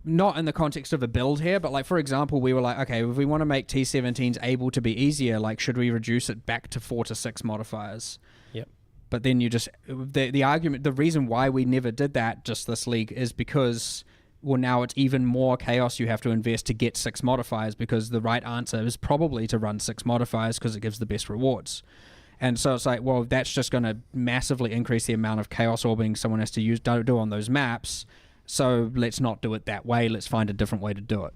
Not in the context of a build here, but like, for example, we were like, okay, if we want to make T17s able to be easier, like, should we reduce it back to 4 to 6 modifiers? Yep. But then you just, the argument, the reason why we never did that just this league is because, well, now it's even more chaos you have to invest to get 6 modifiers, because the right answer is probably to run 6 modifiers because it gives the best rewards. And so it's like, well, that's just going to massively increase the amount of chaos orbiting someone has to do on those maps. So let's not do it that way. Let's find a different way to do it.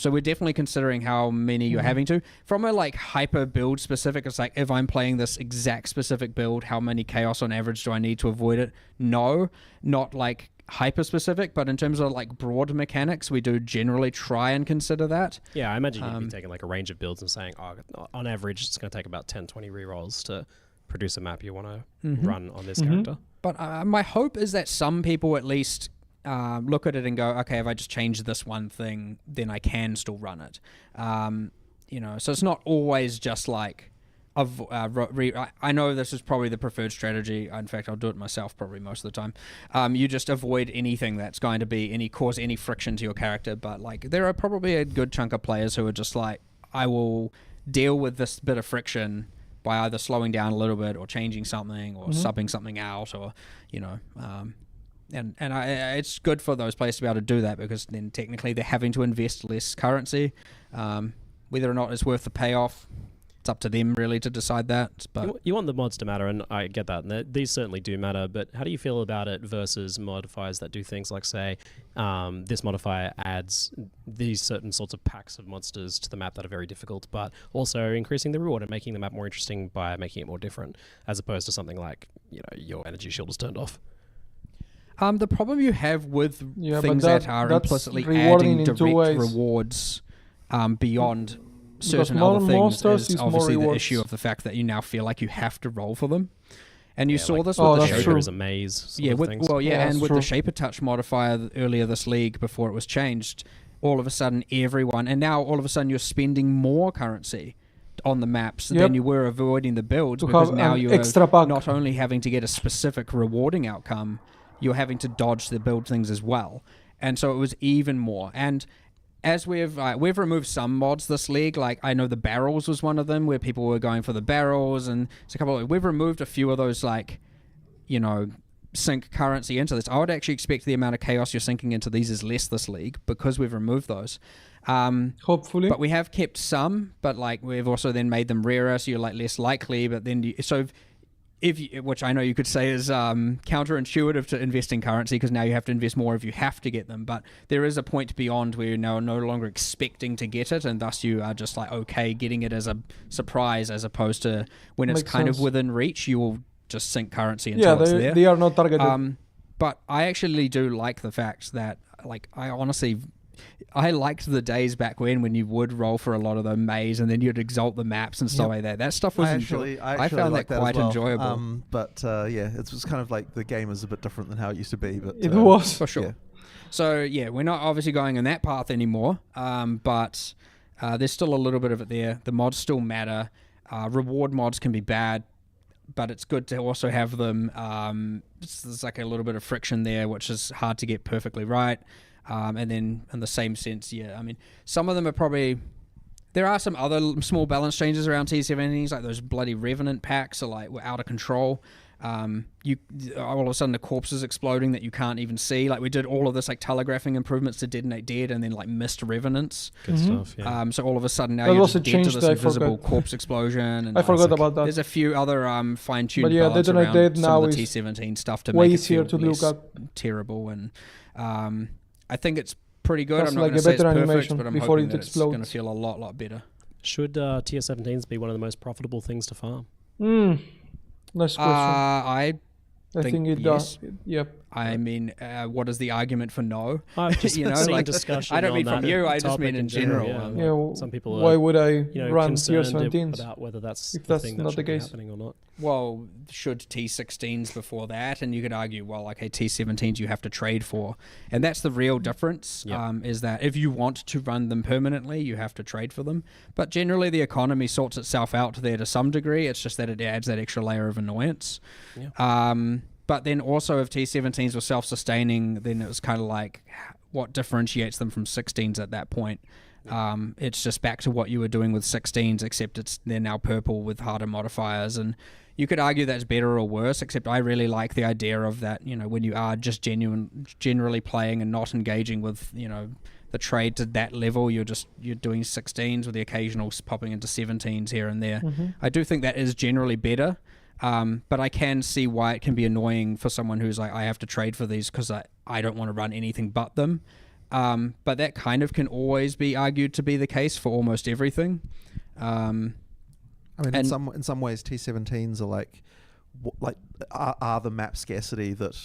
So we're definitely considering how many you're having to. From a like hyper build specific, it's like, if I'm playing this exact specific build, how many chaos on average do I need to avoid it? No, not like hyper specific, but in terms of like broad mechanics, we do generally try and consider that. Yeah, I imagine you'd be taking like a range of builds and saying, oh, on average, it's going to take about 10, 20 rerolls to produce a map you want to run on this character. But my hope is that some people at least look at it and go, okay, if I just change this one thing, then I can still run it. So it's not always just like, I know this is probably the preferred strategy. In fact, I'll do it myself probably most of the time. You just avoid anything that's going to cause any friction to your character. But like, there are probably a good chunk of players who are just like, I will deal with this bit of friction by either slowing down a little bit or changing something or subbing something out, or it's good for those players to be able to do that, because then technically they're having to invest less currency. Whether or not it's worth the payoff, it's up to them really to decide that. But you want the mods to matter, and I get that, and these certainly do matter, but how do you feel about it versus modifiers that do things like, say, this modifier adds these certain sorts of packs of monsters to the map that are very difficult, but also increasing the reward and making the map more interesting by making it more different, as opposed to something like, your energy shield is turned off? The problem you have with things that are implicitly adding direct rewards beyond certain other things is obviously the issue of the fact that you now feel like you have to roll for them. And you saw this with the Shaper is a maze. With the Shaper Touch modifier earlier this league before it was changed, all of a sudden and now all of a sudden you're spending more currency on the maps than you were avoiding the builds, because now you're not only having to get a specific rewarding outcome, you're having to dodge the build things as well. And so it was even more. And as we've removed some mods this league, like I know the barrels was one of them, where people were going for the barrels, and it's a couple. We've removed a few of those, like, sink currency into this. I would actually expect the amount of chaos you're sinking into these is less this league, because we've removed those. Hopefully, but we have kept some. But like, we've also then made them rarer, so you're like less likely. But then which I know you could say is counterintuitive to investing currency, because now you have to invest more if you have to get them. But there is a point beyond where you're now no longer expecting to get it, and thus you are just like, okay, getting it as a surprise, as opposed to when it's kind of within reach, you will just sink currency until it's there. They are not targeted. But I actually do like the fact that, like, I liked the days back when you would roll for a lot of the maze, and then you'd exalt the maps and stuff like that. That stuff was I found that quite enjoyable. It was kind of like the game is a bit different than how it used to be. But it was for sure. Yeah. So we're not obviously going in that path anymore. But there's still a little bit of it there. The mods still matter. Reward mods can be bad, but it's good to also have them. There's like a little bit of friction there, which is hard to get perfectly right. And then in the same sense, I mean, some of them are probably... There are some other small balance changes around T17s, like those bloody Revenant packs were out of control. All of a sudden the corpses exploding that you can't even see. Like, we did all of this like telegraphing improvements to Detonate Dead, and then like missed Revenants. Good stuff, yeah. So all of a sudden now you're just dead to this invisible corpse explosion. And I forgot about that. There's a few other fine-tuned balance around Detonate Dead now some of the T17 stuff to make it feel less terrible. And I think it's pretty good. I'm not going to say it's perfect, but I'm hoping that it's going to feel a lot better. Should tier 17s be one of the most profitable things to farm? Nice question. I think it does. Yep. I mean, what is the argument for no? I've just seen discussion. I don't mean from you. I just mean in general. Yeah, some people. Why would I run tier concerned 17s about whether that's if the that's thing that not should the be case? happening or not? Well, should T16s before that? And you could argue, well, okay, T17s you have to trade for, and that's the real difference. Yep. Is that if you want to run them permanently, you have to trade for them. But generally, the economy sorts itself out there to some degree. It's just that it adds that extra layer of annoyance. Yeah. But then also, if T17s were self-sustaining, then it was kind of like, what differentiates them from 16s at that point? It's just back to what you were doing with 16s, except they're now purple with harder modifiers. And you could argue that's better or worse, except I really like the idea of that, when you are just generally playing and not engaging with, the trade to that level, you're doing 16s with the occasional popping into 17s here and there. Mm-hmm. I do think that is generally better. But I can see why it can be annoying for someone who's like, I have to trade for these because I don't want to run anything but them. But that kind of can always be argued to be the case for almost everything. I mean, in some ways, T17s are like like are the map scarcity that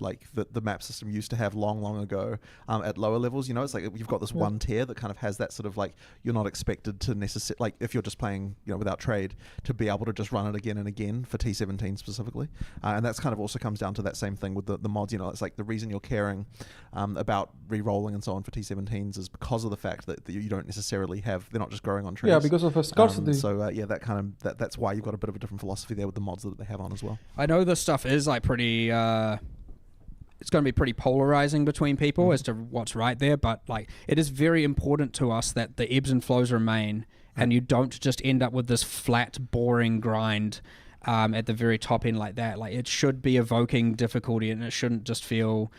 like the map system used to have long ago at lower levels. It's like you've got this one tier that kind of has that sort of like you're not expected to necessarily, like if you're just playing without trade, to be able to just run it again and again for T17 specifically, and that's kind of also comes down to that same thing with the mods. It's like the reason you're caring about re-rolling and so on for T17s is because of the fact that you don't necessarily have, they're not just growing on trees. Yeah, because of a scarcity. That's why you've got a bit of a different philosophy there with the mods that they have on as well. I know this stuff is like pretty it's going to be pretty polarizing between people as to what's right there, but like it is very important to us that the ebbs and flows remain and you don't just end up with this flat boring grind at the very top end like that. Like it should be evoking difficulty and it shouldn't just feel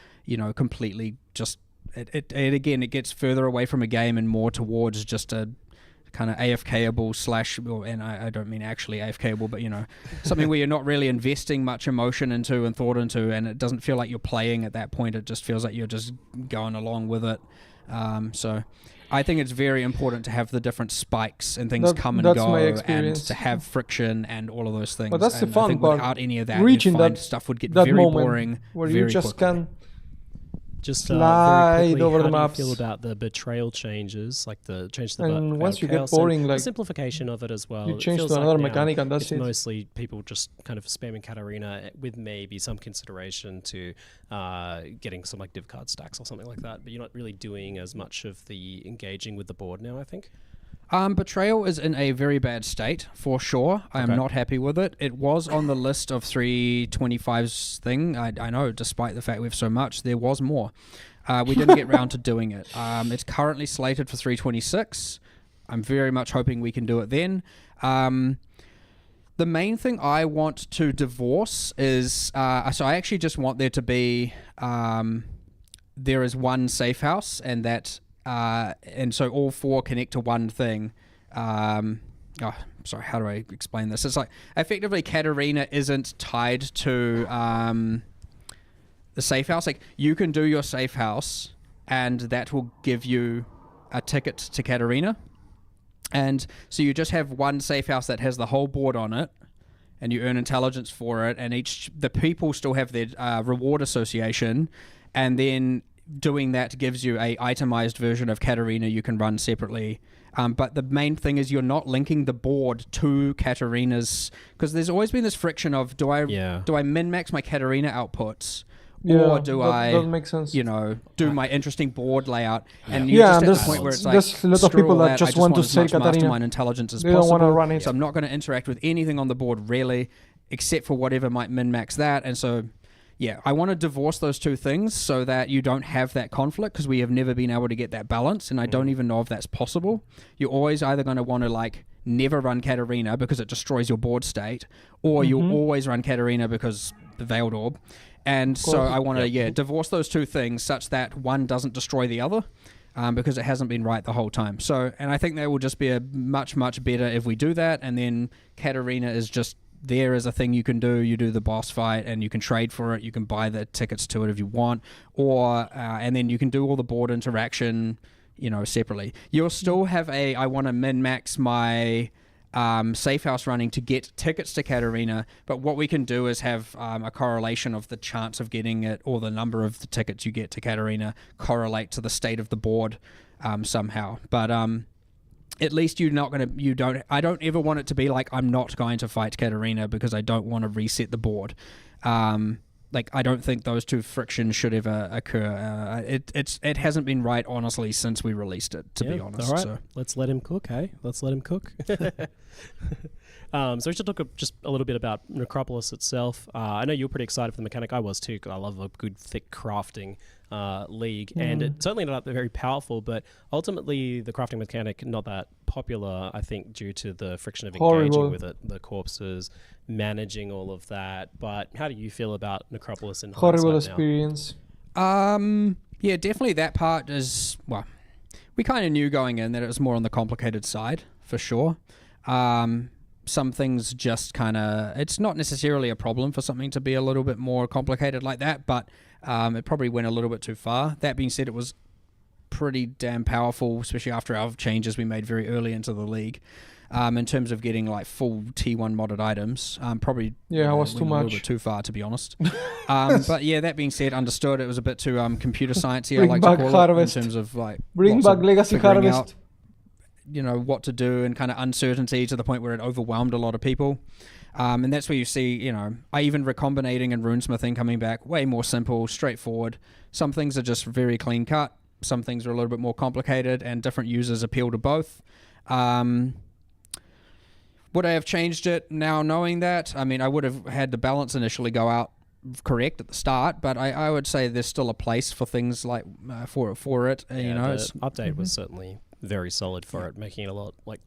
completely just it again, it gets further away from a game and more towards just a kind of AFKable / and I don't mean actually AFKable, but something where you're not really investing much emotion into and thought into, and it doesn't feel like you're playing at that point. It just feels like you're just going along with it. So I think it's very important to have the different spikes and things come and go, and to have friction and all of those things. But that's the fun I think part. without any of that, Reaching you find that stuff would get that very moment boring where very you just quickly. can Just slide very quickly, over the how do you maps. feel about the betrayal changes, like the change to the And once you get chaos and boring, the like, simplification of it as well? you It change feels to another now mechanic and that's it's it. mostly people just kind of spamming Katarina with maybe some consideration to getting some like div card stacks or something like that, but you're not really doing as much of the engaging with the board now, I think. Betrayal is in a very bad state, for sure. I am Okay. not happy with it. It was on the list of 325's thing. I know, despite the fact we have so much, there was more. We didn't get round to doing it. It's currently slated for 326. I'm very much hoping we can do it then. The main thing I want to divorce is... so I actually just want there to be... there is one safe house, and that... and so all four connect to one thing. Sorry, how do I explain this? It's like, effectively, Katarina isn't tied to... the safe house. Like, you can do your safe house and that will give you a ticket to Katarina, and so you just have one safe house that has the whole board on it and you earn intelligence for it, and the people still have their reward association, and then doing that gives you a itemized version of Katarina you can run separately. But the main thing is you're not linking the board to Katarina's, because there's always been this friction of do I min-max my Katarina outputs, or do I doesn't make sense. do my interesting board layout? And Yeah, you're just at there's- the point where it's like, there's a lot of screw people all that just I want to as sell much Katarina. mastermind intelligence as They don't possible. wanna run it. So I'm not going to interact with anything on the board really, except for whatever might min-max that. And so, yeah, I want to divorce those two things so that you don't have that conflict, because we have never been able to get that balance, and I don't even know if that's possible. You're always either going to want to like never run Katarina because it destroys your board state, or you'll always run Katarina because the Veiled Orb. And so I want to divorce those two things such that one doesn't destroy the other, because it hasn't been right the whole time. So, and I think that will just be a much better if we do that, and then Katarina is just there as a thing you can do. You do the boss fight and you can trade for it. You can buy the tickets to it if you want, or and then you can do all the board interaction, separately. You'll still have I want to min-max my safe house running to get tickets to Katarina, but what we can do is have a correlation of the chance of getting it, or the number of the tickets you get to Katarina correlate to the state of the board somehow. But at least I don't ever want it to be like I'm not going to fight Katarina because I don't want to reset the board. I don't think those two frictions should ever occur. It hasn't been right, honestly, since we released it, to be honest. All right, So. let's let him cook, hey? Let's let him cook. So we should talk just a little bit about Necropolis itself. I know you were pretty excited for the mechanic. I was too, because I love a good, thick crafting league. And it certainly ended up very powerful, but ultimately the crafting mechanic not that popular, I think, due to the friction of engaging with it, the corpses, managing all of that. But how do you feel about Necropolis in Horrible hindsight now? experience. Yeah, definitely that part is, well, we kind of knew going in that it was more on the complicated side, for sure. Some things just kind of, it's not necessarily a problem for something to be a little bit more complicated like that, but it probably went a little bit too far. That being said, it was pretty damn powerful, especially after our changes we made very early into the league. in terms of getting like full T1 modded items. Probably I was too a little much. bit too far, to be honest. But yeah, that being said, understood. It was a bit too computer sciencey, I Bring like back to call Harvest. it, in terms of like Bring lots back of Legacy figuring Harvest. out, you know, what to do, and kind of uncertainty to the point where it overwhelmed a lot of people. And that's where you see, you know, even recombinating and runesmithing coming back way more simple, straightforward. Some things are just very clean cut. Some things are a little bit more complicated, and different users appeal to both. Would I have changed it now knowing that? I mean, I would have had the balance initially go out correct at the start, but I would say there's still a place for things like for it. You know, the update was certainly very solid for it, making it a lot lot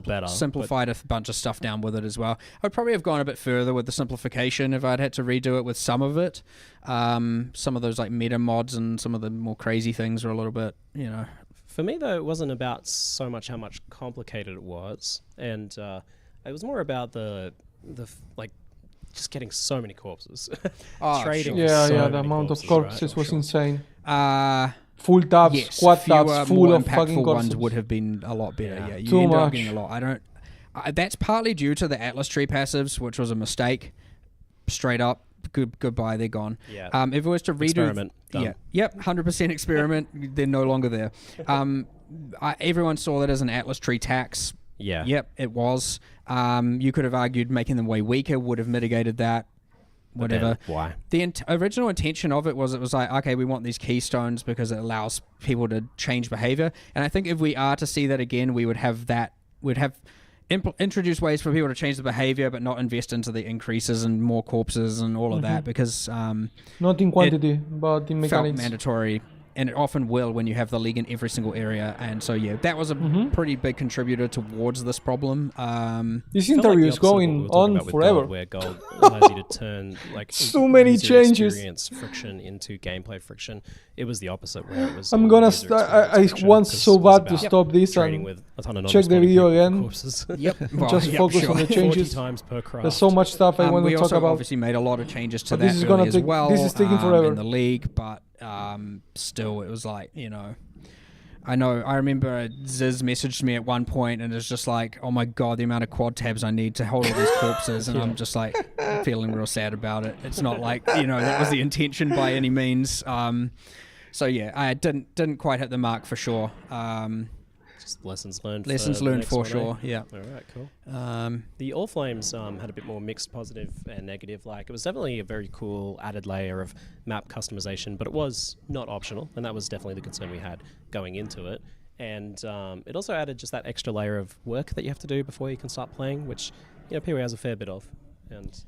better. Simplified a bunch of stuff down with it as well. I'd probably have gone a bit further with the simplification if I'd had to redo it with some of it. Some of those like meta mods and some of the more crazy things are a little bit, you know. For me though, it wasn't about so much how much complicated it was, and it was more about the like just getting so many corpses. Trading. The amount of corpses was insane. Full tabs, yes, squad fewer, tabs, full more of fucking impactful corpses. ones would have been a lot better. Yeah, you Too end up much. getting a lot. I don't. That's partly due to the Atlas tree passives, which was a mistake. Straight up, goodbye, they're gone. Yeah. If it was to redo, Experiment, done. 100% experiment. They're no longer there. Everyone saw that as an Atlas tree tax. Yeah. Yep, it was. You could have argued making them way weaker would have mitigated that. Whatever. Why? The original intention of it was like, okay, we want these keystones because it allows people to change behavior. And I think if we are to see that again, we would have that. We'd have introduce ways for people to change the behavior, but not invest into the increases and more corpses and all of that, because not in quantity, but in felt mechanics. mandatory. And it often will when you have the league in every single area. And so, yeah, that was a pretty big contributor towards this problem. This interview is going on forever. Where gold allows you to turn like so many user changes, experience friction into gameplay friction. It was the opposite, where it was. I'm gonna start. I want so bad to stop this and with a ton of check the video again. Just focus on the changes. 40 times per craft. There's so much stuff I want to talk about. We obviously made a lot of changes to but that this is gonna as take, well. This is taking forever in the league, but still, it was like, you know, I remember Ziz messaged me at one point and it's just like, oh my god, the amount of quad tabs I need to hold all these corpses, and I'm just like feeling real sad about it. It's not like, you know, that was the intention by any means. So yeah, I didn't quite hit the mark for sure. Just lessons learned. Lessons learned for sure. Yeah. All right. Cool. The All Flames had a bit more mixed positive and negative. Like, it was definitely a very cool added layer of map customization, but it was not optional, and that was definitely the concern we had going into it. And it also added just that extra layer of work that you have to do before you can start playing, which, you know, PoE has a fair bit of. And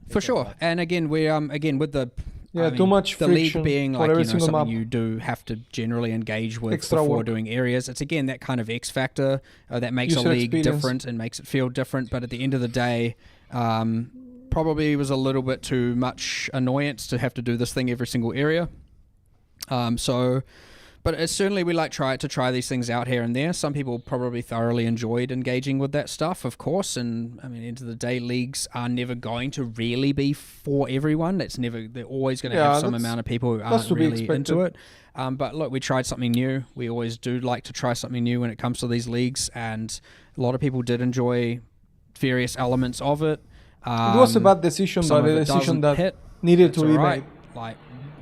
for sure. And again, we again with the too much the friction league being for like, every you know, single something map. you do have to generally engage with Extra before work. doing areas. It's again that kind of X factor that makes User a league experience. different and makes it feel different. But at the end of the day, probably was a little bit too much annoyance to have to do this thing every single area. But it's certainly we like to try these things out here and there. Some people probably thoroughly enjoyed engaging with that stuff, of course. And I mean, end of the day, leagues are never going to really be for everyone. They're always going to have some amount of people who aren't really into it. But look, we tried something new. We always do like to try something new when it comes to these leagues, and a lot of people did enjoy various elements of it. It was a bad decision, but a decision that needed to be made. Like,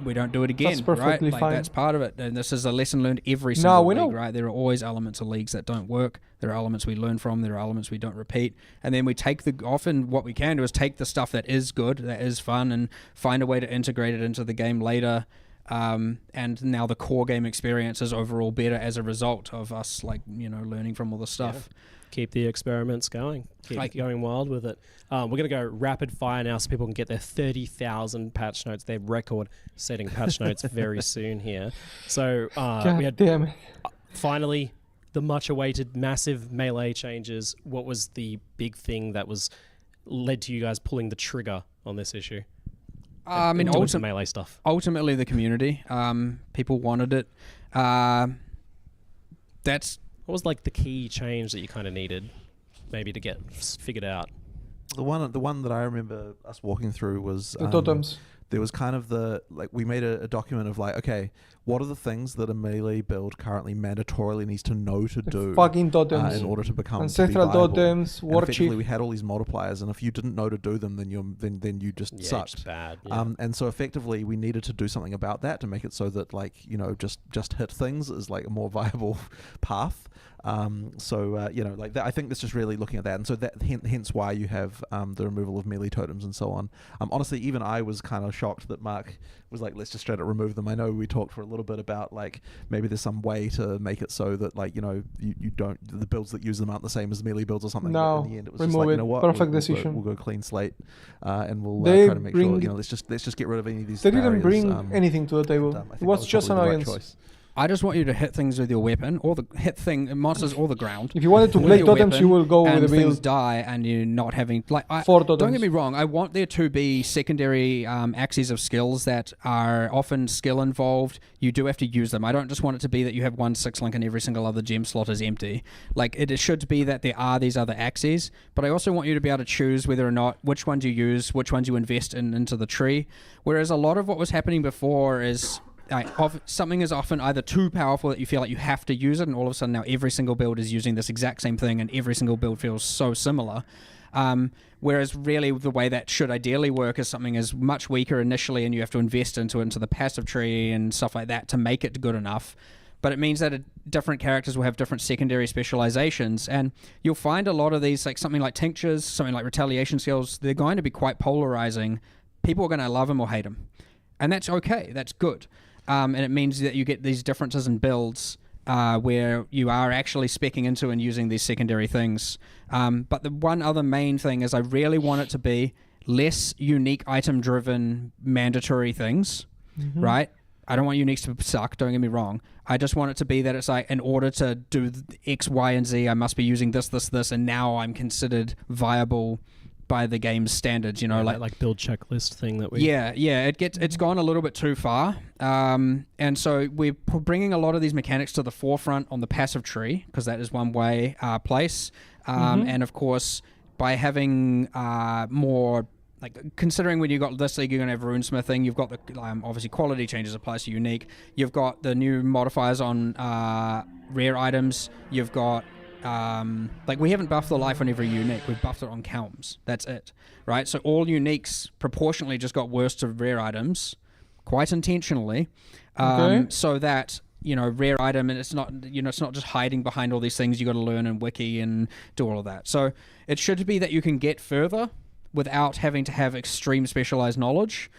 we don't do it again, That's perfectly right? Like, fine. that's part of it, and this is a lesson learned every single we league, know. right? There are always elements of leagues that don't work. There are elements we learn from. There are elements we don't repeat, and then we take often what we can do is take the stuff that is good, that is fun, and find a way to integrate it into the game later. And now the core game experience is overall better as a result of us, like, you know, learning from all the stuff. Yeah. Keep the experiments going. Keep going wild with it. We're going to go rapid fire now so people can get their 30,000 patch notes, their record-setting patch notes very soon here. So we had finally the much-awaited massive melee changes. What was the big thing that led to you guys pulling the trigger on this issue? I mean, melee stuff. Ultimately, the community. People wanted it. What was like the key change that you kind of needed, maybe to get figured out? The one that I remember us walking through was the totems. there was kind of we made a document of like, okay, what are the things that a melee build currently mandatorily needs to know to do fucking totems. in order to become Ancestral to be viable. totems, And war effectively chief. we had all these multipliers, and if you didn't know to do them, then you just sucked. It's bad. And so effectively we needed to do something about that to make it so that just hit things is like a more viable path. I think that's just really looking at that, and so that hence why you have the removal of melee totems and so on. Honestly, even I was kind of shocked that Mark was like, let's just straight up remove them. I know we talked for a little bit about like maybe there's some way to make it so that you don't, the builds that use them aren't the same as melee builds or something. No, but in the end it was remove just like, it. you know what, Perfect we'll decision. We'll go clean slate, and we'll They try to make sure bring- let's just get rid of any of these. They didn't barriers, bring anything to the table. I think It that was just probably the right annoyance. choice. I just want you to hit things with your weapon, or monsters, or the ground. If you wanted to with play your totems, weapon, you will go with and the things build. die, and you're not having Four don't totems. get me wrong. I want there to be secondary axes of skills that are often skill involved. You do have to use them. I don't just want it to be that you have 1 6-link and every single other gem slot is empty. Like it should be that there are these other axes, but I also want you to be able to choose whether or not which ones you use, which ones you invest into the tree. Whereas a lot of what was happening before is something is often either too powerful that you feel like you have to use it, and all of a sudden now every single build is using this exact same thing, and every single build feels so similar. Whereas really the way that should ideally work is something is much weaker initially, and you have to invest into the passive tree and stuff like that to make it good enough. But it means that different characters will have different secondary specializations, and you'll find a lot of these, like something like tinctures, something like retaliation skills, they're going to be quite polarizing. People are going to love them or hate them, and that's okay. That's good. And it means that you get these differences in builds where you are actually speccing into and using these secondary things. But the one other main thing is I really want it to be less unique item-driven mandatory things, right? I don't want uniques to suck, don't get me wrong. I just want it to be that it's like, in order to do X, Y, and Z, I must be using this, and now I'm considered viable by the game's standards, like build checklist thing that we... Yeah, it's gone a little bit too far. And so we're bringing a lot of these mechanics to the forefront on the passive tree, because that is one way place. And of course, by having more... Like, considering when you got this league, you're going to have runesmithing. You've got the obviously quality changes applies to unique. You've got the new modifiers on rare items. You've got we haven't buffed the life on every unique. We've buffed it on Kelms. That's it, right? So all uniques proportionally just got worse to rare items, quite intentionally, so that rare item, and it's not it's not just hiding behind all these things you got to learn and wiki and do all of that. So it should be that you can get further without having to have extreme specialized knowledge,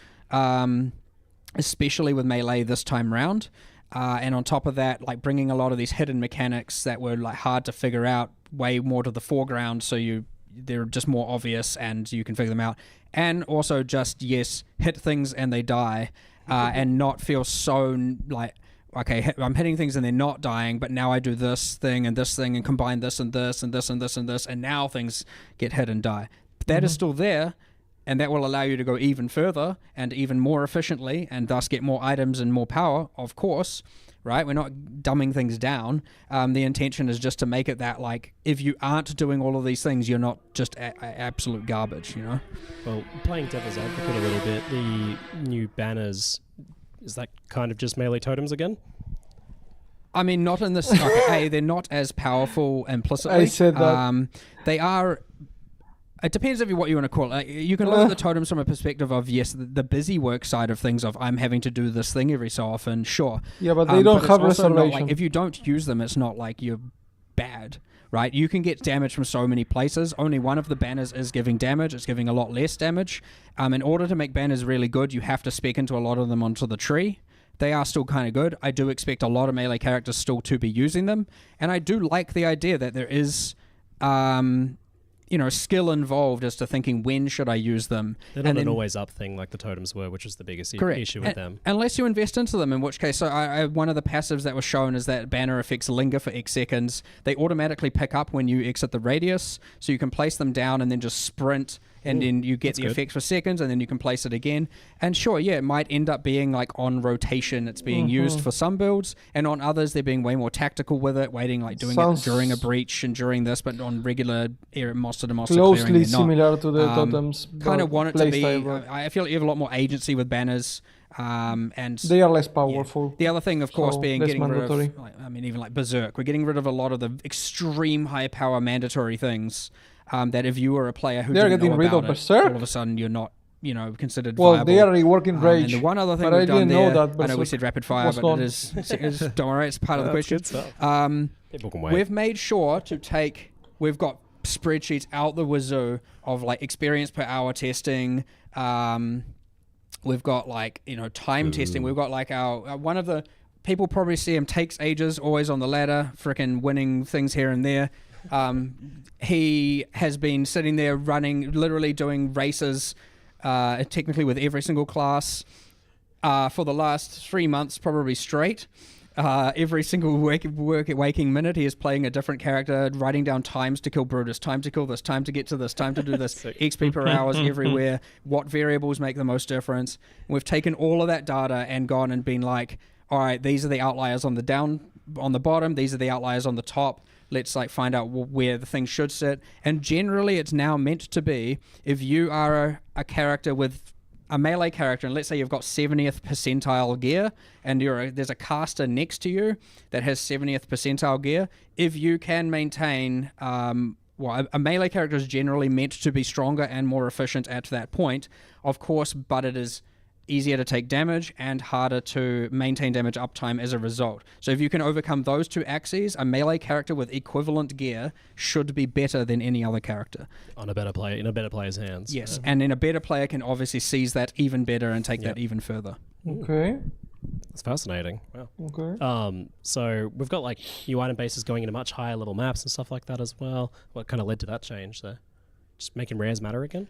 especially with melee this time round. And on top of that, like bringing a lot of these hidden mechanics that were like hard to figure out way more to the foreground, so they're just more obvious and you can figure them out. And also just, yes, hit things and they die, and not feel so like, okay, I'm hitting things and they're not dying, but now I do this thing and combine this and this and this and this and this, and now things get hit and die. That is still there, and that will allow you to go even further and even more efficiently, and thus get more items and more power, of course, right? We're not dumbing things down. The intention is just to make it that, like, if you aren't doing all of these things, you're not just absolute garbage, Well, playing devil's advocate a little bit, the new banners, is that kind of just melee totems again? I mean, not in this... Okay, they're not as powerful implicitly. I said that. They are... It depends what you want to call it. You can look at the totems from a perspective of, yes, the busy work side of things of I'm having to do this thing every so often, sure. Yeah, but they don't have reservation. Like, if you don't use them, it's not like you're bad, right? You can get damage from so many places. Only one of the banners is giving damage. It's giving a lot less damage. In order to make banners really good, you have to spec into a lot of them onto the tree. They are still kind of good. I do expect a lot of melee characters still to be using them. And I do like the idea that there is... skill involved as to thinking when should I use them. They're not an always up thing like the totems were, which is the biggest issue with them. Unless you invest into them, in which case, so one of the passives that was shown is that banner effects linger for X seconds. They automatically pick up when you exit the radius, so you can place them down and then just sprint and then you get the effects for seconds, and then you can place it again. And sure, yeah, it might end up being like on rotation. It's being used for some builds, and on others they're being way more tactical with it, doing it during a breach and during this, but on regular monster to monster clearing. Closely similar to the totems. Kind of want it to be. I feel like you have a lot more agency with banners. And they are less powerful. Yeah. The other thing, of course, being getting mandatory. rid of, I mean, even like Berserk, we're getting rid of a lot of the extreme high power mandatory things that if you were a player who didn't know about it, all of a sudden you're not, considered viable. They are reworking Rage. And the one other thing we've done there, I know we said rapid fire, but it is don't worry, it's part of the question. People can wait. We've made sure to we've got spreadsheets out the wazoo of like experience per hour testing. We've got time testing. We've got like our one of the people probably see him takes ages, always on the ladder, freaking winning things here and there. He has been sitting there running, literally doing races, technically with every single class for the last 3 months, probably straight. Every single waking minute, he is playing a different character, writing down times to kill Brutus, time to kill this, time to get to this, time to do this, XP per hours everywhere, what variables make the most difference. And we've taken all of that data and gone and been like, all right, these are the outliers on the bottom, these are the outliers on the top. Let's find out where the thing should sit. And generally, it's now meant to be, if you are a character with a melee character, and let's say you've got 70th percentile gear, and there's a caster next to you that has 70th percentile gear, if you can maintain, a melee character is generally meant to be stronger and more efficient at that point, of course, but it is easier to take damage and harder to maintain damage uptime as a result. So if you can overcome those two axes, a melee character with equivalent gear should be better than any other character. In a better player's hands. Yes, and then a better player can obviously seize that even better and take that even further. Okay. That's fascinating. Wow. Okay. So we've got new item bases going into much higher level maps and stuff like that as well. What kind of led to that change there? Just making rares matter again?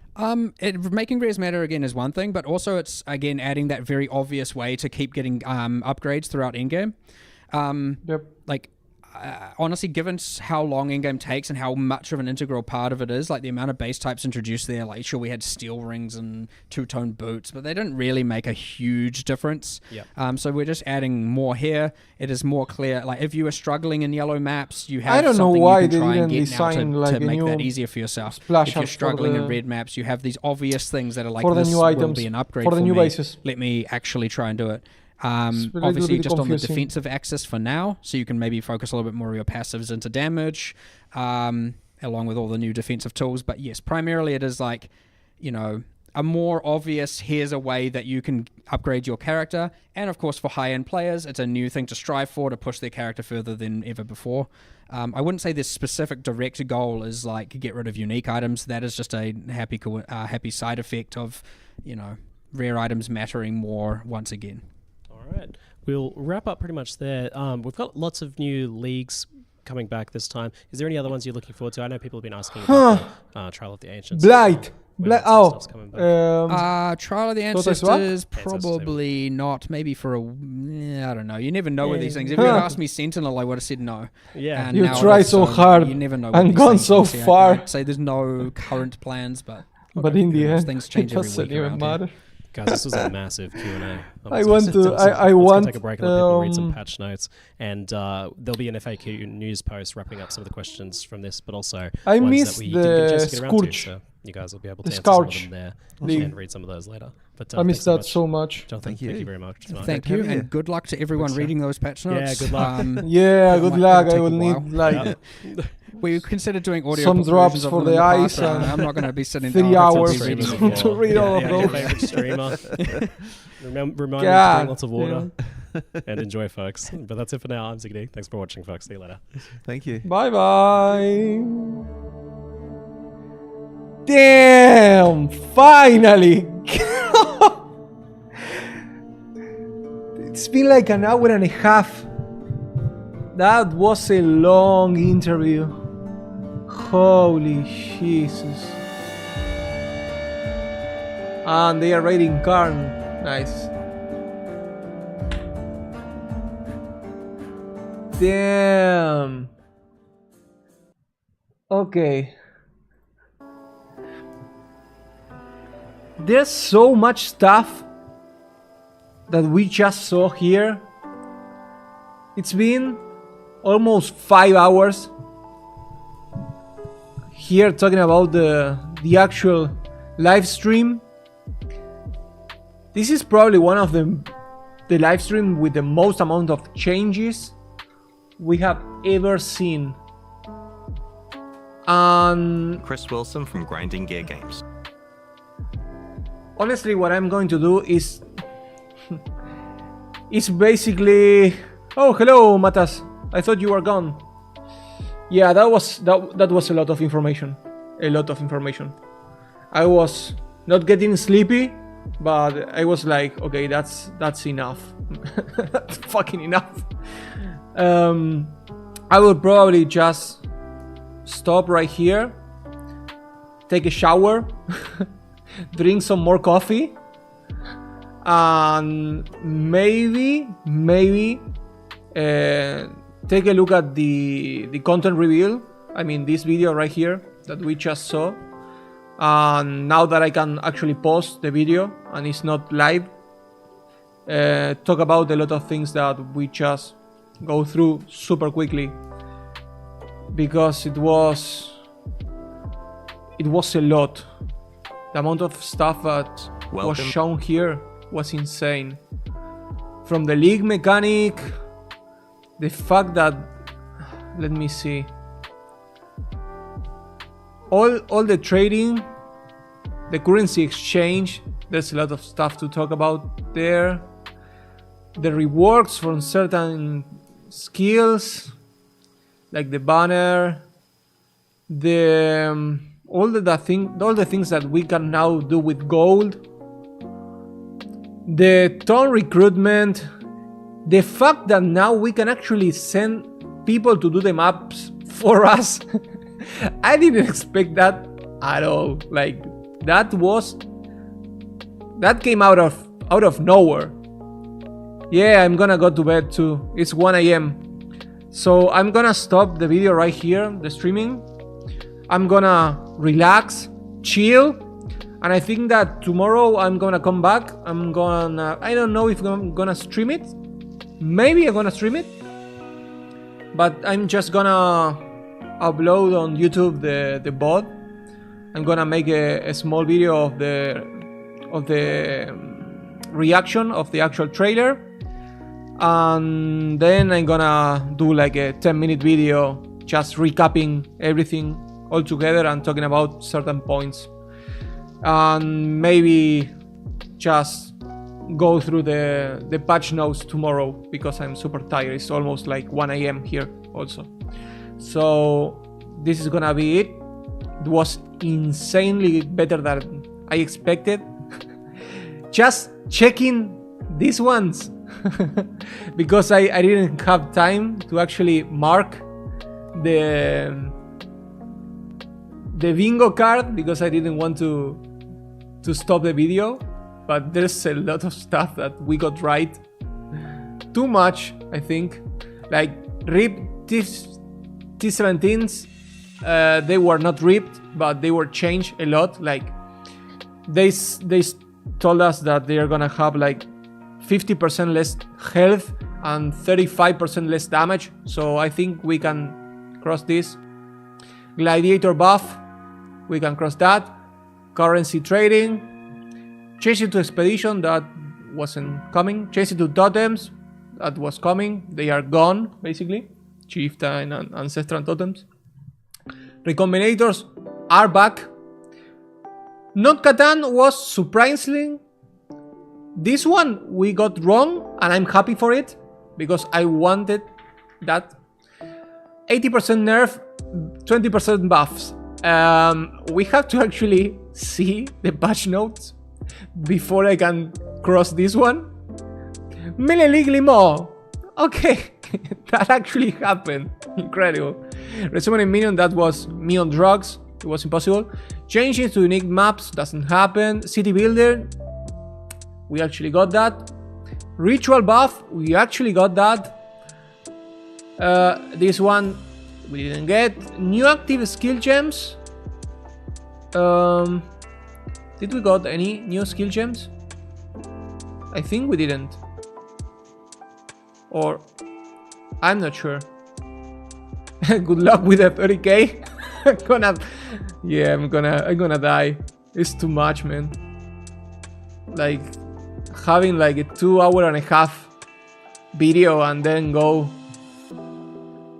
Making rares matter again is one thing, but also it's, again, adding that very obvious way to keep getting upgrades throughout endgame. Honestly, given how long endgame takes and how much of an integral part of it is, the amount of base types introduced there, sure, we had steel rings and two-tone boots, but they didn't really make a huge difference. Yep. So we're just adding more here. It is more clear. If you were struggling in yellow maps, you have I don't know something why you can they try and didn't get now design to make that easier for yourself. If you're struggling in red maps, you have these obvious things that are for the this new will items, be an upgrade for the new me. bases. Let me actually try and do it. Obviously just on the confusing. defensive axis for now, so you can maybe focus a little bit more of your passives into damage, along with all the new defensive tools. But yes, primarily it is a more obvious, here's a way that you can upgrade your character. And of course for high-end players, it's a new thing to strive for, to push their character further than ever before. I wouldn't say this specific direct goal is get rid of unique items. That is just a happy side effect of, rare items mattering more once again. All right. We'll wrap up pretty much there. We've got lots of new leagues coming back this time. Is there any other ones you're looking forward to? I know people have been asking about Trial of the Ancients. Blight. Trial of the Ancestors, probably not. Maybe for I don't know. You never know with these things. If you had asked me Sentinel, I would have said no. Yeah. And you now tried so hard. You never know. And gone so far. I'd say there's no current plans, but in the end, things change every week. Doesn't even matter. Guys, this was a massive Q&A. I want to take a break and let people read some patch notes, and there'll be an FAQ news post wrapping up some of the questions from this, but also I ones missed that we didn't get a chance to get around to, Scourge. so you guys will be able to The answer some of Scourge them there League. and read some of those later. But I missed that so much. Jonathan, thank you very much. Thank you, and good luck to everyone reading those patch notes. Yeah, good luck. Good luck. I will need we considered doing audio some drops for the eyes. I'm not going to be sitting 3 hours to to read all of those. Favorite streamer. Remind me to drink lots of water and enjoy, folks. But that's it for now. I'm Ziggy. Thanks for watching, folks. See you later. Thank you. Bye bye. Damn! Finally! It's been like an hour and a half. That was a long interview. Holy Jesus. And they are raiding Karn. Nice. Damn. Okay. there's so much stuff that we just saw here. It's been almost 5 hours here talking about the actual live stream. This is probably one of the live stream with the most amount of changes we have ever seen. And Chris Wilson from Grinding Gear Games. Honestly, what I'm going to do is basically... Oh, hello, Matas. I thought you were gone. Yeah, that was a lot of information. A lot of information. I was not getting sleepy, but I was like, okay, that's enough. That's fucking enough. I will probably just stop right here, take a shower, drink some more coffee, and maybe take a look at the content reveal. I mean, this video right here that we just saw. And now that I can actually post the video and it's not live, talk about a lot of things that we just go through super quickly, because it was a lot. The amount of stuff that was shown here was insane. From the league mechanic, the fact that, let me see, all the trading, the currency exchange, there's a lot of stuff to talk about there. The rewards from certain skills, like the banner, all the things that we can now do with gold, the town recruitment, the fact that now we can actually send people to do the maps for us. I didn't expect that at all. Like, that came out of nowhere. Yeah, I'm gonna go to bed too. It's 1 AM. So I'm gonna stop the video right here, the streaming. I'm gonna relax, chill, and I think that tomorrow I'm gonna come back. I don't know if I'm gonna stream it. Maybe I'm gonna stream it, but I'm just gonna upload on YouTube the VOD. I'm gonna make a small video of the reaction of the actual trailer, and then I'm gonna do like a 10-minute video just recapping everything all together and talking about certain points, and maybe just go through the patch notes tomorrow, because I'm super tired. It's almost like 1 AM here also. So this is gonna be it. It was insanely better than I expected. Just checking these ones because I didn't have time to actually mark the bingo card, because I didn't want to stop the video. But there's a lot of stuff that we got right. Too much, I think. Like, ripped T17s, they were not ripped, but they were changed a lot. Like, they told us that they are gonna have like 50% less health and 35% less damage. So I think we can cross this. Gladiator buff, we can cross that. Currency trading. Change it to expedition, that wasn't coming. Change it to totems, that was coming. They are gone, basically. Chieftain and ancestral totems. Recombinators are back. Not Catan was surprisingly. This one we got wrong, and I'm happy for it, because I wanted that. 80% nerf, 20% buffs. We have to actually see the patch notes before I can cross this one. Melee more. Okay, that actually happened. Incredible. Resummoning minion, that was me on drugs. It was impossible. Changing to unique maps doesn't happen. City builder, we actually got that. Ritual buff, we actually got that. This one we didn't get. New active skill gems. Did we got any new skill gems? I think we didn't. Or I'm not sure. Good luck with the 30k. I'm gonna die. It's too much, man. Like having like a 2.5-hour video and then go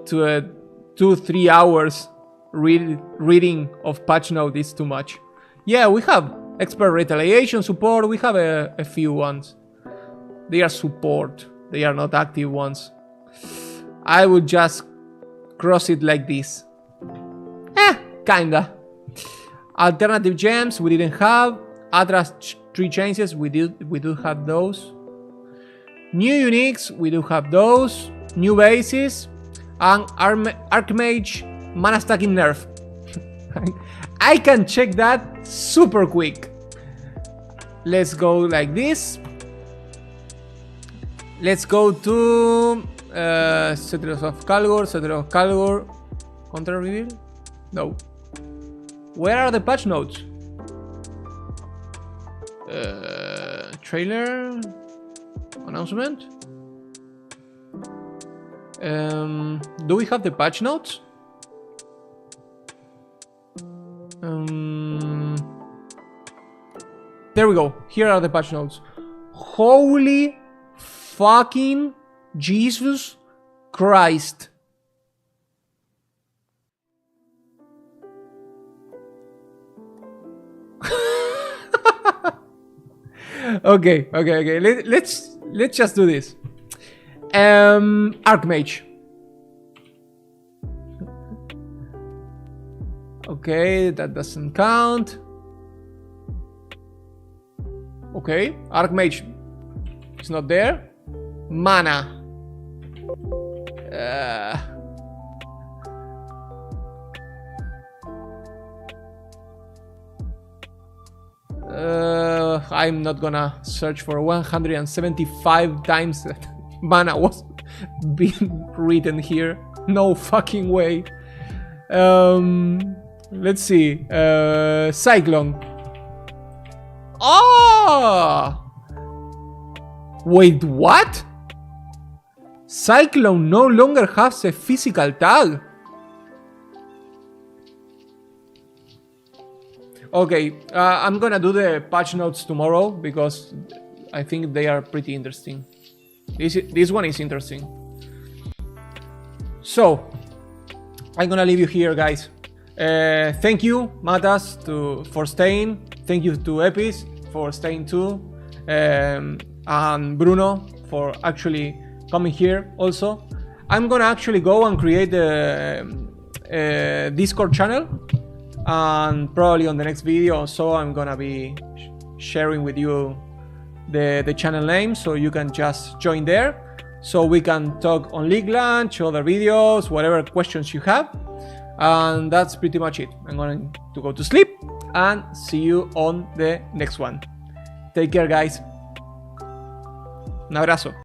to a 2-3 hours reading of patch note is too much. Yeah, we have expert retaliation support. We have a few ones. They are support. They are not active ones. I would just cross it like this. Kinda. Alternative gems we didn't have. Atlas 3 changes we do have those. New uniques we do have those. New bases and Archmage mana stacking nerf. I can check that super quick. Let's go like this. Let's go to Settlers of Kalgor. Counter reveal? No. Where are the patch notes? Trailer? Announcement? Do we have the patch notes? There we go. Here are the patch notes. Holy fucking Jesus Christ. Okay. Let's just do this. Archmage. Okay, that doesn't count. Okay, Archmage is not there. Mana. I'm not gonna search for 175 times that mana was being written here. No fucking way. Let's see. Cyclone. Oh! Wait, what? Cyclone no longer has a physical tag. Okay, I'm gonna do the patch notes tomorrow because I think they are pretty interesting. This one is interesting. So, I'm gonna leave you here, guys. Thank you, Matas, for staying. Thank you to Epis for staying too. And Bruno for actually coming here also. I'm gonna actually go and create a Discord channel. And probably on the next video or so I'm gonna be sharing with you the channel name, so you can just join there, so we can talk on League Launch, other videos, whatever questions you have. And that's pretty much it. I'm going to go to sleep and see you on the next one. Take care, guys. Un abrazo.